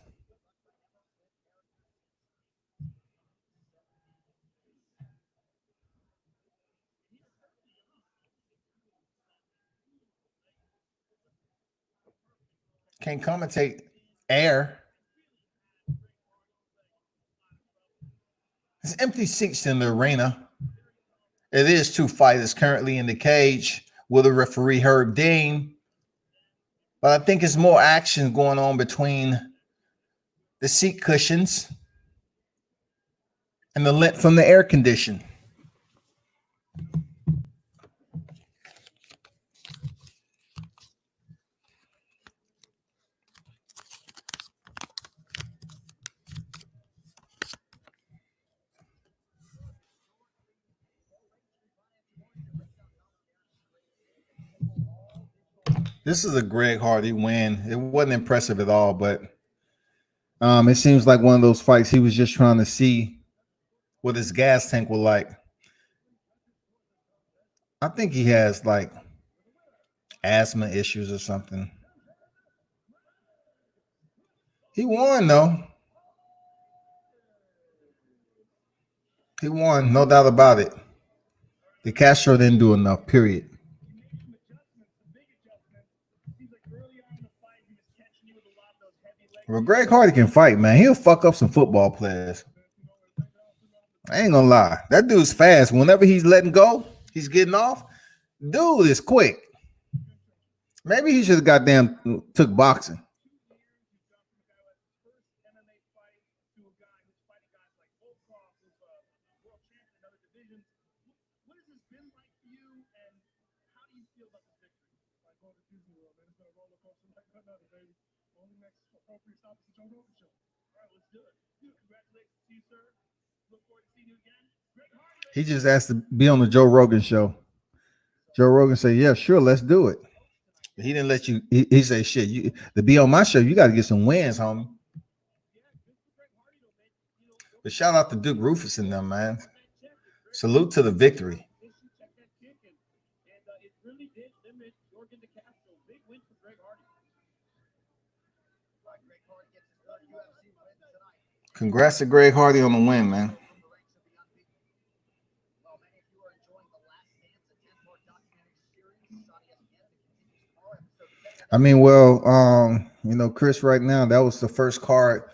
Speaker 5: Can't commentate air. There's empty seats in the arena. It is two fighters currently in the cage with a referee, Herb Dean. But I think it's more action going on between the seat cushions and the lint from the air condition. This is a Greg Hardy win. It wasn't impressive at all, but it seems like one of those fights he was just trying to see what his gas tank was like. I think he has like asthma issues or something. He won though. He won, no doubt about it. The Castro didn't do enough, period. Well, Greg Hardy can fight, man. He'll fuck up some football players. I ain't gonna lie. That dude's fast. Whenever he's letting go, he's getting off. Dude is quick. Maybe he should have goddamn took boxing. He just asked to be on the Joe Rogan show. Joe Rogan said, "Yeah, sure, let's do it." But he didn't let you. He said, "Shit, you to be on my show, you got to get some wins, homie." But shout out to Duke Rufus and them, man. Salute to the victory. Congrats to Greg Hardy on the win, man. I mean, well, Chris, right now, that was the first card.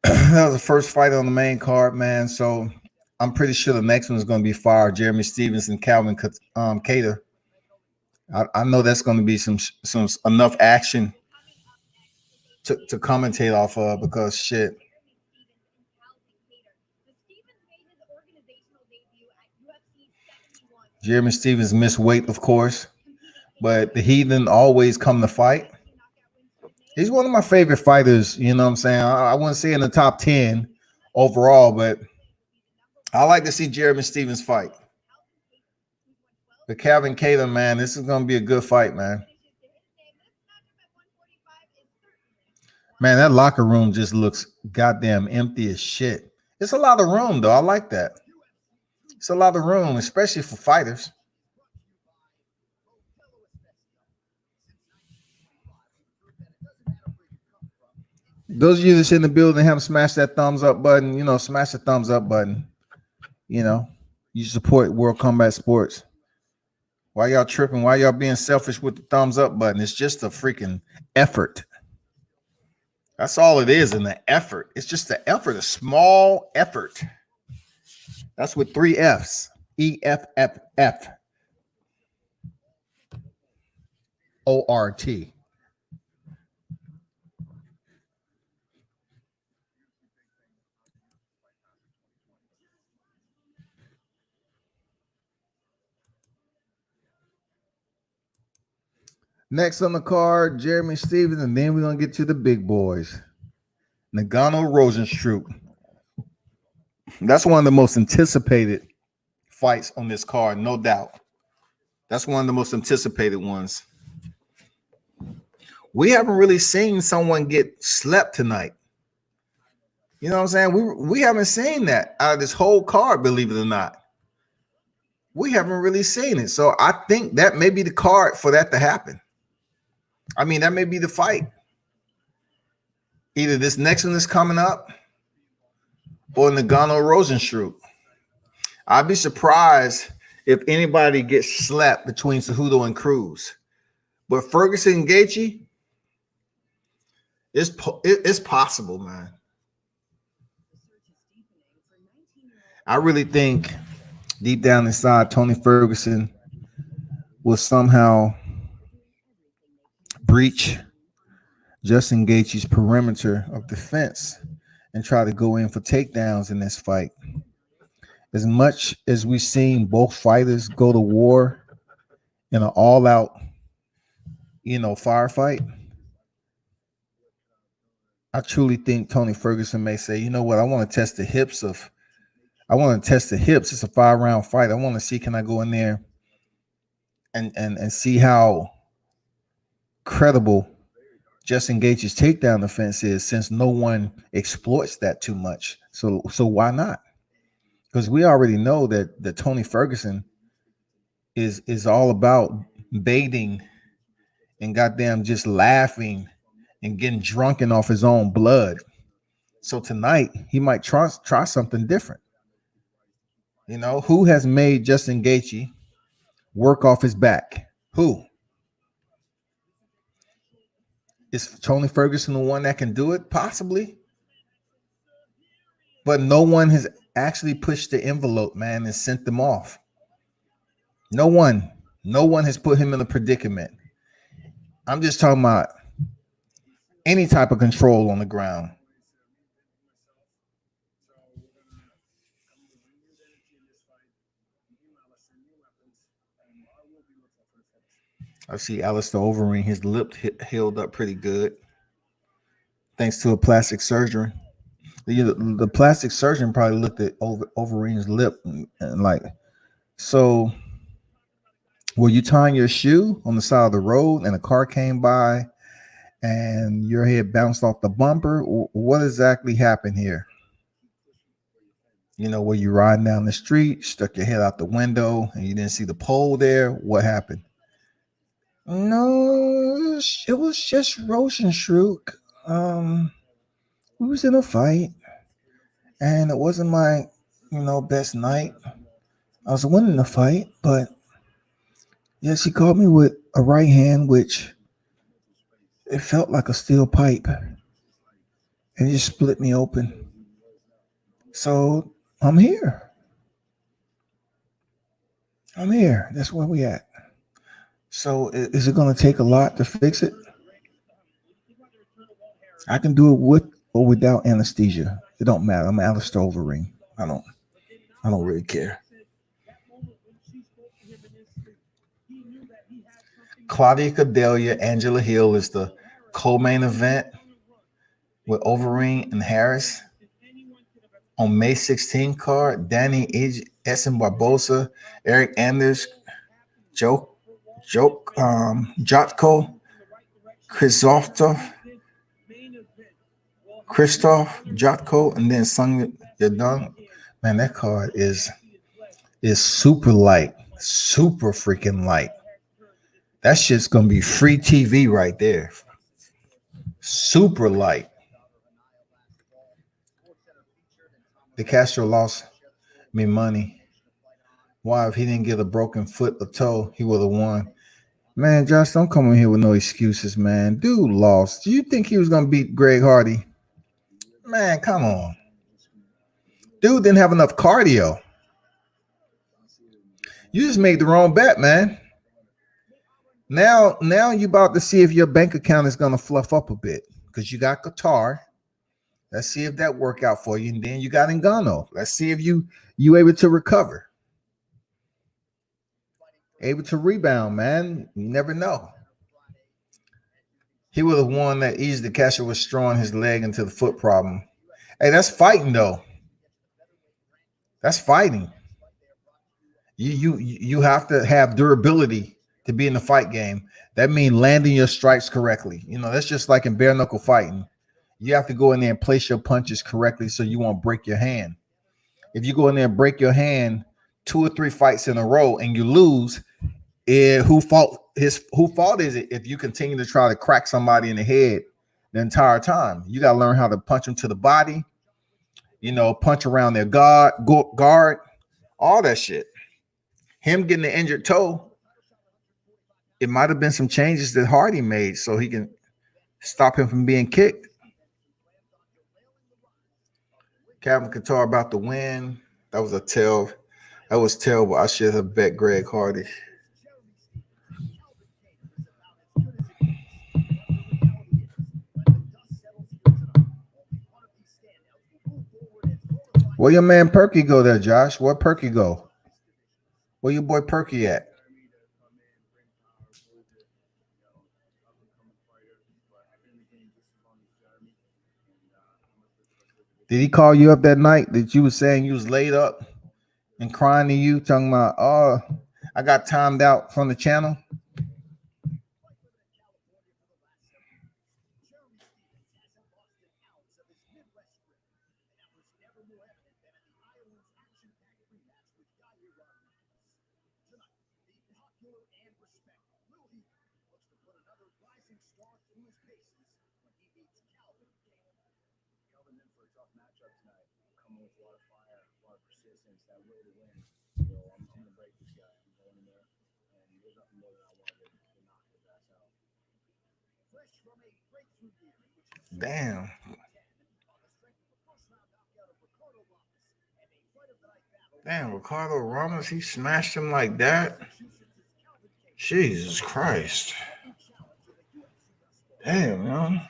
Speaker 5: That was the first fight on the main card, man. So I'm pretty sure the next one is going to be fire. Jeremy Stevens and Calvin Cater. I know that's going to be some enough action to commentate off of, because shit. Jeremy Stevens missed weight, of course, but the Heathen always come to fight. He's one of my favorite fighters, you know what I'm saying? I wouldn't say in the top 10 overall, but I like to see Jeremy Stevens fight. But Calvin Cater, man, this is going to be a good fight, man. Man, that locker room just looks goddamn empty as shit. It's a lot of room, though. I like that. It's a lot of room, especially for fighters. Those of you that's in the building, haven't smashed that thumbs up button. Smash the thumbs up button. You support World Combat Sports. Why y'all tripping? Why y'all being selfish with the thumbs up button? It's just a freaking effort. That's all it is, in the effort. It's just the effort, a small effort. That's with 3 F's. EFFF. ORT. Next on the card, Jeremy Stevens, and then we're going to get to the big boys. Nagano Rosenstruck. That's one of the most anticipated fights on this card, no doubt. That's one of the most anticipated ones. We haven't really seen someone get slept tonight. You know what I'm saying? We haven't seen that out of this whole card, believe it or not. We haven't really seen it. So I think that may be the card for that to happen. I mean, that may be the fight. Either this next one is coming up or Nagano Rosenstruck. I'd be surprised if anybody gets slapped between Cejudo and Cruz. But Ferguson and Gaethje, it's possible, man. I really think deep down inside, Tony Ferguson will somehow breach Justin Gaethje's perimeter of defense and try to go in for takedowns in this fight. As much as we've seen both fighters go to war in an all-out, firefight, I truly think Tony Ferguson may say, you know what, I want to test the hips. It's a 5-round fight. I want to see, can I go in there and see how credible Justin Gaethje's takedown defense is, since no one exploits that too much. So why not? Because we already know that Tony Ferguson is all about baiting and goddamn just laughing and getting drunken off his own blood. So tonight he might try something different. You know, who has made Justin Gaethje work off his back? Who? Is Tony Ferguson the one that can do it? Possibly. But no one has actually pushed the envelope, man, and sent them off. No one has put him in a predicament. I'm just talking about any type of control on the ground. I see Alistair Overeem, his lip healed up pretty good, thanks to a plastic surgeon. The plastic surgeon probably looked at Overeem's lip and like, so were you tying your shoe on the side of the road and a car came by and your head bounced off the bumper? What exactly happened here? You know, were you riding down the street, stuck your head out the window, and you didn't see the pole there? What happened? No, it was just Rosenstruck. We was in a fight, and it wasn't my, best night. I was winning the fight, but yes, he caught me with a right hand, which it felt like a steel pipe, and he just split me open. So I'm here. That's where we at. So is it going to take a lot to fix it? I can do it with or without anesthesia. It don't matter. I'm Alistair Overeem. I don't really care. Claudia Cordelia, Angela Hill is the co-main event with Overeem and Harris. On May 16 card, Danny Essen Barbosa, Eric Anders, Jotko, Christoph Jotko, and then Sung Yadong. Man, that card is super light, super freaking light. That shit's gonna be free TV right there. Super light. De Castro lost me money. Why? If he didn't get a broken foot or toe, he would have won. Man, Josh, don't come in here with no excuses, man. Dude lost. Do you think he was gonna beat Greg Hardy? Man, come on. Dude didn't have enough cardio. You just made the wrong bet, man. Now you about to see if your bank account is gonna fluff up a bit because you got Qatar. Let's see if that worked out for you. And then you got Ngannou. Let's see if you able to recover. Able to rebound, man. You never know. He would have won that easy. The catcher was throwing his leg into the foot problem. Hey, that's fighting though. That's fighting. You have to have durability to be in the fight game. That means landing your strikes correctly. That's just like in bare knuckle fighting. You have to go in there and place your punches correctly so you won't break your hand. If you go in there and break your hand 2 or 3 fights in a row and you lose, who fault is it if you continue to try to crack somebody in the head the entire time? You got to learn how to punch them to the body, punch around their guard, all that shit. Him getting the injured toe, it might have been some changes that Hardy made so he can stop him from being kicked. Calvin Qatar about to win. That was terrible. I should have bet Greg Hardy. Where your man Perky go there, Josh? Where Perky go? Where your boy Perky at? Did he call you up that night that you was saying you was laid up and crying to you, talking about, oh, I got timed out from the channel?
Speaker 7: tough matchup tonight. Coming with a lot of fire, a lot of persistence, that will to win. So I'm going to break this guy. I'm going in there, and there's nothing more that I want to knock his ass out.
Speaker 4: Fresh from a breakthrough year in which he
Speaker 1: Damn.
Speaker 4: on the strength of a first-round knockout of Ricardo Ramos and a fight of the night battle.
Speaker 1: Damn, Ricardo Ramos, he smashed him like that. Jesus Christ. Damn, man.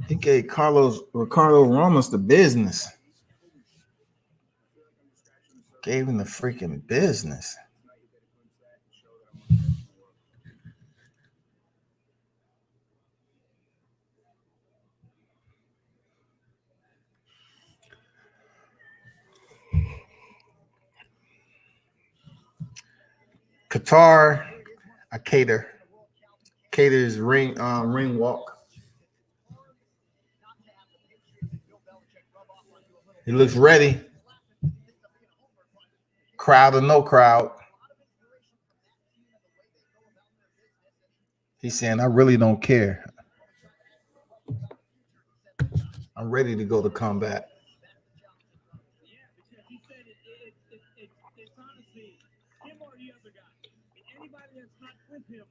Speaker 1: He gave Ricardo Ramos the business. Gave him the freaking business. Qatar, I caters ring walk. He looks ready. Crowd or no crowd. He's saying, I really don't care. I'm ready to go to combat.
Speaker 2: Yeah, because he said it's honestly him or the other guy. And anybody that's not with him,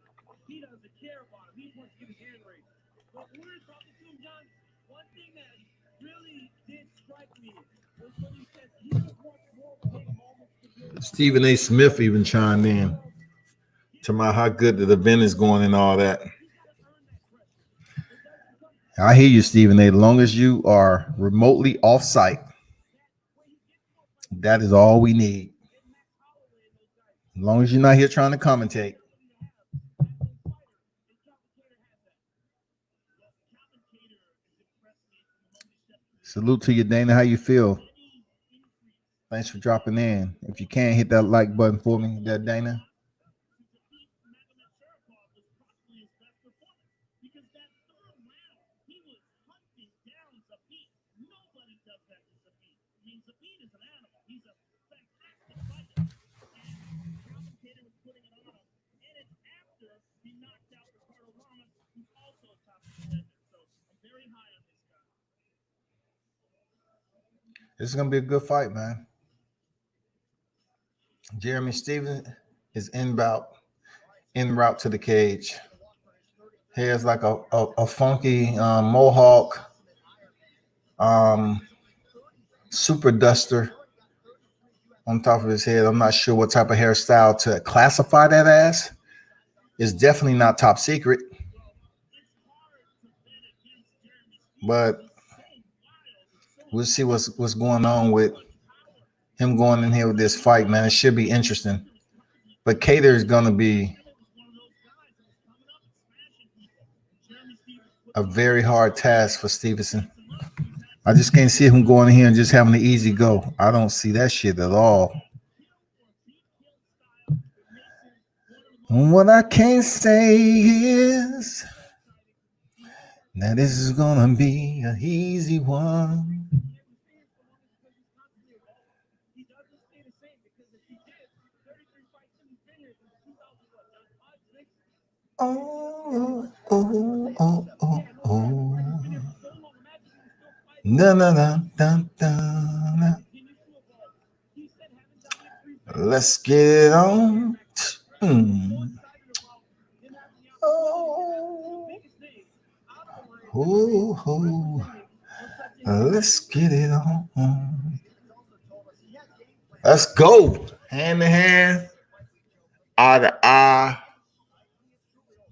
Speaker 2: he doesn't care about him. He wants to get his hand raised. But when we were talking to him, John, one thing that really did strike me was when he said he just wants more big moments to build.
Speaker 5: Stephen A. Smith even chimed in to my how good the event is going and all that. I hear you, Stephen A. As long as you are remotely off site, that is all we need. As long as you're not here trying to commentate. Salute to you, Dana. How you feel? Thanks for dropping in. If you can, hit that like button for me, that Dana. This is gonna be a good fight, man. Jeremy Stevens is en route to the cage. He has like a funky mohawk, super duster on top of his head. I'm not sure what type of hairstyle to classify that as. It's definitely not top secret. But we'll see what's going on with him going in here with this fight, man. It should be interesting. But Cater is going to be a very hard task for Stevenson. I just can't see him going in here and just having an easy go. I don't see that shit at all. What I can't say is that this is going to be an easy one. Oh, oh, oh, oh, oh. Na, na, na, na, na. Let's get it on. Oh, oh, oh. Let's get it on. Let's go. Hand to hand, eye to eye,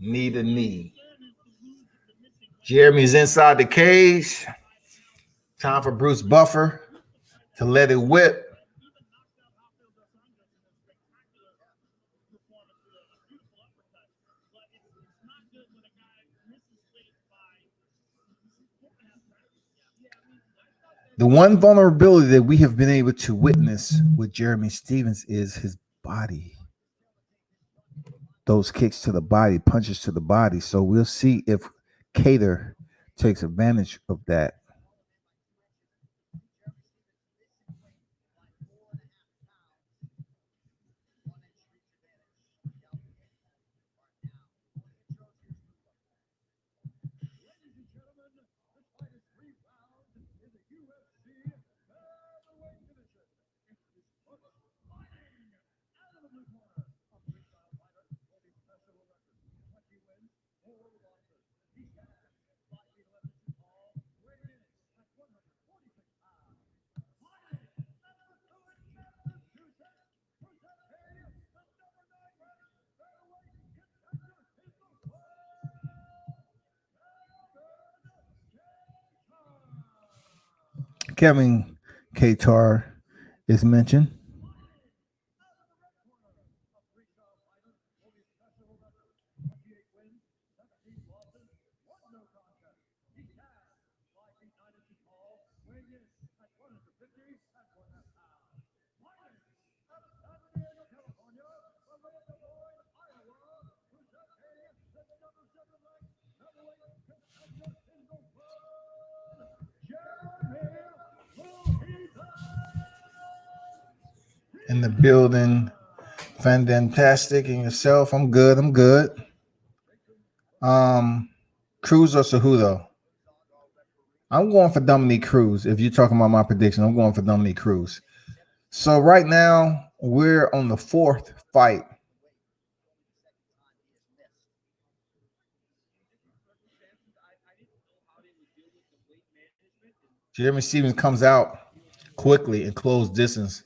Speaker 5: knee to knee. Jeremy's inside the cage. Time for Bruce Buffer to let it whip. The one vulnerability that we have been able to witness with Jeremy Stevens is his body. Those kicks to the body, punches to the body. So we'll see if Cater takes advantage of that. Kevin Qatar is mentioned. In the building, fantastic. And yourself? I'm good. I'm good. Cruz or Cejudo? I'm going for Dominique Cruz. If you're talking about my prediction, I'm going for Dominique Cruz. So right now we're on the fourth fight. Jeremy Stevens comes out quickly and close distance.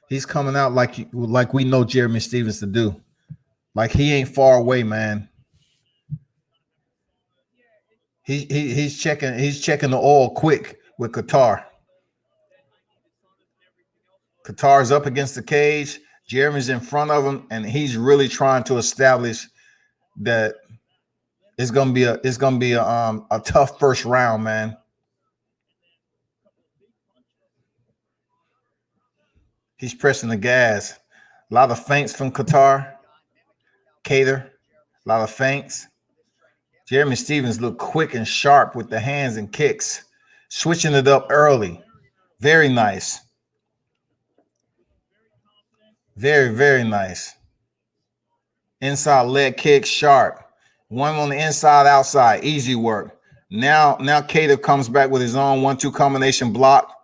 Speaker 5: He's coming out like we know Jeremy Stevens to do. Like he ain't far away, man. He's checking the oil quick with Qatar. Qatar's up against the cage. Jeremy's in front of him, and he's really trying to establish that it's gonna be a tough first round, man. He's pressing the gas. A lot of feints from Qatar. Cater. A lot of feints. Jeremy Stevens looked quick and sharp with the hands and kicks, switching it up early. Very nice. Very, very nice. Inside leg kick, sharp. One on the inside, outside. Easy work. Now Cater comes back with his own 1-2 combination block.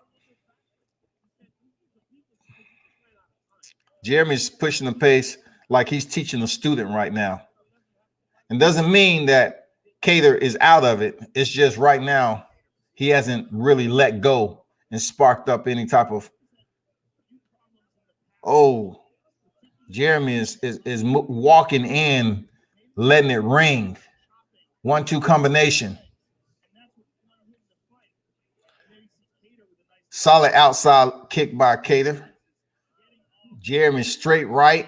Speaker 5: Jeremy's pushing the pace like he's teaching a student right now. It doesn't mean that Cater is out of it. It's just right now he hasn't really let go and sparked up any type of. Oh, Jeremy is walking in, letting it ring. 1-2 combination. Solid outside kick by Cater. Jeremy straight right.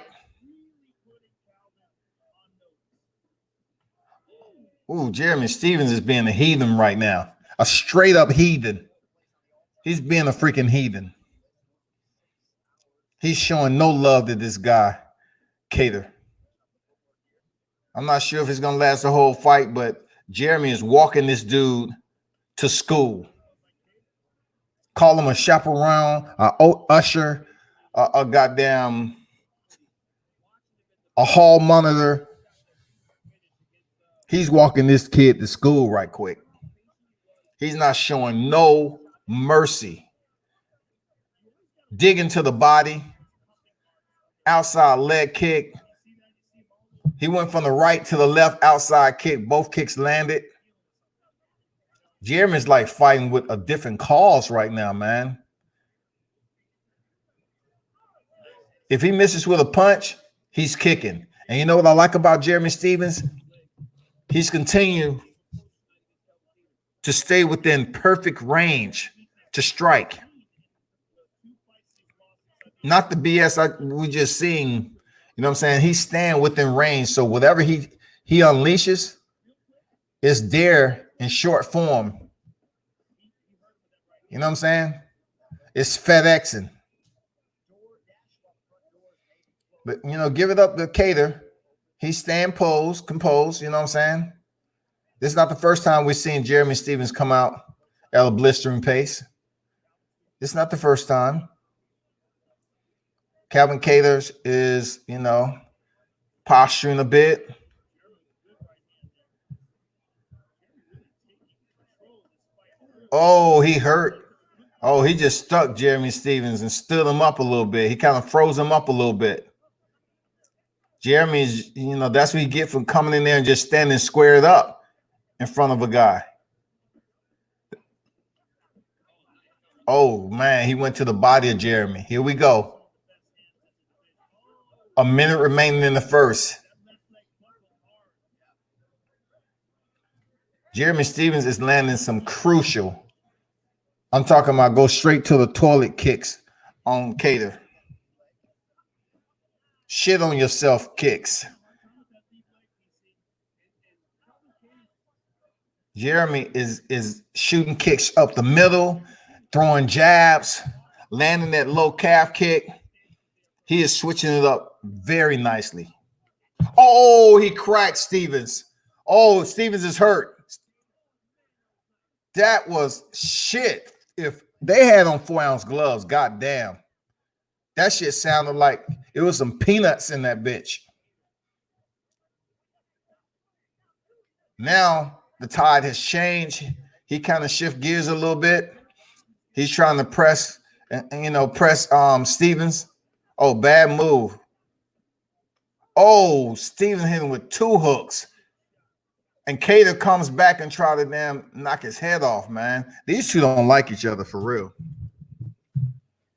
Speaker 5: Ooh, Jeremy Stevens is being a heathen right now. A straight up heathen. He's being a freaking heathen. He's showing no love to this guy, Cater. I'm not sure if it's going to last the whole fight, but Jeremy is walking this dude to school. Call him a chaperone, a usher, a goddamn, a hall monitor. He's walking this kid to school right quick. He's not showing no mercy. Digging to the body. Outside leg kick. He went from the right to the left outside kick. Both kicks landed. Jeremy's like fighting with a different cause right now, man. If he misses with a punch, he's kicking. And you know what I like about Jeremy Stevens? He's continued to stay within perfect range to strike. Not the BS we just seeing, you know what I'm saying? He's staying within range. So whatever he unleashes is there in short form. You know what I'm saying? It's FedExing. But, you know, give it up to Cater. He's staying composed, you know what I'm saying? This is not the first time we've seen Jeremy Stevens come out at a blistering pace. This is not the first time. Calvin Caters is, you know, posturing a bit. Oh, he hurt. Oh, he just stuck Jeremy Stevens and stood him up a little bit. He kind of froze him up a little bit. Jeremy's, that's what you get from coming in there and just standing squared up in front of a guy. Oh, man, he went to the body of Jeremy. Here we go. A minute remaining in the first. Jeremy Stevens is landing some crucial. I'm talking about go straight to the toilet kicks on Cater. Shit on yourself kicks. Jeremy is shooting kicks up the middle, throwing jabs, landing that low calf kick. He is switching it up very nicely. Oh, he cracked Stevens. Oh, Stevens is hurt. That was shit. If they had on 4-ounce gloves, goddamn. That shit sounded like it was some peanuts in that bitch. Now the tide has changed. He kind of shift gears a little bit. He's trying to press Stevens. Oh, bad move. Oh, Stevens hit him with 2 hooks. And Cater comes back and try to damn knock his head off, man. These two don't like each other for real.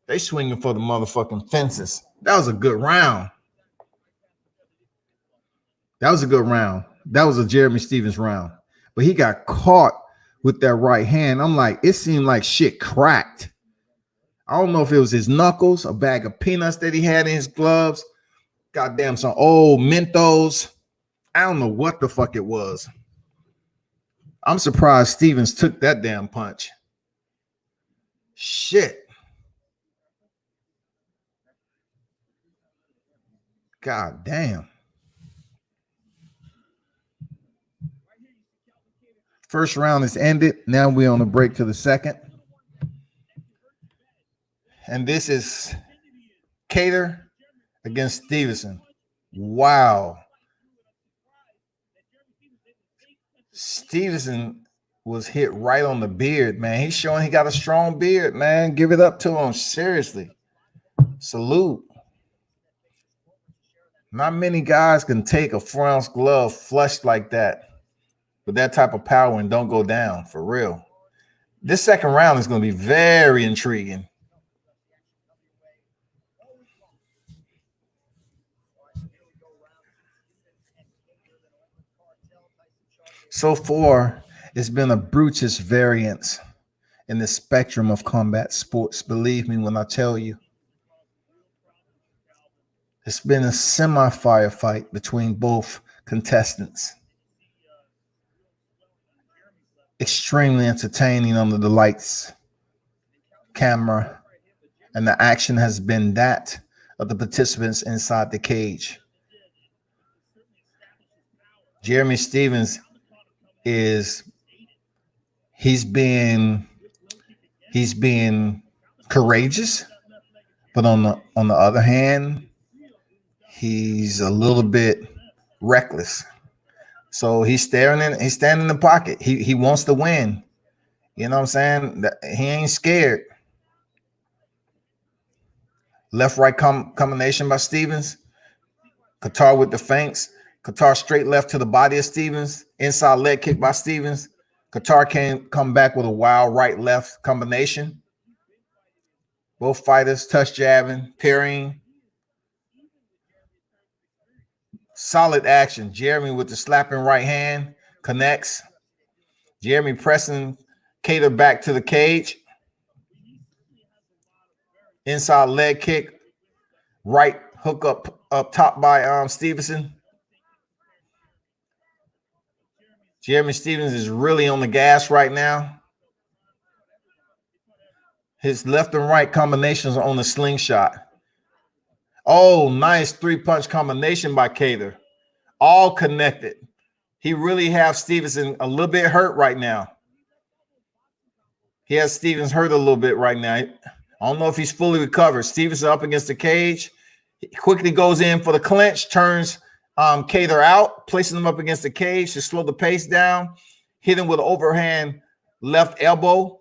Speaker 5: They swinging for the motherfucking fences. That was a good round. That was a Jeremy Stevens round. But he got caught with that right hand. I'm like, it seemed like shit cracked. I don't know if it was his knuckles, a bag of peanuts that he had in his gloves. Goddamn, some old Mentos. I don't know what the fuck it was. I'm surprised Stevens took that damn punch. Shit. God damn. First round is ended. Now we're on a break to the second. And this is Cater against Stevenson. Wow. Stevenson was hit right on the beard, man. He's showing he got a strong beard, man. Give it up to him. Seriously. Salute. Not many guys can take a 4-ounce glove flushed like that with that type of power and don't go down, for real. This second round is going to be very intriguing. So far, it's been a Brutus variance in the spectrum of combat sports. Believe me when I tell you. It's been a semi-firefight between both contestants. Extremely entertaining under the lights, camera, and the action has been that of the participants inside the cage. Jeremy Stevens he's being courageous, but on the other hand, he's a little bit reckless. So he's standing in the pocket. He wants to win. You know what I'm saying? He ain't scared. Left right combination by Stevens. Qatar with the feints. Qatar straight left to the body of Stevens. Inside leg kick by Stevens. Qatar come back with a wild right left combination. Both fighters touch jabbing, parrying. Solid action. Jeremy with the slapping right hand connects. Jeremy pressing Cater back to the cage. Inside leg kick. Right hook up top by Stevenson. Jeremy Stevens is really on the gas right now. His left and right combinations are on the slingshot. Oh, nice 3-punch combination by Cater. All connected. He really has Stevenson a little bit hurt right now. He has Stevens hurt a little bit right now. I don't know if he's fully recovered. Stevenson up against the cage. He quickly goes in for the clinch, turns Cater out, placing him up against the cage to slow the pace down. Hit him with an overhand left elbow.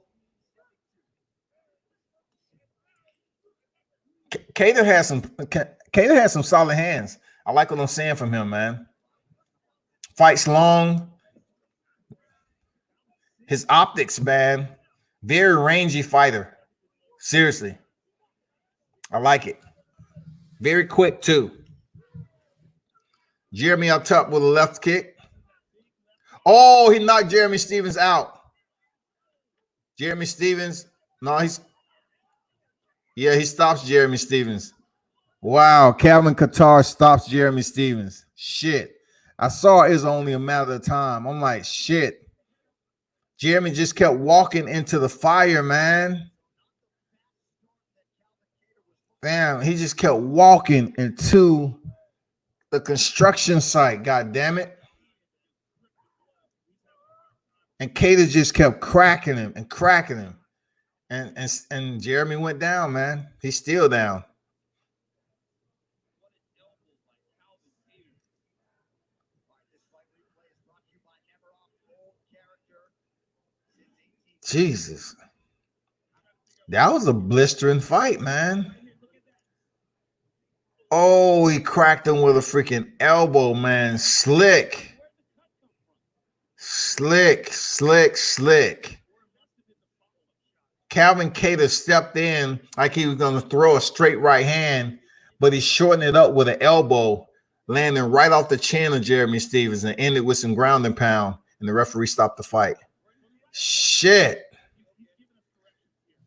Speaker 5: Cater has some solid hands. I like what I'm saying from him, man. Fights long. His optics, man. Very rangy fighter. Seriously. I like it. Very quick, too. Jeremy up top with a left kick. Oh, he knocked Jeremy Stevens out. Jeremy Stevens. No, he stops Jeremy Stevens. Wow, Calvin Qatar stops Jeremy Stevens. Shit. I saw it's only a matter of time. I'm like, shit. Jeremy just kept walking into the fire, man. Damn, he just kept walking into the construction site. God damn it. And Cater just kept cracking him and cracking him. And Jeremy went down, man. He's still down. Jesus. That was a blistering fight, man. Oh, he cracked him with a freaking elbow, man. Slick. Calvin Cater stepped in like he was going to throw a straight right hand, but he shortened it up with an elbow, landing right off the chin of Jeremy Stevens and ended with some ground and pound, and the referee stopped the fight. Shit.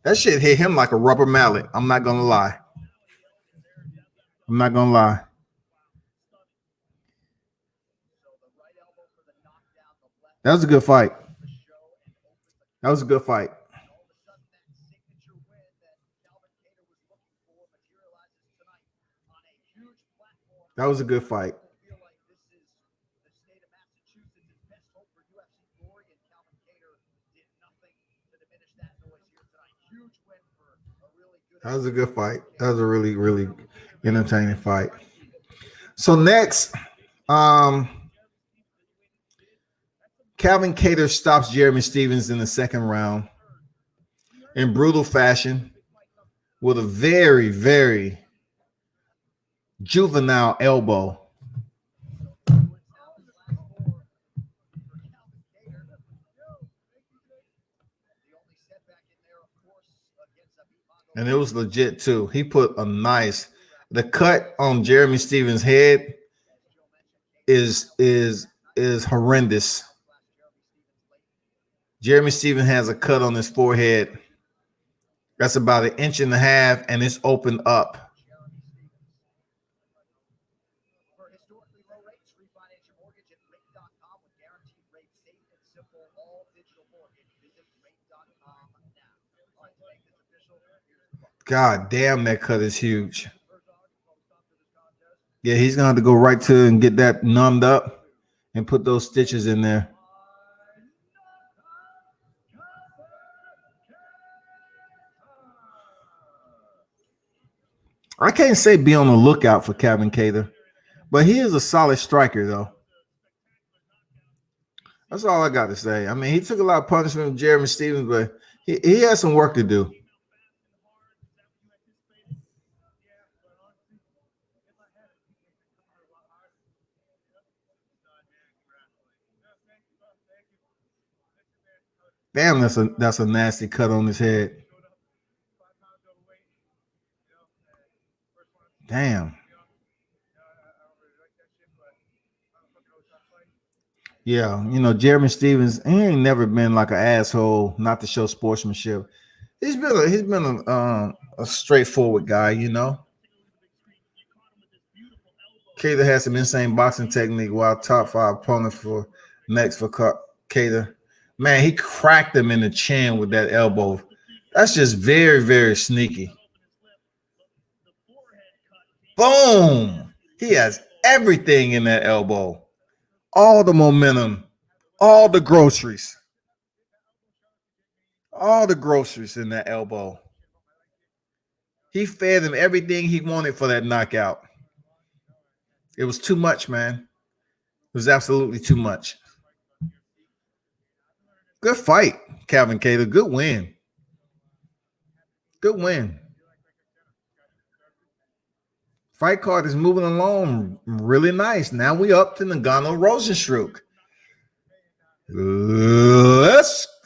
Speaker 5: That shit hit him like a rubber mallet. I'm not going to lie. That was a good fight. That was a good fight. That was a good fight. That was a really, really entertaining fight. So next, Calvin Cater stops Jeremy Stevens in the second round in brutal fashion with a very, very juvenile elbow. And it was legit too. He put a nice, the cut on Jeremy Stevens' head is horrendous. Jeremy Stevens has a cut on his forehead that's about 1.5 inches, and it's opened up. God damn, that cut is huge. Yeah, he's gonna have to go right to and get that numbed up and put those stitches in there. I can't say be on the lookout for Calvin Cater, but he is a solid striker, though. That's all I got to say. I mean, he took a lot of punishment from Jeremy Stevens, but he has some work to do. Damn, that's a nasty cut on his head. Damn. Yeah, you know, Jeremy Stevens, he ain't never been like an asshole, not to show sportsmanship. He's been a straightforward guy, you know. Cater has some insane boxing technique, while top 5 opponent for next for Cater. Man, he cracked him in the chin with that elbow. That's just very, very sneaky. Boom! He has everything in that elbow. All the momentum, all the groceries. All the groceries in that elbow. He fed him everything he wanted for that knockout. It was too much, man. It was absolutely too much. Good fight, Calvin Cater. Good win. Good win. Fight card is moving along really nice. Now we up to Ngannou Rosenstruck.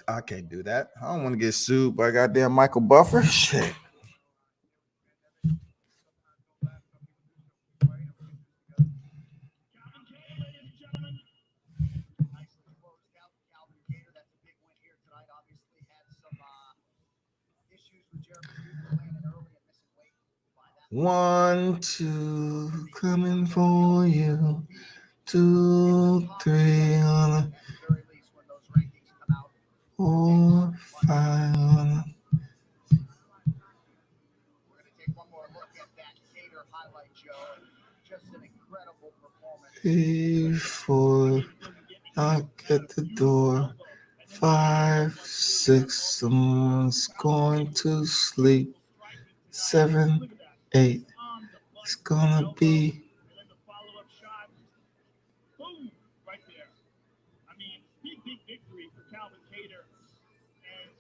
Speaker 5: I can't do that. I don't want to get sued by goddamn Michael Buffer. Shit.
Speaker 7: Nicely closed out. Calvin Kattar, that's a big win here tonight. Obviously had some issues with Jeremy Stephens landing early and missing weight. By that
Speaker 5: 1, 2, coming for you. 2, 3 on
Speaker 7: at the very least, when those rankings come out,
Speaker 5: 4, 5 on
Speaker 7: we're going to take one more look at that Kattar highlight, Joe. Just an incredible performance.
Speaker 5: 3, 4. Knock at the door. 5, 6. Someone's going to sleep. 7, 8. It's gonna be.
Speaker 2: And then the follow-up shot. Boom! Right there. I mean, big victory for Calvin Kattar. And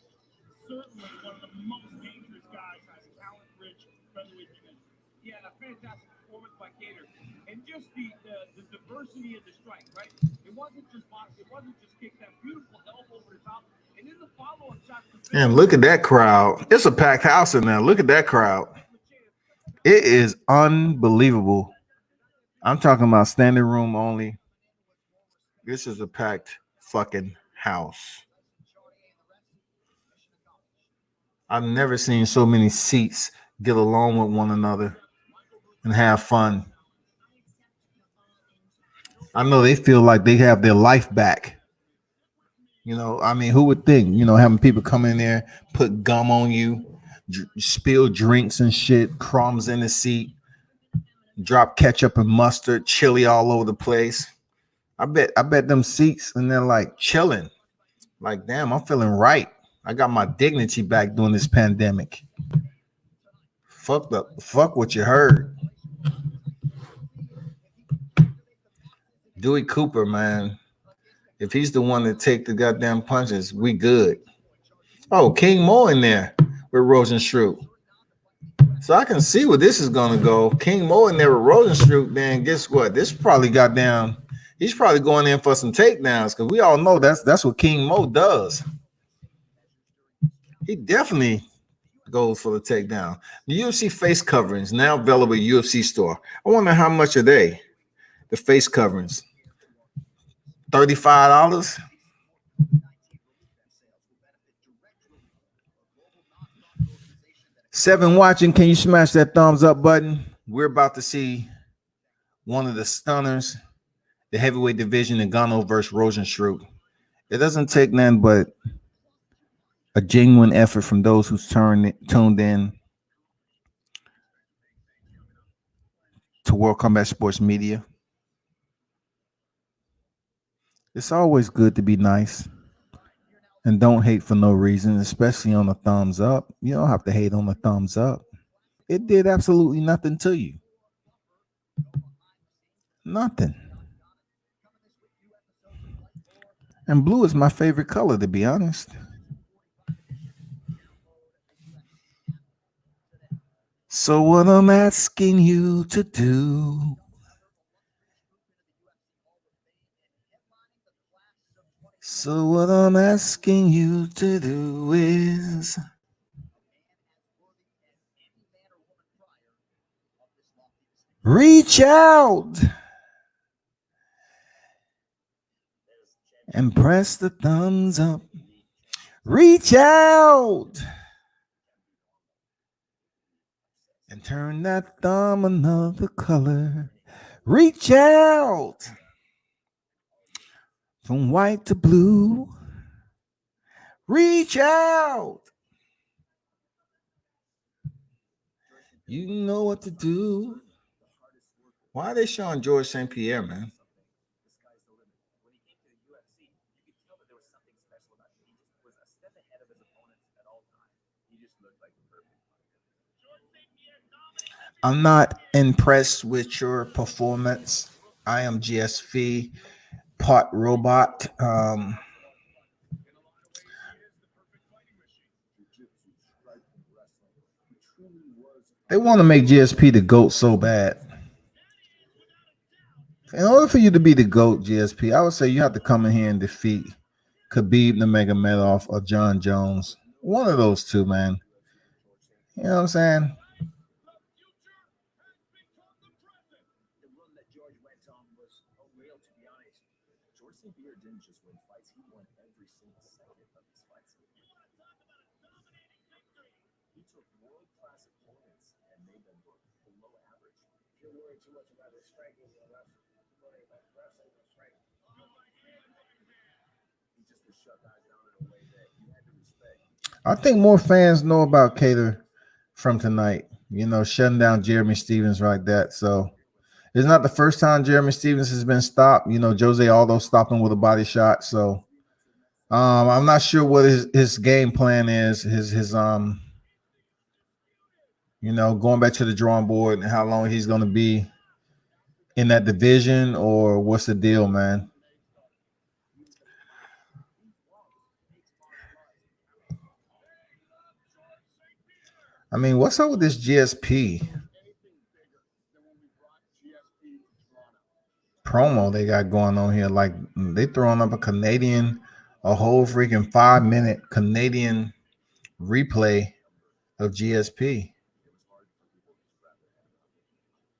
Speaker 2: certainly one of the most dangerous guys as a talent-rich featherweight division. Yeah, a fantastic performance by Kattar. And just the diversity of the strike, right? It wasn't just boxing, it wasn't just kicks, that beautiful elbow over the top. And then the follow-up shot.
Speaker 5: And look at that crowd. It's a packed house in there. Look at that crowd. It is unbelievable. I'm talking about standing room only. This is a packed fucking house. I've never seen so many seats get along with one another and have fun. I know they feel like they have their life back. You know, I mean, who would think, having people come in there, put gum on you, spill drinks and shit, crumbs in the seat, drop ketchup and mustard, chili all over the place. I bet them seats and they're like chilling. Like, damn, I'm feeling right. I got my dignity back during this pandemic. Fuck what you heard. Dewey Cooper, man. If he's the one to take the goddamn punches, we good. Oh, King Mo in there with Rosenstruck. So I can see where this is gonna go. King Mo in there with Rosenstruck, then guess what? This probably got down. He's probably going in for some takedowns because we all know that's what King Mo does. He definitely goes for the takedown. The UFC face coverings now available at UFC store. I wonder how much are they? The face coverings. $35. Seven watching, can you smash that thumbs up button? We're about to see one of the stunners, the heavyweight division, Ngannou versus Rosenstruck. It doesn't take none but a genuine effort from those who's tuned in to World Combat Sports Media. It's always good to be nice and don't hate for no reason, especially on the thumbs up. You don't have to hate on the thumbs up. It did absolutely nothing to you. Nothing. And blue is my favorite color, to be honest. So what I'm asking you to do is reach out and press the thumbs up. Reach out and turn that thumb another color. Reach out from white to blue. Reach out. You know what to do. Why are they showing George St. Pierre, man? I'm not impressed with your performance. I am GSV, part robot. They want to make GSP the GOAT so bad. In order for you to be the GOAT, GSP, I would say you have to come in here and defeat Khabib Nurmagomedov or John Jones. One of those two, man. You know what I'm saying?
Speaker 7: The run that George went on was unreal, to be honest. George St. Pierre didn't just win fights, he won every single second of these fights. He took world-class opponents and made them look below average. If you're worried too much about his striking, you're worried about wrestling and striking. He just was shut guys down in a way that you had to respect.
Speaker 5: I think more fans know about Cater from tonight. You know, shutting down Jeremy Stevens like that. So it's not the first time Jeremy Stevens has been stopped. You know, Jose Aldo stopped him with a body shot. So I'm not sure what his game plan is. His you know, going back to the drawing board and how long he's going to be in that division, or what's the deal, man? I mean, what's up with this GSP promo they got going on here? Like, they throwing up a whole freaking 5-minute Canadian replay of GSP.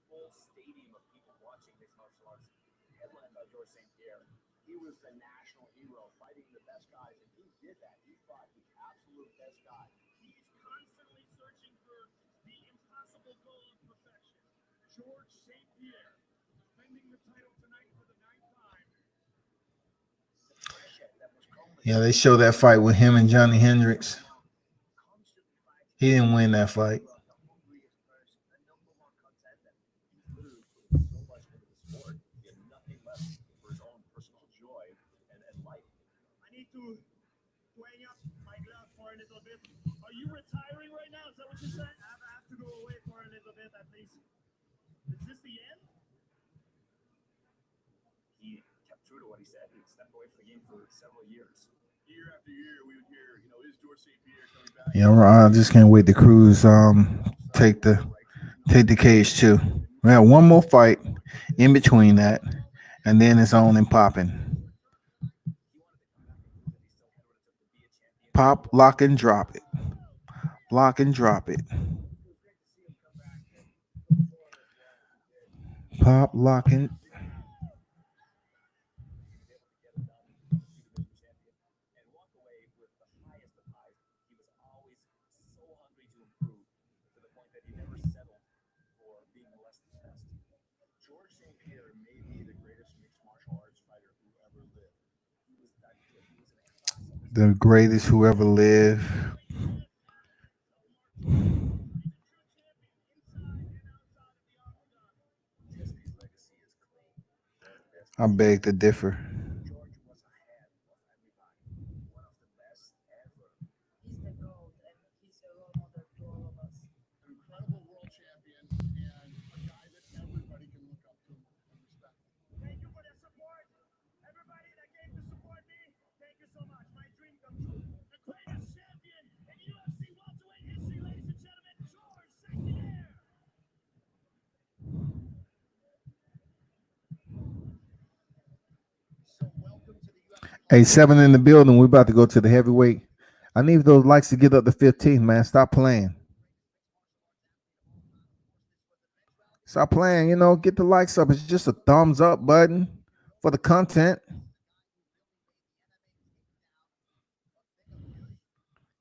Speaker 7: Full stadium of people watching mixed martial arts, headlined by George St. Pierre. He was the national hero, fighting the best guys, and he did that. He fought the absolute best guy.
Speaker 2: He's constantly searching for the impossible goal of perfection. George St. Pierre defending the title tonight for the 9th time.
Speaker 5: Yeah, they show that fight with him and Johnny Hendricks. He didn't win that fight.
Speaker 2: I need to hang up my glove for a little bit. Are you retiring right now? Is that what you're saying? I have to go away for a little bit at least. Is this the end?
Speaker 7: He kept true to what he said. He stepped away from the game for several years.
Speaker 2: Year after year, we would hear, is George St. Pierre coming back?
Speaker 5: Yeah, I just can't wait to Cruz take the cage too. We have one more fight in between that, and then it's on and popping. Pop, lock, and drop it. Block and drop it. Pop, lock, and
Speaker 7: George St. Pierre may be the greatest mixed martial arts fighter who ever lived. He was that good. He was an
Speaker 5: the greatest who ever lived. I beg to differ.
Speaker 7: George was ahead of everybody. One of the best ever.
Speaker 9: He's the GOAT and he's a role model to all of us.
Speaker 2: An incredible world champion and a guy that everybody can look up to and respect. Thank you for the support. Everybody that came to support me, thank you so much. My dream come true. The greatest champion in UFC welterweight history, ladies and gentlemen, George St. Pierre.
Speaker 7: So welcome to the UFC.
Speaker 5: Hey, 7 in the building. We're about to go to the heavyweight. I need those likes to get up to 15, man. Stop playing. Stop playing. Get the likes up. It's just a thumbs up button for the content.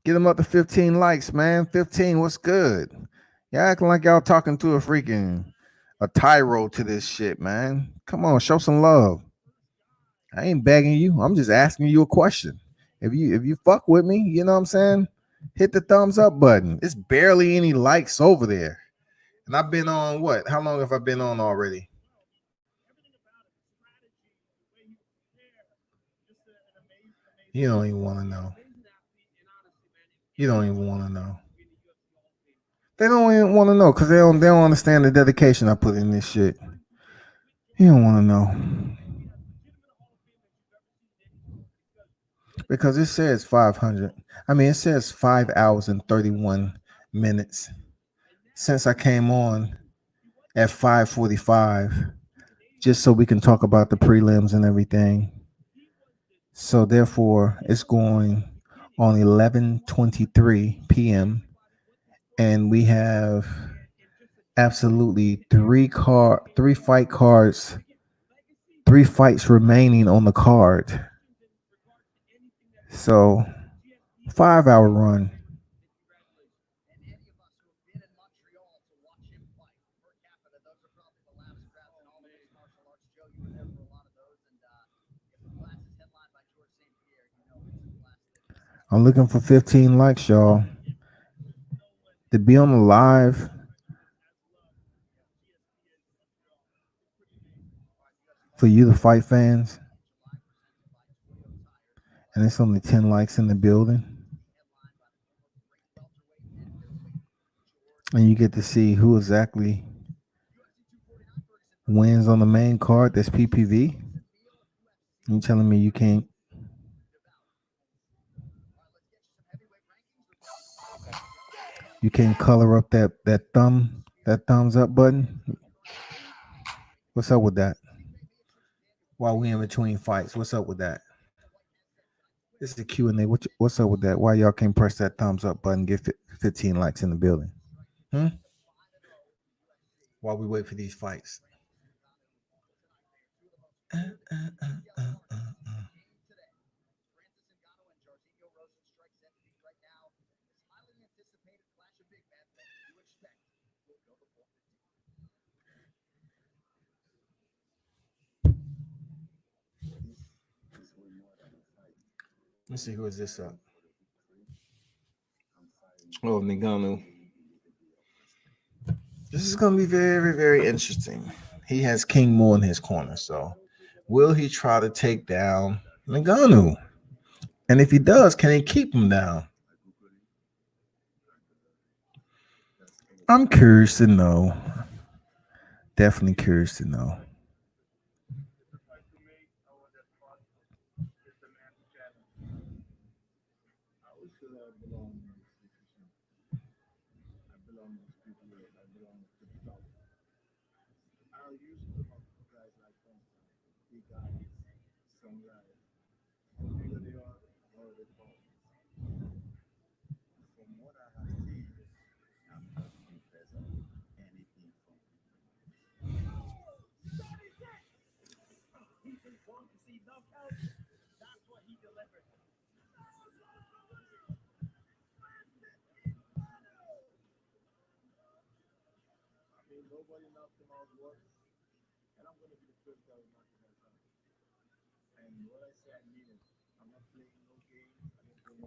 Speaker 5: Get them up to 15 likes, man. 15, what's good? Y'all acting like y'all talking to a tyro to this shit, man. Come on, show some love. I ain't begging you. I'm just asking you a question. If you fuck with me, you know what I'm saying? Hit the thumbs up button. It's barely any likes over there. And I've been on what? How long have I been on already? You don't even want to know. You don't even want to know. They don't even want to know because they don't understand the dedication I put in this shit. You don't want to know. Because it says 500. I mean, it says 5 hours and 31 minutes. since I came on at 5:45, just so we can talk about the prelims and everything. So therefore, it's going on 11:23 p.m. and we have absolutely three fight cards, 3 fights remaining on the card. So 5-hour run.
Speaker 7: And any of us who have been in Montreal to watch him fight per capita, those are probably the loudest crowds in all of mixed martial arts. Joe, you were there for a lot of those, and if a class is headlined by George St. Pierre, you know it's a class that is.
Speaker 5: I'm looking for 15 likes, y'all. To be on the live, for you, the fight fans, and it's only 10 likes in the building. And you get to see who exactly wins on the main card. That's PPV. You telling me you can't color up that thumbs up button? What's up with that? While we in between fights, what's up with that? This is the Q&A. What's up with that? Why y'all can't press that thumbs up button? Get 15 likes in the building. While we wait for these fights. Let's see, who is this up? Oh, Ngannou. This is going to be very, very interesting. He has King Mo in his corner, so will he try to take down Ngannou? And if he does, can he keep him down? I'm curious to know. Definitely curious to know.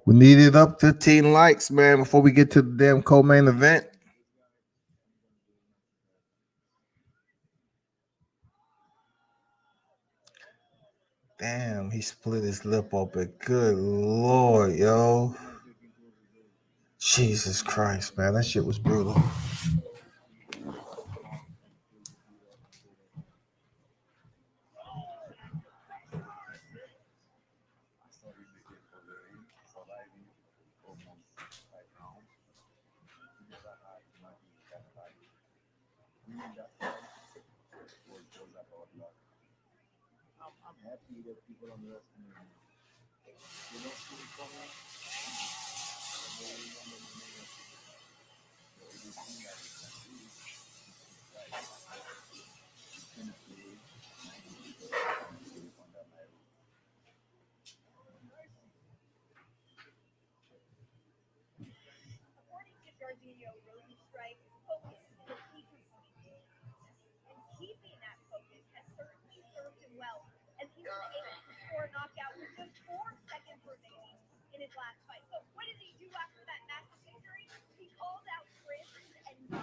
Speaker 5: We needed up 15 likes, man, before we get to the damn co-main event. Damn, he split his lip open. Good Lord, yo. Jesus Christ, man. That shit was brutal.
Speaker 6: According to Jorginho Rosenstrike, focus is a key component. And keeping that focus has certainly served him well, as he was able to score a knockout with just 4 seconds remaining in his last fight. So what did he do after that massive victory? He called out Chris and no.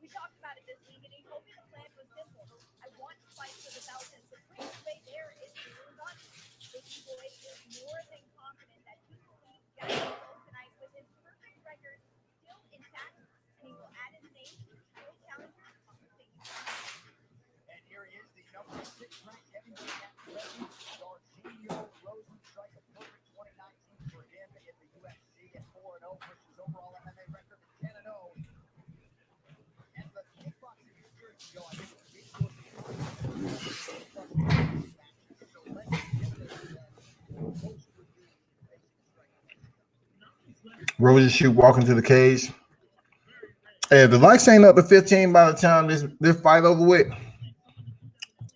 Speaker 6: We talked about it this week, and he told me the plan was simple. I want to fight for the belt, and the quickest way there is through money. Biggie Boy is more than confident that he will leave Jacksonville tonight with his perfect record still intact, and he will add his
Speaker 5: Rosen shoot walking to the cage. Hey, if the lights ain't up to 15 by the time this fight over with,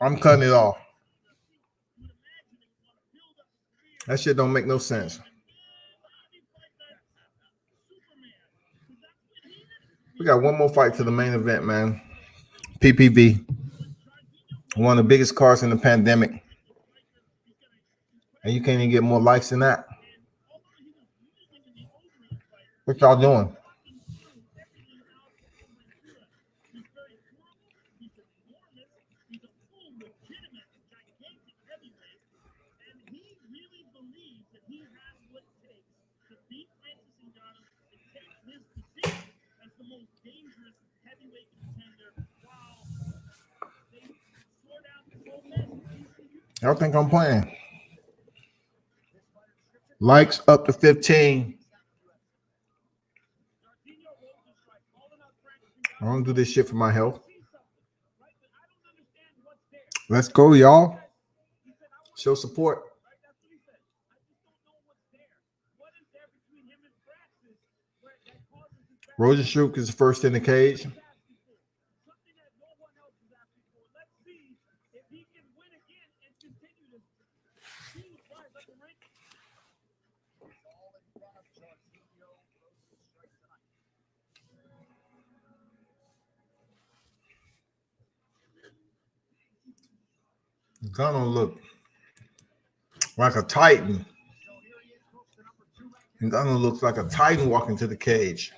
Speaker 5: I'm cutting it off. That shit don't make no sense. We got one more fight to the main event, man. PPV. One of the biggest cards in the pandemic. And you can't even get more likes than that. What y'all doing? Y'all think I'm playing? Likes up to 15. I don't do this shit for my health. Let's go, y'all. Show support. Rosenstruck is first in the cage. Gonna look like a Titan. And Gonna looks like a Titan walking to the cage.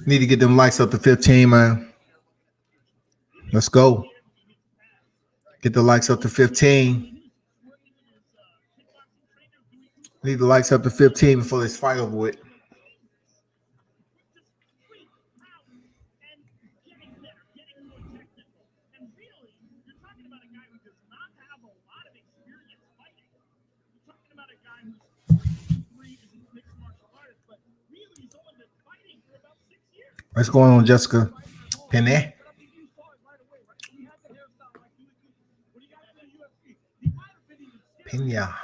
Speaker 5: Need to get them likes up to 15, man. Let's go. Get the likes up to 15. Need the likes up to 15 before this fight over with. What's going on, Jessica? Penny? Pena.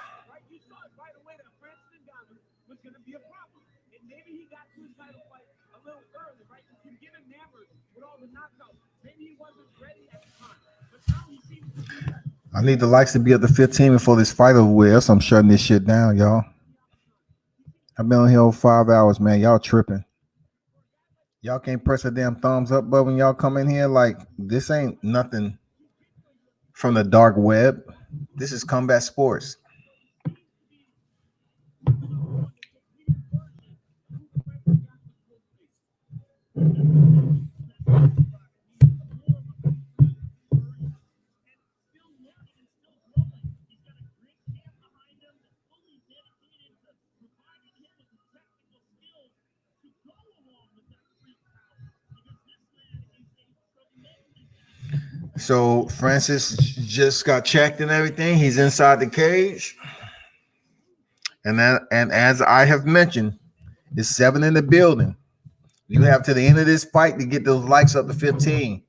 Speaker 5: I need the likes to be up to 15 before this fight over with. Else I'm shutting this shit down, y'all. I've been on here over 5 hours, man. Y'all tripping. Y'all can't press a damn thumbs up button when y'all come in here. Like, this ain't nothing from the dark web. This is combat sports. So Francis just got checked and everything. He's inside the cage. And as I have mentioned, it's 7 in the building. You have to the end of this fight to get those likes up to 15.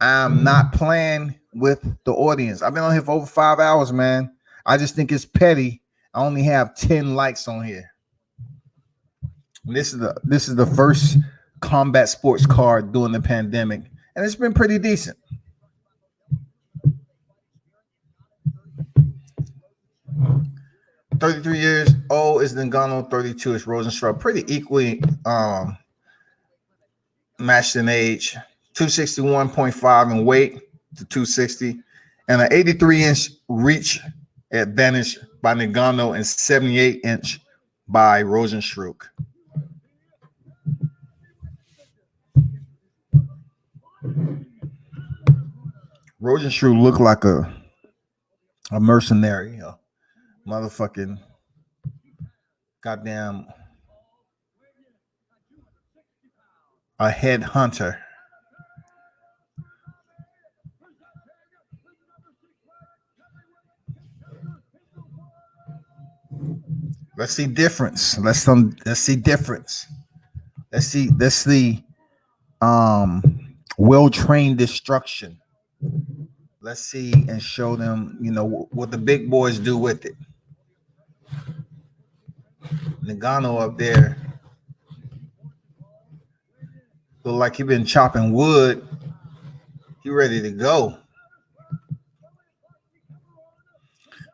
Speaker 5: I'm not playing with the audience. I've been on here for over 5 hours, man. I just think it's petty. I only have 10 likes on here. And this is the first combat sports card during the pandemic, and it's been pretty decent. $33 years old is Ngannou, 32 is Rosenstruck. Pretty equally matched in age. 261.5 in weight to 260, and an 83-inch reach advantage by Ngannou and 78-inch by Rosenstruck. Rosenstruck looked like a mercenary, a motherfucking goddamn a head hunter. Let's see difference. Let's see difference. Let's see well-trained destruction. Let's see and show them, what the big boys do with it. Nagano up there look like he been chopping wood. He ready to go.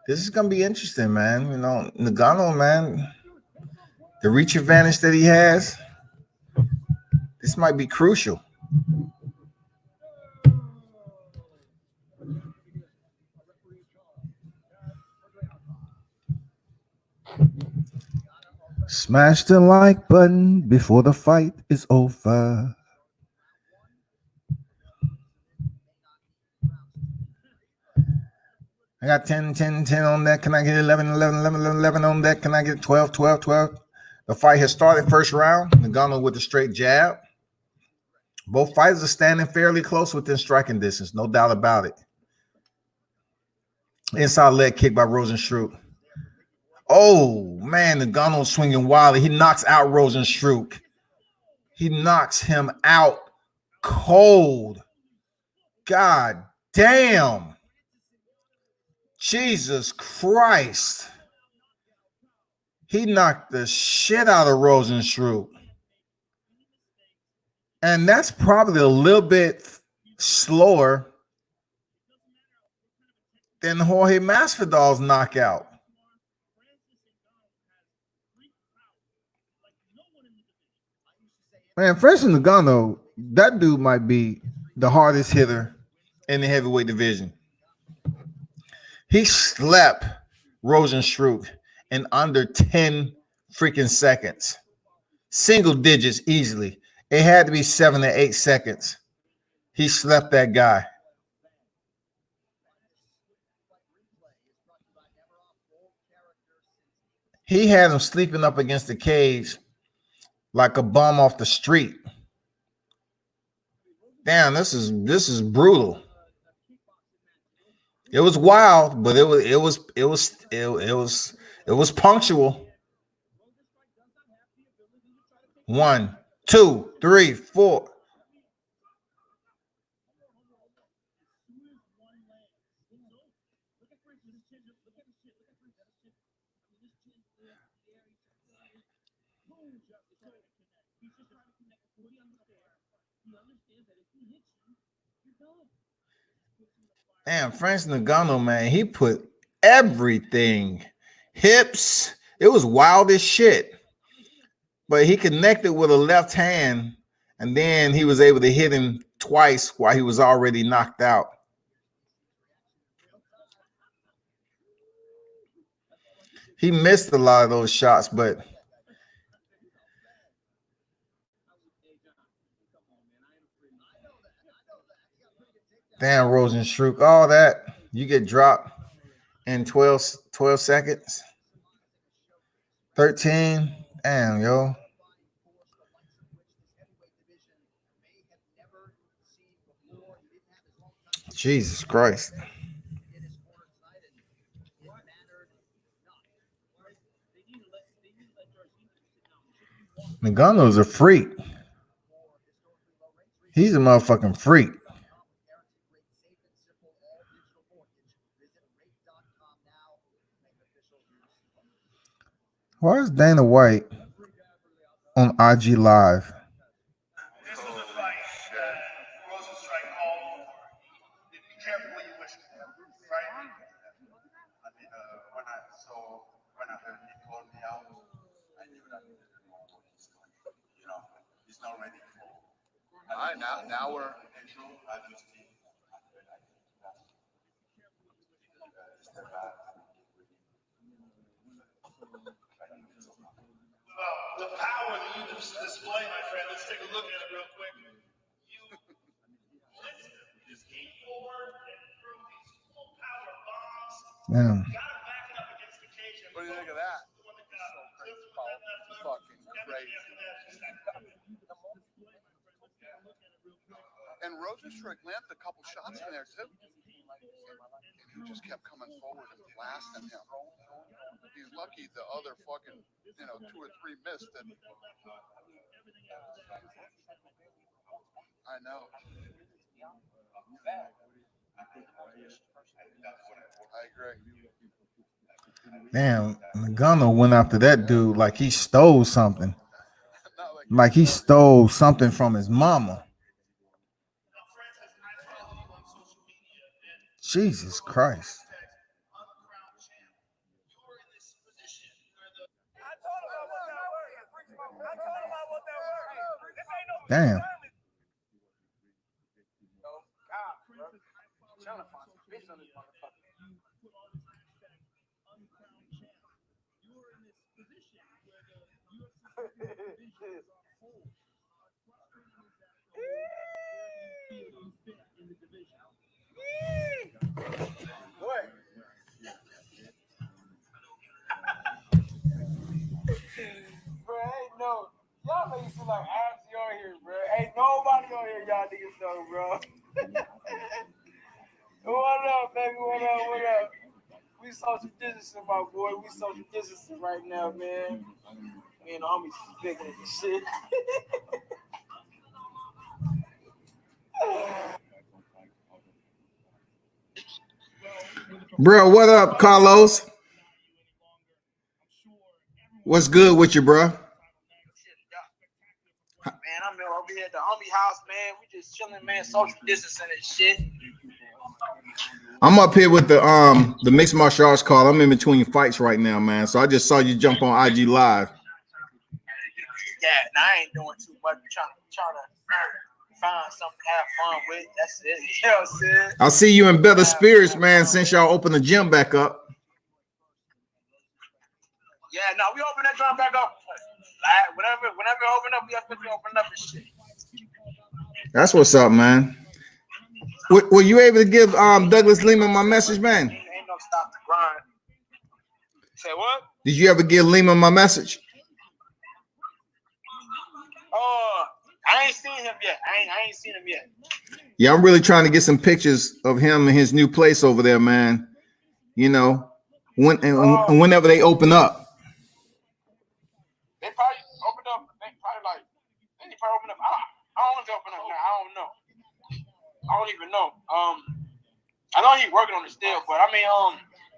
Speaker 5: This is gonna be interesting, man. Nagano, man, the reach advantage that he has, this might be crucial. Smash the like button before the fight is over. I got 10, 10, 10 on that. Can I get 11, 11, 11, 11 on that? Can I get 12, 12, 12? The fight has started first round. Nagano with a straight jab. Both fighters are standing fairly close within striking distance. No doubt about it. Inside leg kick by Rosenstruck. Oh, man, Nagano swinging wildly. He knocks out Rosenstruck. He knocks him out cold. God damn. Jesus Christ. He knocked the shit out of Rosenstruck. And that's probably a little bit slower than Jorge Masvidal's knockout. Man, Francis Ngannou, that dude might be the hardest hitter in the heavyweight division. He slept Rosenstruck in under 10 freaking seconds. Single digits easily. It had to be 7 to 8 seconds. He slept that guy. He had him sleeping up against the cage like a bum off the street. Damn, this is brutal. It was wild, but it was punctual. 1, 2, 3, 4. Damn, Francis Ngannou, man, he put everything. Hips. It was wild as shit. But he connected with a left hand, and then he was able to hit him twice while he was already knocked out. He missed a lot of those shots, but damn, Rosenstruck, all that, you get dropped in 12 seconds. 13. Damn, yo. Jesus Christ. Nganou's a freak. He's a motherfucking freak. Why is Dana White on IG Live?
Speaker 2: This was a fight that Rosenstruck called for. Be careful what you wish for, right?
Speaker 10: When I heard he called me out, I knew that he didn't know what he's doing. He's not ready for. All right, now we're intro. I just think step back.
Speaker 2: Well, the power that you display, my friend. Let's take a look at it real quick. You just came forward and threw these full power bombs.
Speaker 5: Yeah.
Speaker 2: Got him backing up against the cage.
Speaker 10: What do you think of that? Fucking crazy. And Rosenstruck landed a couple shots in there too. And he just kept coming forward and blasting him. He's lucky the other fucking, 2 or 3 missed. And I know. I agree.
Speaker 5: Damn, Nagano went after that dude like he stole something. Like he stole something from his mama. Jesus Christ. Damn.
Speaker 2: Bro, ain't no. Y'all make it seem like Abs on here, bro. Ain't nobody on here, y'all niggas know, bro. What up, baby? What up? What up? We social distancing, my boy. We social distancing right now, man. Me and the homies picking at this shit.
Speaker 5: Bro, what up, Carlos? What's good with you, bro?
Speaker 2: Man, I'm over here at the homie house, man. We just chilling, man. Social distancing and shit.
Speaker 5: I'm up here with the mixed martial arts call. I'm in between fights right now, man. So I just saw you jump on IG Live.
Speaker 2: Yeah, and I ain't doing too much. Trying to find something to have fun with. That's it. You know what I'm saying?
Speaker 5: I see you in better spirits, man, since y'all opened the gym back up.
Speaker 2: Yeah, no, we open that drum back up. Whenever open up, we have to open up and shit.
Speaker 5: That's what's up, man. Were you able to give Douglas Lehman my message, man?
Speaker 2: Ain't no stop the grind. Say what?
Speaker 5: Did you ever give Lehman my message?
Speaker 2: I ain't seen him yet. I ain't seen him yet.
Speaker 5: Yeah, I'm really trying to get some pictures of him and his new place over there, man. You know, whenever they open up.
Speaker 2: They probably opened up. They probably open up. I don't know if they open up now. I don't know. I don't even know. I know he's working on it still, but I mean,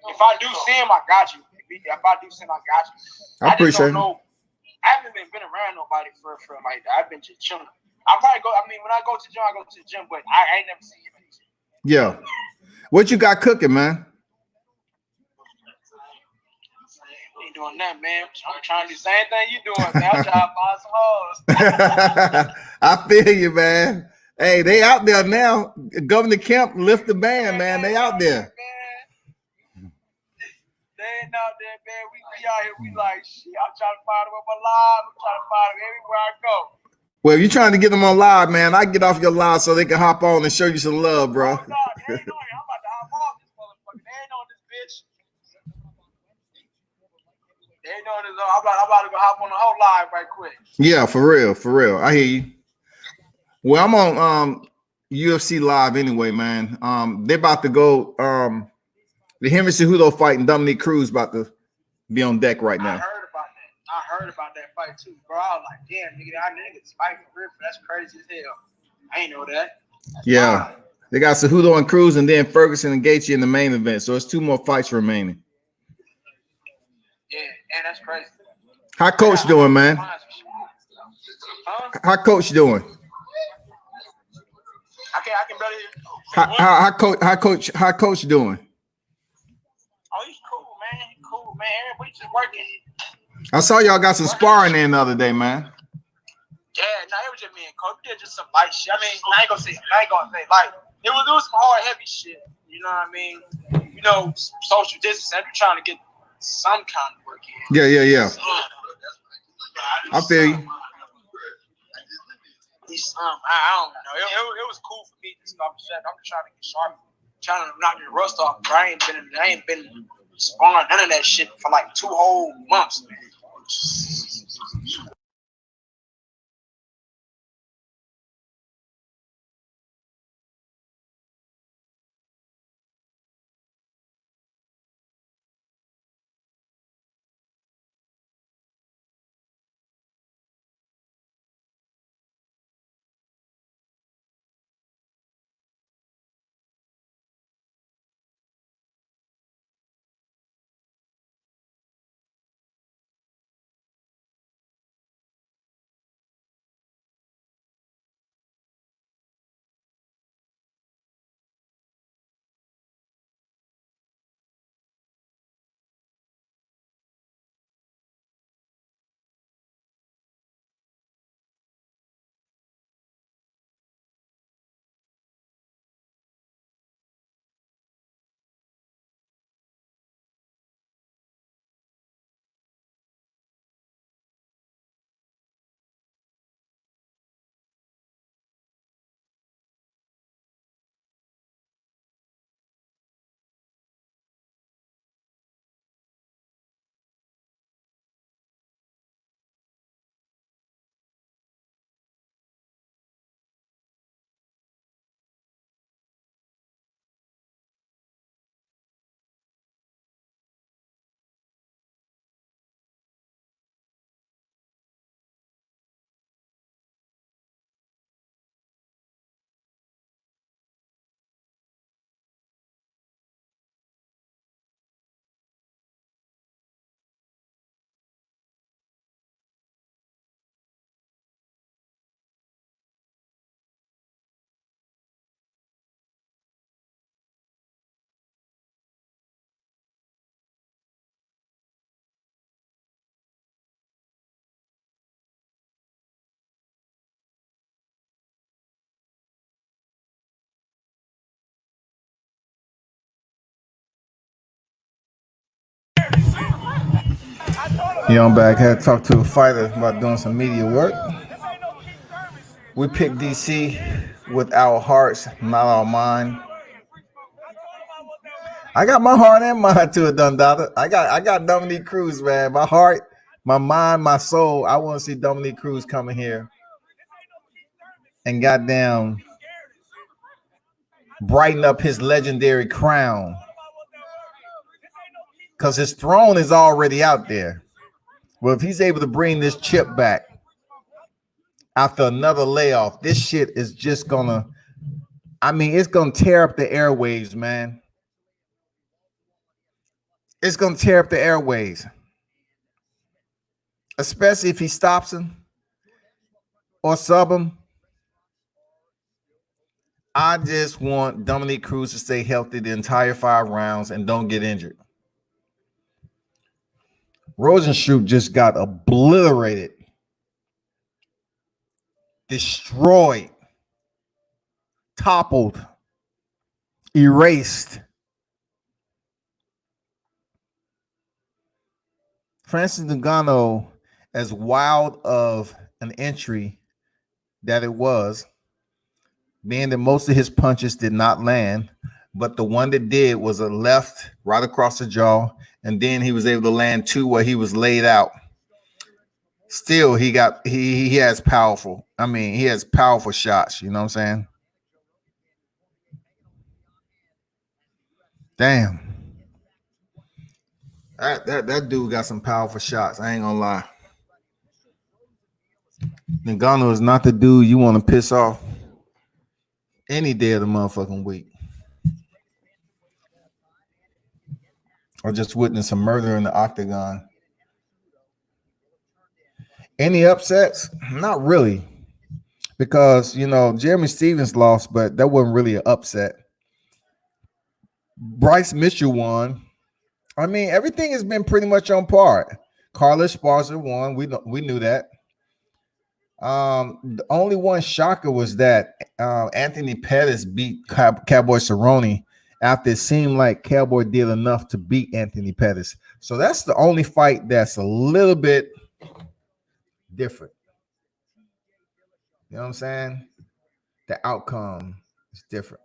Speaker 2: if I do see him, I got you. If I do see him, I got you.
Speaker 5: I appreciate it.
Speaker 2: I haven't been around nobody for like that. I've been just chilling. I probably go. I mean, when I go to the gym, I go to the gym, but I ain't never seen him.
Speaker 5: Yeah. What you got cooking, man?
Speaker 2: Ain't doing that, man. I'm trying to do the same thing you doing, man. I'm trying to find some hoes.
Speaker 5: I feel you, man. Hey, they out there now. Governor Kemp lift the ban, man. They out there.
Speaker 2: They ain't out there, man. We out here. We like, shit. I'm trying to find them on my live. I'm trying to find them everywhere I go.
Speaker 5: Well, if you're trying to get them on live, man, I get off your live so they can hop on and show you some love, bro.
Speaker 2: Oh, no, they ain't on here. I'm about to hop off this motherfucker. They ain't on this bitch. They ain't on this. I'm about to go hop on the whole live right quick.
Speaker 5: Yeah, for real, for real. I hear you. Well, I'm on UFC live anyway, man. They're about to go. The Henry Cejudo fight and Dominique Cruz about to be on deck right now.
Speaker 2: I heard about that fight too, bro. I was like, damn, nigga, I niggas fight for real. That's crazy as hell. I ain't know that. That's
Speaker 5: yeah. Wild. They got Cejudo and Cruz and then Ferguson and Gaethje in the main event. So it's 2 more fights remaining.
Speaker 2: Yeah, and that's crazy.
Speaker 5: How Coach doing, man?
Speaker 2: Huh?
Speaker 5: How Coach doing?
Speaker 2: I can barely hear.
Speaker 5: How Coach doing?
Speaker 2: Oh, he's cool, man. He's cool, man. Everybody just working.
Speaker 5: I saw y'all got some sparring in the other day, man.
Speaker 2: Yeah, no, it was just me and Coach. We did just some light shit. I mean, I ain't gonna say light. It was some hard, heavy shit. You know what I mean? You know, social distancing. I'm trying to get some kind of work in.
Speaker 5: Yeah. I feel you.
Speaker 2: I don't know. It was cool for me to stop the set. I'm just trying to get sharp, trying to knock the rust off. I ain't been sparring none of that shit for like 2 whole months, man.
Speaker 5: I'm back. Had to talk to a fighter about doing some media work. We picked DC with our hearts, not our mind. I got my heart and mind to it, Dundada. I got Dominique Cruz, man. My heart, my mind, my soul. I want to see Dominique Cruz coming here and goddamn brighten up his legendary crown. Because his throne is already out there. Well, if he's able to bring this chip back after another layoff, this shit is just gonna, it's gonna tear up the airwaves, man. It's gonna tear up the airways. Especially if he stops him or sub him. I just want Dominique Cruz to stay healthy the entire 5 rounds and don't get injured. Rosenstruck just got obliterated, destroyed, toppled, erased. Francis Ngannou, as wild of an entry that it was, being that most of his punches did not land, but the one that did was a left right across the jaw, and then he was able to land 2 where he was laid out. Still, he has powerful. He has powerful shots. You know what I'm saying? Damn. That dude got some powerful shots. I ain't gonna lie. Ngannou is not the dude you want to piss off any day of the motherfucking week. Or just witness a murder in the octagon. Any upsets? Not really. Because, Jeremy Stevens lost, but that wasn't really an upset. Bryce Mitchell won. Everything has been pretty much on par. Carlos Esparza won. We knew that. The only one shocker was that Anthony Pettis beat Cowboy Cerrone after it seemed like Cowboy did enough to beat Anthony Pettis. So that's the only fight that's a little bit different. You know what I'm saying? The outcome is different.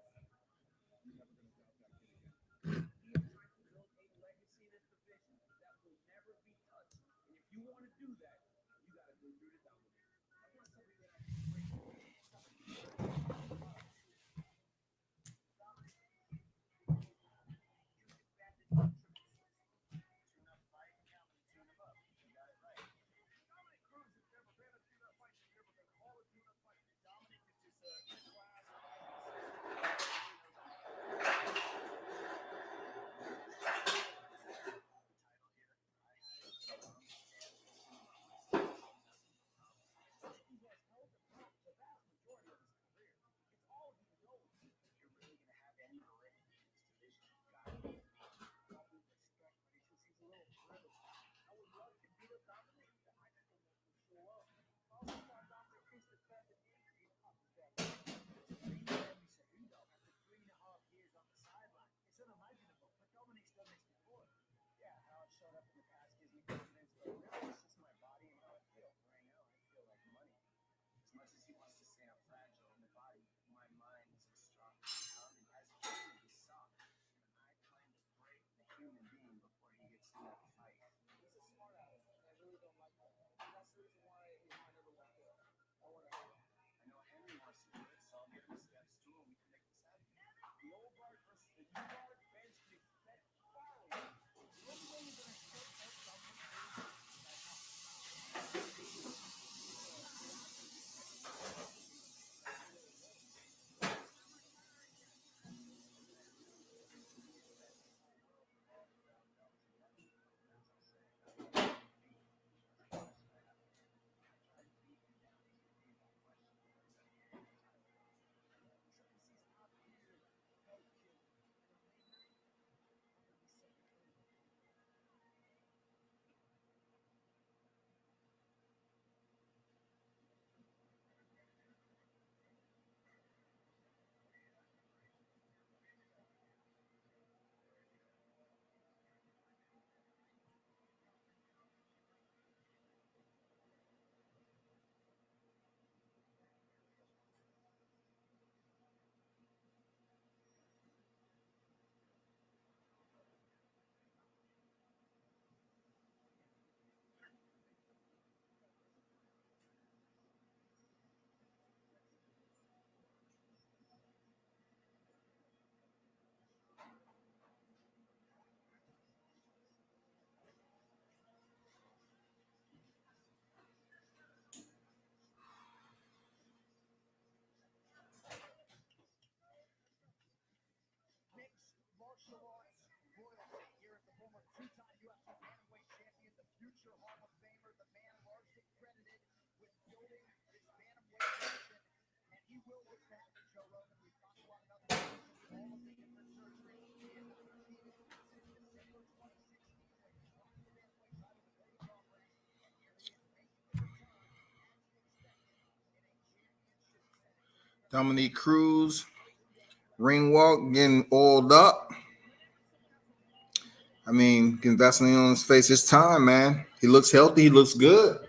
Speaker 5: Dominique Cruz, ring walk, getting oiled up. I mean, getting Vaseline on his face. It's time, man. He looks healthy. He looks good.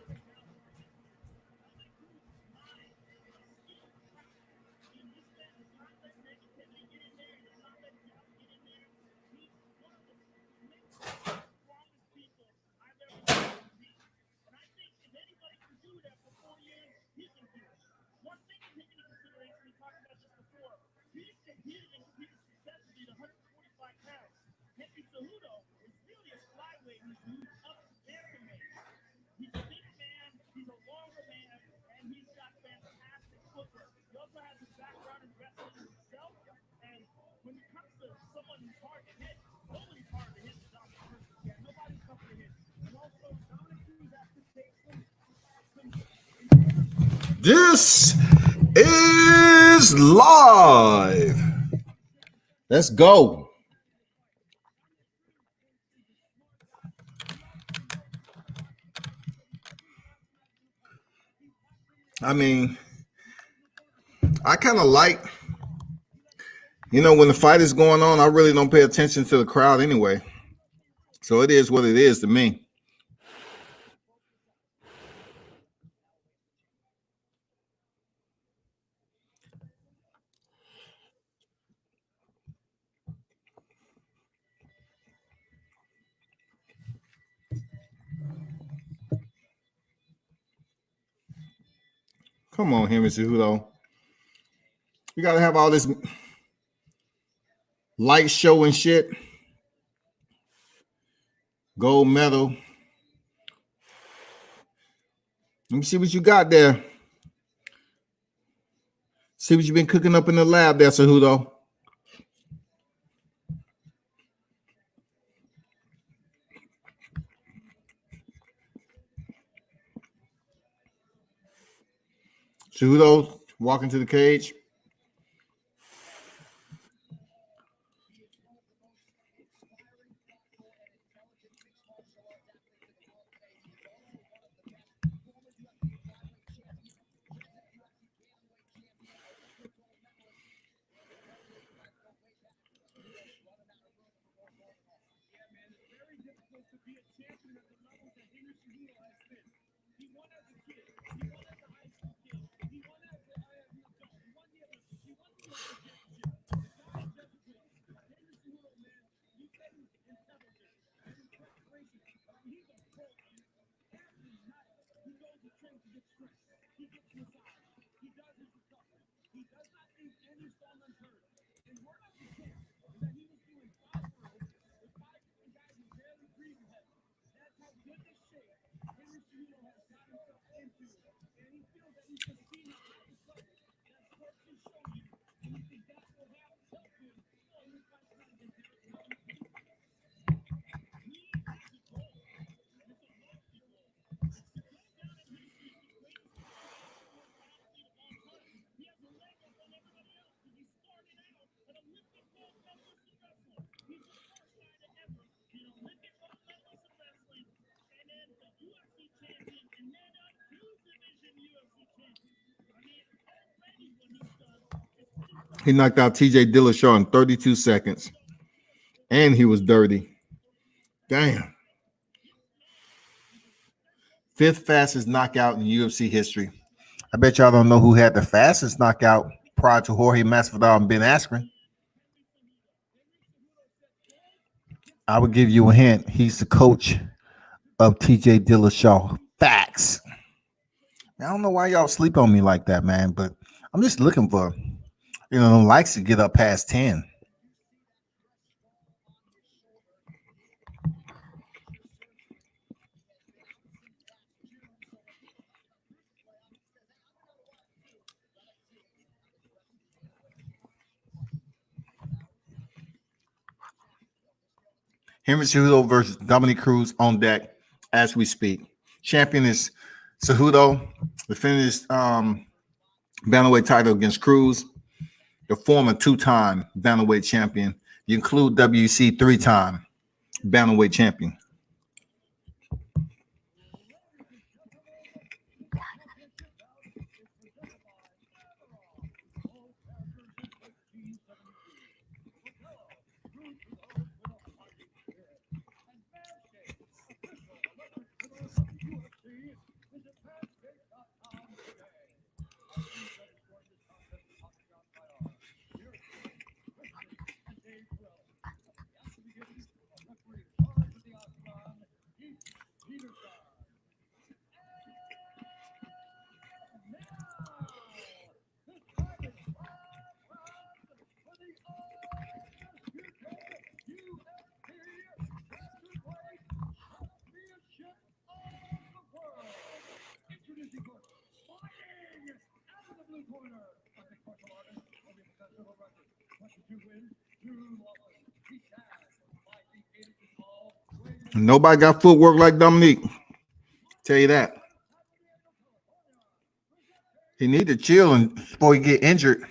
Speaker 5: This is live. Let's go. I mean, I kind of like, when the fight is going on, I really don't pay attention to the crowd anyway. So it is what it is to me. Come on, Henry Cejudo. You got to have all this light show and shit. Gold medal. Let me see what you got there. See what you've been cooking up in the lab there, Cejudo. Cejudo walking to the cage. He knocked out TJ Dillashaw in 32 seconds. And he was dirty. Damn. Fifth fastest knockout in UFC history. I bet y'all don't know who had the fastest knockout prior to Jorge Masvidal and Ben Askren. I would give you a hint. He's the coach of TJ Dillashaw. Facts. I don't know why y'all sleep on me like that, man, but I'm just looking for, likes to get up past 10. Henry Cejudo versus Dominique Cruz on deck as we speak. Champion is Cejudo, defending his bantamweight title against Cruz, the former two-time bantamweight champion. You include WC three-time bantamweight champion. Nobody got footwork like Dominique. Tell you that. He need to chill before he get injured.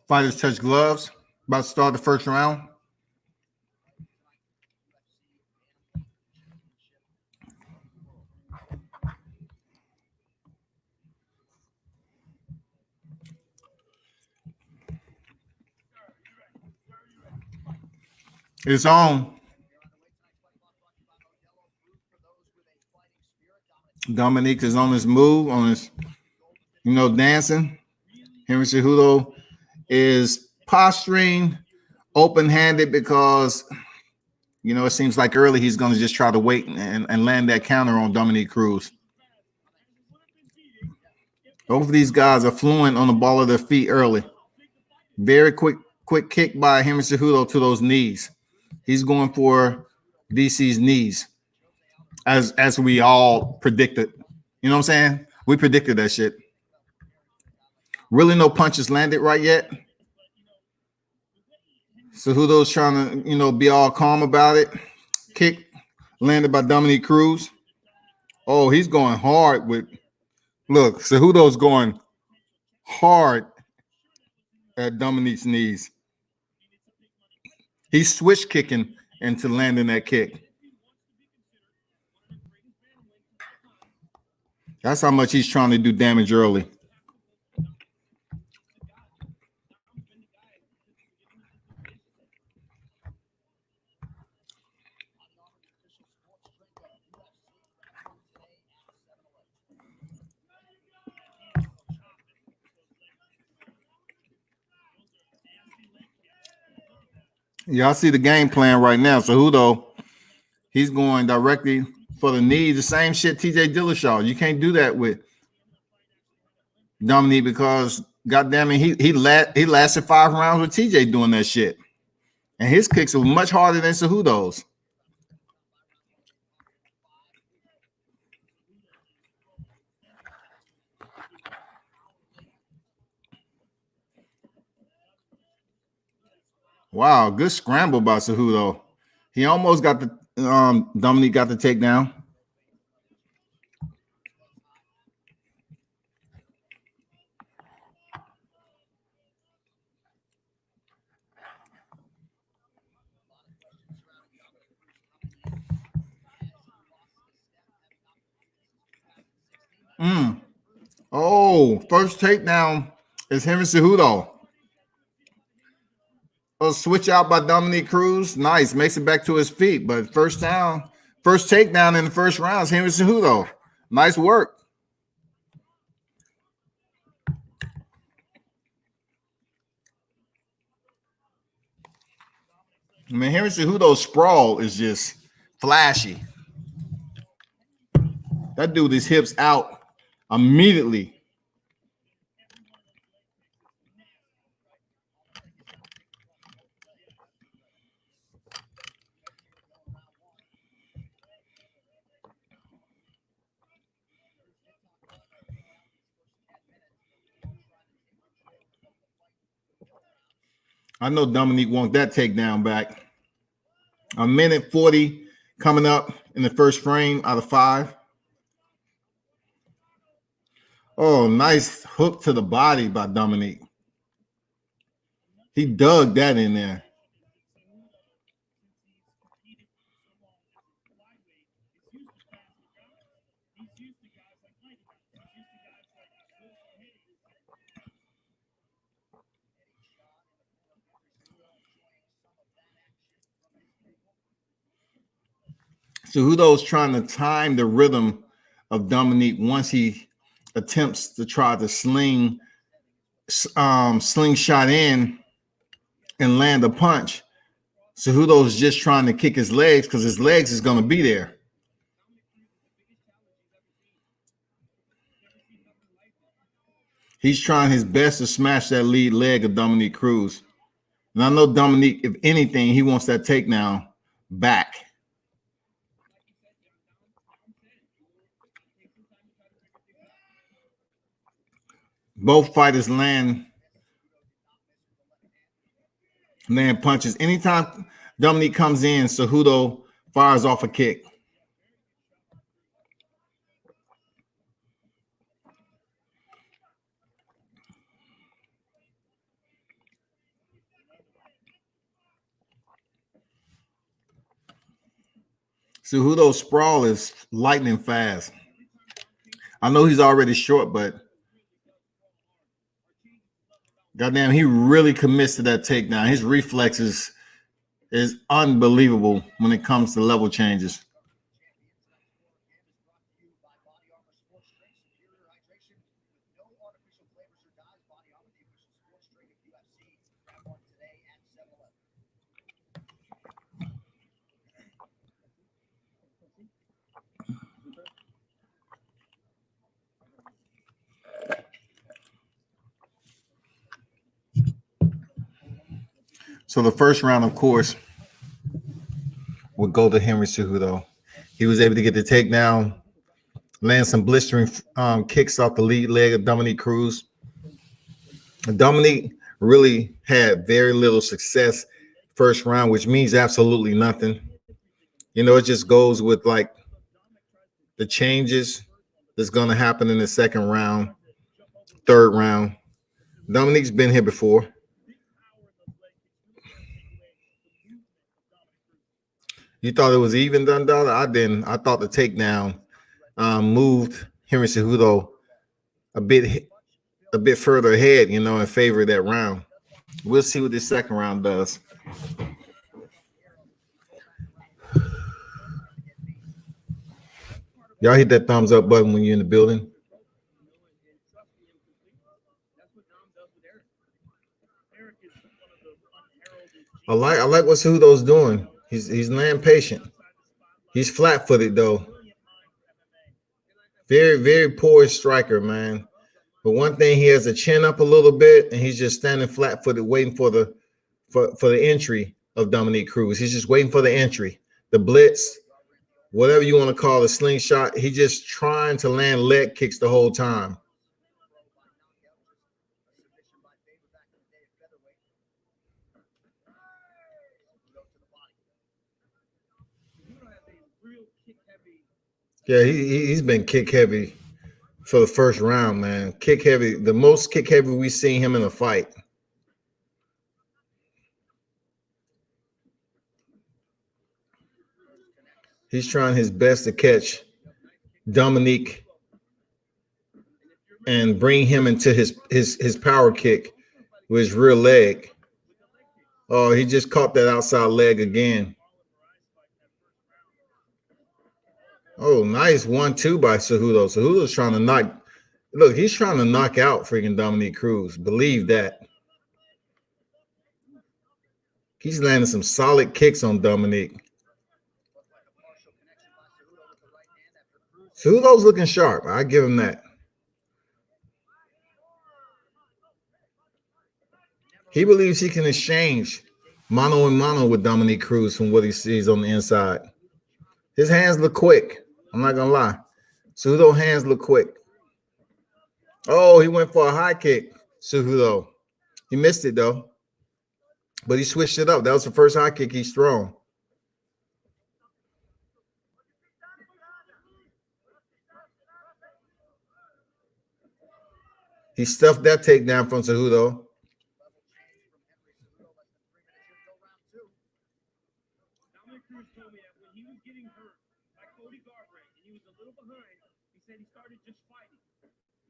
Speaker 5: Fighters touch gloves. About to start the first round. It's on. Dominique is on his move, on his, dancing. Henry Cejudo is posturing open-handed because, it seems like early he's going to just try to wait and land that counter on Dominique Cruz. Both of these guys are fluent on the ball of their feet early. Very quick kick by Henry Cejudo to those knees. He's going for DC's knees, as we all predicted. You know what I'm saying? We predicted that shit. Really no punches landed right yet. Cejudo's trying to, be all calm about it. Kick landed by Dominique Cruz. Oh, he's going hard with. Look, Cejudo's going hard at Dominique's knees. He's switch kicking into landing that kick. That's how much he's trying to do damage early. Y'all see the game plan right now. Cejudo, he's going directly for the knee. The same shit TJ Dillashaw. You can't do that with Dominique because, goddamn it, he lasted 5 rounds with TJ doing that shit. And his kicks were much harder than Cejudo's. Wow, good scramble by Cejudo. He almost got the Dominique got the takedown. Oh, first takedown is Henry Cejudo. A switch out by Dominique Cruz. Nice. Makes it back to his feet. But first takedown in the first round is Henry Cejudo. Nice work. I mean, Henry Cejudo's sprawl is just flashy. That dude, his hips out immediately. I know Dominique wants that takedown back. A minute 40 coming up in the first frame out of 5. Oh, nice hook to the body by Dominique. He dug that in there. Cejudo's trying to time the rhythm of Dominique once he attempts to try to slingshot in and land a punch. Cejudo's just trying to kick his legs because his legs is going to be there. He's trying his best to smash that lead leg of Dominique Cruz. And I know Dominique, if anything, he wants that takedown back. Both fighters land punches. Anytime Dominique comes in, Cejudo fires off a kick. Cejudo's sprawl is lightning fast. I know he's already short, but goddamn, he really commits to that takedown. His reflexes is unbelievable when it comes to level changes. So the first round, of course, would go to Henry Cejudo. He was able to get the takedown, land some blistering kicks off the lead leg of Dominique Cruz. Dominique really had very little success first round, which means absolutely nothing. You know, it just goes with like the changes that's going to happen in the second round, third round. Dominique's been here before. You thought it was even, Dundada? I didn't. I thought the takedown moved Henry Cejudo a bit further ahead, you know, in favor of that round. We'll see what this second round does. Y'all hit that thumbs up button when you're in the building. I like what Cejudo's doing. He's laying patient. He's flat-footed though. Very, very poor striker, man. But one thing, he has a chin up a little bit, and he's just standing flat-footed, waiting for the entry of Dominique Cruz. He's just waiting for the entry, the blitz, whatever you want to call the slingshot. He's just trying to land leg kicks the whole time. Yeah, he's been kick heavy for the first round, man. Kick heavy, the most kick heavy we've seen him in a fight. He's trying his best to catch Dominique and bring him into his power kick with his rear leg. Oh, he just caught that outside leg again. Oh, nice 1-2 by Cejudo. Cejudo's trying to knock. Look, he's trying to knock out freaking Dominique Cruz. Believe that. He's landing some solid kicks on Dominique. Cejudo's looking sharp. I give him that. He believes he can exchange mano and mano with Dominique Cruz from what he sees on the inside. His hands look quick. I'm not going to lie. Cejudo's hands look quick. Oh, he went for a high kick, Cejudo. He missed it, though. But he switched it up. That was the first high kick he's thrown. He stuffed that takedown from Cejudo.
Speaker 2: Dominic Cruz told me that when he was getting hurt by Cody Garbrandt and he was a little behind, he said he started just fighting.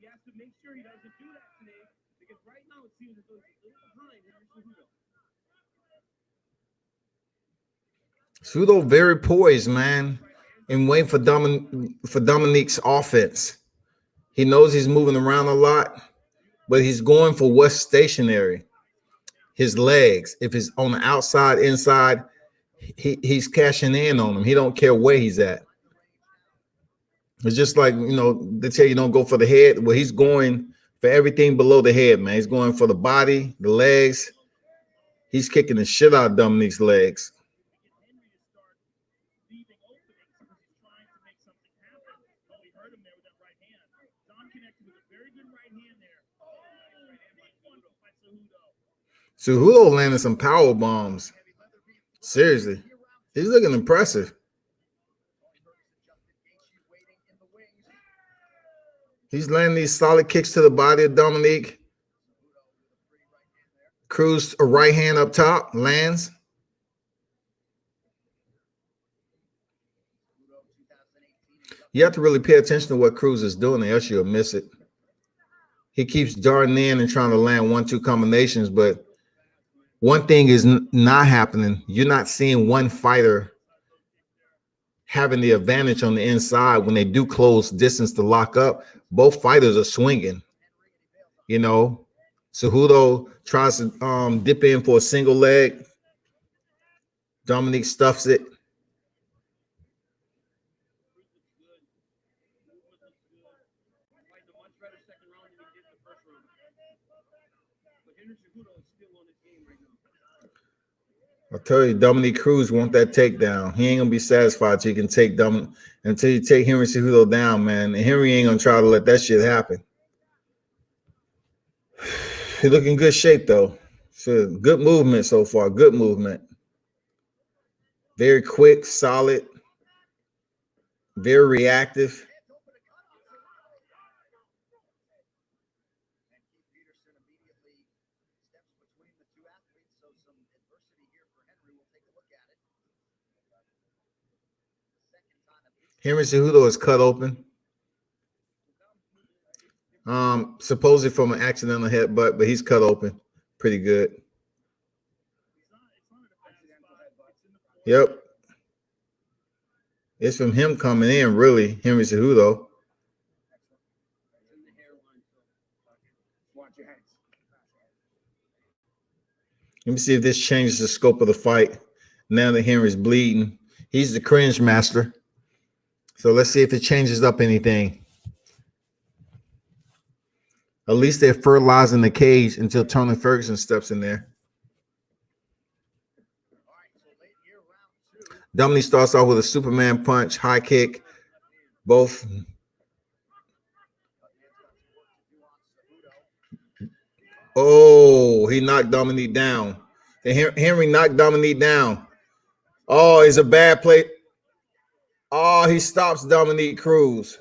Speaker 2: He has to make sure he doesn't do that today because right now it seems as though he's a little behind Henry Cejudo.
Speaker 5: Cejudo very poised, man, and waiting for Dominique's offense. He knows he's moving around a lot, but he's going for what's stationary. His legs. If it's on the outside, inside, he's cashing in on him. He don't care where he's at. It's just like, you know, they tell you don't go for the head. Well, he's going for everything below the head, man. He's going for the body, the legs. He's kicking the shit out of Dominique's legs.
Speaker 2: Henry to start leaving openings because he's trying to make something happen. Oh, he hurt him there with that right hand. Don connected with a very good right hand there. Oh, big one by Cejudo.
Speaker 5: Cejudo landed some power bombs. Seriously, he's looking impressive. He's landing these solid kicks to the body of Dominique. Cruz, a right hand up top, lands. You have to really pay attention to what Cruz is doing, or else you'll miss it. He keeps darting in and trying to land 1-2 combinations, but one thing is not happening. You're not seeing one fighter having the advantage on the inside when they do close distance to lock up. Both fighters are swinging. You know, Cejudo tries to dip in for a single leg. Dominique stuffs it. I tell you, Dominique Cruz want that takedown. He ain't gonna be satisfied till you can take until you take Henry Cejudo down, man. And Henry ain't gonna try to let that shit happen. He looking in good shape though. So good movement so far. Good movement. Very quick, solid, very reactive. Henry Cejudo is cut open. Supposedly from an accidental headbutt, but he's cut open pretty good. Yep. It's from him coming in, really, Henry Cejudo. Let me see if this changes the scope of the fight. Now that Henry's bleeding, he's the cringe master. So let's see if it changes up anything. At least they're fertilizing the cage until Tony Ferguson steps in there. Dominique starts off with a Superman punch, high kick, both. Oh, he knocked Dominique down. Henry knocked Dominique down. Oh, it's a bad play. Oh, he stops Dominique Cruz.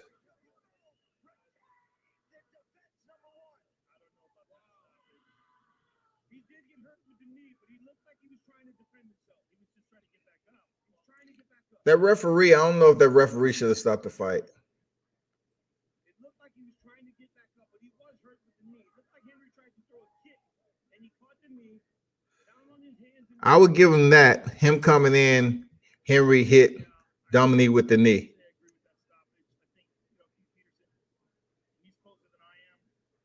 Speaker 2: He did get hurt with the knee, but he looked like he was trying to defend himself. He was just trying to get back up. He was trying to get back up.
Speaker 5: That referee, I don't know if that referee should have stopped the fight.
Speaker 2: It looked like he was trying to get back up, but he was hurt with the knee. It looked like Henry tried to throw a kick, and he caught the knee down on his hands.
Speaker 5: I would give him that. Him coming in, Henry hit Dominique with the knee.
Speaker 2: He's closer than I am.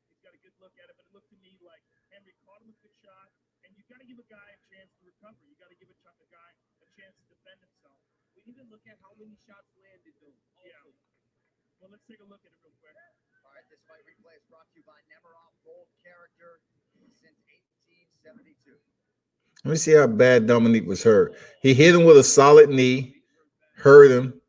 Speaker 2: He's got a good look at it, but it looked to me like Henry caught him a good shot, and you've got to give a guy a chance to recover. You got to give a guy a chance to defend himself. We need to look at how many shots landed, though. Yeah. Well, let's take a look at it real quick.
Speaker 7: All right, this fight replay is brought to you by Nemiroff Gold Character since 1872.
Speaker 5: Let me see how bad Dominique was hurt. He hit him with a solid knee, hurt him.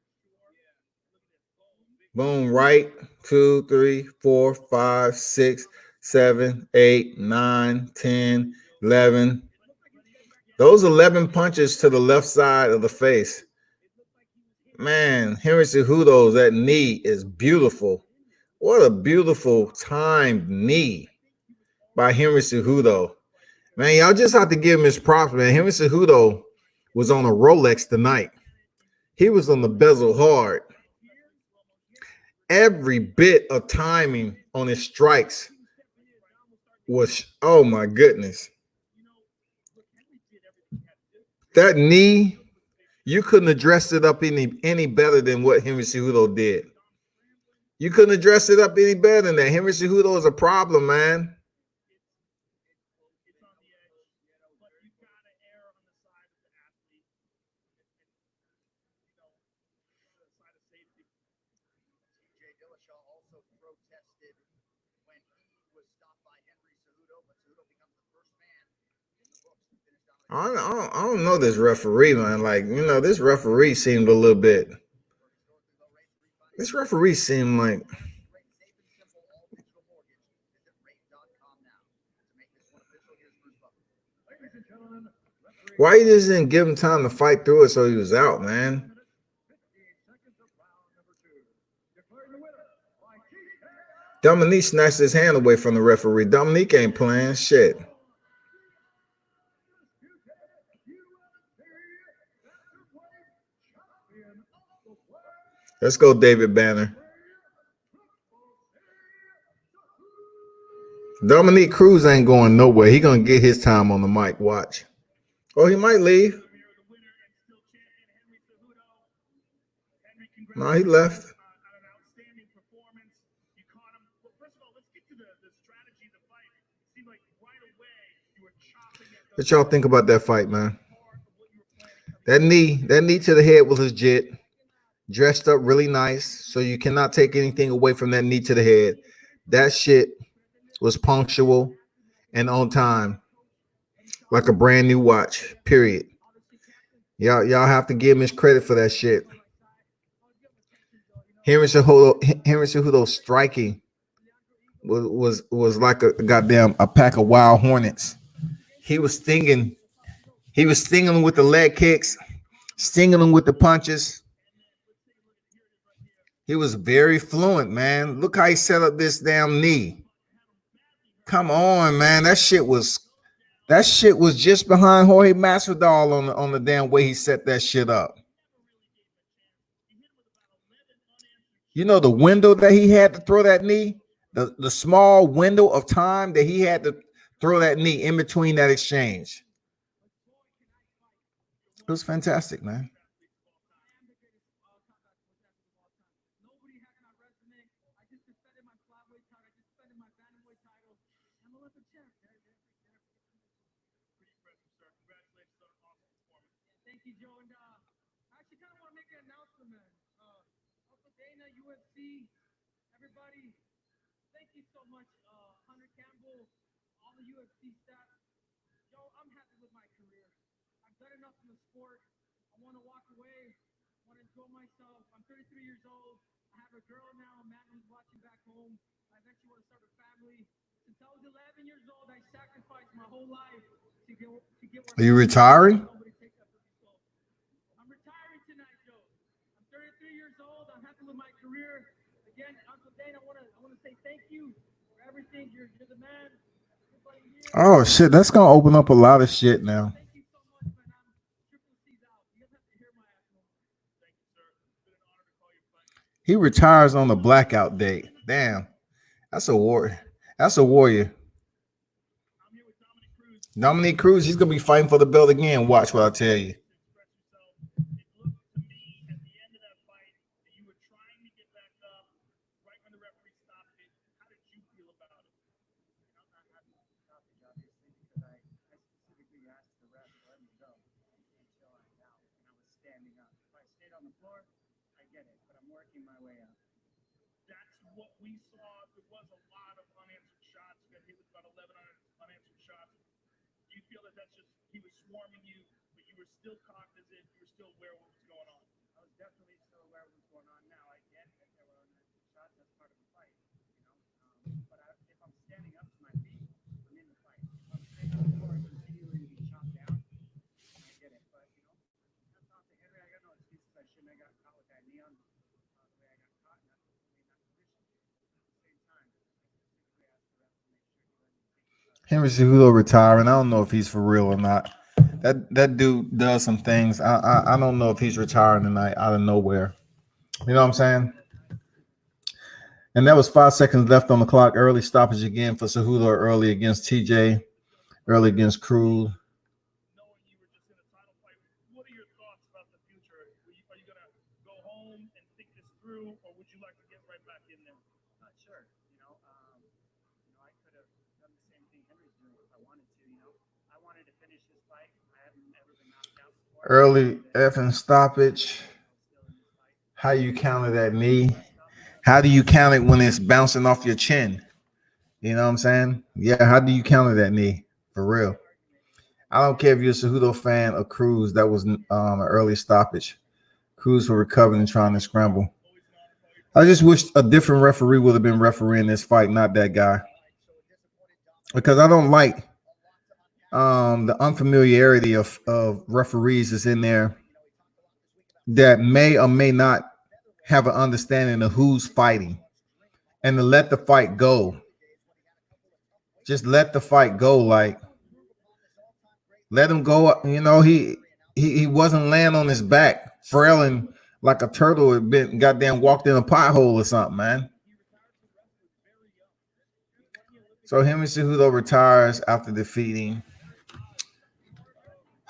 Speaker 5: Boom, right, 2, 3, 4, 5, 6, 7, 8, 9, 10, 11. Those 11 punches to the left side of the face. Man, Henry Cejudo's that knee is beautiful. What a beautiful timed knee by Henry Cejudo. Man, y'all just have to give him his props, man. Henry Cejudo was on a Rolex tonight. He was on the bezel hard. Every bit of timing on his strikes was, oh my goodness. That knee, you couldn't have dressed it up any better than what Henry Cejudo did. You couldn't have dressed it up any better than that. Henry Cejudo is a problem, man.
Speaker 7: TJ Dillashaw also protested when he was stopped by Henry Cejudo, but Cejudo becomes the first man in the books to finish dominating.
Speaker 5: I don't know this referee, man. Like, you know, this referee seemed a little bit. This referee seemed like. Why you just didn't give him time to fight through it so he was out, man? Dominique snatched his hand away from the referee. Dominique ain't playing shit. Let's go, David Banner. Dominique Cruz ain't going nowhere. He gonna get his time on the mic. Watch. Oh, he might leave. No, he left. What y'all think about that fight, man? That knee to the head was legit. Dressed up really nice, so you cannot take anything away from that knee to the head. That shit was punctual and on time, like a brand new watch. Period. Y'all have to give him his credit for that shit. Henry Cejudo striking was like a goddamn a pack of wild hornets. He was stinging them with the leg kicks, stinging them with the punches. He was very fluent, man. Look how he set up this damn knee. Come on, man. That shit was just behind Jorge Masvidal on the damn way he set that shit up. You know the window that he had to throw that knee, the small window of time that he had to throw that knee in between that exchange. It was fantastic, man.
Speaker 2: Thank you, Joe. And I actually kind of want to make an announcement, man. Uncle Dana, UFC, everybody, thank you so much. Hunter Campbell, all the UFC staff. Joe, I'm happy with my career. I've done enough in the sport. I want to walk away. I want to enjoy myself. I'm 33 years old. I have a girl now, Madeline's watching back home. I eventually want to start a family. Since I was 11 years old, I sacrificed my whole life to get where
Speaker 5: Are you retiring?
Speaker 2: I'm retiring tonight, Joe. I'm 33 years old. I'm happy with my career. Again, Uncle Dane, I want to say thank you for everything. You're the man.
Speaker 5: Oh shit, that's gonna open up a lot of shit now.
Speaker 2: Thank you so much, man. I'm Triple C's out. You guys have to hear my ass more. Thank you, sir. It's been an honor to call you friend.
Speaker 5: He retires on the blackout date. Damn, that's a war. That's a warrior.
Speaker 2: I'm here with Dominic Cruz.
Speaker 5: Dominique Cruz, he's gonna be fighting for the belt again. Watch what I tell you.
Speaker 2: It looked to me at the end of that fight that you were trying to get back up right when the referee stopped it. How did you feel about it?
Speaker 11: I'm not happy with the stoppage, obviously, because I specifically asked the ref to let me go until I'm out, and I was standing up. If I stayed on the floor, I get it, but I'm working my way up.
Speaker 2: That's what we saw. There was a lot of unanswered shots. You got hit with about 11 unanswered shots. Do you feel that that's just he was swarming you, but you were still cognizant, you were still aware of what was going on?
Speaker 11: I was definitely still aware of what was going on now. I get that there were unanswered shots. That's part of the fight, but if I'm standing up to my feet, I'm in the fight. If I'm staying on the floor and continuing to be chopped down,
Speaker 5: Henry Cejudo retiring. I don't know if he's for real or not. That dude does some things. I don't know if he's retiring tonight out of nowhere. You know what I'm saying? And that was 5 seconds left on the clock. Early stoppage again for Cejudo early against TJ, early against Cruz.
Speaker 2: Knowing you were just in a title fight, what are your thoughts about the future? Are you going to go home and think this through, or would you like to get right back in there?
Speaker 11: Not sure. I could have done the same thing Henry's doing if I wanted to. I wanted to finish this fight. I haven't ever been knocked out before.
Speaker 5: Early effing stoppage. How you counter that knee? How do you count it when it's bouncing off your chin? You know what I'm saying? Yeah, how do you counter that knee? For real. I don't care if you're a Cejudo fan or Cruz. That was an early stoppage. Cruz for recovering and trying to scramble. I just wish a different referee would have been refereeing this fight, not that guy. Because I don't like the unfamiliarity of referees is in there that may or may not have an understanding of who's fighting and to let the fight go. Just let the fight go. Like, let him go. He wasn't laying on his back, frailing like a turtle had been goddamn walked in a pothole or something, man. So Henry Cejudo retires after defeating.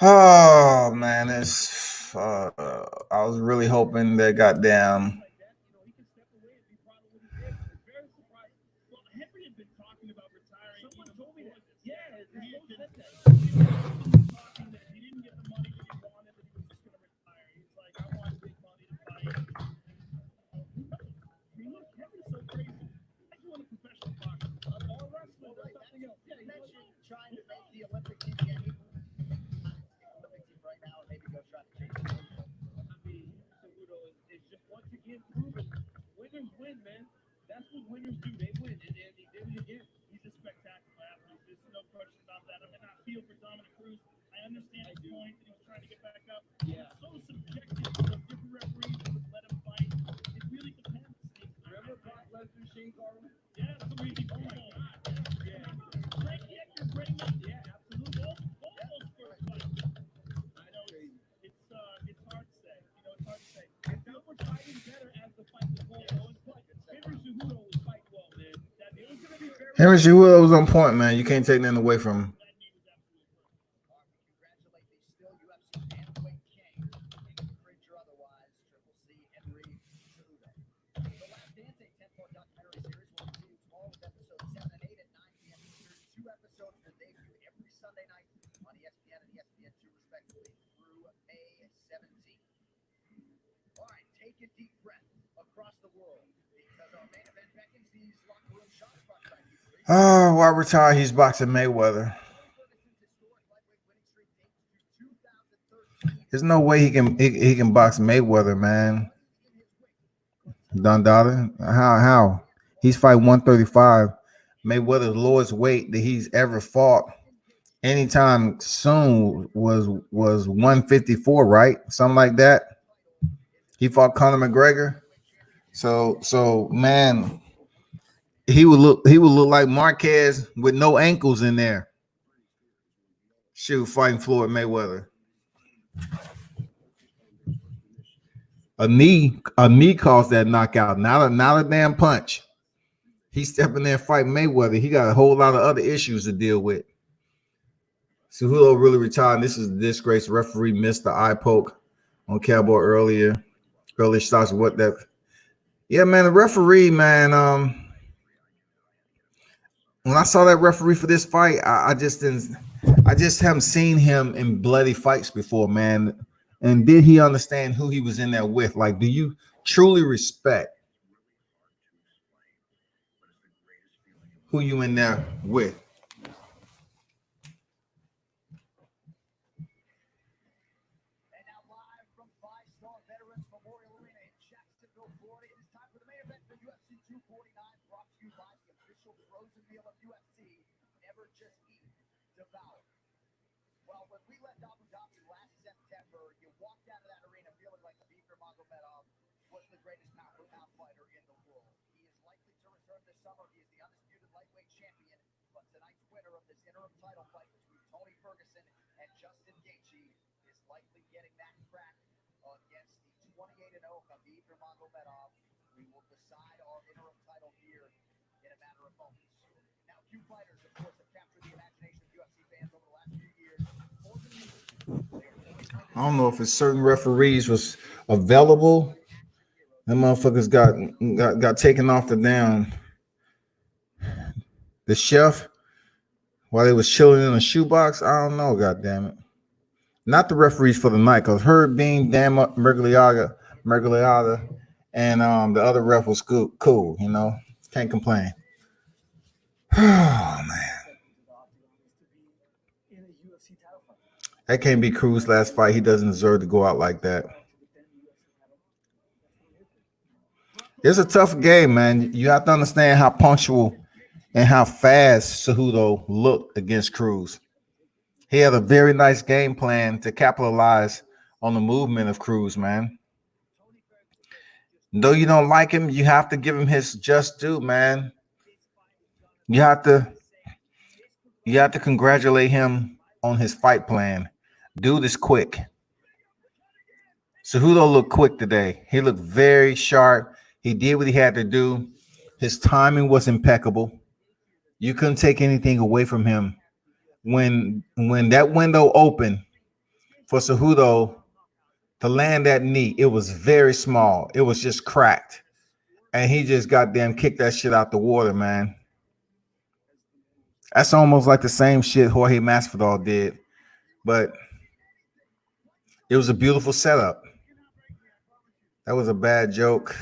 Speaker 5: Oh man, it's I was really hoping that goddamn.
Speaker 2: Henry had been talking about retiring. Someone told me that. Yeah, his coach said that. Talking that he didn't get the money that he wanted, that he was just going to retire. He's like, I want big money to fight. Look, Henry's so crazy. I do want a professional boxer. Or a wrestler or something else. Yeah, he's
Speaker 4: trying to make the Olympic team again. Olympic team right now, and maybe go try to change it.
Speaker 2: I mean, Cejudo is just once again proven winners win, man. That's what winners do. They win, and he did it again. He's a spectacular athlete. There's no question about that. I mean, I feel for Dominic Cruz. I understand his point that he was trying to get back up. Yeah. It's so subjective. Different referees would let him fight. It really depends. Remember Brock Lesnar, Shane Carwin? Yeah, that's the reason. Yeah. Frank Edgar, bring up. Yeah, absolutely. Both those first fights. I know it's hard to say. It's hard to say. And they were fighting better as the fight was going on. Henry Cejudo was fighting well, man. It was going to be very.
Speaker 5: Henry Cejudo was on point, man. You can't take nothing away from him.
Speaker 4: Congratulate the still UFC bantamweight king, Cringe or otherwise, Triple C Henry Cejudo. The Last Dance, a 10-part documentary series, will continue tomorrow with episodes 7 and 8 at 9 p.m. Eastern. 2 episodes will debut every Sunday night on ESPN and ESPN2 respectively through May 17th. All right, take a deep breath across the world because our main event beckons these locker room shots brought back.
Speaker 5: Oh, why retire? He's boxing Mayweather. There's no way he can box Mayweather, man. Don Dada. How? He's fighting 135. Mayweather's lowest weight that he's ever fought anytime soon was 154, right? Something like that. He fought Conor McGregor. So man, he would look like Marquez with no ankles in there. Shoot, fighting Floyd Mayweather. A knee caused that knockout, not a damn punch. He's stepping there fighting Mayweather. He got a whole lot of other issues to deal with. Cejudo really retired. This is a disgrace. Referee missed the eye poke on Cowboy earlier. Early shots. What that? Yeah, man. The referee, man. When I saw that referee for this fight, I just haven't seen him in bloody fights before, man. And did he understand who he was in there with? Like, do you truly respect who you in there with?
Speaker 4: And now live from Five-Star Veterans Memorial Arena in Jacksonville, Florida, it is time for the main event for UFC 249, brought to you by the official frozen meal of UFC, Never Just Eat, Devour. Well, when we left Abu Dhabi last September, you walked out of that arena feeling like Khabib Nurmagomedov was the greatest pound-for-pound fighter in the world. He is likely to return this summer. He is the undisputed lightweight champion, but tonight's winner of this
Speaker 7: fight between Tony Ferguson and Justin Gaethje is likely getting that crack against the 28-0 Khabib Nurmagomedov. We will decide our interim title here in a matter of moments. Now, few fighters, of course, have captured the imagination of UFC fans over the last few years.
Speaker 1: I don't know if it's certain referees was available. Them motherfuckers got taken off the down. The chef while they was chilling in a shoebox. I don't know, god damn it. Not the referees for the night, because Herb Bean, Dan Mergliata, and the other ref was cool, you know. Can't complain. Oh man. That can't be Cruz's last fight. He doesn't deserve to go out like that. It's a tough game, man. You have to understand how punctual and how fast Cejudo looked against Cruz. He had a very nice game plan to capitalize on the movement of Cruz, man. Though you don't like him, you have to give him his just due, man. You have to congratulate him on his fight plan. Dude is quick. Cejudo looked quick today. He looked very sharp. He did what he had to do. His timing was impeccable. You couldn't take anything away from him. When that window opened for Cejudo to land that knee, it was very small. It was just cracked. And he just goddamn kicked that shit out the water, man. That's almost like the same shit Jorge Masvidal did. But it was a beautiful setup. That was a bad joke.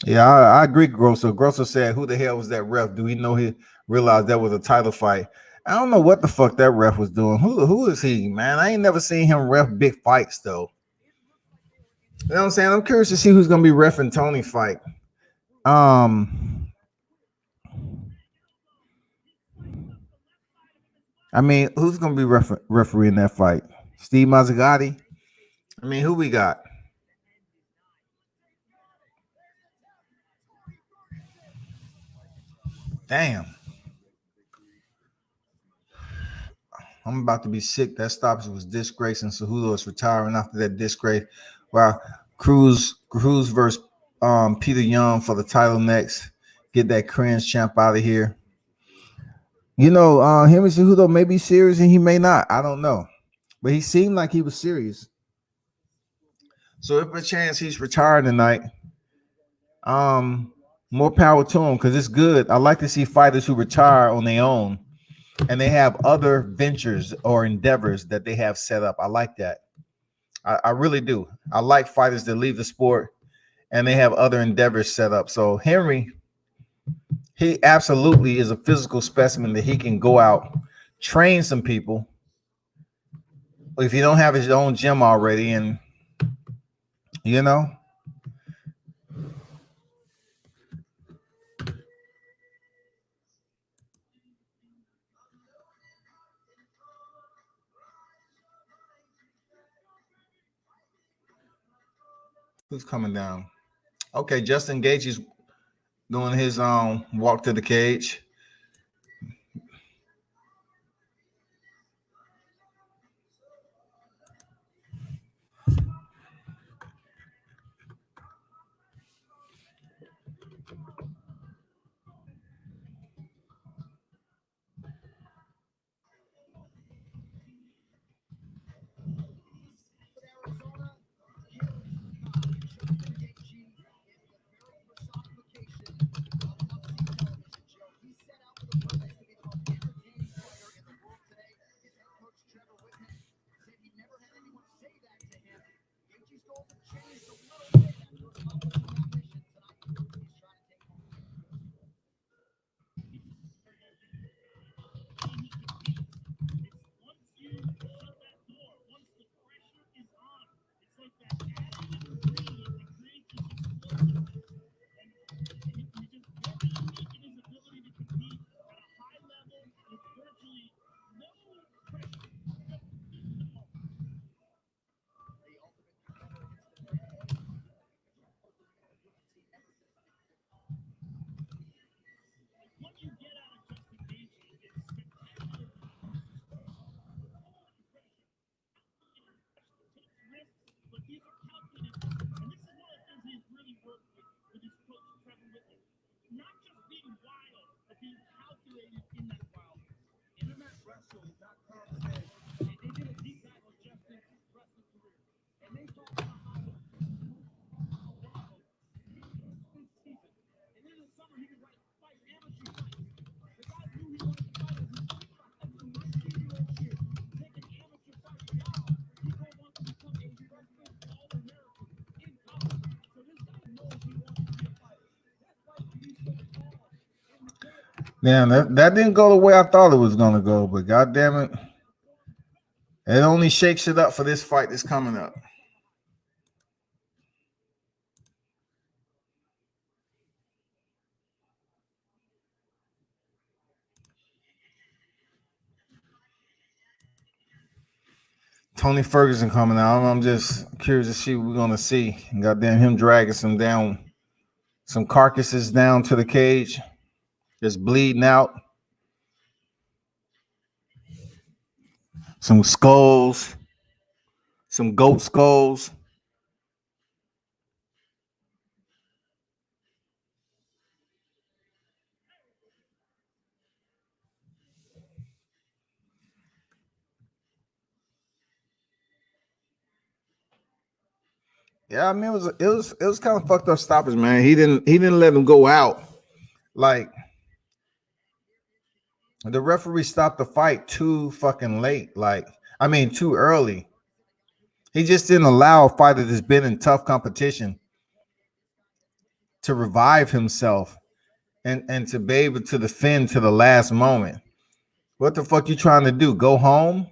Speaker 1: Yeah, I agree, Grosso. Grosso said, who the hell was that ref? Do he know he realized that was a title fight? I don't know what the fuck that ref was doing. Who is he, man? I ain't never seen him ref big fights, though. You know what I'm saying? I'm curious to see who's going to be reffing Tony's fight. I mean, who's going to be refereeing that fight? Steve Mazzagatti? I mean, who we got? Damn. I'm about to be sick. That stoppage was disgrace, and Cejudo is retiring after that disgrace. Wow. Cruz versus Peter Young for the title next. Get that cringe champ out of here. You know, him and Cejudo may be serious and he may not. I don't know. But he seemed like he was serious. So if a chance he's retiring tonight, more power to him, because it's good. I like to see fighters who retire on their own and they have other ventures or endeavors that they have set up. I like that. I really do. I like fighters that leave the sport and they have other endeavors set up. So Henry, he absolutely is a physical specimen that he can go out, train some people. If you don't have his own gym already, and you know. Who's coming down? Okay, Justin Gaethje is doing his walk to the cage.
Speaker 5: Damn, that didn't go the way I thought it was gonna go, but god damn it, it only shakes it up for this fight that's coming up. Tony Ferguson coming out. I'm just curious to see what we're gonna see. And goddamn him dragging some carcasses down to the cage, just bleeding out. Some skulls, some goat skulls. Yeah, I mean it was kind of fucked up stoppage, man. He didn't let him go out. Like the referee stopped the fight too fucking late. Like I mean too early. He just didn't allow a fighter that's been in tough competition to revive himself and to be able to defend to the last moment. What the fuck you trying to do? Go home?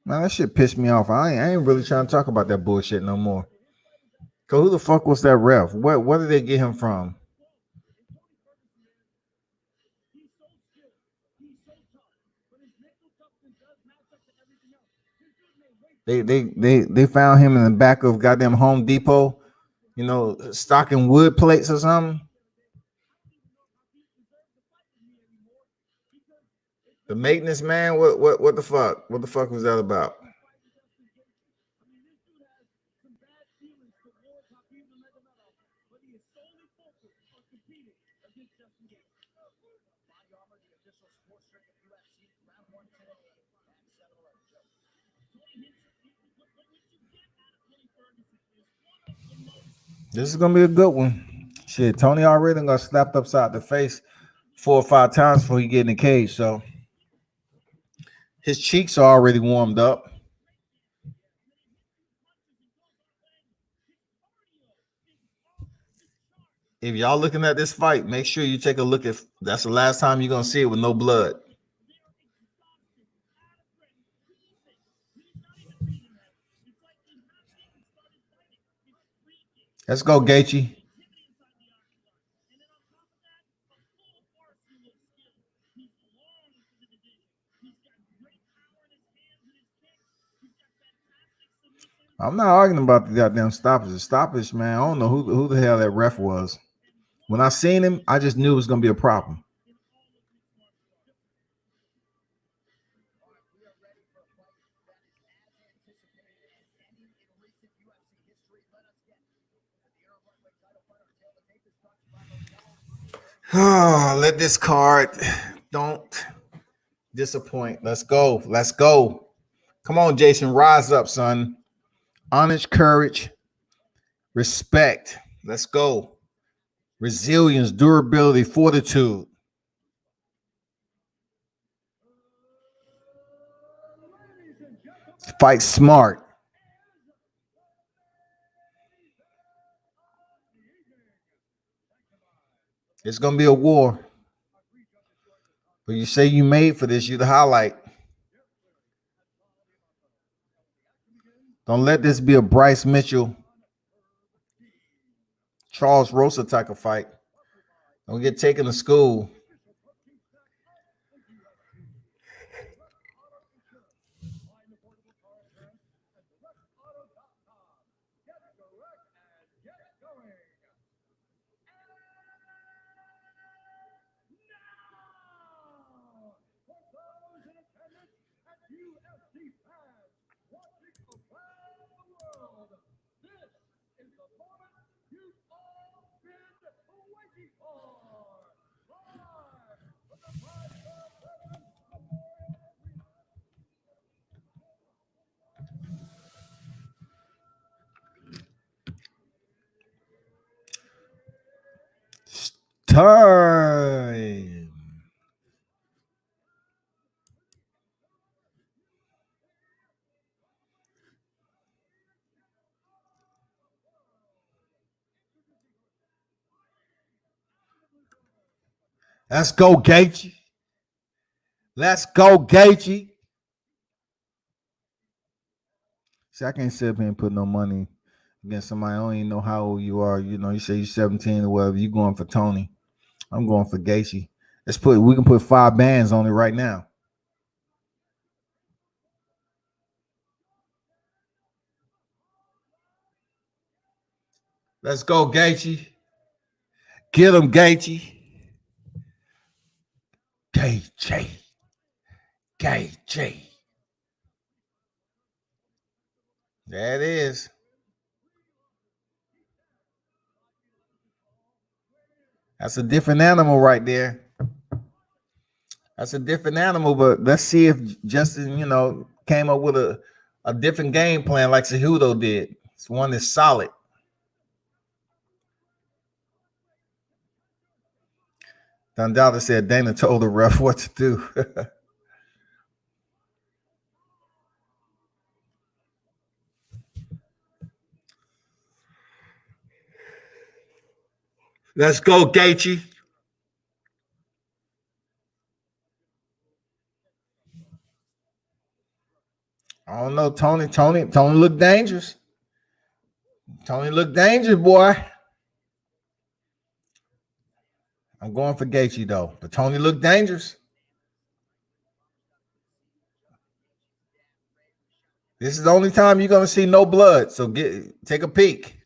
Speaker 5: Man, that shit pissed me off. I ain't really trying to talk about that bullshit no more. Cause who the fuck was that ref? Where did they get him from? They found him in the back of goddamn Home Depot, stocking wood plates or something. The maintenance man, what the fuck? What the fuck was that about? This is gonna be a good one. Shit, Tony already got slapped upside the face 4 or 5 times before he get in the cage, so his cheeks are already warmed up. If y'all looking at this fight, make sure you take a look at. That's the last time you're gonna see it with no blood. Let's go, Gaethje. I'm not arguing about the goddamn stoppage. The stoppage, man. I don't know who the hell that ref was. When I seen him, I just knew it was gonna be a problem. Oh, let this card don't disappoint. Let's go. Let's go. Come on, Jason. Rise up, son. Honest courage, respect. Let's go. Resilience, durability, fortitude. Fight smart. It's gonna be a war. But you say you made for this, you the highlight. Don't let this be a Bryce Mitchell, Charles Rosa type of fight. Don't get taken to school. Time. Let's go, Gaethje. Let's go, Gaethje. See, I can't sit up here and put no money against somebody. I don't even know how old you are. You know, you say you're 17 or whatever. You going for Tony. I'm going for Gaethje. We can put 5 bands on it right now. Let's go, Gaethje. Get him, Gaethje. Gaethje. Gaethje. There it is. That's a different animal right there. That's a different animal, but let's see if Justin, came up with a different game plan like Cejudo did. It's one that's solid. Dundalda said Dana told the ref what to do. Let's go, Gaethje. I don't know, Tony looked dangerous. Tony looked dangerous, boy. I'm going for Gaethje though, but Tony looked dangerous. This is the only time you're gonna see no blood, so take a peek.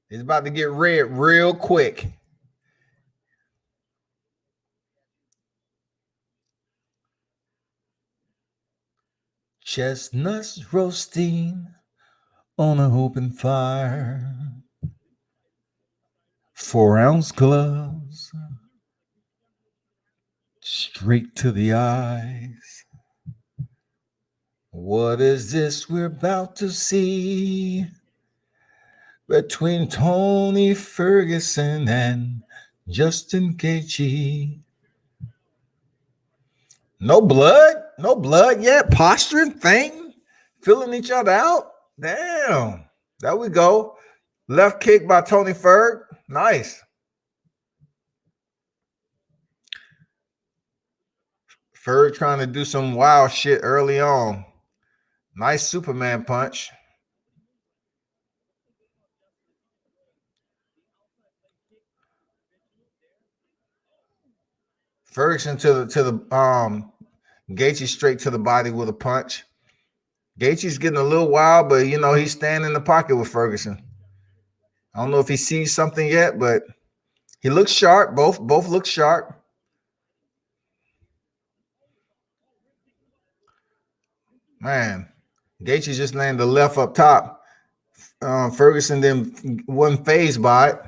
Speaker 5: It's about to get red real quick. Chestnuts roasting on an open fire. 4-ounce gloves, straight to the eyes. What is this we're about to see between Tony Ferguson and Justin Gaethje? No blood yet. Posturing, fainting, filling each other out. Damn. There we go. Left kick by Tony Ferg. Nice. Ferg trying to do some wild shit early on. Nice Superman punch. Ferguson to the Gaethje straight to the body with a punch. Gaethje's getting a little wild, but he's standing in the pocket with Ferguson. I don't know if he sees something yet, but he looks sharp. Both look sharp. Man, Gaethje just landed the left up top. Ferguson then wasn't phased by it.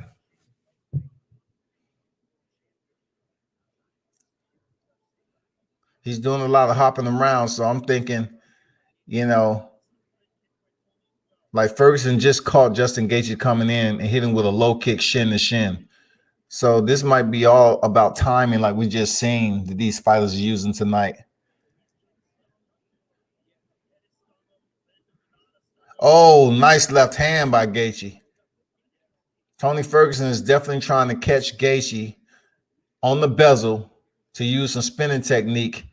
Speaker 5: He's doing a lot of hopping around, so I'm thinking, like Ferguson just caught Justin Gaethje coming in and hit him with a low kick shin to shin. So this might be all about timing, like we just seen that these fighters are using tonight. Oh, nice left hand by Gaethje. Tony Ferguson is definitely trying to catch Gaethje on the bezel to use some spinning technique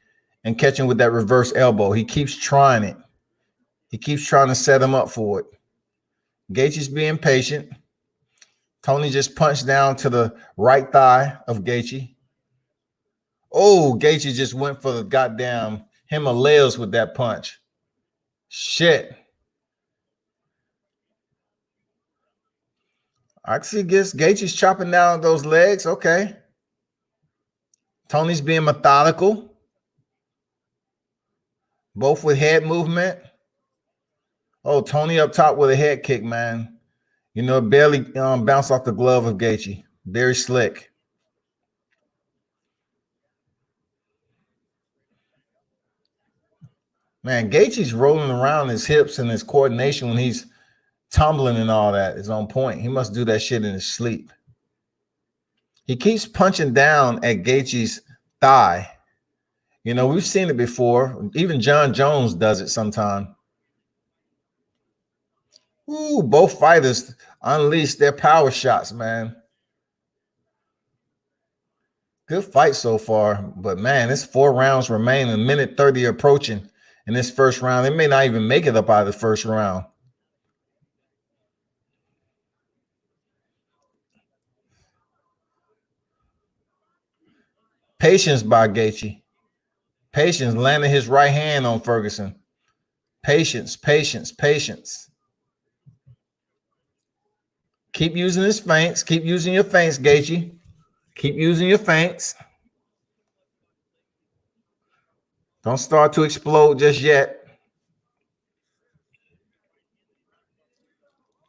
Speaker 5: and catch him with that reverse elbow. He keeps trying it. He keeps trying to set him up for it. Gaethje's being patient. Tony just punched down to the right thigh of Gaethje. Oh, Gaethje just went for the goddamn Himalayas with that punch. Shit. I see Gaethje's chopping down those legs. Okay. Tony's being methodical. Both with head movement. Oh, Tony up top with a head kick, man. Barely bounced off the glove of Gaethje. Very slick. Man, Gaethje's rolling around his hips and his coordination when he's tumbling and all that is on point. He must do that shit in his sleep. He keeps punching down at Gaethje's thigh. We've seen it before. Even John Jones does it sometime. Ooh, both fighters unleashed their power shots, man. Good fight so far, but man, it's 4 rounds remaining, a minute 30 approaching in this first round. They may not even make it up out of the first round. Patience by Gaethje. Patience landing his right hand on Ferguson. Patience, patience, patience. Keep using his feints. Keep using your feints, Gaethje. Keep using your feints. Don't start to explode just yet.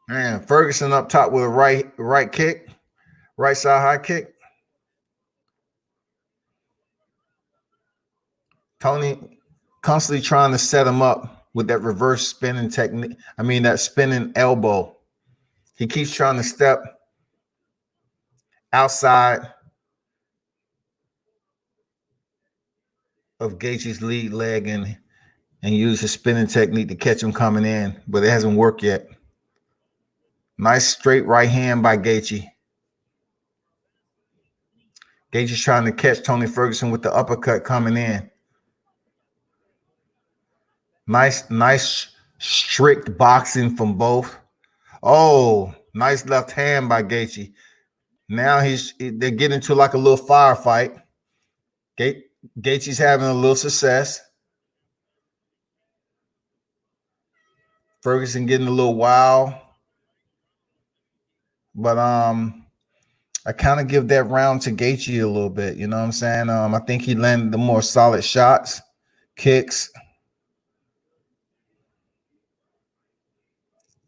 Speaker 5: Man, Ferguson up top with a right kick, right side high kick. Tony constantly trying to set him up with that reverse spinning technique. I mean, that spinning elbow. He keeps trying to step outside of Gaethje's lead leg and use his spinning technique to catch him coming in, but it hasn't worked yet. Nice straight right hand by Gaethje. Gaethje's trying to catch Tony Ferguson with the uppercut coming in. Nice strict boxing from both. Oh, nice left hand by Gaethje. Now they're getting into like a little firefight. Gaethje's having a little success. Ferguson getting a little wild. But I kind of give that round to Gaethje a little bit. You know what I'm saying? I think he landed the more solid shots, kicks.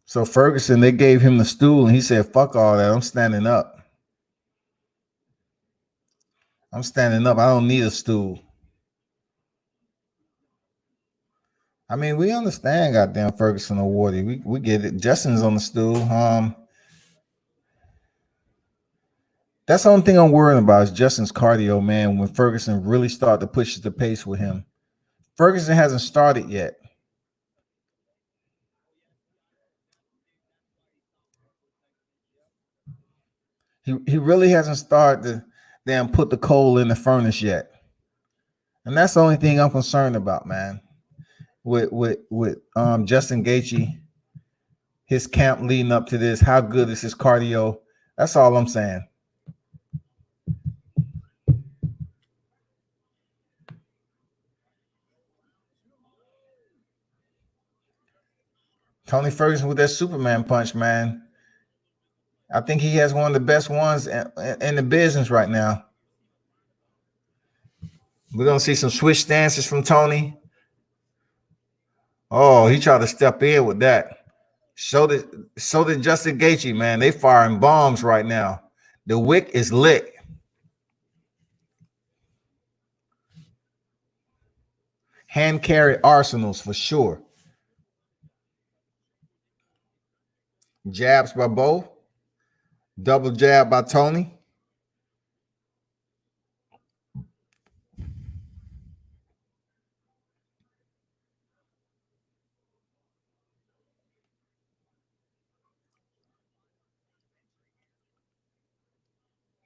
Speaker 5: So Ferguson, they gave him the stool, and he said, "Fuck all that. I'm standing up. I'm standing up. I don't need a stool." I mean, we understand, goddamn Ferguson awarded. We get it. Justin's on the stool. That's the only thing I'm worrying about is Justin's cardio, man. When Ferguson really started to push the pace with him, Ferguson hasn't started yet. He really hasn't started to damn put the coal in the furnace yet, and that's the only thing I'm concerned about, man. With Justin Gaethje, his camp leading up to this, how good is his cardio? That's all I'm saying. Tony Ferguson with that Superman punch, man. I think he has one of the best ones in the business right now. We're gonna see some switch stances from Tony. Oh, he tried to step in with that. So did Justin Gaethje, man. They firing bombs right now. The wick is lit. Hand carry arsenals for sure. Jabs by both. Double jab by Tony.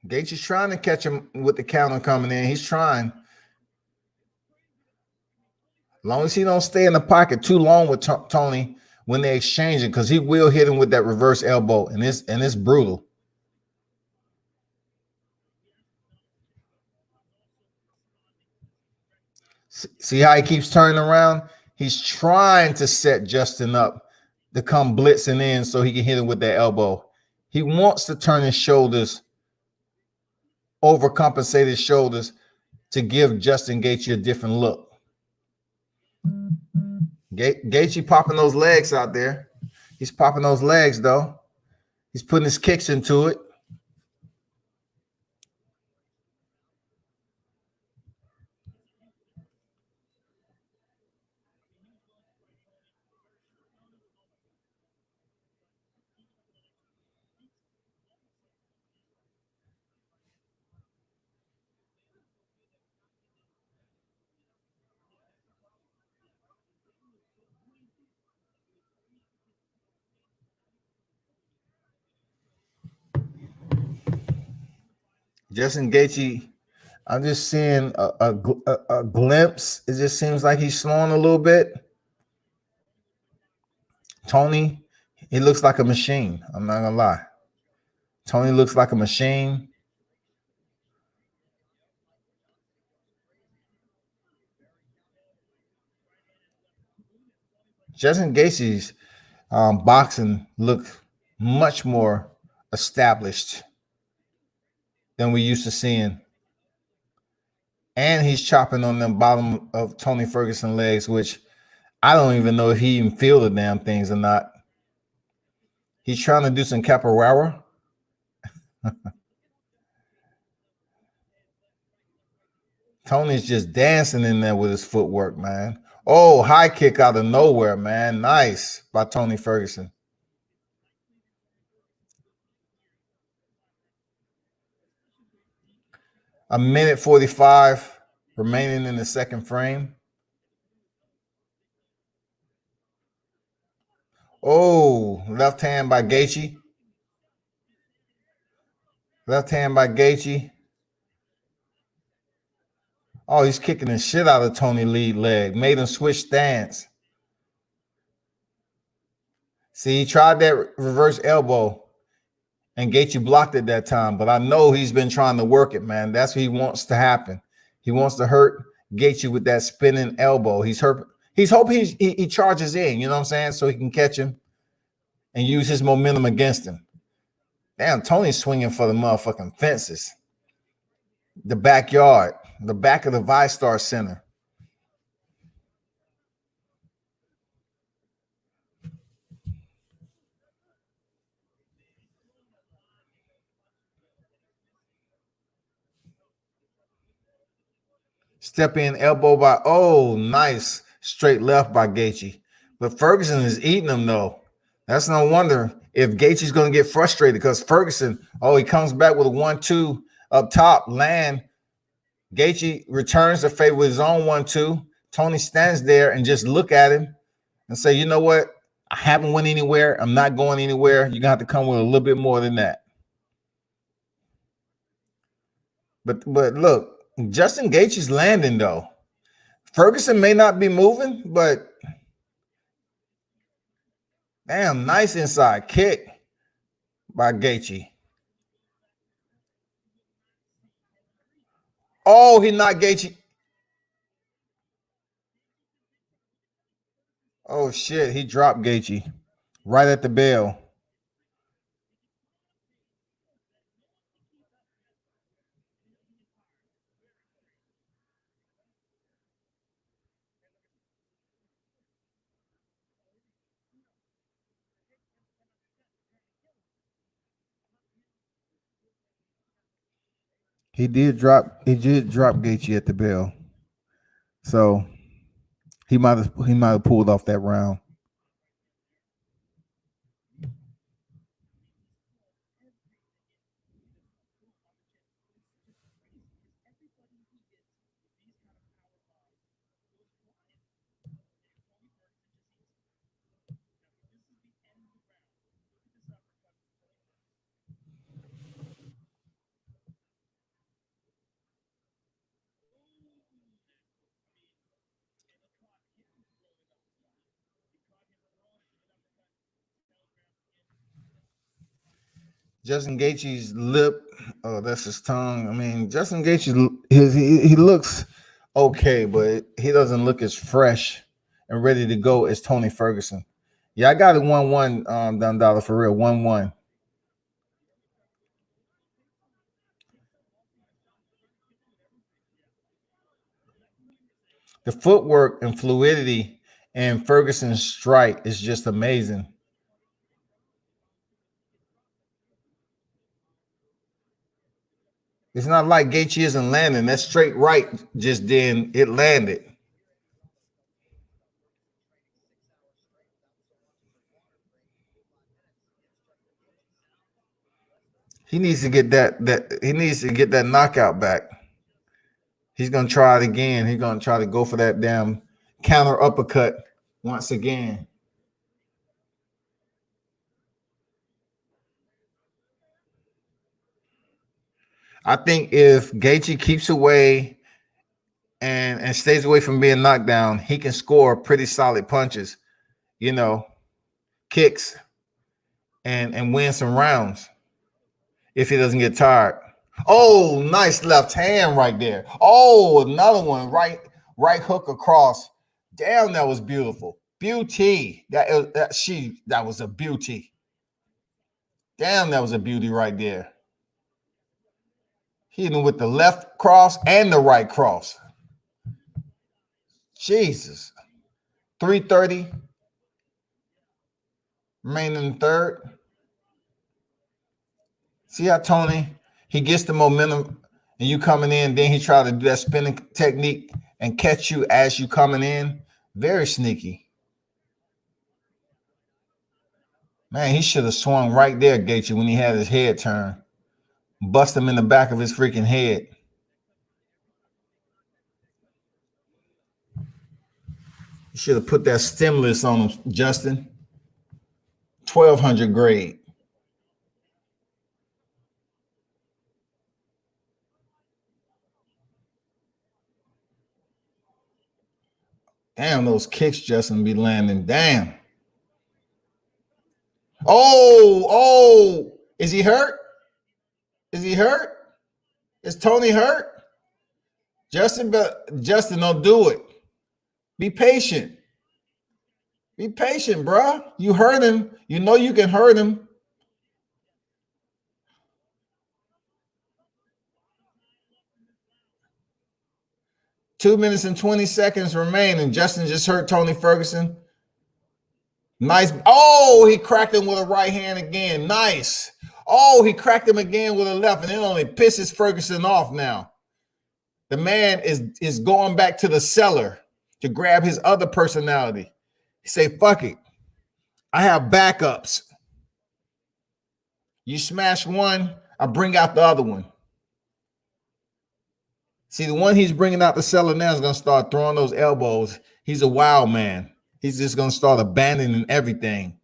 Speaker 5: Gaethje's trying to catch him with the counter coming in. He's trying. As long as he don't stay in the pocket too long with Tony when they're exchanging, because he will hit him with that reverse elbow, and it's brutal. See how he keeps turning around? He's trying to set Justin up to come blitzing in so he can hit him with that elbow. He wants to turn his shoulders, overcompensate his shoulders to give Justin Gaethje a different look. Gaethje popping those legs out there. He's popping those legs, though. He's putting his kicks into it. Justin Gaethje I'm just seeing a glimpse. It just seems like he's slowing a little bit. Tony, he looks like a machine. I'm not gonna lie. Tony looks like a machine. Justin Gaethje's boxing looked much more established than we used to seeing. And he's chopping on the bottom of Tony Ferguson legs, which I don't even know if he even feel the damn things or not. He's trying to do some capoeira. Tony's just dancing in there with his footwork, man. Oh, high kick out of nowhere, man. Nice by Tony Ferguson. A minute 45 remaining in the second frame. Oh, left hand by Gaethje. Left hand by Gaethje. Oh, he's kicking the shit out of Tony lead leg. Made him switch stance. See, he tried that reverse elbow, and Gaethje blocked it that time. But I know he's been trying to work it, man. That's what he wants to happen. He wants to hurt Gaethje with that spinning elbow. He's hoping he charges in, you know what I'm saying, so he can catch him and use his momentum against him. Damn, Tony's swinging for the motherfucking fences. The backyard, the back of the ViStar Center. Step in elbow by, oh, nice. Straight left by Gaethje. But Ferguson is eating him, though. That's no wonder if Gaethje's going to get frustrated because Ferguson, oh, he comes back with a 1-2 up top, land. Gaethje returns the favor with his own 1-2. Tony stands there and just look at him and say, you know what? I haven't went anywhere. I'm not going anywhere. You're going to have to come with a little bit more than that. But look, Justin Gaethje's landing, though. Ferguson may not be moving, but damn, nice inside kick by Gaethje. Oh, he knocked Gaethje. Oh, shit. He dropped Gaethje right at the bell. He did drop Gaethje at the bell. So he might have pulled off that round. Justin Gaethje's lip, oh, that's his tongue. I mean, Justin Gaethje, he looks okay, but he doesn't look as fresh and ready to go as Tony Ferguson. Yeah, I got it 1-1, Don Dollar, for real, 1-1. The footwork and fluidity and Ferguson's strike is just amazing. It's not like Gaethje isn't landing. That straight right just then it landed. He needs to get that knockout back. He's gonna try it again. He's gonna try to go for that damn counter uppercut once again. I think if Gaethje keeps away and stays away from being knocked down, he can score pretty solid punches, you know, kicks and win some rounds if he doesn't get tired. Oh, nice left hand right there. Oh, another one, right hook across. Damn, that was beautiful. Beauty. That was a beauty. Damn, that was a beauty right there. Hitting with the left cross and the right cross. Jesus. 3:30. Remaining in the third. See how Tony, he gets the momentum and you coming in, then he try to do that spinning technique and catch you as you coming in. Very sneaky. Man, he should have swung right there, Gaethje, when he had his head turned. Bust him in the back of his freaking head. You should have put that stimulus on him, Justin. 1200 grade. Damn, those kicks, Justin, be landing. Damn. Oh, is he hurt? Is he hurt? Is Tony hurt? Justin, don't do it. Be patient. Be patient, bro. You hurt him. You know you can hurt him. Two minutes and 20 seconds remain, and Justin just hurt Tony Ferguson. Nice. Oh, he cracked him with a right hand again. Nice. Oh, he cracked him again with a left, and it only pisses Ferguson off now. The man is going back to the cellar to grab his other personality. He say, fuck it. I have backups. You smash one, I bring out the other one. See, the one he's bringing out the cellar now is going to start throwing those elbows. He's a wild man. He's just going to start abandoning everything.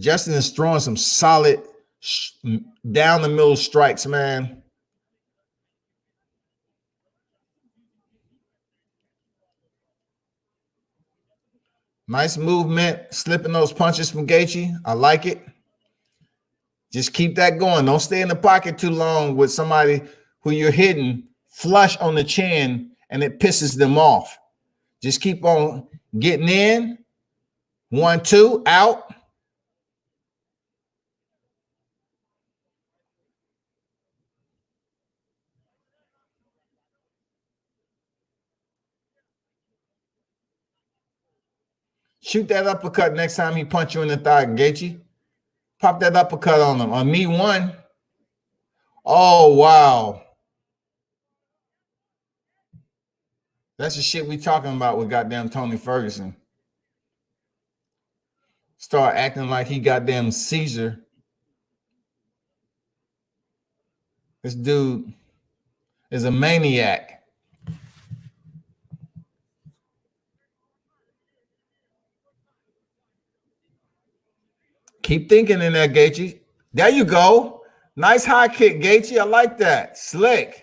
Speaker 5: Justin is throwing some solid down the middle strikes, man. Nice movement, slipping those punches from Gaethje. I like it. Just keep that going. Don't stay in the pocket too long with somebody who you're hitting flush on the chin and it pisses them off. Just keep on getting in. 1, 2, out. Shoot that uppercut next time he punch you in the thigh, Gaethje. Pop that uppercut on him. On knee one. Oh, wow. That's the shit we talking about with goddamn Tony Ferguson. Start acting like he goddamn Caesar. This dude is a maniac. Keep thinking in there, Gaethje. There you go. Nice high kick, Gaethje. I like that. Slick.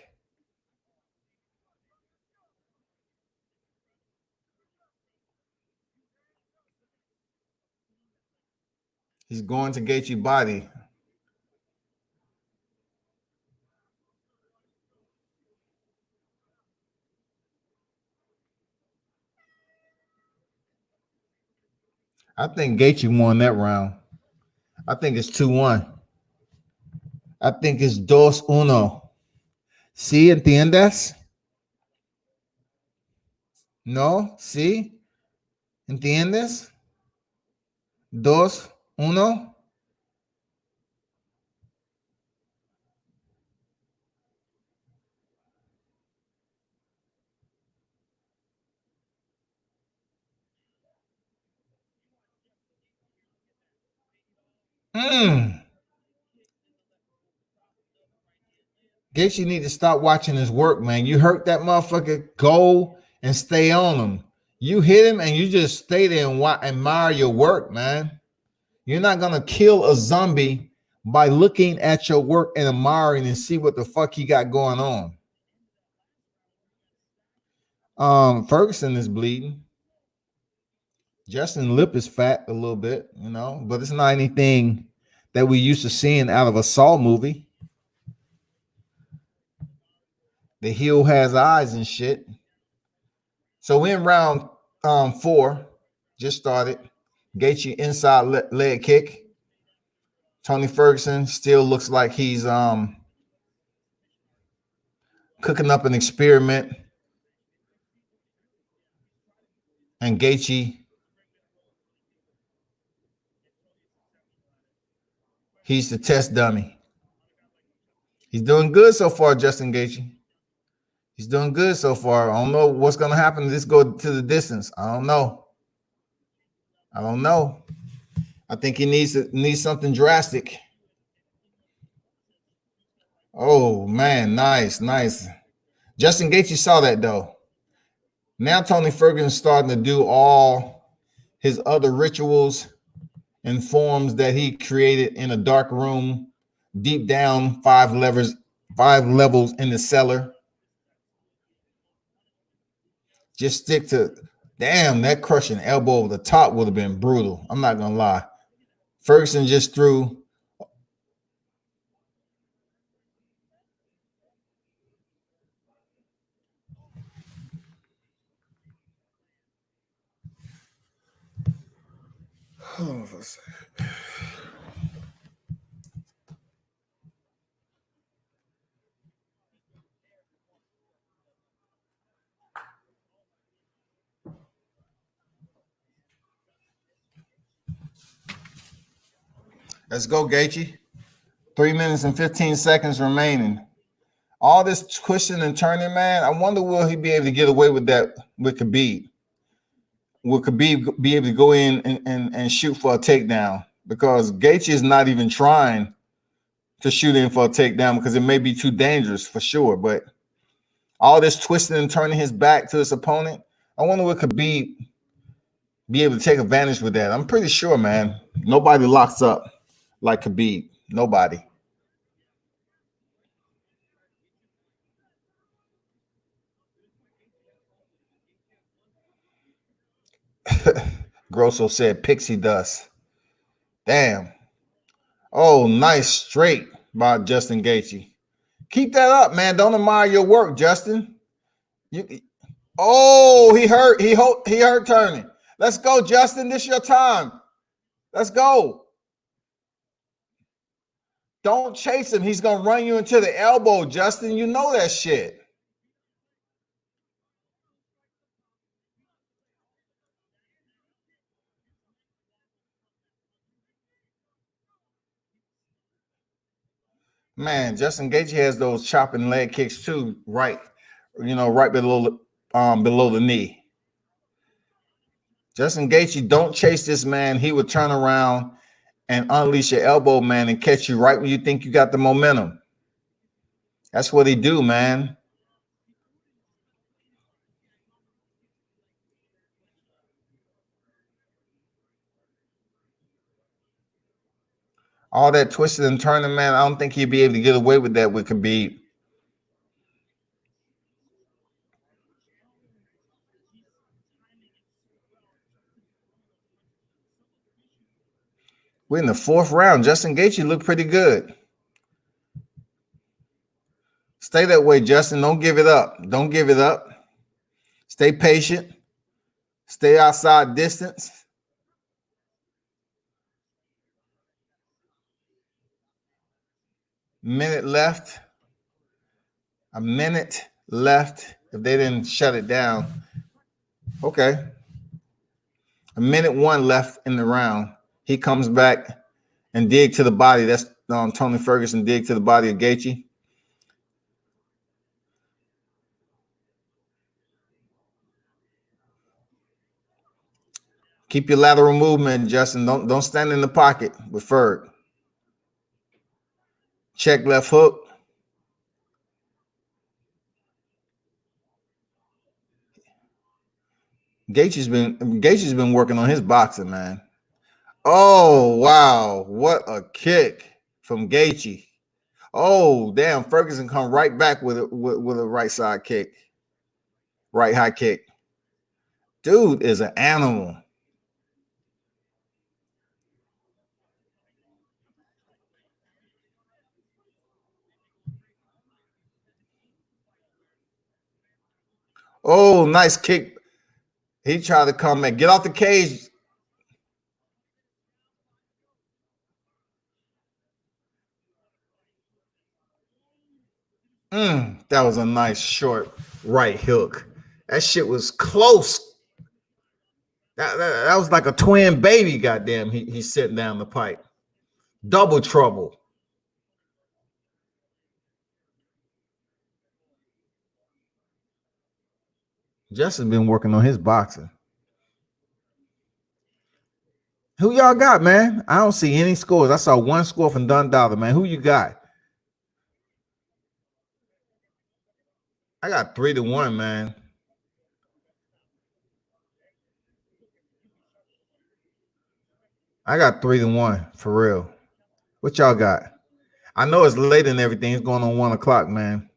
Speaker 5: He's going to Gaethje's body. I think Gaethje won that round. I think it's 2-1. I think it's 2-1. ¿Sí entiendes? No, ¿sí? ¿Entiendes? 2-1. Gaethje need to stop watching his work, man. You hurt that motherfucker, go and stay on him. You hit him and you just stay there and admire your work, man. You're not going to kill a zombie by looking at your work and admiring and see what the fuck he got going on. Ferguson is bleeding. Justin lip is fat a little bit, you know, but it's not anything that we used to seeing out of a Saw movie. The heel has eyes and shit. So we're in round 4, just started. Gaethje inside leg kick. Tony Ferguson still looks like he's cooking up an experiment. And Gaethje, he's the test dummy. He's doing good so far, Justin Gaethje. He's doing good so far. I don't know what's going to happen. Let's go to the distance. I don't know. I think he needs something drastic. Oh, man. Nice. Justin Gaethje saw that, though. Now Tony Ferguson's starting to do all his other rituals and forms that he created in a dark room, deep down 5 levels in the cellar. Just stick to, damn, that crushing elbow over the top would have been brutal. I'm not going to lie. Ferguson just threw. Hold on for a second. Let's go, Gaethje. 3 minutes and 15 seconds remaining. All this twisting and turning, man. I wonder will he be able to get away with that with Khabib? Will Khabib be able to go in and shoot for a takedown? Because Gaethje is not even trying to shoot in for a takedown because it may be too dangerous for sure. But all this twisting and turning his back to his opponent, I wonder will Khabib be able to take advantage with that? I'm pretty sure, man. Nobody locks up like Khabib. Nobody. Grosso said pixie dust. Damn. Oh, nice straight by Justin Gaethje. Keep that up, man. Don't admire your work, Justin. Oh, he hurt. He hurt turning. Let's go, Justin. This is your time. Let's go. Don't chase him. He's going to run you into the elbow, Justin. You know that shit. Man, Justin Gaethje has those chopping leg kicks too, right below the knee. Justin Gaethje, don't chase this man. He would turn around and unleash your elbow, man, and catch you right when you think you got the momentum. That's what he do, man. All that twisting and turning, man, I don't think he'd be able to get away with that with Khabib. We're in the 4th round. Justin Gaethje looked pretty good. Stay that way, Justin. Don't give it up. Don't give it up. Stay patient. Stay outside distance. Minute left. A minute left. If they didn't shut it down. Okay. A minute 1 left in the round. He comes back and dig to the body. That's Tony Ferguson dig to the body of Gaethje. Keep your lateral movement, Justin. Don't stand in the pocket with Ferg. Check left hook. Gaethje's been working on his boxing, man. Oh, wow. What a kick. from Gaethje. Oh, damn. Ferguson come right back with a right side kick. Right high kick. Dude is an animal. Oh, nice kick. He tried to come and get off the cage. That was a nice short right hook. That shit was close. That was like a twin baby, goddamn. He's sitting down the pipe. Double trouble. Justin been working on his boxing. Who y'all got, man? I don't see any scores. I saw one score from Don Dollar, man. Who you got? I got 3-1, man. I got 3-1 for real. What y'all got? I know it's late and everything. It's going on 1 o'clock, man.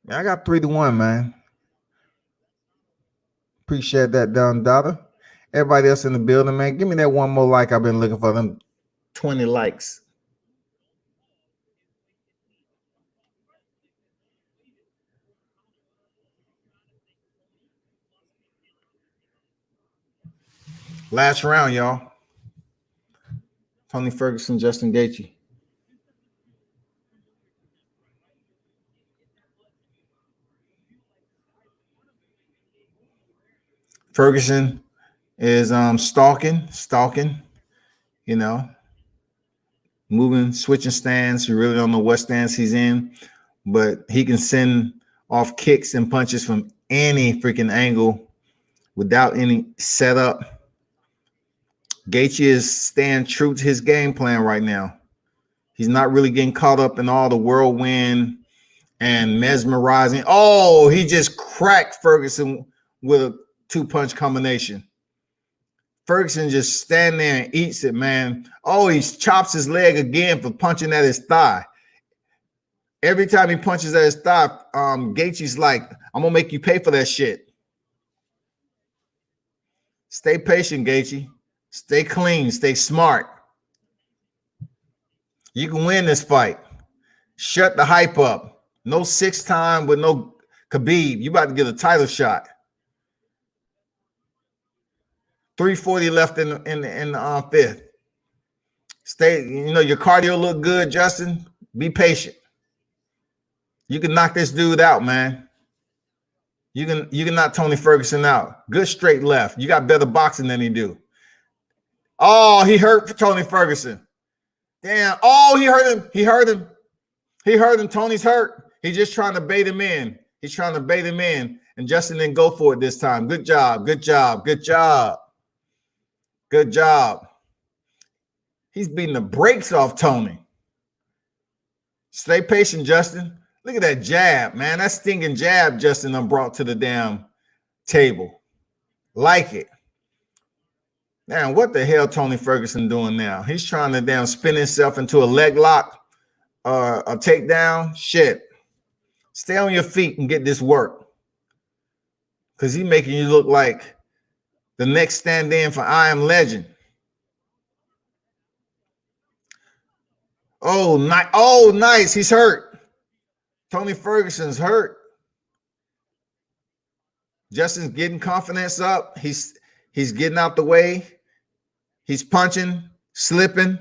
Speaker 5: I got 3-1, man. Appreciate that, Don Dollar. Everybody else in the building, man. Give me that one more like I've been looking for. Them 20 likes. Last round, y'all. Tony Ferguson, Justin Gaethje. Ferguson is stalking, you know, moving, switching stands. You really don't know what stance he's in, but he can send off kicks and punches from any freaking angle without any setup. Gaethje is staying true to his game plan right now. He's not really getting caught up in all the whirlwind and mesmerizing. Oh, he just cracked Ferguson with a 2-punch combination. Ferguson just stand there and eats it, man. Oh, he chops his leg again for punching at his thigh. Every time he punches at his thigh, Gaethje's like, I'm gonna make you pay for that shit. Stay patient, Gaethje. Stay clean, stay smart. You can win this fight. Shut the hype up. No 6-time with no Khabib. You about to get a title shot. 340 left in the fifth. Stay, your cardio look good, Justin. Be patient. You can knock this dude out, man. You can knock Tony Ferguson out. Good straight left. You got better boxing than he do. Oh, he hurt Tony Ferguson. Damn. Oh, he hurt him. He hurt him. Tony's hurt. He's just trying to bait him in. And Justin didn't go for it this time. Good job. He's beating the brakes off Tony. Stay patient, Justin. Look at that jab, man. That stinging jab Justin done brought to the damn table. Like it. Man, what the hell Tony Ferguson doing now? He's trying to damn spin himself into a leg lock or a takedown. Shit. Stay on your feet and get this work. Because he's making you look like the next stand-in for I Am Legend. Oh, nice. He's hurt. Tony Ferguson's hurt. Justin's getting confidence up. He's getting out the way. He's punching, slipping.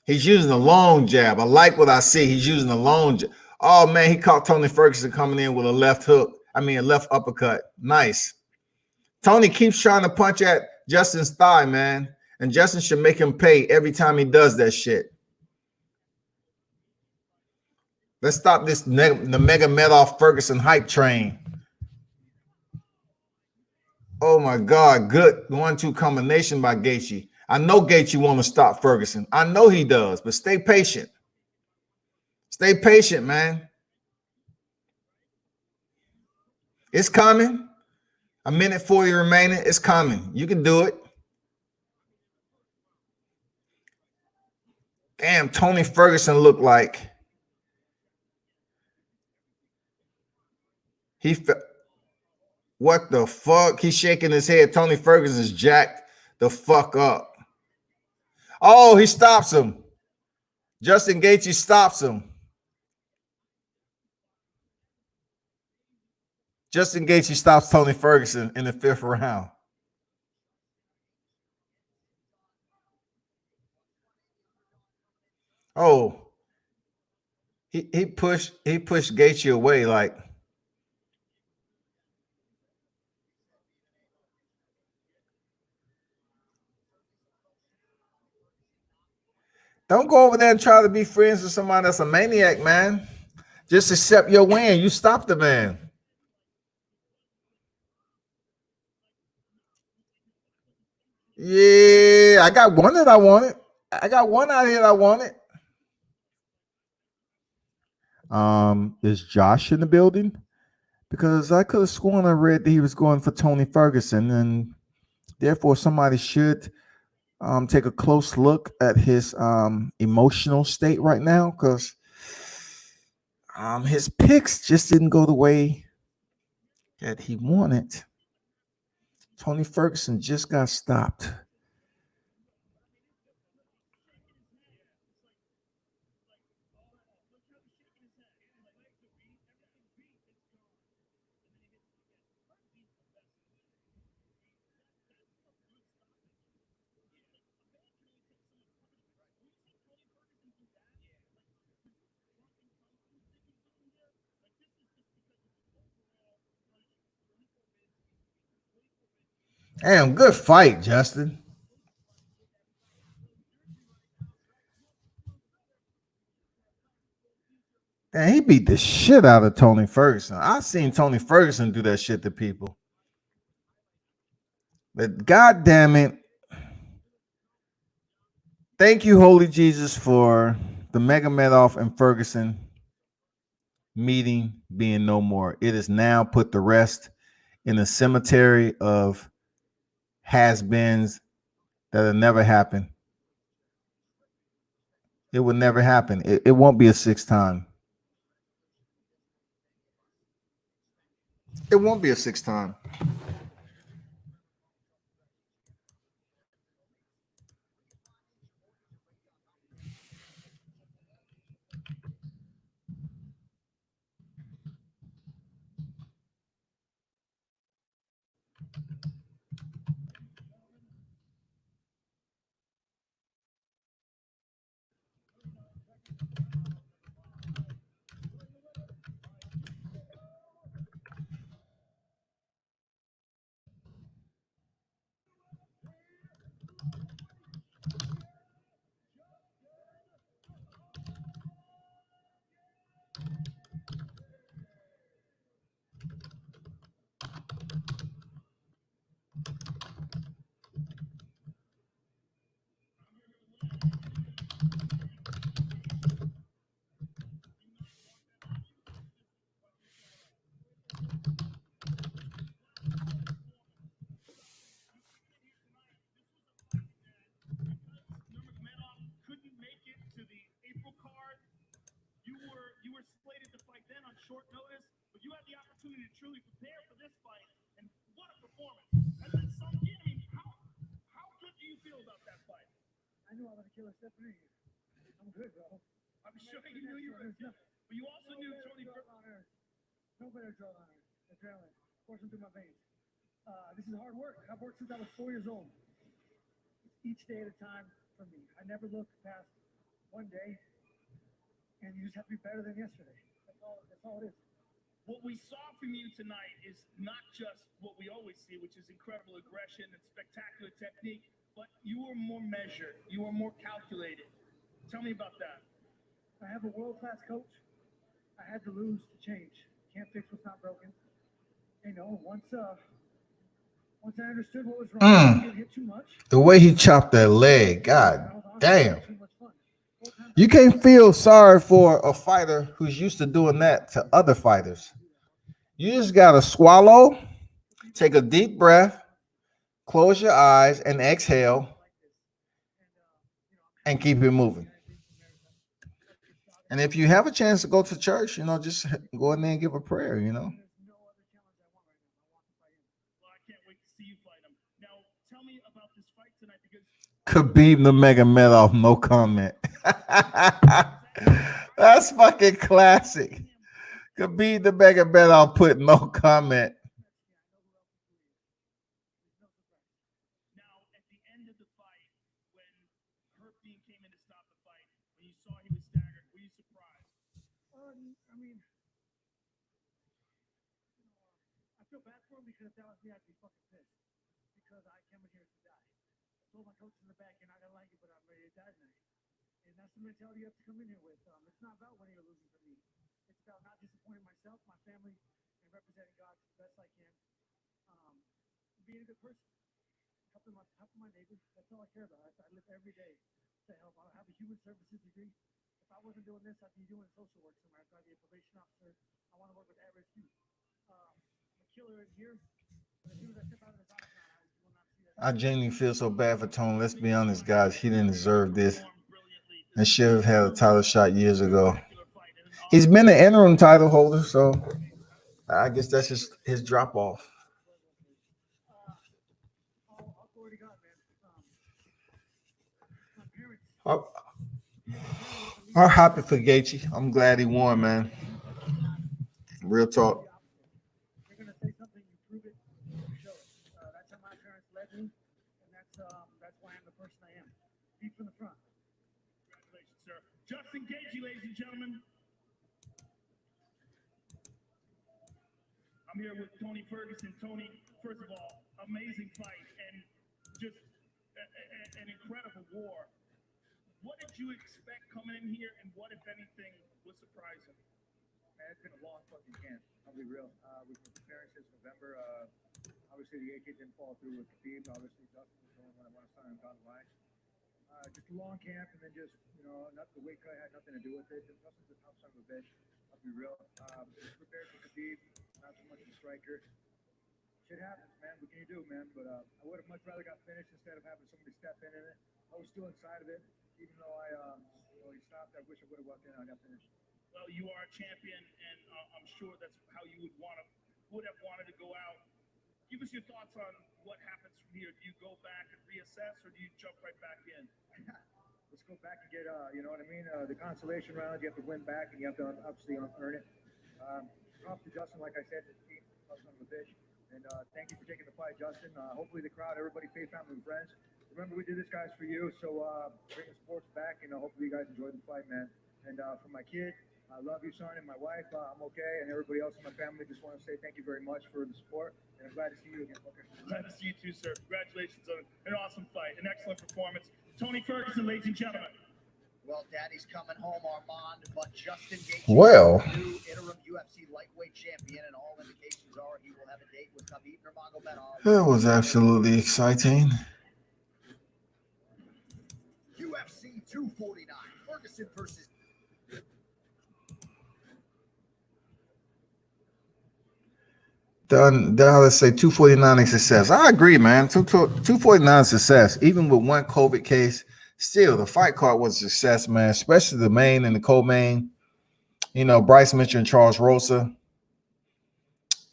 Speaker 5: He's using a long jab. I like what I see. He's using a long jab. Oh, man, he caught Tony Ferguson coming in with a left hook. A left uppercut. Nice. Tony keeps trying to punch at Justin's thigh, man. And Justin should make him pay every time he does that shit. Let's stop the Mega Madoff Ferguson hype train. Oh, my God. Good 1-2 combination by Gaethje. I know Gaethje want to stop Ferguson. I know he does, but stay patient. Stay patient, man. It's coming. 1:40 remaining. It's coming. You can do it. Damn, Tony Ferguson looked like he felt. What the fuck? He's shaking his head. Tony Ferguson's jacked the fuck up. Oh, he stops him. Justin Gaethje stops him. Justin Gaethje stops Tony Ferguson in the 5th round. Oh, he pushed Gaethje away like. Don't go over there and try to be friends with somebody that's a maniac, man. Just accept your win. You stopped the man. Yeah, I got one that I wanted. I got one out here that I wanted. Is Josh in the building? Because I could have sworn I read that he was going for Tony Ferguson, and therefore somebody should take a close look at his emotional state right now, because his picks just didn't go the way that he wanted. Tony Ferguson just got stopped. Damn, good fight, Justin. Damn, he beat the shit out of Tony Ferguson. I've seen Tony Ferguson do that shit to people. But God damn it. Thank you, Holy Jesus, for the Megamedov and Ferguson meeting being no more. It is now put to rest in a cemetery of has-beens that'll never happen. It will never happen. It won't be a 6th time. It won't be a 6th time.
Speaker 2: Couldn't make it to the April card. You were slated to fight then on short notice, but you had the opportunity to truly prepare for this fight, and what a performance! And then sunk in. I mean, how good do you feel about that fight?
Speaker 11: I knew I was a killer step in here. I'm good, bro.
Speaker 2: I'm sure you knew you were, but you also knew Tony Ferguson.
Speaker 11: No better draw on earth. Adrenaline coursing through my veins. This is hard work. I've worked since I was 4 years old. Each day at a time for me. I never look past one day, and you just have to be better than yesterday. That's all it is.
Speaker 2: What we saw from you tonight is not just what we always see, which is incredible aggression and spectacular technique, but you were more measured. You were more calculated. Tell me about that.
Speaker 11: I have a world-class coach. I had to lose to change. Can't fix what's not broken. You know, once I understood what was wrong, I didn't hit too much.
Speaker 5: The way he chopped that leg, God damn. You can't feel sorry for a fighter who's used to doing that to other fighters. You just gotta swallow, take a deep breath, close your eyes, and exhale, and keep it moving.
Speaker 1: And if you have a chance to go to church, just go in there and give a prayer.
Speaker 11: There's no other challenge I want right now. I want to fight him.
Speaker 2: Well, I can't wait to see you fight him. Now, tell me about this fight tonight because
Speaker 1: Khabib the Mega Medal, no comment. That's fucking classic. Khabib the Mega Medal put no comment.
Speaker 2: now at the end of the fight, when Herb Dean came in to stop the fight, when you saw he was staggered, were you surprised?
Speaker 11: I mean, I feel bad for him because if that was me, I'd be fucking pissed. Because I came in here to die. I told my coach in the back, you're not gonna like it, but I'm ready to die tonight. And that's the mentality you have to come in here with. It's not about winning or losing for me. It's about not disappointing myself, my family, and representing God as best I can. Being a good person, helping my neighbors. That's all I care about. I live every day to help. I have a human services degree. If I wasn't doing this, I'd be doing social work somewhere. I'd be a probation officer. I want to work with at-risk youth. I'm a killer in here, but as soon as I step out of this octagon, I will not see that.
Speaker 1: I genuinely feel so bad for Tony. Let's be honest, guys. He didn't deserve this. And should have had a title shot years ago. He's been an interim title holder, so I guess that's just his drop off.
Speaker 11: I'll go to God, man. My parents.
Speaker 1: I'm happy for Gaethje. I'm glad he won, man. Real talk.
Speaker 11: You're gonna say something, you prove it, you show it. That's how my parents led me, and that's why I'm the person I am. Deep from the front.
Speaker 2: Congratulations, sir. Justin Gaethje, ladies and gentlemen. I'm here with Tony Ferguson. Tony, first of all, amazing fight and just an incredible war. What did you expect coming in here, and what, if anything, was surprising?
Speaker 11: Man, it's been a long fucking camp. I'll be real. We've been preparing since November. Obviously, the AK didn't fall through with Khabib. Obviously, Justin was the only one I want to sign on dotted line. Just a long camp, and then just, not the weight cut had nothing to do with it. Justin's a tough son of a bitch. I'll be real. Prepared for Khabib, not so much a striker. Shit happens, man. What can you do, man? But I would have much rather got finished instead of having somebody step in it. I was still inside of it, even though he stopped. I wish I would have walked in and I got finished.
Speaker 2: Well, you are a champion, and I'm sure that's how you would have wanted to go out. Give us your thoughts on what happens from here. Do you go back and reassess, or do you jump right back in?
Speaker 11: Let's go back and get, you know what I mean? The consolation round, you have to win back, and you have to obviously earn it. Props to Justin, like I said, the team, son of a bitch. And thank you for taking the fight, Justin. Hopefully the crowd, everybody, faith, family, and friends. Remember, we did this, guys, for you. So bring the sports back, and hopefully you guys enjoyed the fight, man. And for my kid, I love you, son, and my wife. I'm okay, and everybody else in my family, just want to say thank you very much for the support, and I'm glad to see you again. Okay.
Speaker 2: Glad to see you too, sir. Congratulations on an awesome fight, an excellent performance. Tony Ferguson, ladies and gentlemen.
Speaker 7: Well, Daddy's coming home, Armand, but Justin Gaethje
Speaker 1: Well.
Speaker 7: is the new interim UFC lightweight champion, and all indications are he will have a date with Khabib Nurmagomedov.
Speaker 1: That was absolutely exciting.
Speaker 7: UFC 249, Ferguson versus
Speaker 1: Let's say 249 is success. I agree, man. 249 is success. Even with one COVID case, still the fight card was a success, man. Especially the main and the co-main. Bryce Mitchell and Charles Rosa.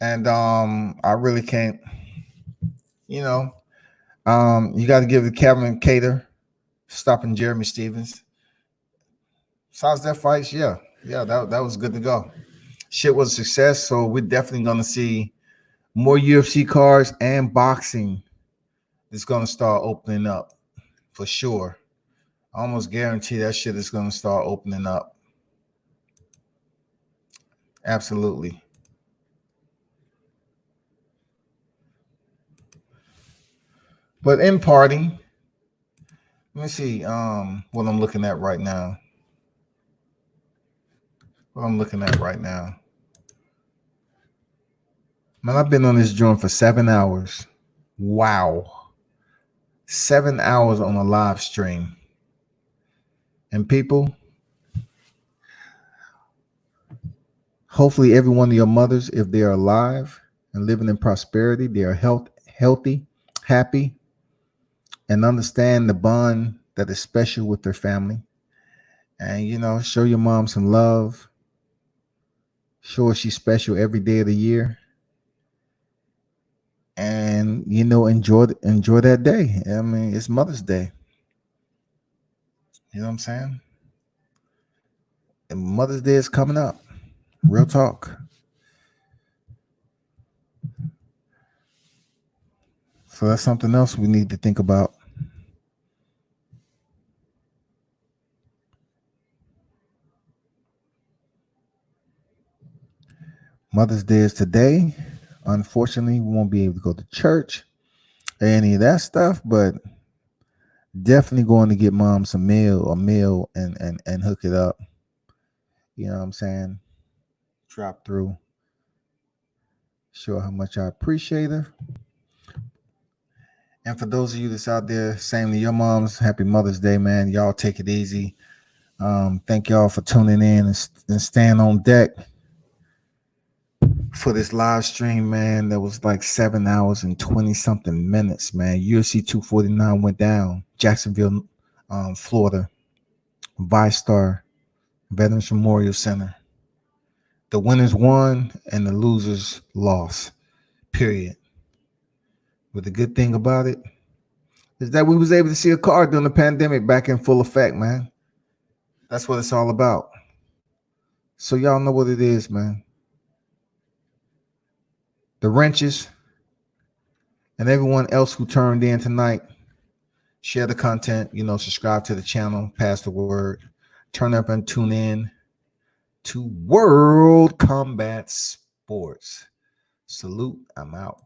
Speaker 1: And I really can't. You got to give the Kevin Cater stopping Jeremy Stevens. Besides that fights, yeah, that was good to go. Shit was a success, so we're definitely gonna see more UFC cards and boxing is going to start opening up for sure. I almost guarantee that shit is going to start opening up. Absolutely. But in parting, let me see what I'm looking at right now. Man, I've been on this joint for 7 hours. Wow. 7 hours on a live stream. And people, hopefully every one of your mothers, if they are alive and living in prosperity, they are healthy, happy, and understand the bond that is special with their family.
Speaker 5: And show your mom some love. Show her she's special every day of the year. And enjoy that day. I mean, it's Mother's Day. You know what I'm saying? And Mother's Day is coming up. Real talk. So that's something else we need to think about. Mother's Day is today. Unfortunately, we won't be able to go to church or any of that stuff, but definitely going to get mom a meal and hook it up. You know what I'm saying? Drop through. Show how much I appreciate her. And for those of you that's out there, same to your moms, happy Mother's Day, man. Y'all take it easy. Thank y'all for tuning in and staying on deck for this live stream, man. That was like 7 hours and 20 something minutes, man. UFC 249 went down. Jacksonville, Florida. ViStar Veterans Memorial Center. The winners won and the losers lost. Period. But the good thing about it is that we was able to see a card during the pandemic back in full effect, man. That's what it's all about. So y'all know what it is, man. The wrenches and everyone else who turned in tonight, share the content, subscribe to the channel, pass the word, turn up and tune in to World Combat Sports. Salute. I'm out.